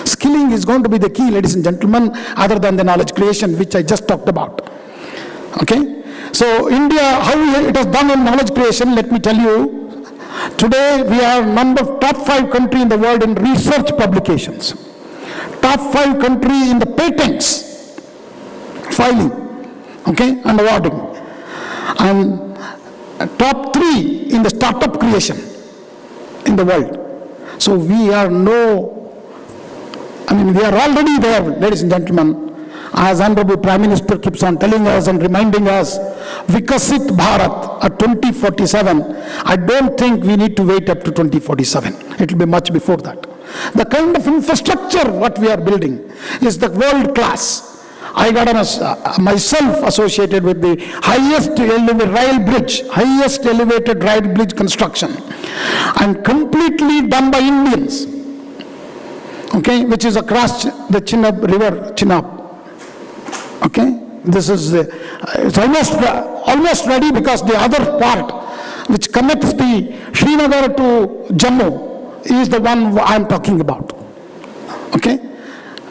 Skilling is going to be the key, ladies and gentlemen, other than the knowledge creation, which I just talked about. Okay? So India, how it has done in knowledge creation, let me tell you, today we are top 5 country in the world in research publications. Top 5 country in the patents filing, okay, and awarding. And top 3 in the startup creation in the world. So we are we are already there, ladies and gentlemen. As Honorable Prime Minister keeps on telling us and reminding us, Vikasit Bharat at 2047, I don't think we need to wait up to 2047. It will be much before that. The kind of infrastructure what we are building is the world class. I got myself associated with the highest elevated rail bridge construction, and completely done by Indians, okay, which is across the Chenab river, Chenab. Okay, this is it's almost ready, because the other part, which which connects the Srinagar to Jammu, is the one I'm talking about. Okay?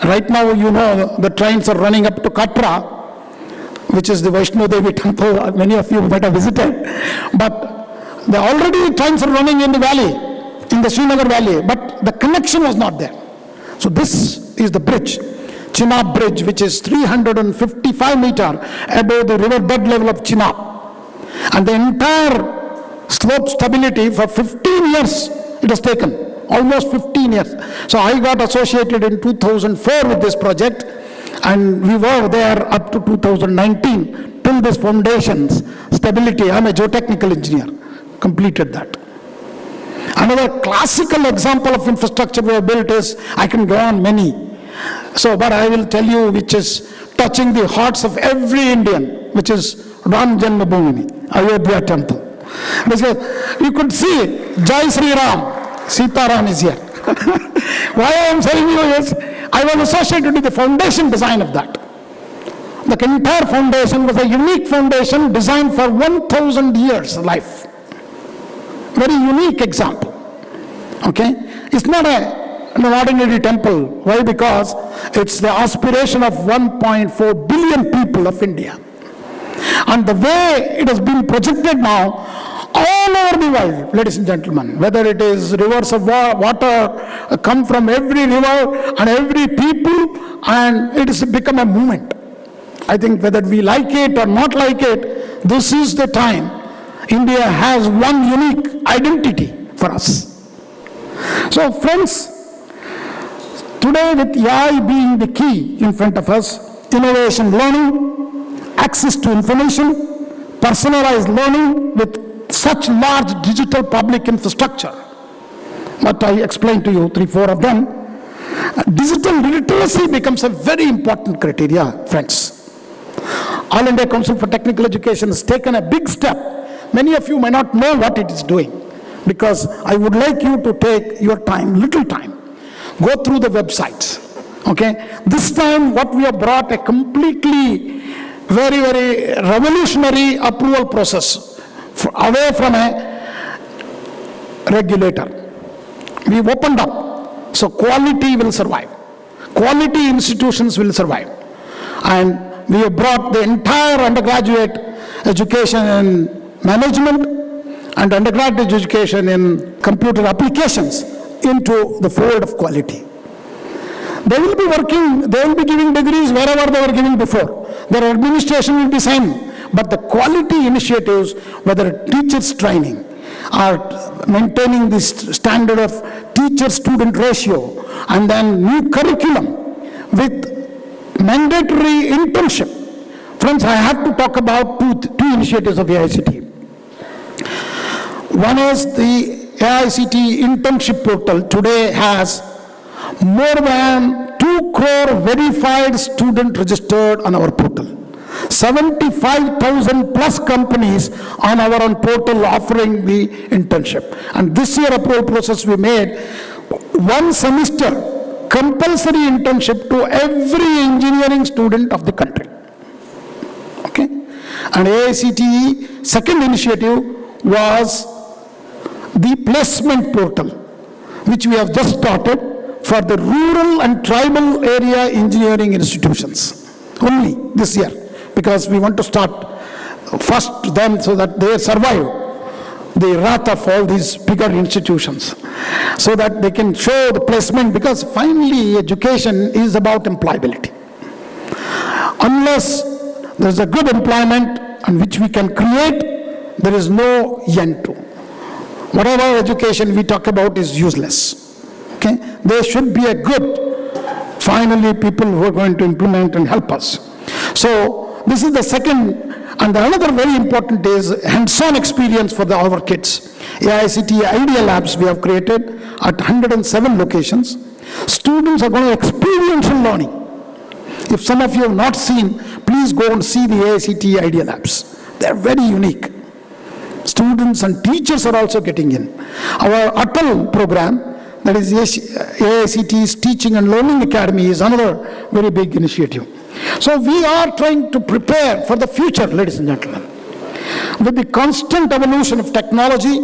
Right now, you know, the trains are running up to Katra, which is the Vaishno Devi temple. Many of you might have visited. But already trains are running in the valley, in the Srinagar valley, but the connection was not there. So this is the bridge, Chenab Bridge, which is 355 meter above the riverbed level of Chenab. And the entire slope stability for 15 years it has taken, almost 15 years. So I got associated in 2004 with this project, and we were there up to 2019 till this foundations stability. I'm a geotechnical engineer, completed that. Another classical example of infrastructure we have built is, I can go on many. So, but I will tell you which is touching the hearts of every Indian, which is Ram Janmabhoomi, Ayodhya temple. Because you could see Jai Sri Ram, Sita Ram is here. Why I am saying you is, I was associated with the foundation design of that. The entire foundation was a unique foundation designed for 1,000 years life. Very unique example. Okay? It's not an ordinary temple. Why? Because it's the aspiration of 1.4 billion people of India. And the way it has been projected now, all over the world, ladies and gentlemen, whether it is rivers of water come from every river and every people, and it has become a movement. I think whether we like it or not like it, this is the time India has one unique identity for us. So friends, today with AI being the key in front of us, innovation learning, access to information, personalized learning with such large digital public infrastructure, but I explained to you 3-4 of them, digital literacy becomes a very important criteria, friends. All India Council for Technical Education has taken a big step. Many of you may not know what it is doing, because I would like you to take your time, little time, go through the websites. Okay? This time what we have brought a completely very, very revolutionary approval process away from a regulator. We have opened up, so quality will survive. Quality institutions will survive. And we have brought the entire undergraduate education in management and undergraduate education in computer applications into the fold of quality. They will be working, they will be giving degrees wherever they were giving before. Their administration will be same, but the quality initiatives, whether teachers training or maintaining this standard of teacher-student ratio, and then new curriculum with mandatory internship. Friends, I have to talk about two initiatives of AICTE. One is the AICTE internship portal. Today has more than 2 crore verified students registered on our portal. 75,000 plus companies on our own portal offering the internship. And this year approval process we made 1 semester compulsory internship to every engineering student of the country. Okay? And AICTE second initiative was the placement portal, which we have just started for the rural and tribal area engineering institutions. Only this year, because we want to start first to them so that they survive the wrath of all these bigger institutions, so that they can show the placement, because finally education is about employability. Unless there is a good employment and which we can create, there is no end to. Whatever education we talk about is useless. Okay? There should be a good, finally, people who are going to implement and help us. So this is the second. And another very important is hands-on experience for our kids. AICTE Idea Labs we have created at 107 locations. Students are going to experiential learning. If some of you have not seen, please go and see the AICTE Idea Labs. They are very unique. Students and teachers are also getting in. Our ATAL program, that is AICTE's Teaching and Learning Academy, is another very big initiative. So we are trying to prepare for the future, ladies and gentlemen. with the constant evolution of technology,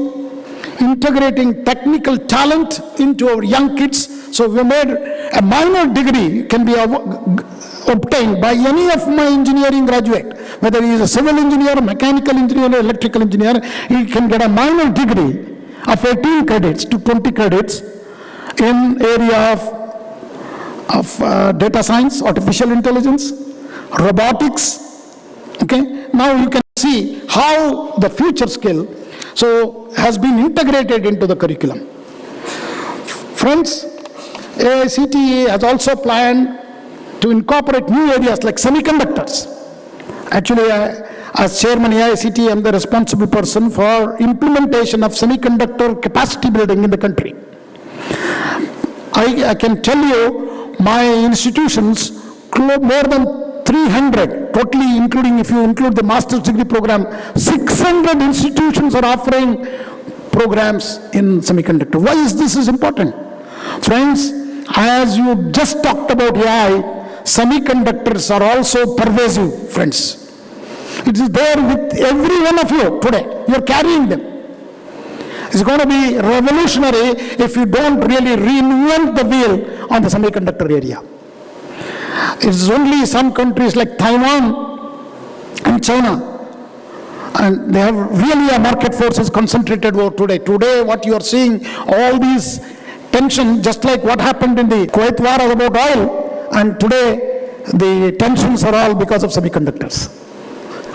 integrating technical talent into our young kids. So we made a minor degree can be obtained by any of my engineering graduate, whether he is a civil engineer, mechanical engineer, or electrical engineer, he can get a minor degree of 18 credits to 20 credits in area of data science, artificial intelligence, robotics. Okay, now you can see how the future skill has been integrated into the curriculum. Friends, AICTE has also planned to incorporate new areas like semiconductors. Actually, as chairman AICTE, I am the responsible person for implementation of semiconductor capacity building in the country. I can tell you, my institutions, more than 300, totally including, if you include the master's degree program, 600 institutions are offering programs in semiconductor. Why is this important? Friends, as you just talked about AI, semiconductors are also pervasive, friends. It is there with every one of you today. You are carrying them. It's going to be revolutionary if you don't really reinvent the wheel on the semiconductor area. It's only some countries like Taiwan and China, and they have really a market forces concentrated over today. Today, what you are seeing, all these tension, just like what happened in the Kuwait war about oil, and today the tensions are all because of semiconductors.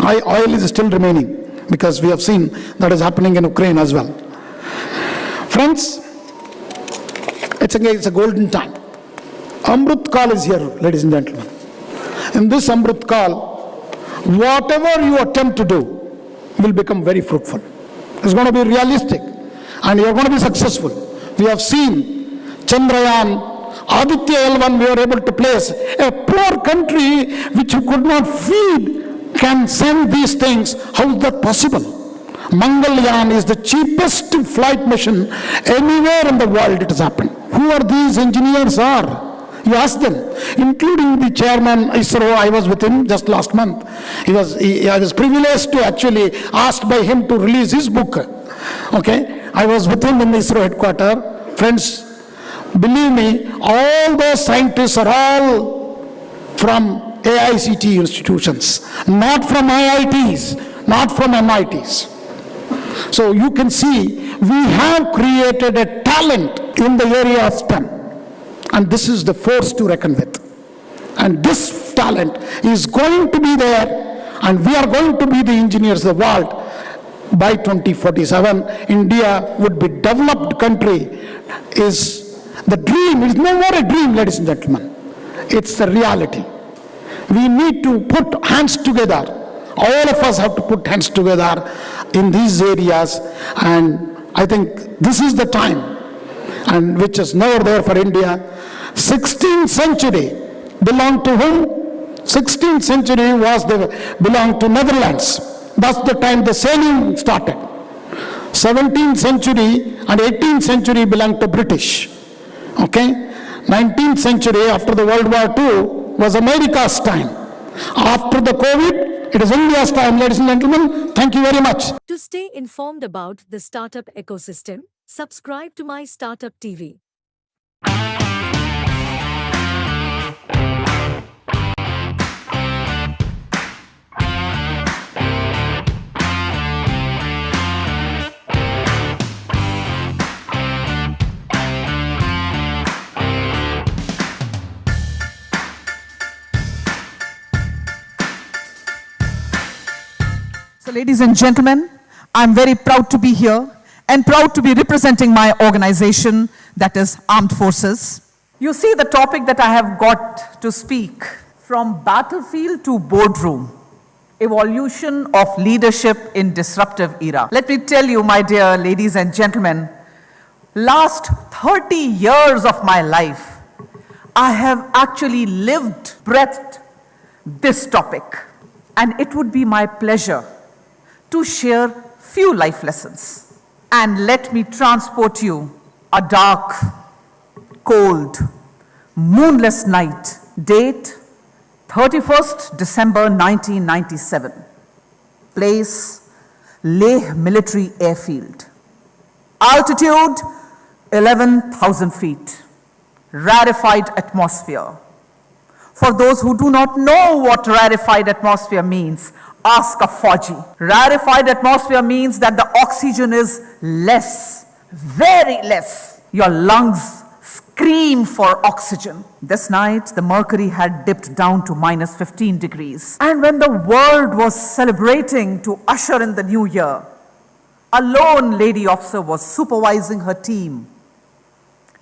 Oil is still remaining because we have seen that is happening in Ukraine as well. Friends, it's a golden time. Amrut Kal is here, ladies and gentlemen. In this Amrut Kal, whatever you attempt to do will become very fruitful. It's going to be realistic and you're going to be successful. We have seen Chandrayaan, Aditya L1, we were able to place. A poor country which you could not feed can send these things. How is that possible? Mangalyaan is the cheapest flight mission anywhere in the world it has happened. Who are these engineers are? You ask them, including the chairman ISRO. I was with him just last month. I was privileged to actually asked by him to release his book. Okay, I was with him in the ISRO headquarters. Friends, believe me, all those scientists are all from AICTE institutions, not from IITs, not from MITs. So you can see we have created a talent in the area of STEM, and this is the force to reckon with. And this talent is going to be there, and we are going to be the engineers of the world. By 2047, India would be developed country. Is the dream, is no more a dream, ladies and gentlemen. It's the reality. We need to put hands together. All of us have to put hands together in these areas, and I think this is the time, and which is never there for India. 16th century belonged to whom? 16th century belonged to Netherlands. That's the time the sailing started. 17th century and 18th century belonged to British. Okay? 19th century, after the World War II, was America's time. After the COVID, it is India's time, ladies and gentlemen. Thank you very much. To stay informed about the startup ecosystem, subscribe to MyStartuptv. So, ladies and gentlemen, I'm very proud to be here and proud to be representing my organization, that is Armed Forces. You see the topic that I have got to speak, from battlefield to boardroom, evolution of leadership in disruptive era. Let me tell you, my dear ladies and gentlemen, last 30 years of my life, I have actually lived, breathed this topic. And it would be my pleasure to share few life lessons. And let me transport you a dark, cold, moonless night, date 31st December 1997. Place Leh Military Airfield. Altitude 11,000 feet. Rarefied atmosphere. For those who do not know what rarefied atmosphere means, ask a Fauji. Rarefied atmosphere means that the oxygen is less, very less. Your lungs scream for oxygen. This night, the mercury had dipped down to minus 15 degrees. And when the world was celebrating to usher in the new year, a lone lady officer was supervising her team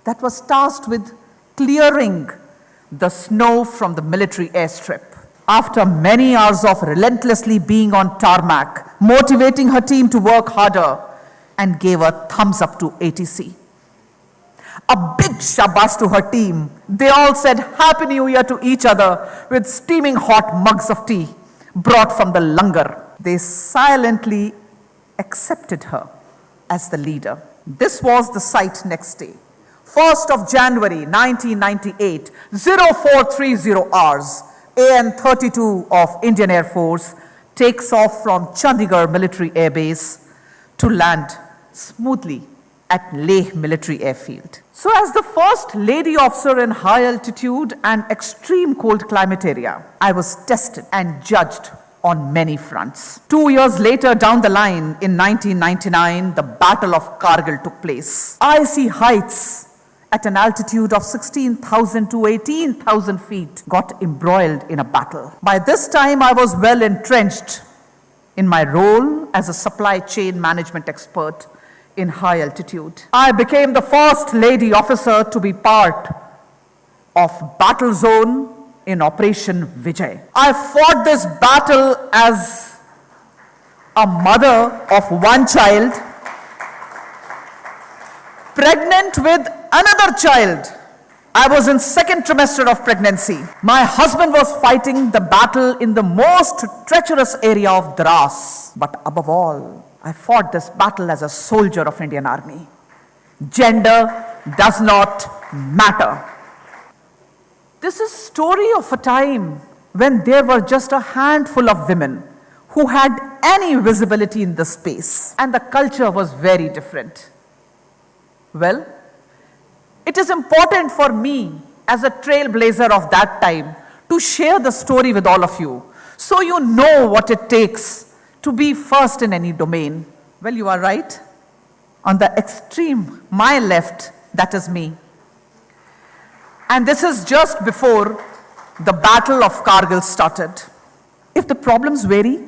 that was tasked with clearing the snow from the military airstrip. After many hours of relentlessly being on tarmac, motivating her team to work harder, and gave a thumbs up to ATC. A big shabash to her team. They all said Happy New Year to each other with steaming hot mugs of tea brought from the langar. They silently accepted her as the leader. This was the sight next day. 1st of January 1998, 0430 hours, AN-32 of Indian Air Force takes off from Chandigarh Military Air Base to land smoothly at Leh Military Airfield. So as the first lady officer in high altitude and extreme cold climate area, I was tested and judged on many fronts. 2 years later down the line, in 1999, the Battle of Kargil took place. Icy heights at an altitude of 16,000 to 18,000 feet got embroiled in a battle. By this time, I was well entrenched in my role as a supply chain management expert in high altitude. I became the first lady officer to be part of battle zone in Operation Vijay. I fought this battle as a mother of one child, pregnant with another child. I was in second trimester of pregnancy. My husband was fighting the battle in the most treacherous area of Dras. But above all, I fought this battle as a soldier of Indian Army. Gender does not matter. This is a story of a time when there were just a handful of women who had any visibility in the space, and the culture was very different. Well, it is important for me as a trailblazer of that time to share the story with all of you, so you know what it takes to be first in any domain. Well, you are right. On the extreme, my left, that is me. And this is just before the Battle of Kargil started. If the problems vary,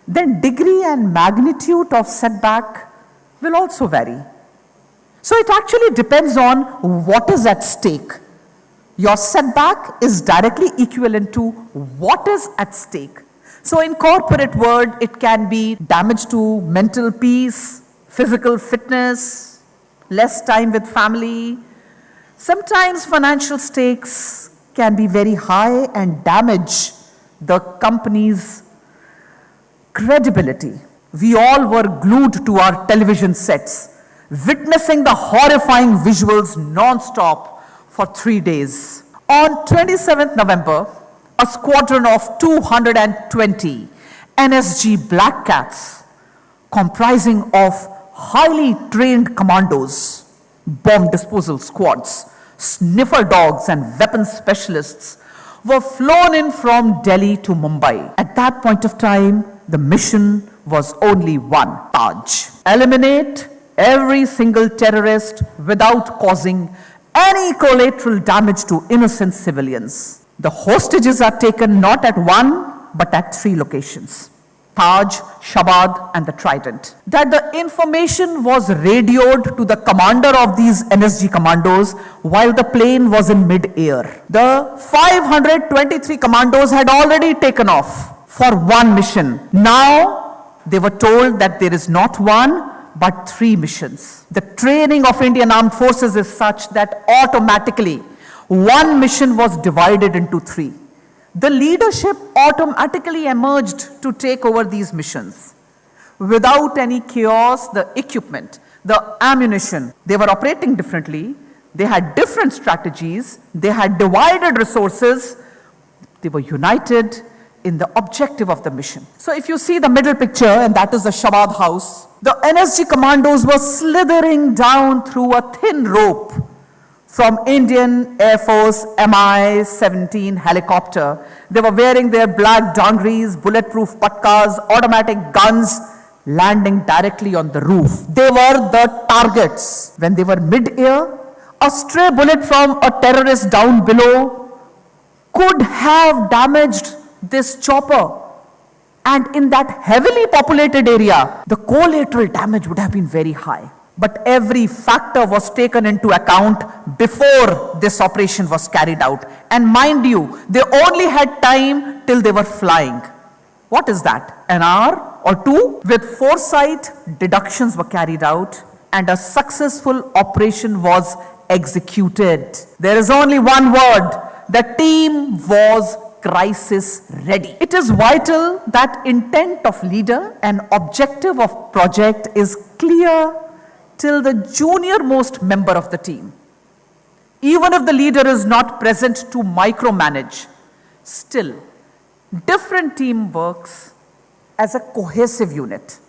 then degree and magnitude of setback will also vary. So it actually depends on what is at stake. Your setback is directly equivalent to what is at stake. So in corporate world, it can be damage to mental peace, physical fitness, less time with family. Sometimes financial stakes can be very high and damage the company's credibility. We all were glued to our television sets, witnessing the horrifying visuals non-stop for 3 days. On 27th November, a squadron of 220 NSG Black Cats, comprising of highly trained commandos, bomb disposal squads, sniffer dogs and weapons specialists, were flown in from Delhi to Mumbai. At that point of time, the mission was only one, Taj. Eliminate every single terrorist without causing any collateral damage to innocent civilians. The hostages are taken not at one, but at 3 locations: Taj, Shabad, and the Trident. That the information was radioed to the commander of these NSG commandos while the plane was in mid-air. The 523 commandos had already taken off for one mission. Now, they were told that there is not one, but 3 missions. The training of Indian Armed Forces is such that automatically one mission was divided into 3. The leadership automatically emerged to take over these missions. Without any chaos, the equipment, the ammunition, they were operating differently. They had different strategies. They had divided resources. They were united in the objective of the mission. So if you see the middle picture, and that is the Shabad house, the NSG commandos were slithering down through a thin rope from Indian Air Force Mi-17 helicopter. They were wearing their black dungarees, bulletproof patkas, automatic guns, landing directly on the roof. They were the targets. When they were mid-air, a stray bullet from a terrorist down below could have damaged this chopper. And in that heavily populated area, the collateral damage would have been very high. But every factor was taken into account before this operation was carried out. And mind you, they only had time till they were flying. What is that? An hour or two? With foresight, deductions were carried out and a successful operation was executed. There is only one word. The team was crisis ready. It is vital that intent of leader and objective of project is clear till the junior most member of the team. Even if the leader is not present to micromanage, still, different team works as a cohesive unit.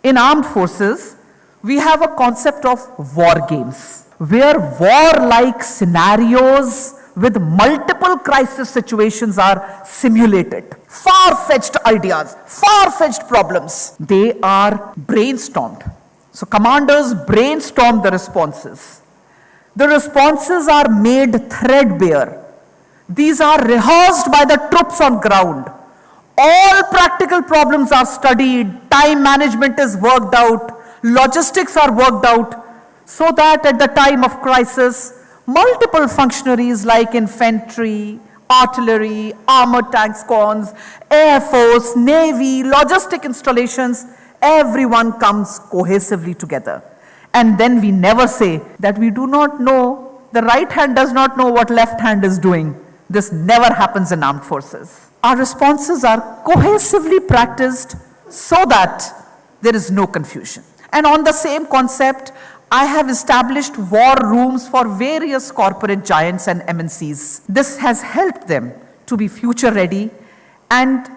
In armed forces, we have a concept of war games, where war-like scenarios with multiple crisis situations are simulated. Far-fetched ideas, far-fetched problems, they are brainstormed. So commanders brainstorm the responses. The responses are made threadbare. These are rehearsed by the troops on ground. All practical problems are studied, time management is worked out, logistics are worked out, so that at the time of crisis, multiple functionaries like infantry, artillery, armored tank squadrons, Air Force, Navy, logistic installations, everyone comes cohesively together. And then we never say that we do not know, the right hand does not know what left hand is doing. This never happens in armed forces. Our responses are cohesively practiced so that there is no confusion. And on the same concept, I have established war rooms for various corporate giants and MNCs. This has helped them to be future ready and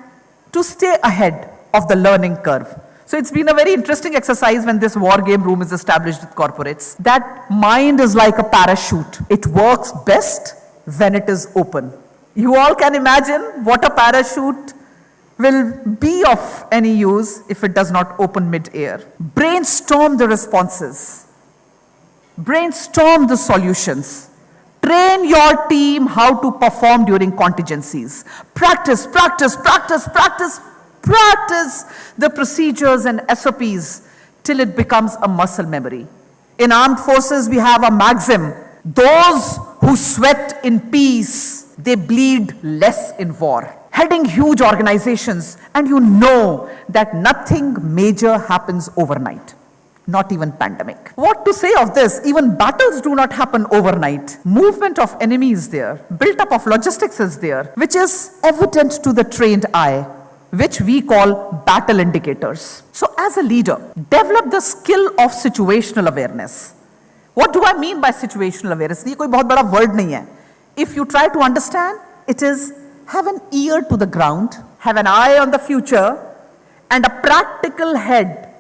to stay ahead of the learning curve. So it's been a very interesting exercise when this war game room is established with corporates. That mind is like a parachute. It works best when it is open. You all can imagine what a parachute will be of any use if it does not open mid-air. Brainstorm the responses. Brainstorm the solutions. Train your team how to perform during contingencies. Practice, practice, practice, practice, practice the procedures and SOPs till it becomes a muscle memory. In armed forces, we have a maxim. Those who sweat in peace, they bleed less in war. Heading huge organizations, and you know that nothing major happens overnight. Not even pandemic. What to say of this? Even battles do not happen overnight. Movement of enemies there, built-up of logistics is there, which is evident to the trained eye, which we call battle indicators. So as a leader, develop the skill of situational awareness. What do I mean by situational awareness? ये कोई बहुत बड़ा word नहीं है. If you try to understand, it is have an ear to the ground, have an eye on the future, and a practical head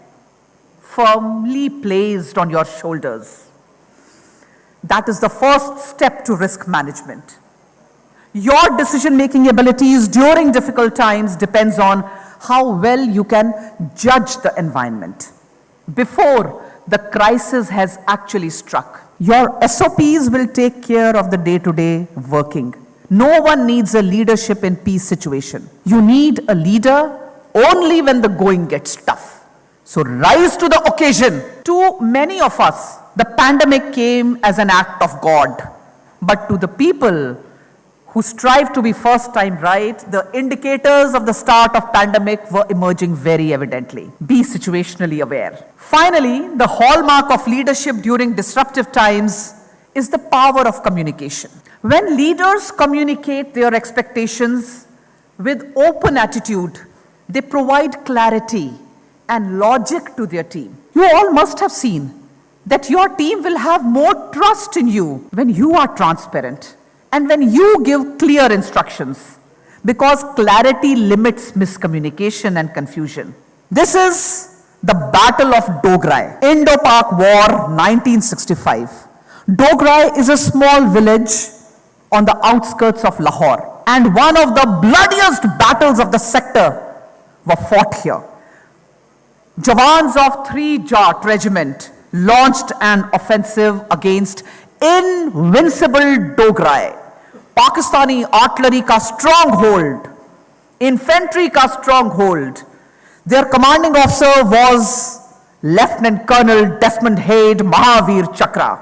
firmly placed on your shoulders. That is the first step to risk management. Your decision-making abilities during difficult times depends on how well you can judge the environment before the crisis has actually struck. Your SOPs will take care of the day-to-day working. No one needs a leadership in peace situation. You need a leader only when the going gets tough. So rise to the occasion. To many of us, the pandemic came as an act of God. But to the people who strive to be first time right, the indicators of the start of pandemic were emerging very evidently. Be situationally aware. Finally, the hallmark of leadership during disruptive times is the power of communication. When leaders communicate their expectations with open attitude, they provide clarity and logic to their team. You all must have seen that your team will have more trust in you when you are transparent and when you give clear instructions. because clarity limits miscommunication and confusion. This is the Battle of Dograi, Indo-Pak War 1965. Dograi is a small village on the outskirts of Lahore, and one of the bloodiest battles of the sector were fought here. Jawans of 3 Jat Regiment launched an offensive against invincible Dograi, Pakistani artillery ka stronghold, infantry ka stronghold. Their commanding officer was Lieutenant Colonel Desmond Hayde Mahavir Chakra.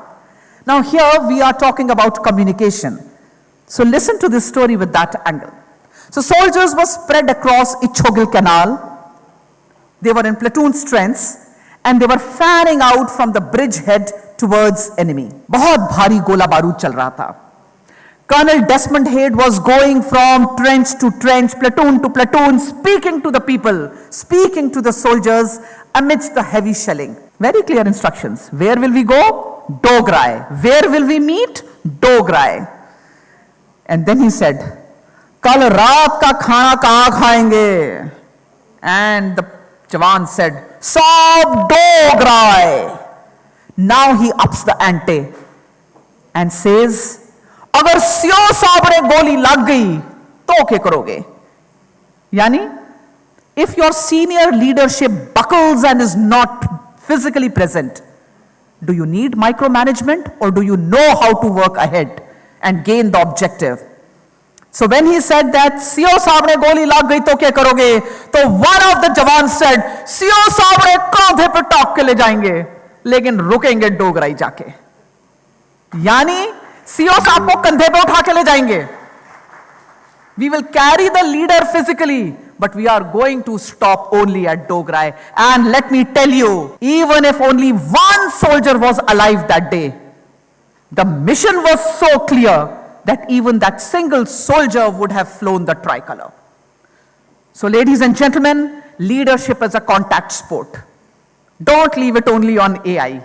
Now here we are talking about communication. So listen to this story with that angle. So soldiers were spread across Ichogil Canal. They were in platoon strengths and they were fanning out from the bridgehead towards enemy. बहुत भारी गोला बारूद चल रहा था. Colonel Desmond Hayde was going from trench to trench, platoon to platoon, speaking to the people, speaking to the soldiers amidst the heavy shelling. Very clear instructions. Where will we go? Dograi. Where will we meet? Dograi. And then he said, Kal raat ka khana kahan khayenge? And the Jawan said, Saab Dograi. Now he ups the ante and says, अगर CO साहब ने गोली लग गई तो क्या करोगे? यानी, if your senior leadership buckles and is not physically present, do you need micromanagement or do you know how to work ahead and gain the objective? So when he said that CO साहब ने गोली लग गई तो क्या करोगे, तो one of the jawans said, CO साहब ने कांधे पे टाक के ले जाएंगे लेकिन रुकेंगे डोगराई जाके. यानी सीओ साहब को कंधे पे उठा के ले जाएंगे. We will carry the leader physically, but we are going to stop only at Dograi. And let me tell you, even if only one soldier was alive that day, the mission was so clear that even that single soldier would have flown the tricolor. So ladies and gentlemen, leadership is a contact sport. Don't leave it only on AI.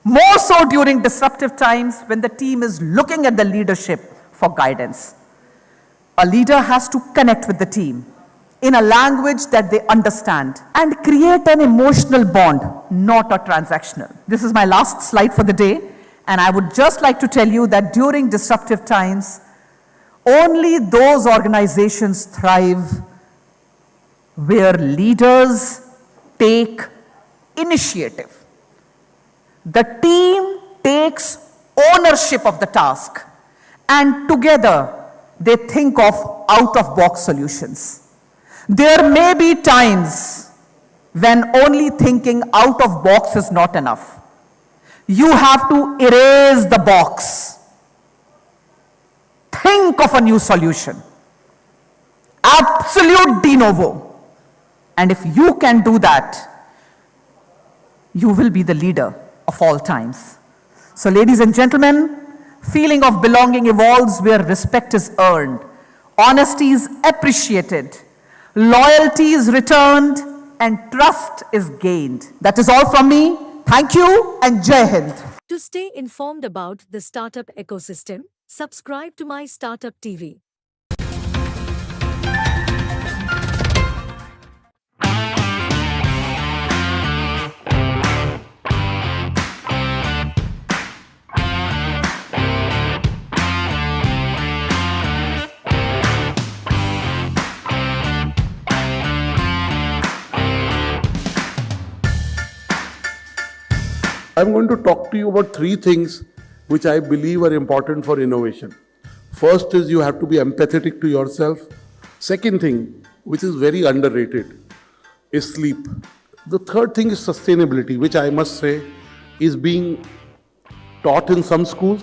More so during disruptive times when the team is looking at the leadership for guidance. A leader has to connect with the team in a language that they understand and create an emotional bond, not a transactional. This is my last slide for the day, and I would just like to tell you that during disruptive times, only those organizations thrive where leaders take initiative. The team takes ownership of the task and together they think of out-of-box solutions. There may be times when only thinking out of box is not enough. You have to erase the box. Think of a new solution. Absolute de novo. And if you can do that, you will be the leader of all times. So ladies and gentlemen, feeling of belonging evolves where respect is earned, honesty is appreciated, loyalty is returned, and trust is gained. That is all from me. Thank you and Jai Hind. To stay informed about the startup ecosystem, subscribe to MyStartup TV. I'm going to talk to you about 3 things which I believe are important for innovation. First is you have to be empathetic to yourself. Second thing, which is very underrated, is sleep. The third thing is sustainability, which I must say is being taught in some schools.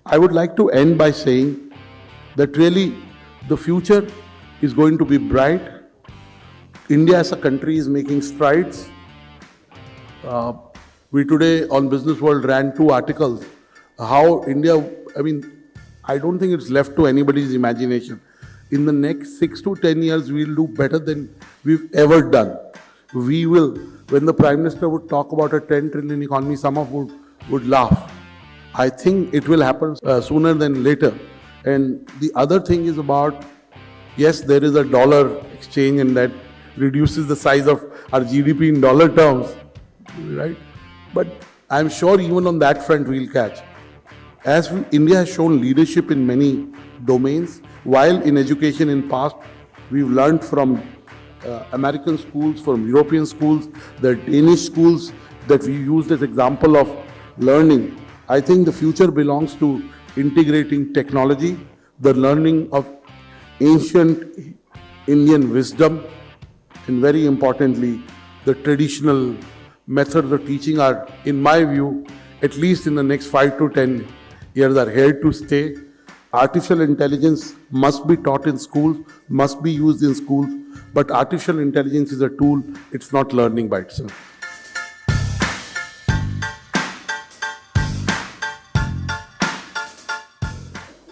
I would like to end by saying that really the future is going to be bright. India as a country is making strides. We today on Business World ran 2 articles. How India, I don't think it's left to anybody's imagination. In the next 6 to 10 years, we'll do better than we've ever done. We will, when the Prime Minister would talk about a 10 trillion economy, some of would laugh. I think it will happen sooner than later. And the other thing is about Yes, there is a dollar exchange and that reduces the size of our GDP in dollar terms, right? But I'm sure even on that front we'll catch. India has shown leadership in many domains, while in education in past, we've learned from American schools, from European schools, the Danish schools that we used as example of learning. I think the future belongs to integrating technology, the learning of ancient Indian wisdom, and very importantly, the traditional methods of teaching are, in my view, at least in the next 5 to 10 years, are here to stay. Artificial intelligence must be taught in schools, must be used in schools, but artificial intelligence is a tool, it's not learning by itself.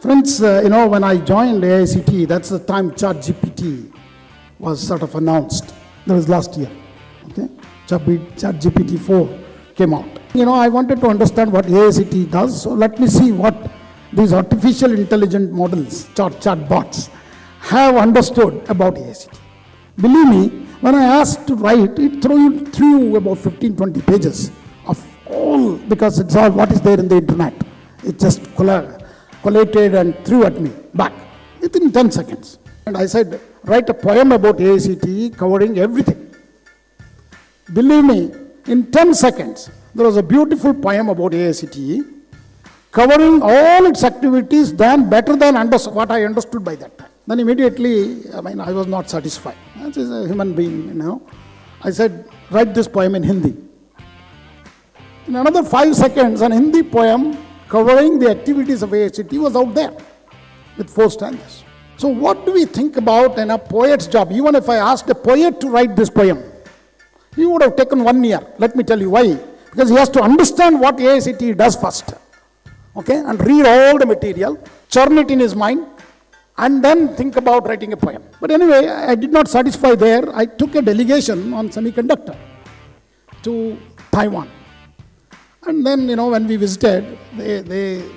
Friends, when I joined AICT, that's the time ChatGPT was sort of announced. That was last year. Okay, ChatGPT 4 came out. I wanted to understand what AICT does, so let me see what these artificial intelligent models, chatbots, have understood about AICT. Believe me, when I asked to write, it threw about 15-20 pages of all, because it's all what is there in the internet. It just collated and threw at me back within 10 seconds. And I said, write a poem about AICT covering everything. Believe me, in 10 seconds, there was a beautiful poem about AICT covering all its activities better than what I understood by that time. Then immediately, I was not satisfied. As a human being, I said, write this poem in Hindi. In another 5 seconds, an Hindi poem covering the activities of AICT was out there with 4 stanzas. So what do we think about in a poet's job? Even if I asked a poet to write this poem, he would have taken 1 year. Let me tell you why. Because he has to understand what AICT does first. Okay, and read all the material, churn it in his mind, and then think about writing a poem. But anyway, I did not satisfy there. I took a delegation on semiconductor to Taiwan. And then, when we visited,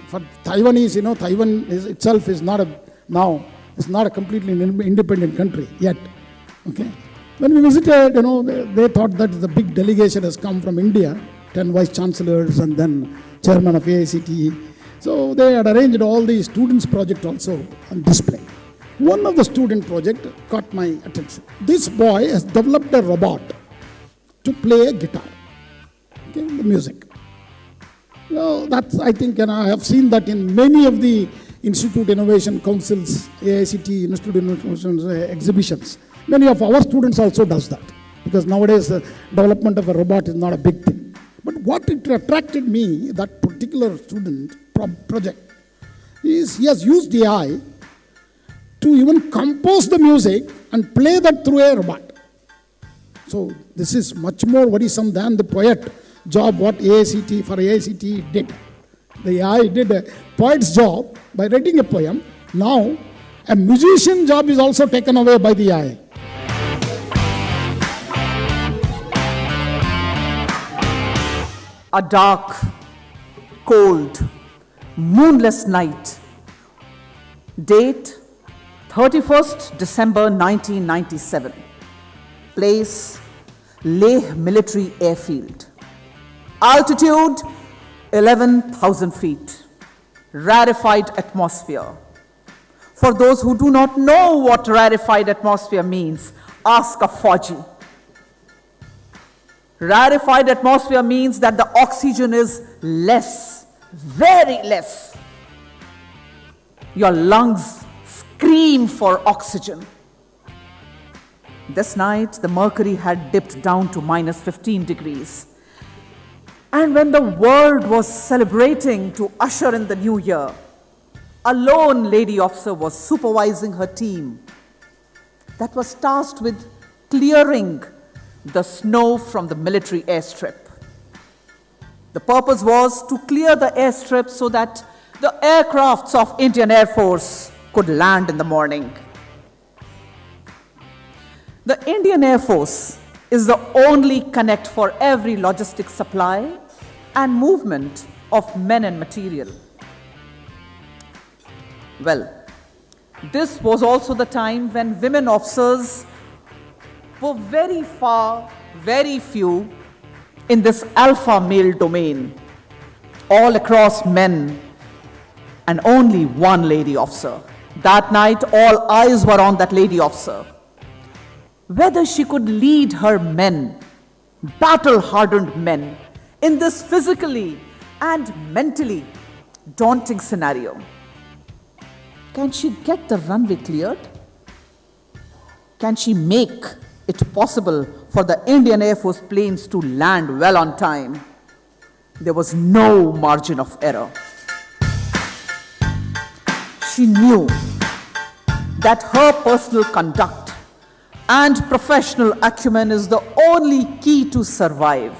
for Taiwanese, Taiwan itself is not a completely independent country yet. Okay. When we visited, they thought that the big delegation has come from India, 10 vice chancellors and then chairman of AICT. So they had arranged all the students' project also on display. One of the student project caught my attention. This boy has developed a robot to play a guitar, okay, the music. Now, that's, I think, I have seen that in many of the Institute Innovation Councils, AICT, Institute Innovation exhibitions. Many of our students also does that, because nowadays the development of a robot is not a big thing. But what it attracted me, that particular student project, is he has used AI to even compose the music and play that through a robot. So this is much more worrisome than the poet job what AICT did. The AI did a poet's job by writing a poem. Now a musician job is also taken away by the AI. A dark, cold, moonless night. Date 31st December 1997. Place Leh Military Airfield. Altitude 11,000 feet. Rarefied atmosphere. For those who do not know what rarefied atmosphere means, ask a Fauji. Rarefied atmosphere means that the oxygen is less, very less. Your lungs scream for oxygen. This night, the mercury had dipped down to minus 15 degrees. And when the world was celebrating to usher in the new year, a lone lady officer was supervising her team that was tasked with clearing the snow from the military airstrip. The purpose was to clear the airstrip so that the aircrafts of Indian Air Force could land in the morning. The Indian Air Force is the only connect for every logistic supply and movement of men and material. Well, This was also the time when women officers were very few in this alpha male domain, all across men, and only one lady officer. That night, all eyes were on that lady officer. Whether she could lead her men, battle-hardened men, in this physically and mentally daunting scenario. Can she get the runway cleared? Can she make it possible for the Indian Air Force planes to land well on time? There was no margin of error. She knew that her personal conduct and professional acumen is the only key to survive.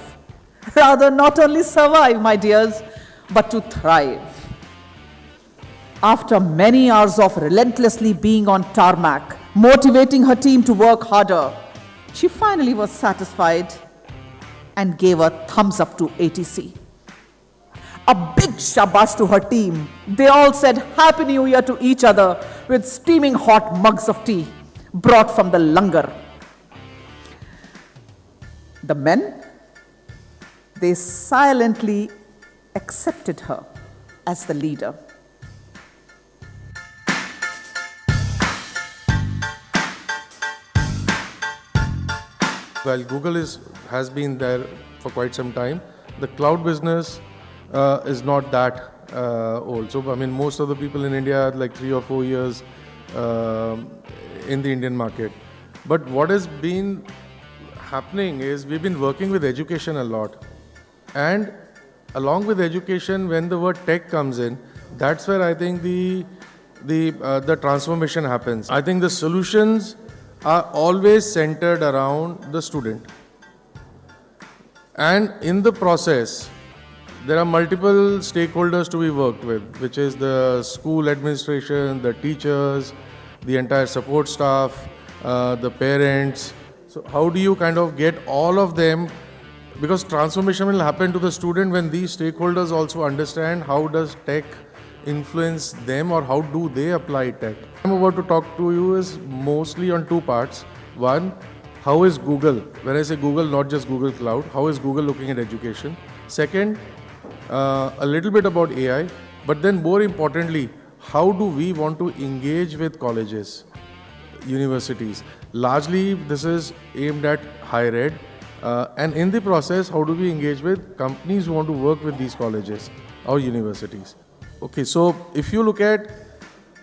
Rather, not only survive, my dears, but to thrive. After many hours of relentlessly being on tarmac, motivating her team to work harder, she finally was satisfied and gave a thumbs up to ATC. A big shabash to her team. They all said Happy New Year to each other with steaming hot mugs of tea brought from the langar. The men, they silently accepted her as the leader. While Google has been there for quite some time, the cloud business is not that old. So, I mean, most of the people in India are like 3 or 4 years in the Indian market. But what has been happening is we've been working with education a lot. And along with education, when the word tech comes in, that's where I think the transformation happens. I think the solutions are always centered around the student. And in the process, there are multiple stakeholders to be worked with, which is the school administration, the teachers, the entire support staff, the parents. So how do you kind of get all of them? Because transformation will happen to the student when these stakeholders also understand how does tech influence them or how do they apply tech. I'm about to talk to you is mostly on 2 parts. One, how is Google, when I say Google, not just Google Cloud, how is Google looking at education? Second, a little bit about AI, but then more importantly, how do we want to engage with colleges, universities? Largely, this is aimed at higher ed. And in the process, how do we engage with companies who want to work with these colleges or universities? Okay, so if you look at,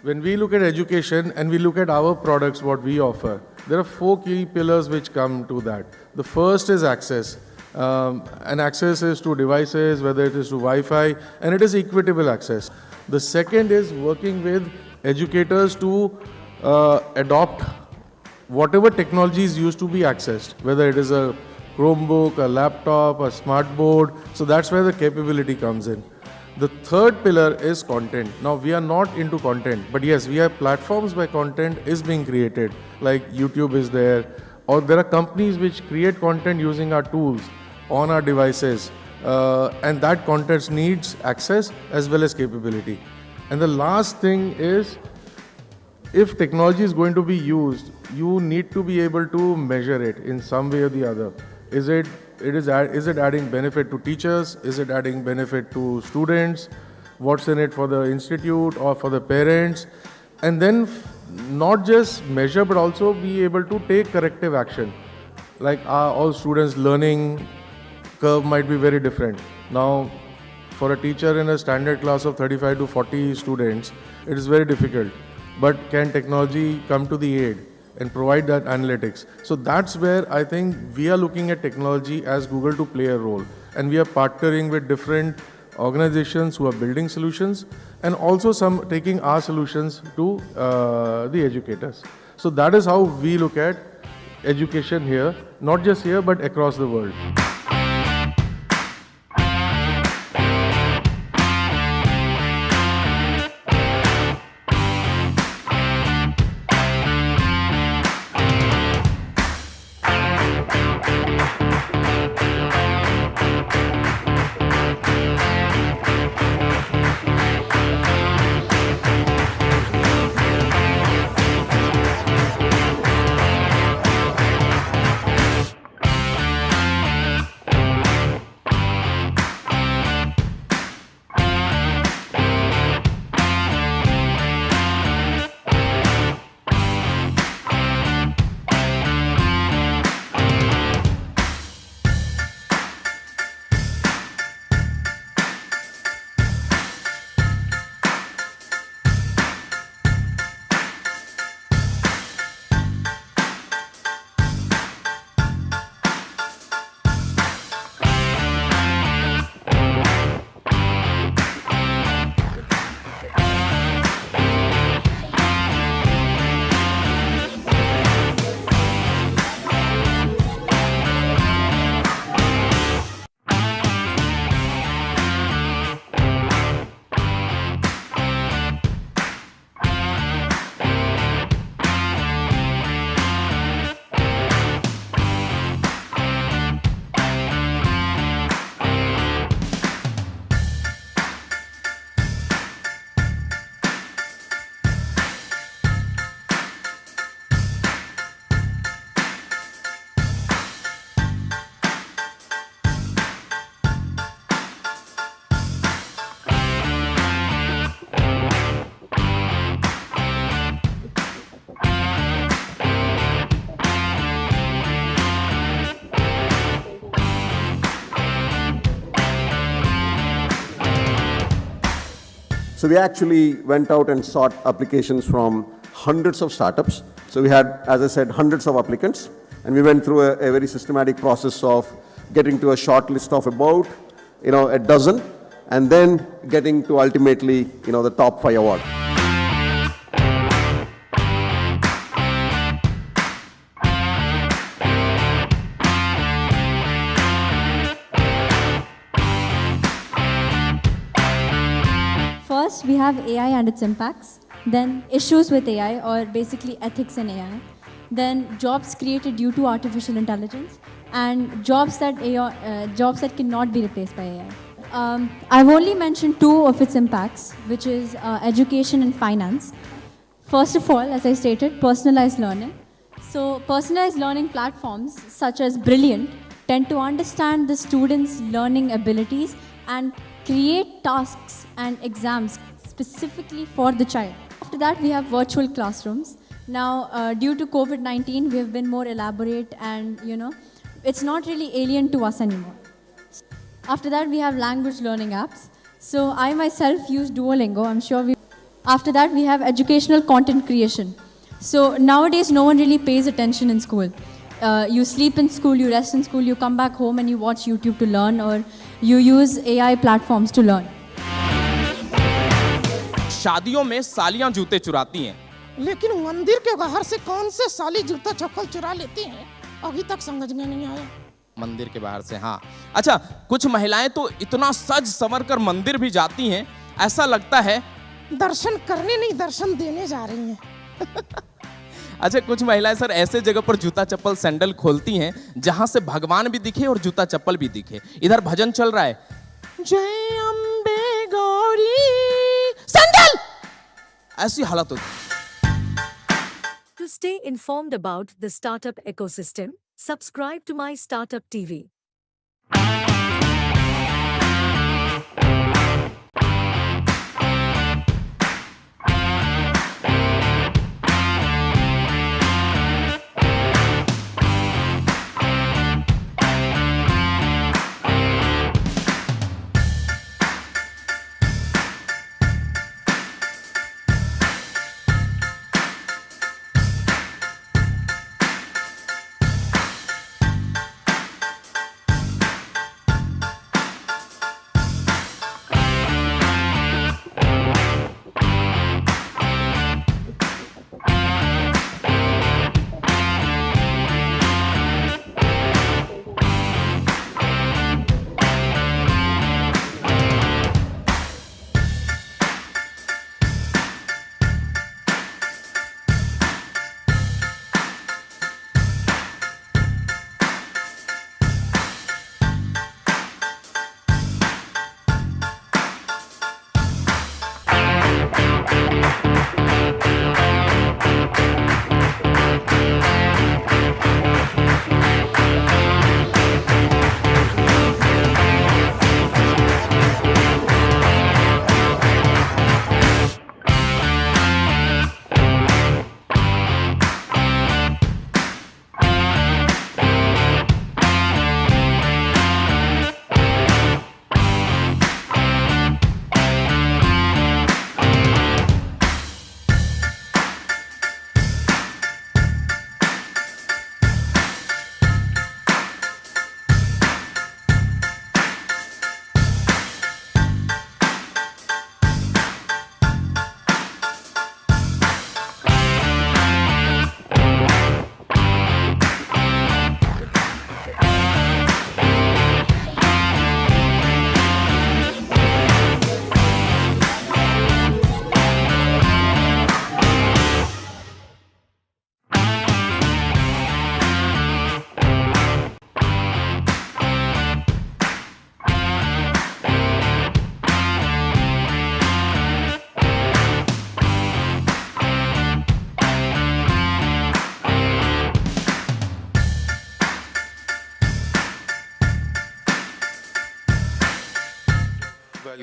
when we look at education and we look at our products, what we offer, there are 4 key pillars which come to that. The first is access. And access is to devices, whether it is to Wi-Fi, and it is equitable access. The second is working with educators to adopt whatever technologies used to be accessed, whether it is a Chromebook, a laptop, a smart board. So that's where the capability comes in. The third pillar is content. Now, we are not into content, but yes, we have platforms where content is being created, like YouTube is there, or there are companies which create content using our tools on our devices, and that content needs access as well as capability. And the last thing is, if technology is going to be used, you need to be able to measure it in some way or the other. Is it adding benefit to teachers? Is it adding benefit to students? What's in it for the institute or for the parents? And then not just measure, but also be able to take corrective action. Like all students' learning curve might be very different. Now, for a teacher in a standard class of 35 to 40 students, it is very difficult. But can technology come to the aid and provide that analytics? So that's where I think we are looking at technology as Google to play a role. And we are partnering with different organizations who are building solutions and also some taking our solutions to the educators. So that is how we look at education here, not just here, but across the world. So we actually went out and sought applications from hundreds of startups. So we had, as I said, hundreds of applicants, and we went through a very systematic process of getting to a short list of about, a dozen, and then getting to ultimately, the top 5 award. First, we have AI and its impacts, then issues with AI, or basically ethics in AI, then jobs created due to artificial intelligence, and jobs that cannot be replaced by AI. I've only mentioned 2 of its impacts, which is education and finance. First of all, as I stated, personalized learning. So personalized learning platforms such as Brilliant tend to understand the students' learning abilities and create tasks and exams specifically for the child. After that, we have virtual classrooms. Now, due to COVID-19, we have been more elaborate and, it's not really alien to us anymore. After that, we have language learning apps. So I myself use Duolingo, I'm sure After that, we have educational content creation. So nowadays, no one really pays attention in school. You sleep in school, you rest in school, you come back home and you watch YouTube to learn, or you use AI platforms to learn. शादियों में सालियां जूते चुराती हैं, लेकिन मंदिर के बाहर से कौन से साली जूता चप्पल चुरा लेती हैं, अभी तक समझ में नहीं आया। मंदिर के बाहर से, हाँ। अच्छा, कुछ महिलाएं तो इतना सज संवर कर मंदिर भी जाती हैं, ऐसा लगता है दर्शन करने नहीं, दर्शन देने जा रही हैं। अच्छा, कुछ महिलाएं सर ऐसे जगह पर जूता चप्पल सैंडल खोलती हैं जहां से भगवान भी दिखे और जूता चप्पल भी दिखे। इधर भजन चल रहा है, जय अम्बे गौरी, सैंडल, ऐसी हालत होती है। To stay informed about the startup ecosystem, subscribe to MyStartup TV.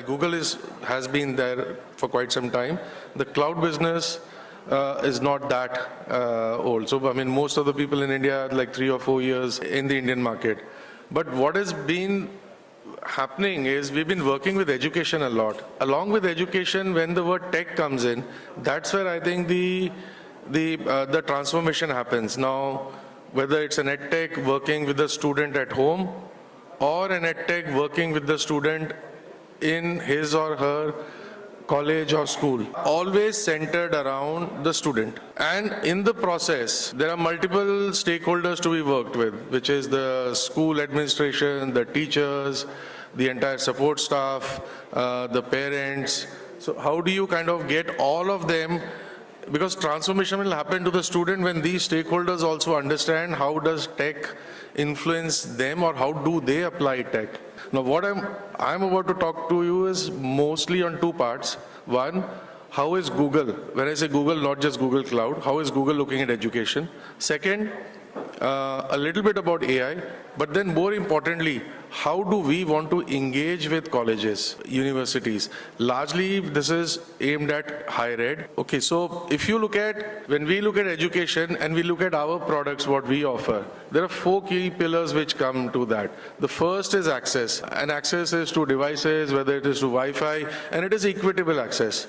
Google has been there for quite some time. The cloud business is not that old. So, I mean, most of the people in India are like 3 or 4 years in the Indian market. But what has been happening is we've been working with education a lot. Along with education, when the word tech comes in, that's where I think the transformation happens. Now, whether it's an edtech working with the student at home or an edtech working with the student in his or her college or school, always centered around the student. And in the process, there are multiple stakeholders to be worked with, which is the school administration, the teachers, the entire support staff, the parents. So how do you kind of get all of them? Because transformation will happen to the student when these stakeholders also understand how does tech influence them or how do they apply tech. Now what I'm about to talk to you is mostly on two parts. One, how is Google, when I say Google, not just Google Cloud, how is Google looking at education? Second, a little bit about AI, but then more importantly, how do we want to engage with colleges, universities? Largely, this is aimed at higher ed. Okay, so if you look at, when we look at education and we look at our products, what we offer, there are 4 key pillars which come to that. The first is access, and access is to devices, whether it is to Wi-Fi, and it is equitable access,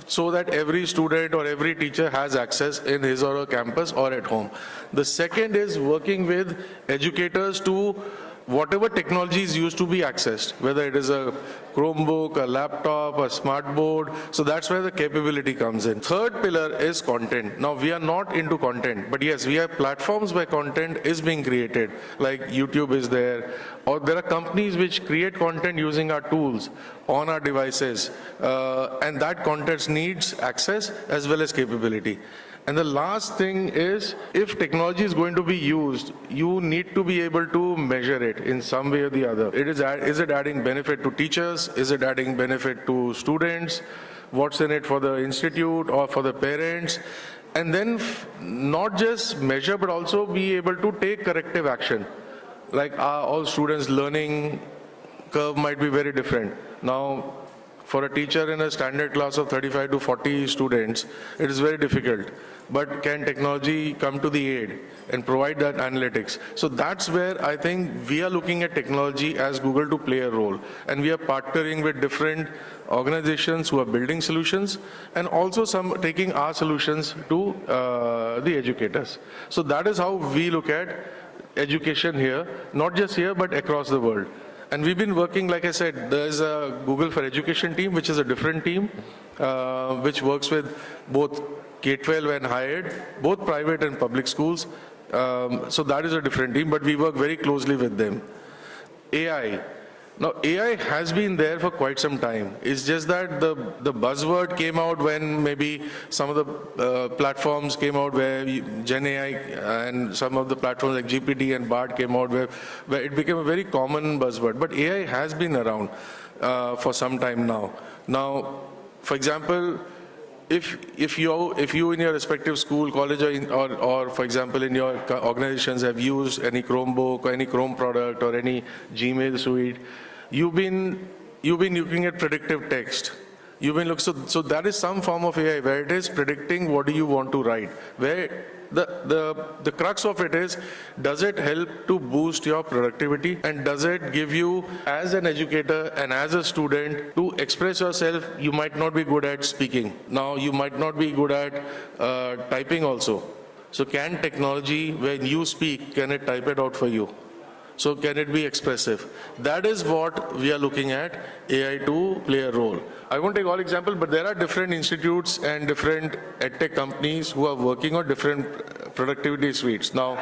so that every student or every teacher has access in his or her campus or at home. The second is working with educators to whatever technologies used to be accessed, whether it is a Chromebook, a laptop, a smart board. So that's where the capability comes in. Third pillar is content. Now we are not into content, but yes, we have platforms where content is being created, like YouTube is there, or there are companies which create content using our tools on our devices, and that content needs access as well as capability. And the last thing is, if technology is going to be used, you need to be able to measure it in some way or the other. Is it adding benefit to teachers? Is it adding benefit to students? What's in it for the institute or for the parents? And then not just measure, but also be able to take corrective action. Like all students' learning curve might be very different. Now, for a teacher in a standard class of 35 to 40 students, it is very difficult. But can technology come to the aid and provide that analytics? So that's where I think we are looking at technology as Google to play a role. And we are partnering with different organizations who are building solutions and also some taking our solutions to the educators. So that is how we look at education here, not just here, but across the world. And we've been working, like I said, there's a Google for Education team, which is a different team, which works with both K-12 and higher ed, both private and public schools. So that is a different team, but we work very closely with them. AI. Now, AI has been there for quite some time. It's just that the buzzword came out when maybe some of the platforms came out where Gen AI and some of the platforms like GPT and BART came out where it became a very common buzzword. But AI has been around for some time now. Now, for example, if you in your respective school, college, or for example in your organizations have used any Chromebook or any Chrome product or any Gmail suite, you've been looking at predictive text. You've been so that is some form of AI where it is predicting what do you want to write. Where the crux of it is, does it help to boost your productivity, and does it give you as an educator and as a student to express yourself? You might not be good at speaking. Now you might not be good at typing also. So can technology, when you speak, can it type it out for you? So can it be expressive? That is what we are looking at AI to play a role. I won't take all examples, but there are different institutes and different edtech companies who are working on different productivity suites. Now,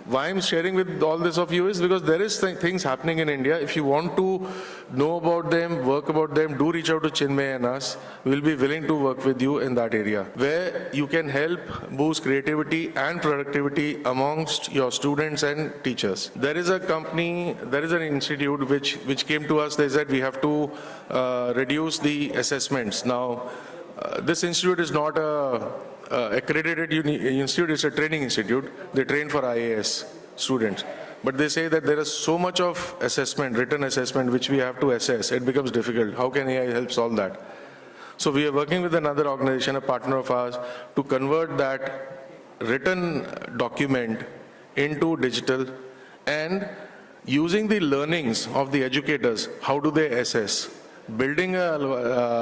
why I'm sharing with all this of you is because there is things happening in India. If you want to know about them, work about them, do reach out to Chinmay and us. We'll be willing to work with you in that area, where you can help boost creativity and productivity amongst your students and teachers. There is a company, there is an institute which came to us. They said we have to reduce the assessments. Now, this institute is not a accredited institute, is a training institute. They train for IAS students. But they say that there is so much of assessment, written assessment, which we have to assess. It becomes difficult. How can AI help solve that? So we are working with another organization, a partner of ours, to convert that written document into digital and using the learnings of the educators, how do they assess? Building a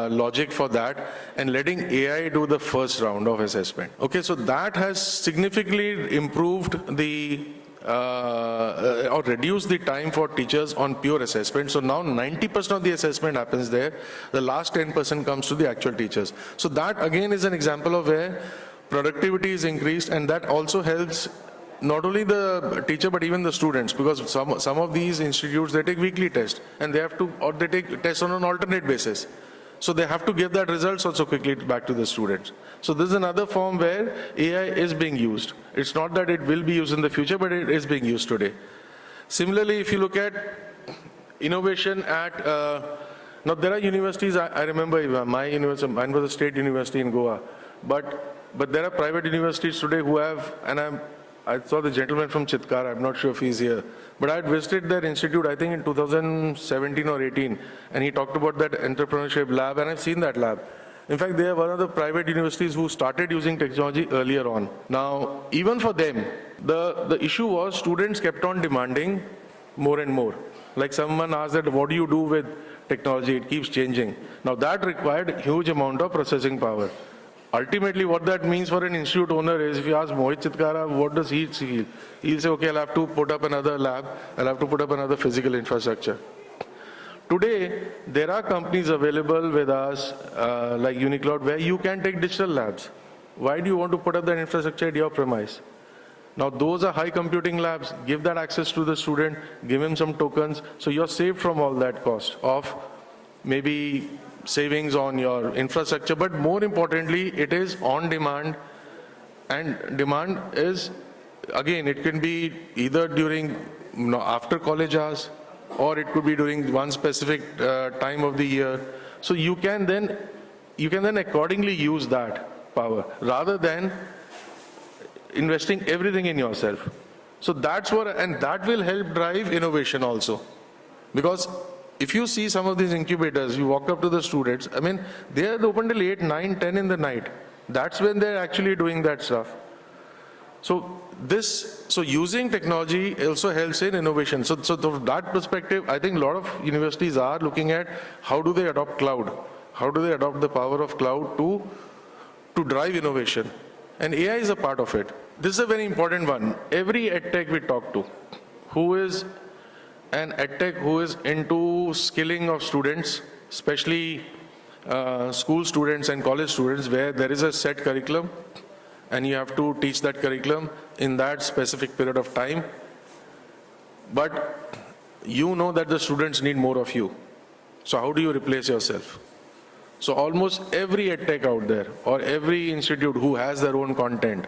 logic for that and letting AI do the first round of assessment. Okay, so that has significantly improved the or reduce the time for teachers on pure assessment. So now 90% of the assessment happens there. The last 10% comes to the actual teachers. So that again is an example of where productivity is increased, and that also helps not only the teacher but even the students, because some of these institutes, they take weekly tests and they have to, or they take tests on an alternate basis. So they have to give that results also quickly back to the students. So this is another form where AI is being used. It's not that it will be used in the future, but it is being used today. Similarly, if you look at innovation at, now there are universities, I remember my university, mine was a state university in Goa, but there are private universities today who have, and I saw the gentleman from Chitkara, I'm not sure if he's here, but I had visited their institute, I think in 2017 or 18, and he talked about that entrepreneurship lab, and I've seen that lab. In fact, they are one of the private universities who started using technology earlier on. Now, even for them, the issue was students kept on demanding more and more. Like someone asked that, what do you do with technology? It keeps changing. Now, that required a huge amount of processing power. Ultimately, what that means for an institute owner is, if you ask Mohit Chitkara, what does he feel? He'll say, okay, I'll have to put up another lab, I'll have to put up another physical infrastructure. Today, there are companies available with us, like Unicloud, where you can take digital labs. Why do you want to put up that infrastructure at your premise? Now, those are high computing labs. Give that access to the student, give him some tokens, so you're saved from all that cost of maybe savings on your infrastructure, but more importantly, it is on demand, and demand is, again, it can be either during, after college hours, or it could be during one specific time of the year. So you can then accordingly use that power, rather than investing everything in yourself. So that's what, and that will help drive innovation also, because if you see some of these incubators, you walk up to the students, I mean, they are open till 8, 9, 10 in the night. That's when they're actually doing that stuff. So using technology also helps in innovation. So from that perspective, I think a lot of universities are looking at how do they adopt cloud? How do they adopt the power of cloud to drive innovation? And AI is a part of it. This is a very important one. Every edtech we talk to, who is an edtech who is into skilling of students, especially school students and college students, where there is a set curriculum and you have to teach that curriculum in that specific period of time. But you know that the students need more of you. So how do you replace yourself? So almost every edtech out there, or every institute who has their own content,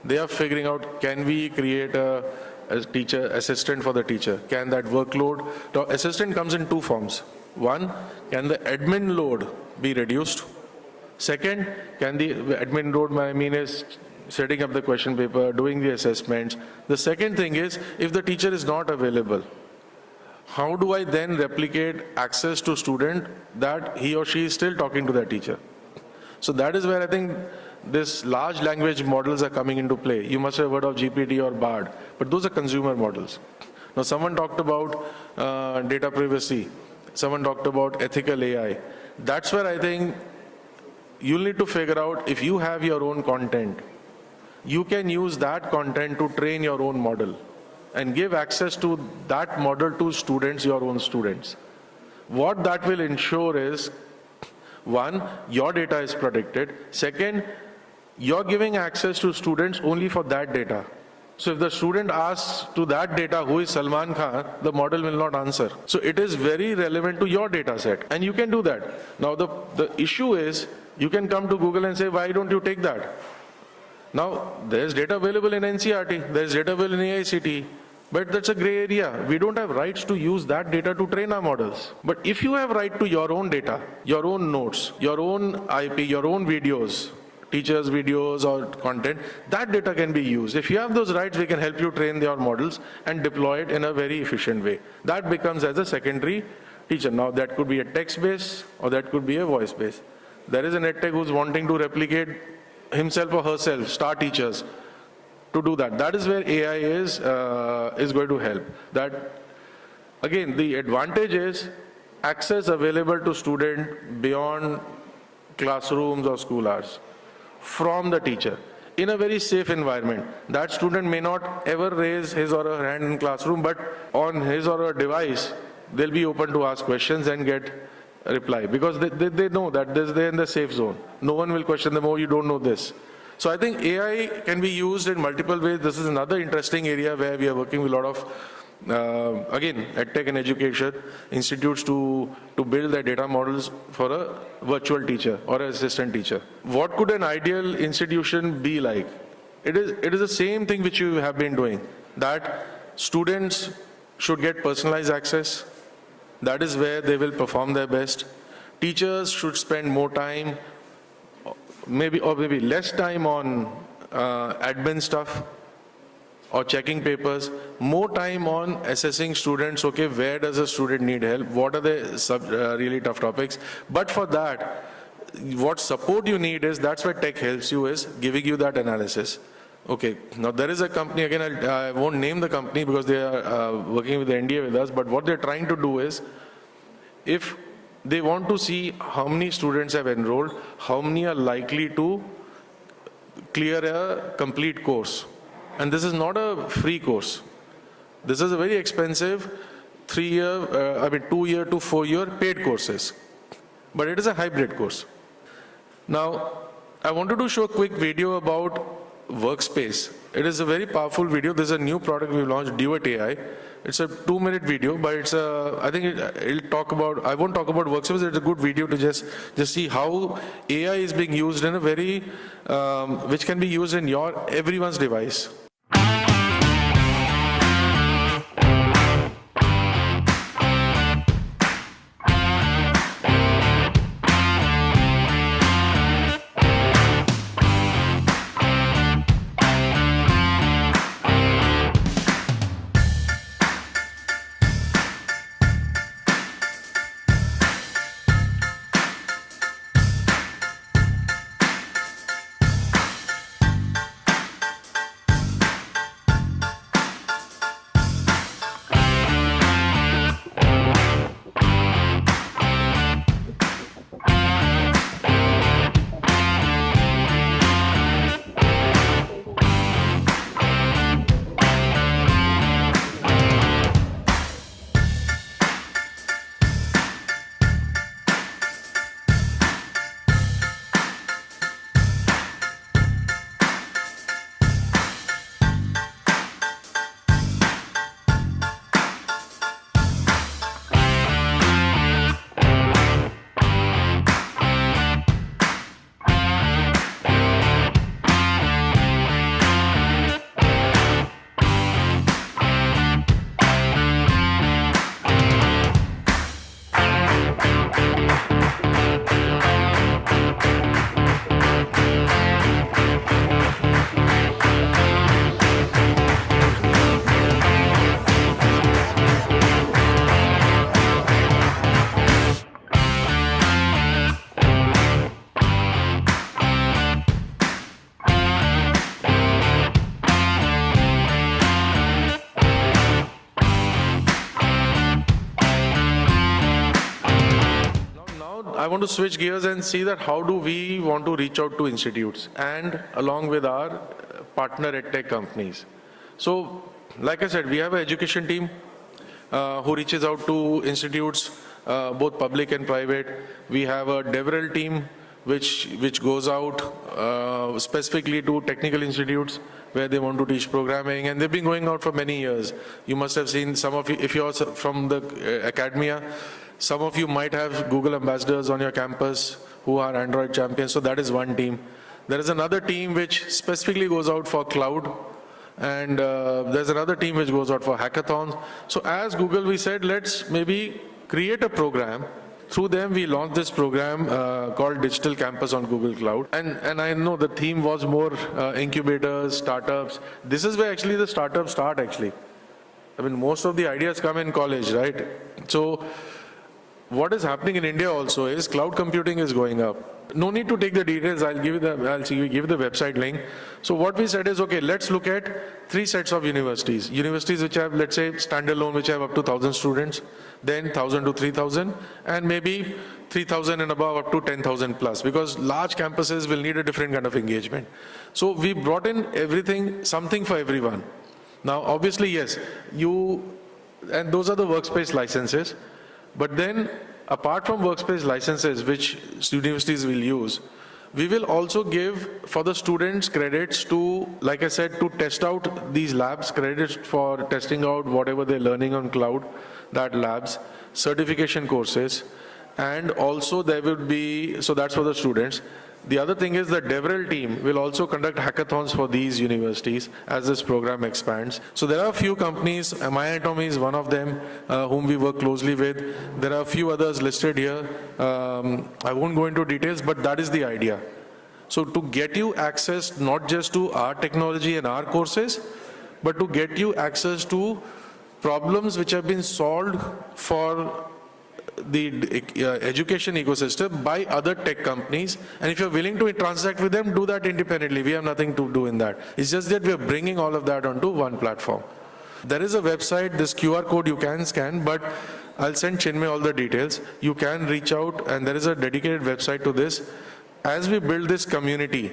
they are figuring out, can we create a teacher assistant for the teacher? Can that workload? Now, assistant comes in two forms. One, can the admin load be reduced? Second, can the admin load, I mean, is setting up the question paper, doing the assessments. The second thing is, if the teacher is not available, how do I then replicate access to student that he or she is still talking to that teacher? So that is where I think this large language models are coming into play. You must have heard of GPT or BARD, but those are consumer models. Now, someone talked about data privacy. Someone talked about ethical AI. That's where I think you'll need to figure out, if you have your own content, you can use that content to train your own model and give access to that model to students, your own students. What that will ensure is, one, your data is protected. Second, you're giving access to students only for that data. So if the student asks to that data, who is Salman Khan, the model will not answer. So it is very relevant to your data set, and you can do that. Now the issue is, you can come to Google and say, why don't you take that? Now, there's data available in NCERT, there's data available in AICTE, but that's a gray area. We don't have rights to use that data to train our models. But if you have right to your own data, your own notes, your own IP, your own videos, teachers' videos or content, that data can be used. If you have those rights, we can help you train your models and deploy it in a very efficient way. That becomes as a secondary teacher. Now, that could be a text-based or that could be a voice-based. There is an edtech who's wanting to replicate himself or herself, star teachers, to do that. That is where AI is going to help. That Again, the advantage is access available to student beyond classrooms or school hours from the teacher in a very safe environment. That student may not ever raise his or her hand in classroom, but on his or her device, they'll be open to ask questions and get a reply because they know that they're in the safe zone. No one will question them, oh, you don't know this. So I think AI can be used in multiple ways. This is another interesting area where we are working with a lot of again, EdTech and education institutes to build their data models for a virtual teacher or an assistant teacher. What could an ideal institution be like? It is the same thing which you have been doing, that students should get personalized access. That is where they will perform their best. Teachers should spend more time, maybe less time on admin stuff or checking papers, more time on assessing students, okay, where does a student need help, what are the really tough topics. But for that, what support you need is, that's where tech helps you, is giving you that analysis. Okay, now there is a company, again, I won't name the company because they are working with the NDA with us, but what they're trying to do is, if they want to see how many students have enrolled, how many are likely to clear a complete course. And this is not a free course. This is a very expensive 2-year to 4-year paid courses. But it is a hybrid course. Now, I wanted to show a quick video about Workspace. It is a very powerful video. There's a new product we launched, Duet AI. It's a 2-minute video, but it's I think it'll talk about, I won't talk about Workspace. It's a good video to just see how AI is being used in a very, which can be used in everyone's device. I want to switch gears and see that how do we want to reach out to institutes and along with our partner EdTech companies. So, like I said, we have an education team who reaches out to institutes, both public and private. We have a DevRel team which goes out specifically to technical institutes where they want to teach programming, and they've been going out for many years. You must have seen some of you, if you're from the academia, some of you might have Google ambassadors on your campus who are Android champions, so that is one team. There is another team which specifically goes out for cloud, and there's another team which goes out for hackathons. So as Google, we said, let's maybe create a program. Through them, we launched this program called Digital Campus on Google Cloud. And I know the theme was more incubators, startups. This is where actually the startups start actually. I mean, most of the ideas come in college, right? So what is happening in India also is cloud computing is going up. No need to take the details. I'll give you the website link. So what we said is, okay, let's look at 3 sets of universities. Universities which have, let's say, standalone, which have up to 1,000 students, then 1,000 to 3,000, and maybe 3,000 and above up to 10,000 plus, because large campuses will need a different kind of engagement. So we brought in everything, something for everyone. Now, obviously, yes, and those are the workspace licenses. But then, apart from workspace licenses, which universities will use, we will also give for the students credits to, like I said, to test out these labs, credits for testing out whatever they're learning on cloud, that labs, certification courses, and also there will be, so that's for the students. The other thing is the DevRel team will also conduct hackathons for these universities as this program expands. So there are a few companies, MyAnatomy is one of them, whom we work closely with. There are a few others listed here. I won't go into details, but that is the idea. So to get you access not just to our technology and our courses, but to get you access to problems which have been solved for the education ecosystem by other tech companies, and if you're willing to transact with them, do that independently. We have nothing to do in that. It's just that we're bringing all of that onto one platform. There is a website, this QR code you can scan, but I'll send Chinmay all the details. You can reach out, and there is a dedicated website to this. As we build this community,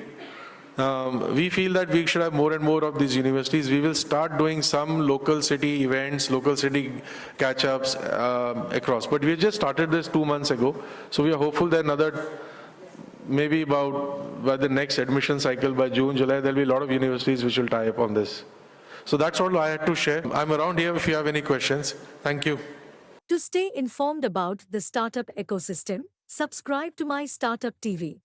we feel that we should have more and more of these universities. We will start doing some local city events, local city catch-ups across. But we just started this 2 months ago. So we are hopeful that maybe by the next admission cycle, by June, July, there'll be a lot of universities which will tie up on this. So that's all I had to share. I'm around here if you have any questions. Thank you. To stay informed about the startup ecosystem, subscribe to MyStartuptv.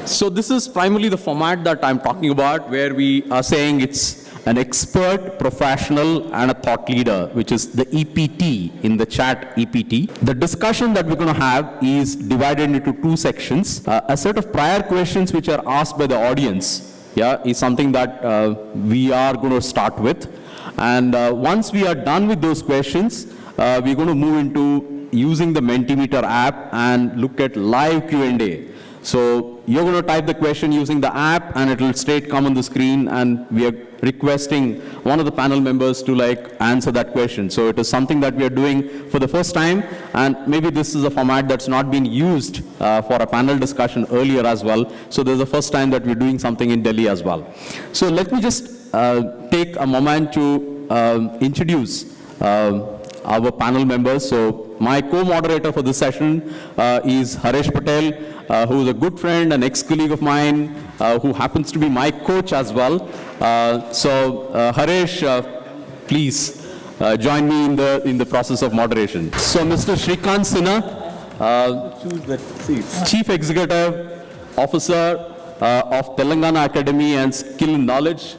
So this is primarily the format that I'm talking about, where we are saying it's an expert, professional, and a thought leader, which is the EPT in the chat EPT. The discussion that we're going to have is divided into 2 sections. A set of prior questions which are asked by the audience, is something that we are going to start with. And once we are done with those questions, we're going to move into using the Mentimeter app and look at live Q&A. So you're going to type the question using the app, and it will straight come on the screen, and we are requesting one of the panel members to answer that question. So it is something that we are doing for the first time, and maybe this is a format that's not been used for a panel discussion earlier as well. So this is the first time that we're doing something in Delhi as well. So let me just take a moment to introduce our panel members. So my co-moderator for this session is Haresh Patel, who is a good friend, an ex-colleague of mine, who happens to be my coach as well. Haresh, please join me in the process of moderation. So Mr. Shrikant Sinha, Chief Executive Officer of Telangana Academy and Skill and Knowledge.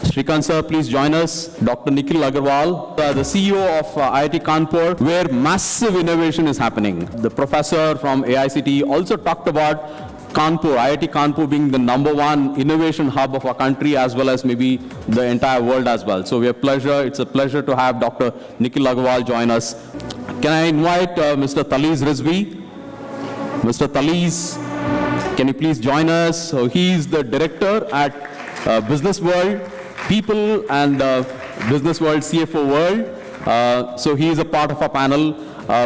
Shrikant sir, please join us. Dr. Nikhil Agarwal, the CEO of IIT Kanpur, where massive innovation is happening. The professor from AICTE also talked about Kanpur, IIT Kanpur being the #1 innovation hub of our country, as well as maybe the entire world as well. So it's a pleasure to have Dr. Nikhil Agarwal join us. Can I invite Mr. Taliz Rizvi? Mr. Taliz, can you please join us? So he is the director at Business World People and Business World CFO World. So he is a part of our panel.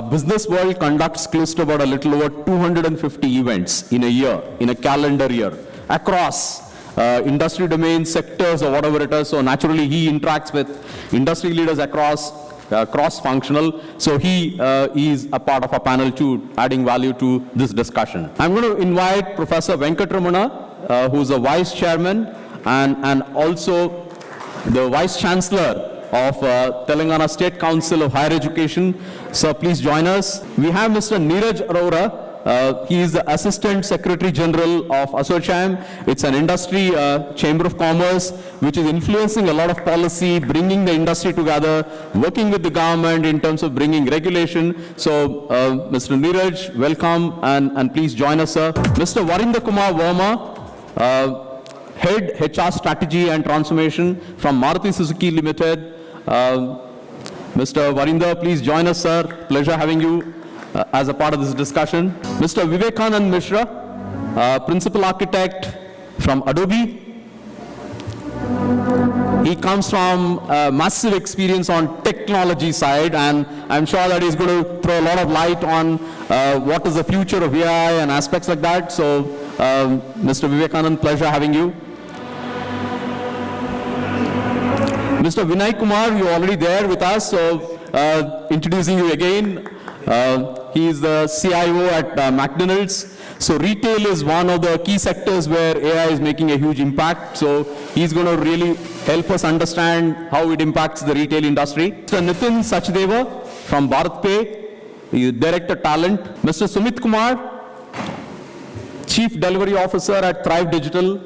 Business World conducts close to about a little over 250 events in a year, in a calendar year, across industry domains, sectors, or whatever it is. So naturally, he interacts with industry leaders across cross-functional. So he is a part of our panel too, adding value to this discussion. I'm going to invite Professor Venkatramana, who's the Vice Chairman and also the Vice Chancellor of Telangana State Council of Higher Education. So please join us. We have Mr. Neeraj Arora, He is the Assistant Secretary General of ASSOCHAM. It's an industry chamber of commerce which is influencing a lot of policy, bringing the industry together, working with the government in terms of bringing regulation. So, Mr. Neeraj, welcome, and please join us, sir. Mr. Varinder Kumar Verma, Head HR Strategy and Transformation from Maruti Suzuki Limited. Mr. Varinder, please join us, sir. Pleasure having you as a part of this discussion. Mr. Vivekanand Mishra, Principal Architect from Adobe. He comes from massive experience on technology side, and I'm sure that he's going to throw a lot of light on what is the future of AI and aspects like that. So, Mr. Vivekanand, pleasure having you. Mr. Vinay Kumar, you're already there with us, so introducing you again. He is the CIO at McDonald's. So retail is one of the key sectors where AI is making a huge impact. So he's going to really help us understand how it impacts the retail industry. Mr. Nitin Sachdeva from BharatPay, he is Director Talent. Mr. Sumit Kumar, Chief Delivery Officer at Thrive Digital.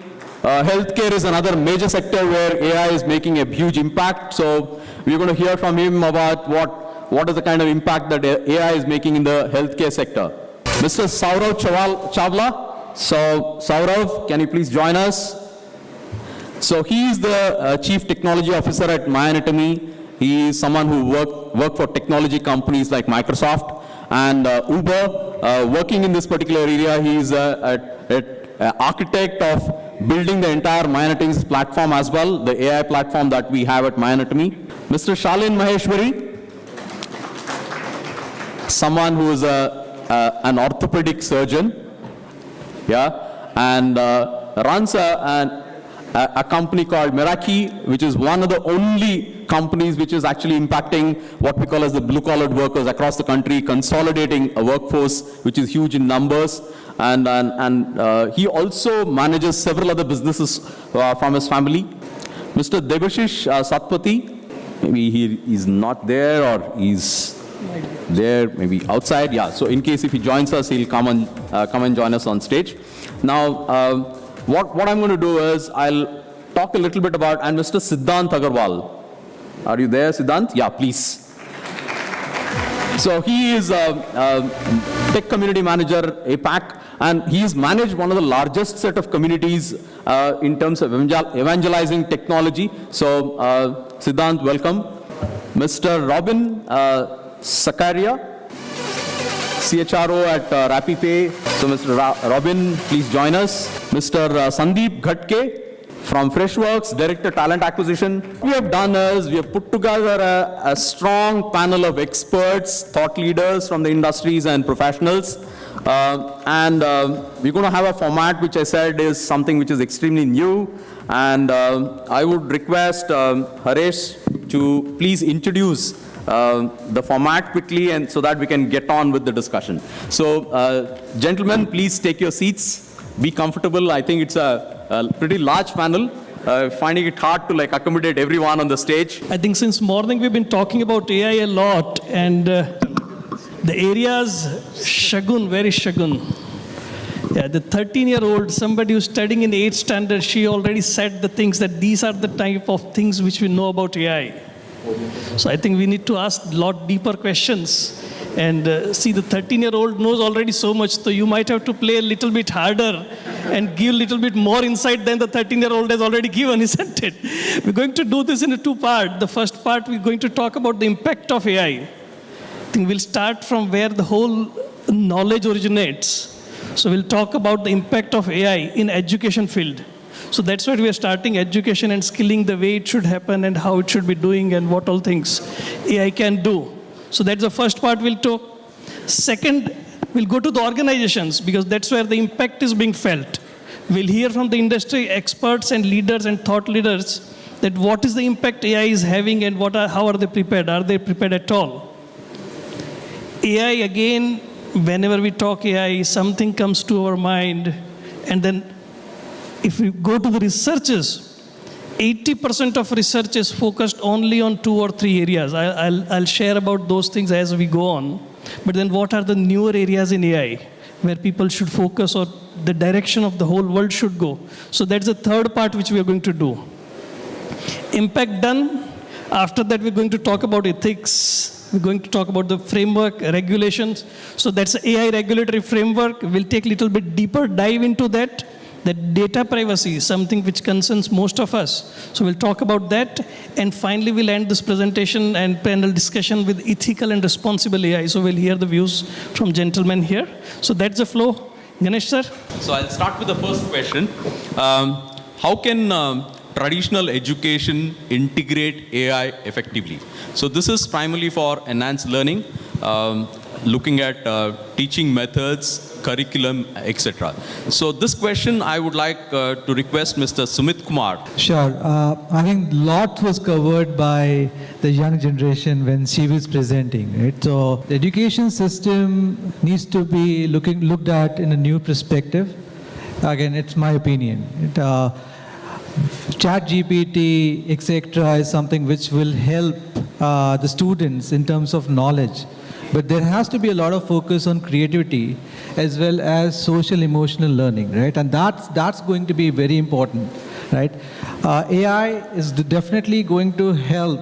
Healthcare is another major sector where AI is making a huge impact. So we're going to hear from him about what is the kind of impact that AI is making in the healthcare sector. Mr. Saurav Chawla. So Saurav, can you please join us? So he is the Chief Technology Officer at MyAnatomy. He is someone who work for technology companies like Microsoft and Uber. Working in this particular area, he is an architect of building the entire MyAnatomy platform as well, the AI platform that we have at MyAnatomy. Mr. Shalin Maheshwari, someone who is an orthopedic surgeon, and runs a company called Meraki, which is one of the only companies which is actually impacting what we call as the blue-collar workers across the country, consolidating a workforce which is huge in numbers. And he also manages several other businesses from his family. Mr. Debashish Satpathy, maybe he is not there or he's there, maybe outside. Yeah, so in case if he joins us, he'll come and join us on stage. Now, what I'm going to do is I'll talk a little bit about, and Mr. Siddhant Agarwal. Are you there, Siddhant? Yeah, please. So he is a tech community manager, APAC, and he's managed one of the largest set of communities in terms of evangelizing technology. So Siddhant, welcome. Mr. Robin Sakaria, CHRO at RappiPay. So Mr. Robin, please join us. Mr. Sandeep Ghatke from Freshworks, Director Talent Acquisition. What we have done is we have put together a strong panel of experts, thought leaders from the industries and professionals. And we're going to have a format which I said is something which is extremely new. And I would request Haresh to please introduce the format quickly, and so that we can get on with the discussion. So, gentlemen, please take your seats. Be comfortable. I think it's a pretty large panel. Finding it hard to accommodate everyone on the stage. I think since morning we've been talking about AI a lot, and the areas shagun, very shagun. Yeah, the 13-year-old, somebody who's studying in 8th standard, she already said the things that these are the type of things which we know about AI. So I think we need to ask a lot deeper questions. And see, the 13-year-old knows already so much, so you might have to play a little bit harder and give a little bit more insight than the 13-year-old has already given, isn't it? We're going to do this in a two-part. The first part, we're going to talk about the impact of AI. I think we'll start from where the whole knowledge originates. So we'll talk about the impact of AI in education field. So that's why we are starting education and skilling the way it should happen and how it should be doing and what all things AI can do. So that's the first part we'll talk. Second, we'll go to the organizations because that's where the impact is being felt. We'll hear from the industry experts and leaders and thought leaders that what is the impact AI is having and how are they prepared? Are they prepared at all? AI, again, whenever we talk AI, something comes to our mind. And then if we go to the researches, 80% of research is focused only on 2 or 3 areas. I'll share about those things as we go on. But then what are the newer areas in AI? where people should focus or the direction of the whole world should go. So that's the third part which we are going to do. Impact done. After that, we're going to talk about ethics. We're going to talk about the framework, regulations. So that's the AI regulatory framework. We'll take a little bit deeper dive into that. That data privacy is something which concerns most of us. So we'll talk about that. And finally, we'll end this presentation and panel discussion with ethical and responsible AI. So we'll hear the views from gentlemen here. So that's the flow. Ganesh sir? So I'll start with the first question. How can traditional education integrate AI effectively? So this is primarily for enhanced learning, looking at teaching methods, curriculum, etc. So this question I would like to request Mr. Sumit Kumar. Sure. I think a lot was covered by the young generation when she was presenting, right? So the education system needs to be looked at in a new perspective. Again, it's my opinion. ChatGPT, etc., is something which will help the students in terms of knowledge. But there has to be a lot of focus on creativity as well as social emotional learning, right? And that's going to be very important, right? AI is definitely going to help,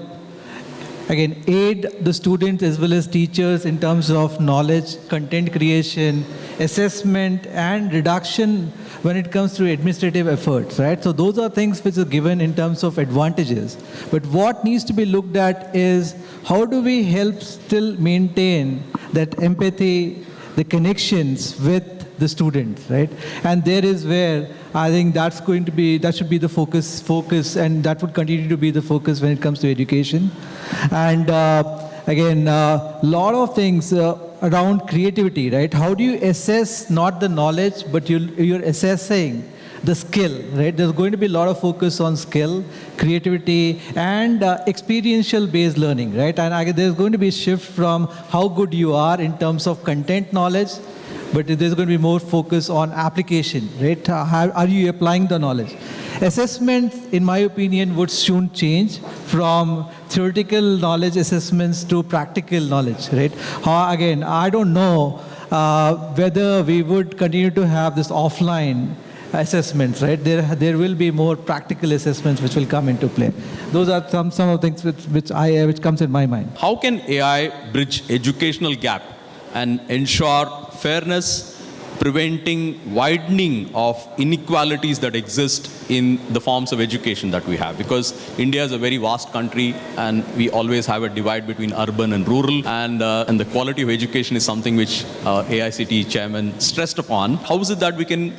again, aid the students as well as teachers in terms of knowledge, content creation, assessment, and reduction when it comes to administrative efforts, right? So those are things which are given in terms of advantages. But what needs to be looked at is how do we help still maintain that empathy, the connections with the students, right? And there is where I think that should be the focus, and that would continue to be the focus when it comes to education. And again, a lot of things around creativity, right? How do you assess not the knowledge, but you're assessing the skill, right? There's going to be a lot of focus on skill, creativity, and experiential based learning, right? And there's going to be a shift from how good you are in terms of content knowledge, but there's going to be more focus on application, right? How are you applying the knowledge? Assessment, in my opinion, would soon change from theoretical knowledge assessments to practical knowledge, right? Again, I don't know whether we would continue to have this offline assessments, right? There will be more practical assessments which will come into play. Those are some of the things which comes in my mind. How can AI bridge educational gap and ensure fairness, preventing widening of inequalities that exist in the forms of education that we have? Because India is a very vast country and we always have a divide between urban and rural, and the quality of education is something which AICTE chairman stressed upon. How is it that we can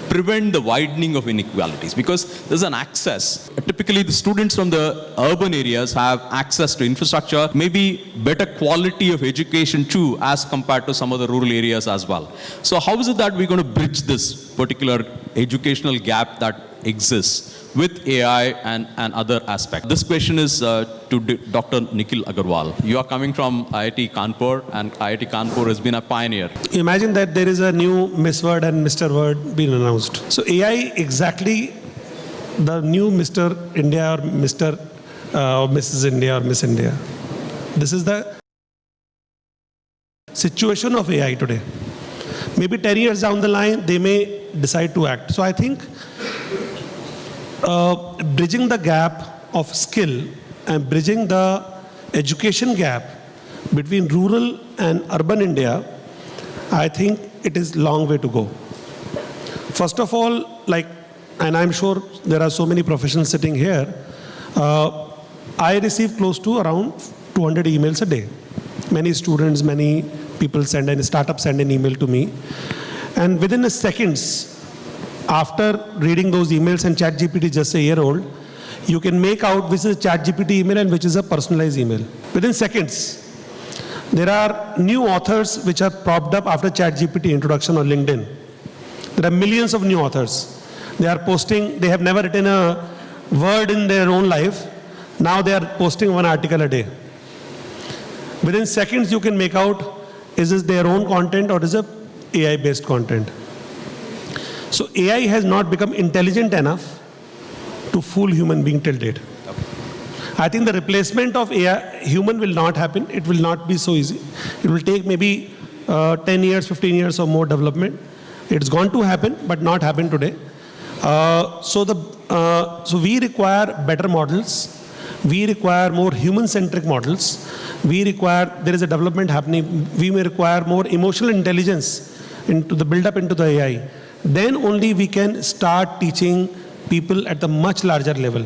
prevent the widening of inequalities? Because there's an access. Typically, the students from the urban areas have access to infrastructure, maybe better quality of education too, as compared to some of the rural areas as well. So how is it that we're going to bridge this particular educational gap that exists with AI and other aspects? This question is to Dr. Nikhil Agarwal. You are coming from IIT Kanpur, and IIT Kanpur has been a pioneer. Imagine that there is a new Miss Word and Mr. Word being announced. So AI exactly the new Mr. India or Mr. Or Mrs. India or Miss India. This is the situation of AI today. Maybe 10 years down the line, they may decide to act. So I think bridging the gap of skill and bridging the education gap between rural and urban India, I think it is a long way to go. First of all, and I'm sure there are so many professionals sitting here, I receive close to around 200 emails a day. Many students, many people startups send an email to me. And within a seconds, after reading those emails, and ChatGPT is just a year old, you can make out which is a ChatGPT email and which is a personalized email. Within seconds. There are new authors which are propped up after ChatGPT introduction on LinkedIn. There are millions of new authors. They are posting, they have never written a word in their own life. Now they are posting one article a day. Within seconds you can make out, is this their own content or is it AI-based content? So AI has not become intelligent enough to fool human being till date. I think the replacement of AI, human will not happen. It will not be so easy. It will take maybe 10 years, 15 years or more development. It's going to happen, but not happen today. So we require better models. We require more human-centric models. There is a development happening. We may require more emotional intelligence into the build-up into the AI. Then only we can start teaching people at a much larger level.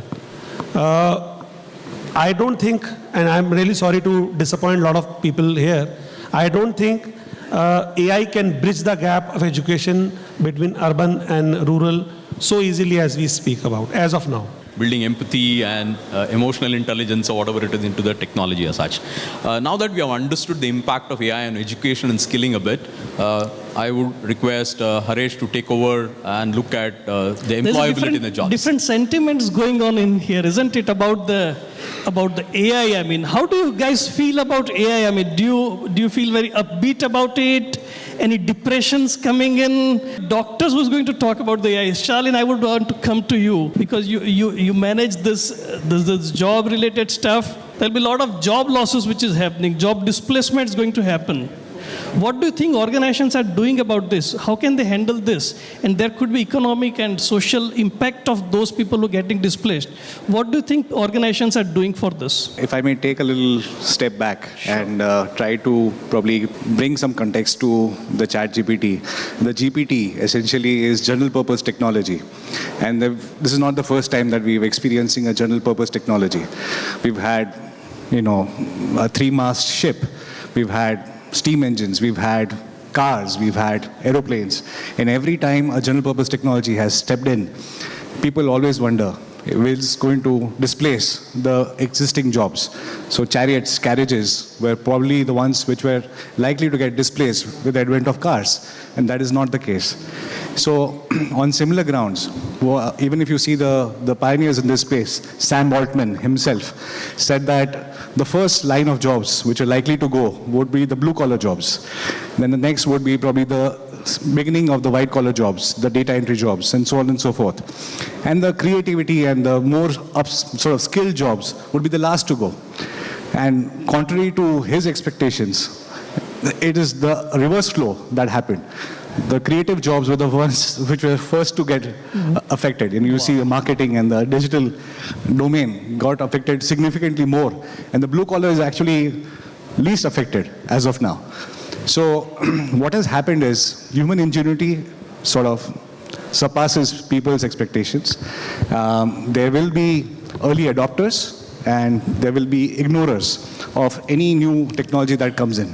I don't think, and I'm really sorry to disappoint a lot of people here, I don't think AI can bridge the gap of education between urban and rural so easily as we speak about, as of now. Building empathy and emotional intelligence or whatever it is into the technology as such. Now that we have understood the impact of AI on education and skilling a bit, I would request Haresh to take over and look at the employability in the jobs. Different sentiments going on in here, isn't it, about the AI? I mean, how do you guys feel about AI? I mean, do you feel very upbeat about it? Any depressions coming in? Doctors who's going to talk about the AI? Charlene, I would want to come to you because you manage this job related stuff. There'll be a lot of job losses which is happening. Job displacement is going to happen. What do you think organizations are doing about this? How can they handle this? And there could be economic and social impact of those people who are getting displaced. What do you think organizations are doing for this? If I may take a little step back and try to probably bring some context to the ChatGPT. The GPT essentially is general purpose technology. And this is not the first time that we're experiencing a general purpose technology. We've had, a 3-mast ship. We've had steam engines, we've had cars, we've had aeroplanes. And every time a general purpose technology has stepped in, people always wonder, is going to displace the existing jobs. So chariots, carriages were probably the ones which were likely to get displaced with the advent of cars. And that is not the case. So on similar grounds, even if you see the pioneers in this space, Sam Altman himself said that the first line of jobs which are likely to go would be the blue-collar jobs. Then the next would be probably the beginning of the white-collar jobs, the data entry jobs, and so on and so forth. And the creativity and the more sort of skilled jobs would be the last to go. And contrary to his expectations, it is the reverse flow that happened. The creative jobs were the ones which were first to get affected. And you see the marketing and the digital domain got affected significantly more. And the blue collar is actually least affected as of now. So what has happened is human ingenuity sort of surpasses people's expectations. There will be early adopters and there will be ignorers of any new technology that comes in.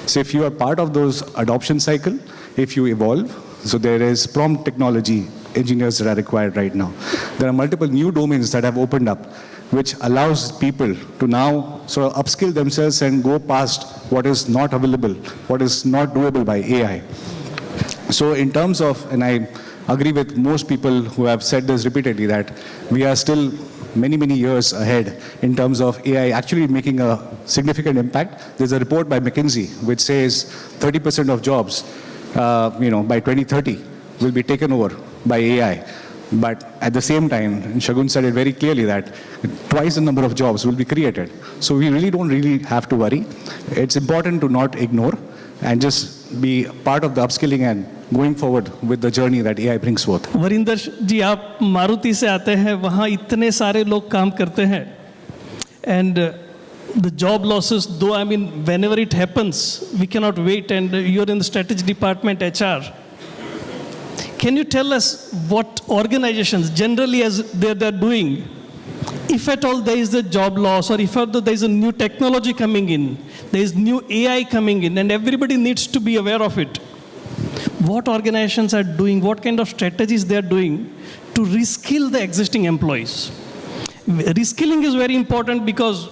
So if you are part of those adoption cycle, if you evolve, so there is prompt technology engineers that are required right now. There are multiple new domains that have opened up, which allows people to now sort of upskill themselves and go past what is not available, what is not doable by AI. So in terms of, and I agree with most people who have said this repeatedly, that we are still many, many years ahead in terms of AI actually making a significant impact. There's a report by McKinsey which says 30% of jobs by 2030 will be taken over by AI. But at the same time, and Shagun said it very clearly, that twice the number of jobs will be created. So we really don't have to worry. It's important to not ignore and just be part of the upskilling and going forward with the journey that AI brings forth. Varinder जी, आप मारुति से आते हैं, वहाँ इतने सारे लोग काम करते हैं, and the job losses, though, I mean, whenever it happens, we cannot wait, and you're in the strategy department, HR. Can you tell us what organizations generally as they're doing, if at all there is a job loss, or if at all there is a new technology coming in, there is new AI coming in, and everybody needs to be aware of it. What organizations are doing, what kind of strategies they are doing to reskill the existing employees? Reskilling is very important because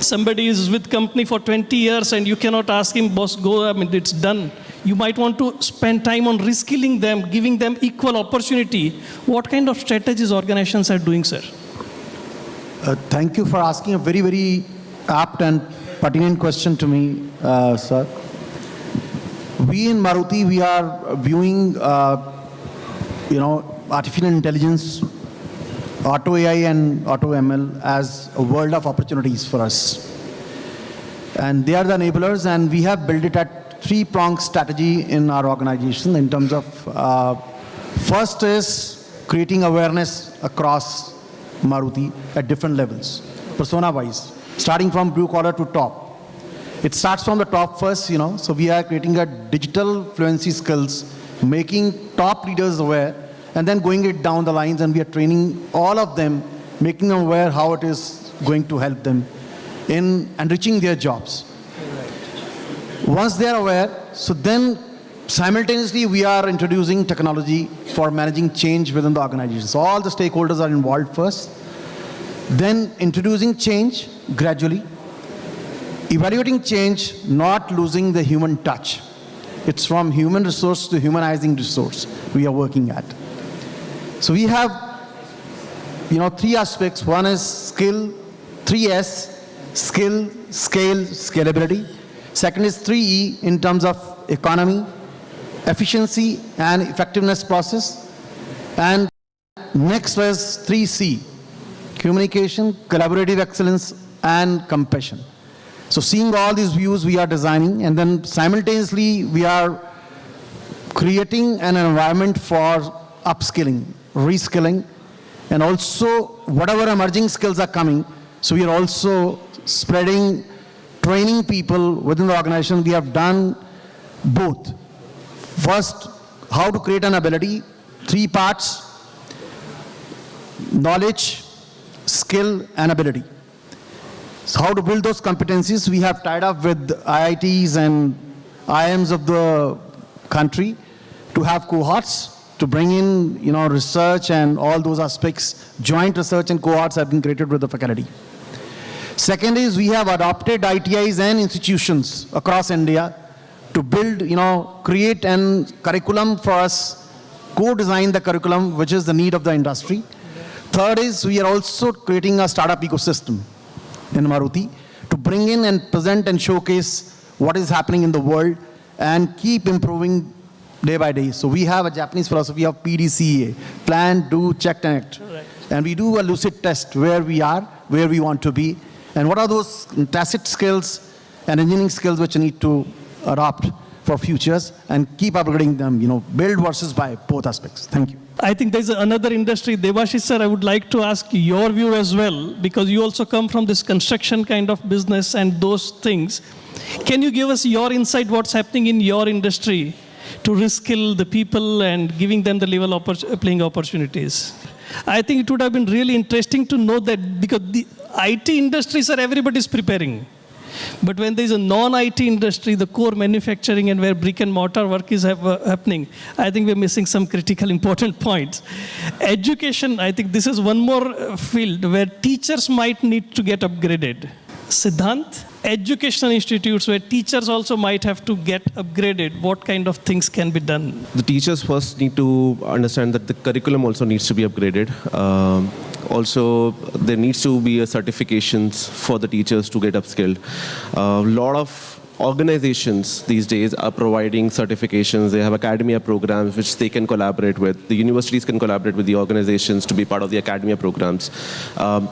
somebody is with company for 20 years and you cannot ask him, boss, go, I mean, it's done. You might want to spend time on reskilling them, giving them equal opportunity. What kind of strategies organizations are doing, sir? Thank you for asking a very, very apt and pertinent question to me, sir. We in Maruti, we are viewing, artificial intelligence, auto AI and auto ML as a world of opportunities for us. And they are the enablers, and we have built it at three-pronged strategy in our organization in terms of, first is creating awareness across Maruti at different levels, persona-wise, starting from blue collar to top. It starts from the top first, so we are creating a digital fluency skills, making top leaders aware, and then going it down the lines, and we are training all of them, making them aware how it is going to help them in enriching their jobs. Once they are aware, so then simultaneously we are introducing technology for managing change within the organization. So all the stakeholders are involved first, then introducing change gradually, evaluating change, not losing the human touch. It's from human resource to humanizing resource we are working at. So we have, three aspects. One is skill, 3S, skill, scale, scalability. Second is 3E in terms of economy, efficiency and effectiveness process. And next was 3C, communication, collaborative excellence and compassion. So seeing all these views we are designing, and then simultaneously we are creating an environment for upskilling, reskilling, and also whatever emerging skills are coming. So we are also spreading, training people within the organization. We have done both. First, how to create an ability, 3 parts: knowledge, skill, and ability. So how to build those competencies. We have tied up with IITs and IIMs of the country to have cohorts to bring in, research and all those aspects. Joint research and cohorts have been created with the faculty. Second is we have adopted ITIs and institutions across India to build, create an curriculum for us, co-design the curriculum, which is the need of the industry. Third is we are also creating a startup ecosystem in Maruti to bring in and present and showcase what is happening in the world and keep improving day by day. So we have a Japanese philosophy of PDCA, plan, do, check, and act. Right. And we do a lucid test where we are, where we want to be, and what are those tacit skills and engineering skills which you need to adopt for futures and keep upgrading them, build versus buy, both aspects. Thank you. I think there's another industry. Debashish sir, I would like to ask your view as well, because you also come from this construction kind of business and those things. Can you give us your insight, what's happening in your industry to reskill the people and giving them the level playing opportunities? I think it would have been really interesting to know that, because the IT industry, sir, everybody's preparing. But when there is a non-IT industry, the core manufacturing and where brick and mortar work is happening, I think we're missing some critical important points. Education, I think this is one more field where teachers might need to get upgraded. Siddhant, educational institutes where teachers also might have to get upgraded, what kind of things can be done? The teachers first need to understand that the curriculum also needs to be upgraded. Also, there needs to be certifications for the teachers to get upskilled. A lot of organizations these days are providing certifications. They have academia programs which they can collaborate with. The universities can collaborate with the organizations to be part of the academia programs.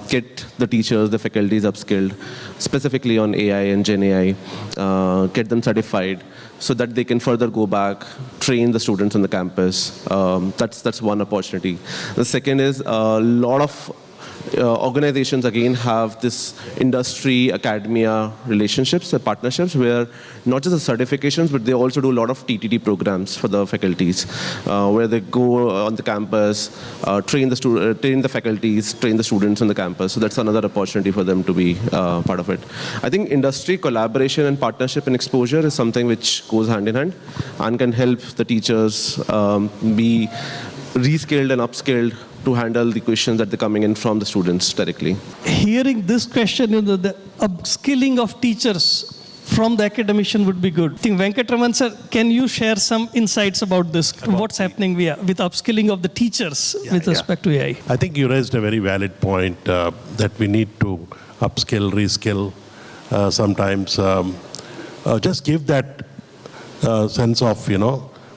Get the teachers, the faculties upskilled, specifically on AI and Gen AI. Get them certified so that they can further go back, train the students on the campus. That's one opportunity. The second is a lot of organizations again have this industry academia relationships, partnerships, where not just the certifications, but they also do a lot of TTT programs for the faculties, where they go on the campus, train the faculties, train the students on the campus. So that's another opportunity for them to be part of it. I think industry collaboration and partnership and exposure is something which goes hand in hand and can help the teachers be reskilled and upskilled to handle the questions that are coming in from the students directly. Hearing this question, the upskilling of teachers from the academician would be good. I think Venkatraman sir, can you share some insights about this? What's happening with upskilling of the teachers with respect to AI? I think you raised a very valid point that we need to upskill, reskill, sometimes just give that sense of,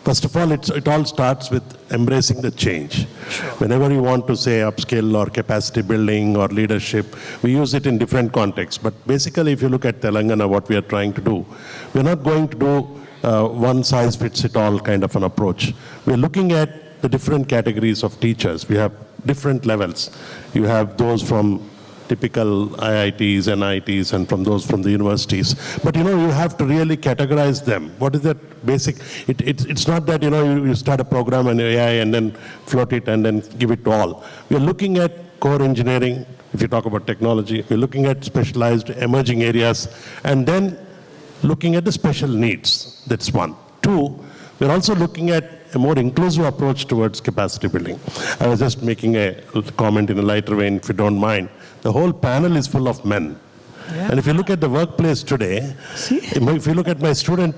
first of all, it all starts with embracing the change. Sure. Whenever you want to say upskill or capacity building or leadership, we use it in different contexts. But basically, if you look at Telangana, what we are trying to do, we're not going to do one size fits it all kind of an approach. We're looking at the different categories of teachers. We have different levels. You have those from typical IITs, NITs, and from those from the universities. But you have to really categorize them. What is that basic? It's not that you start a program in AI and then float it and then give it to all. We're looking at core engineering. If you talk about technology, we're looking at specialized emerging areas, and then looking at the special needs. That's one. Two, we're also looking at a more inclusive approach towards capacity building. I was just making a comment in a lighter vein, if you don't mind. The whole panel is full of men. Yeah. And if you look at the workplace today, if you look at my student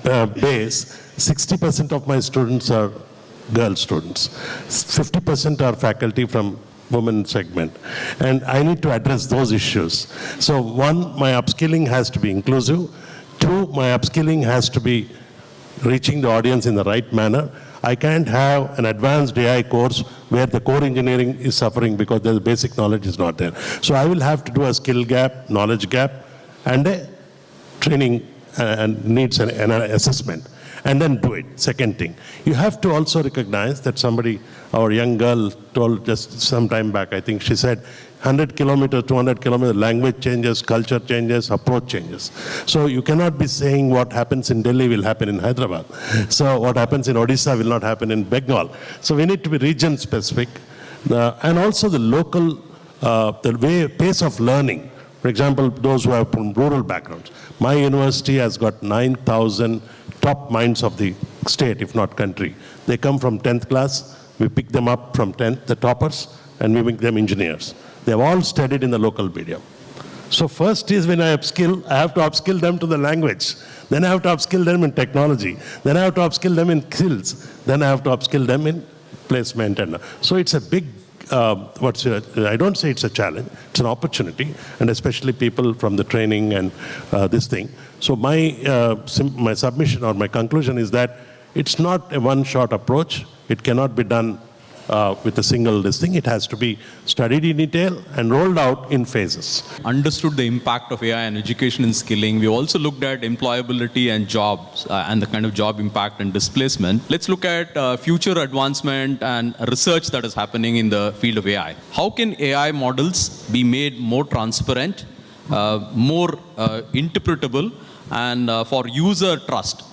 base, 60% of my students are girl students. 50% are faculty from women segment. And I need to address those issues. So one, my upskilling has to be inclusive. Two, my upskilling has to be reaching the audience in the right manner. I can't have an advanced AI course where the core engineering is suffering because the basic knowledge is not there. So I will have to do a skill gap, knowledge gap, and a training and needs an assessment, and then do it. Second thing, you have to also recognize that somebody, our young girl told just some time back, I think she said, 100 kilometers, 200 kilometers, language changes, culture changes, approach changes. So you cannot be saying what happens in Delhi will happen in Hyderabad. So what happens in Odisha will not happen in Bengal. So we need to be region specific. And also the local, pace of learning. For example, those who are from rural backgrounds. My university has got 9,000 top minds of the state, if not country. They come from 10th class. We pick them up from 10th, the toppers, and we make them engineers. They've all studied in the local medium. So first is when I have to upskill them to the language. Then I have to upskill them in technology. Then I have to upskill them in skills. Then I have to upskill them in placement. And so it's a big, I don't say it's a challenge, it's an opportunity, and especially people from the training and this thing. So my submission or my conclusion is that it's not a one-shot approach. It cannot be done with a single listing. It has to be studied in detail and rolled out in phases. Understood the impact of AI and education and skilling. We also looked at employability and jobs and the kind of job impact and displacement. Let's look at future advancement and research that is happening in the field of AI. How can AI models be made more transparent, more interpretable, and for user trust?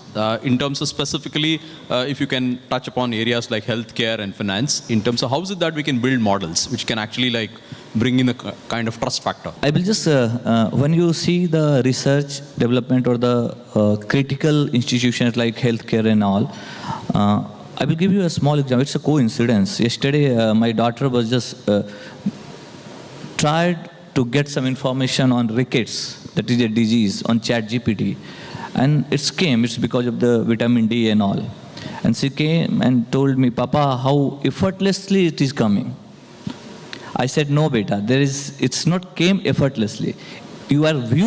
In terms of specifically, if you can touch upon areas like healthcare and finance, in terms of how is it that we can build models which can actually bring in a kind of trust factor? I will just, when you see the research development or the critical institutions like healthcare and all, I will give you a small example. It's a coincidence. Yesterday, my daughter was just tried to get some information on rickets, that is a disease, on ChatGPT. And it's because of the vitamin D and all. And she came and told me, Papa, how effortlessly it is coming. I said, no, beta, it's not came effortlessly. You are viewed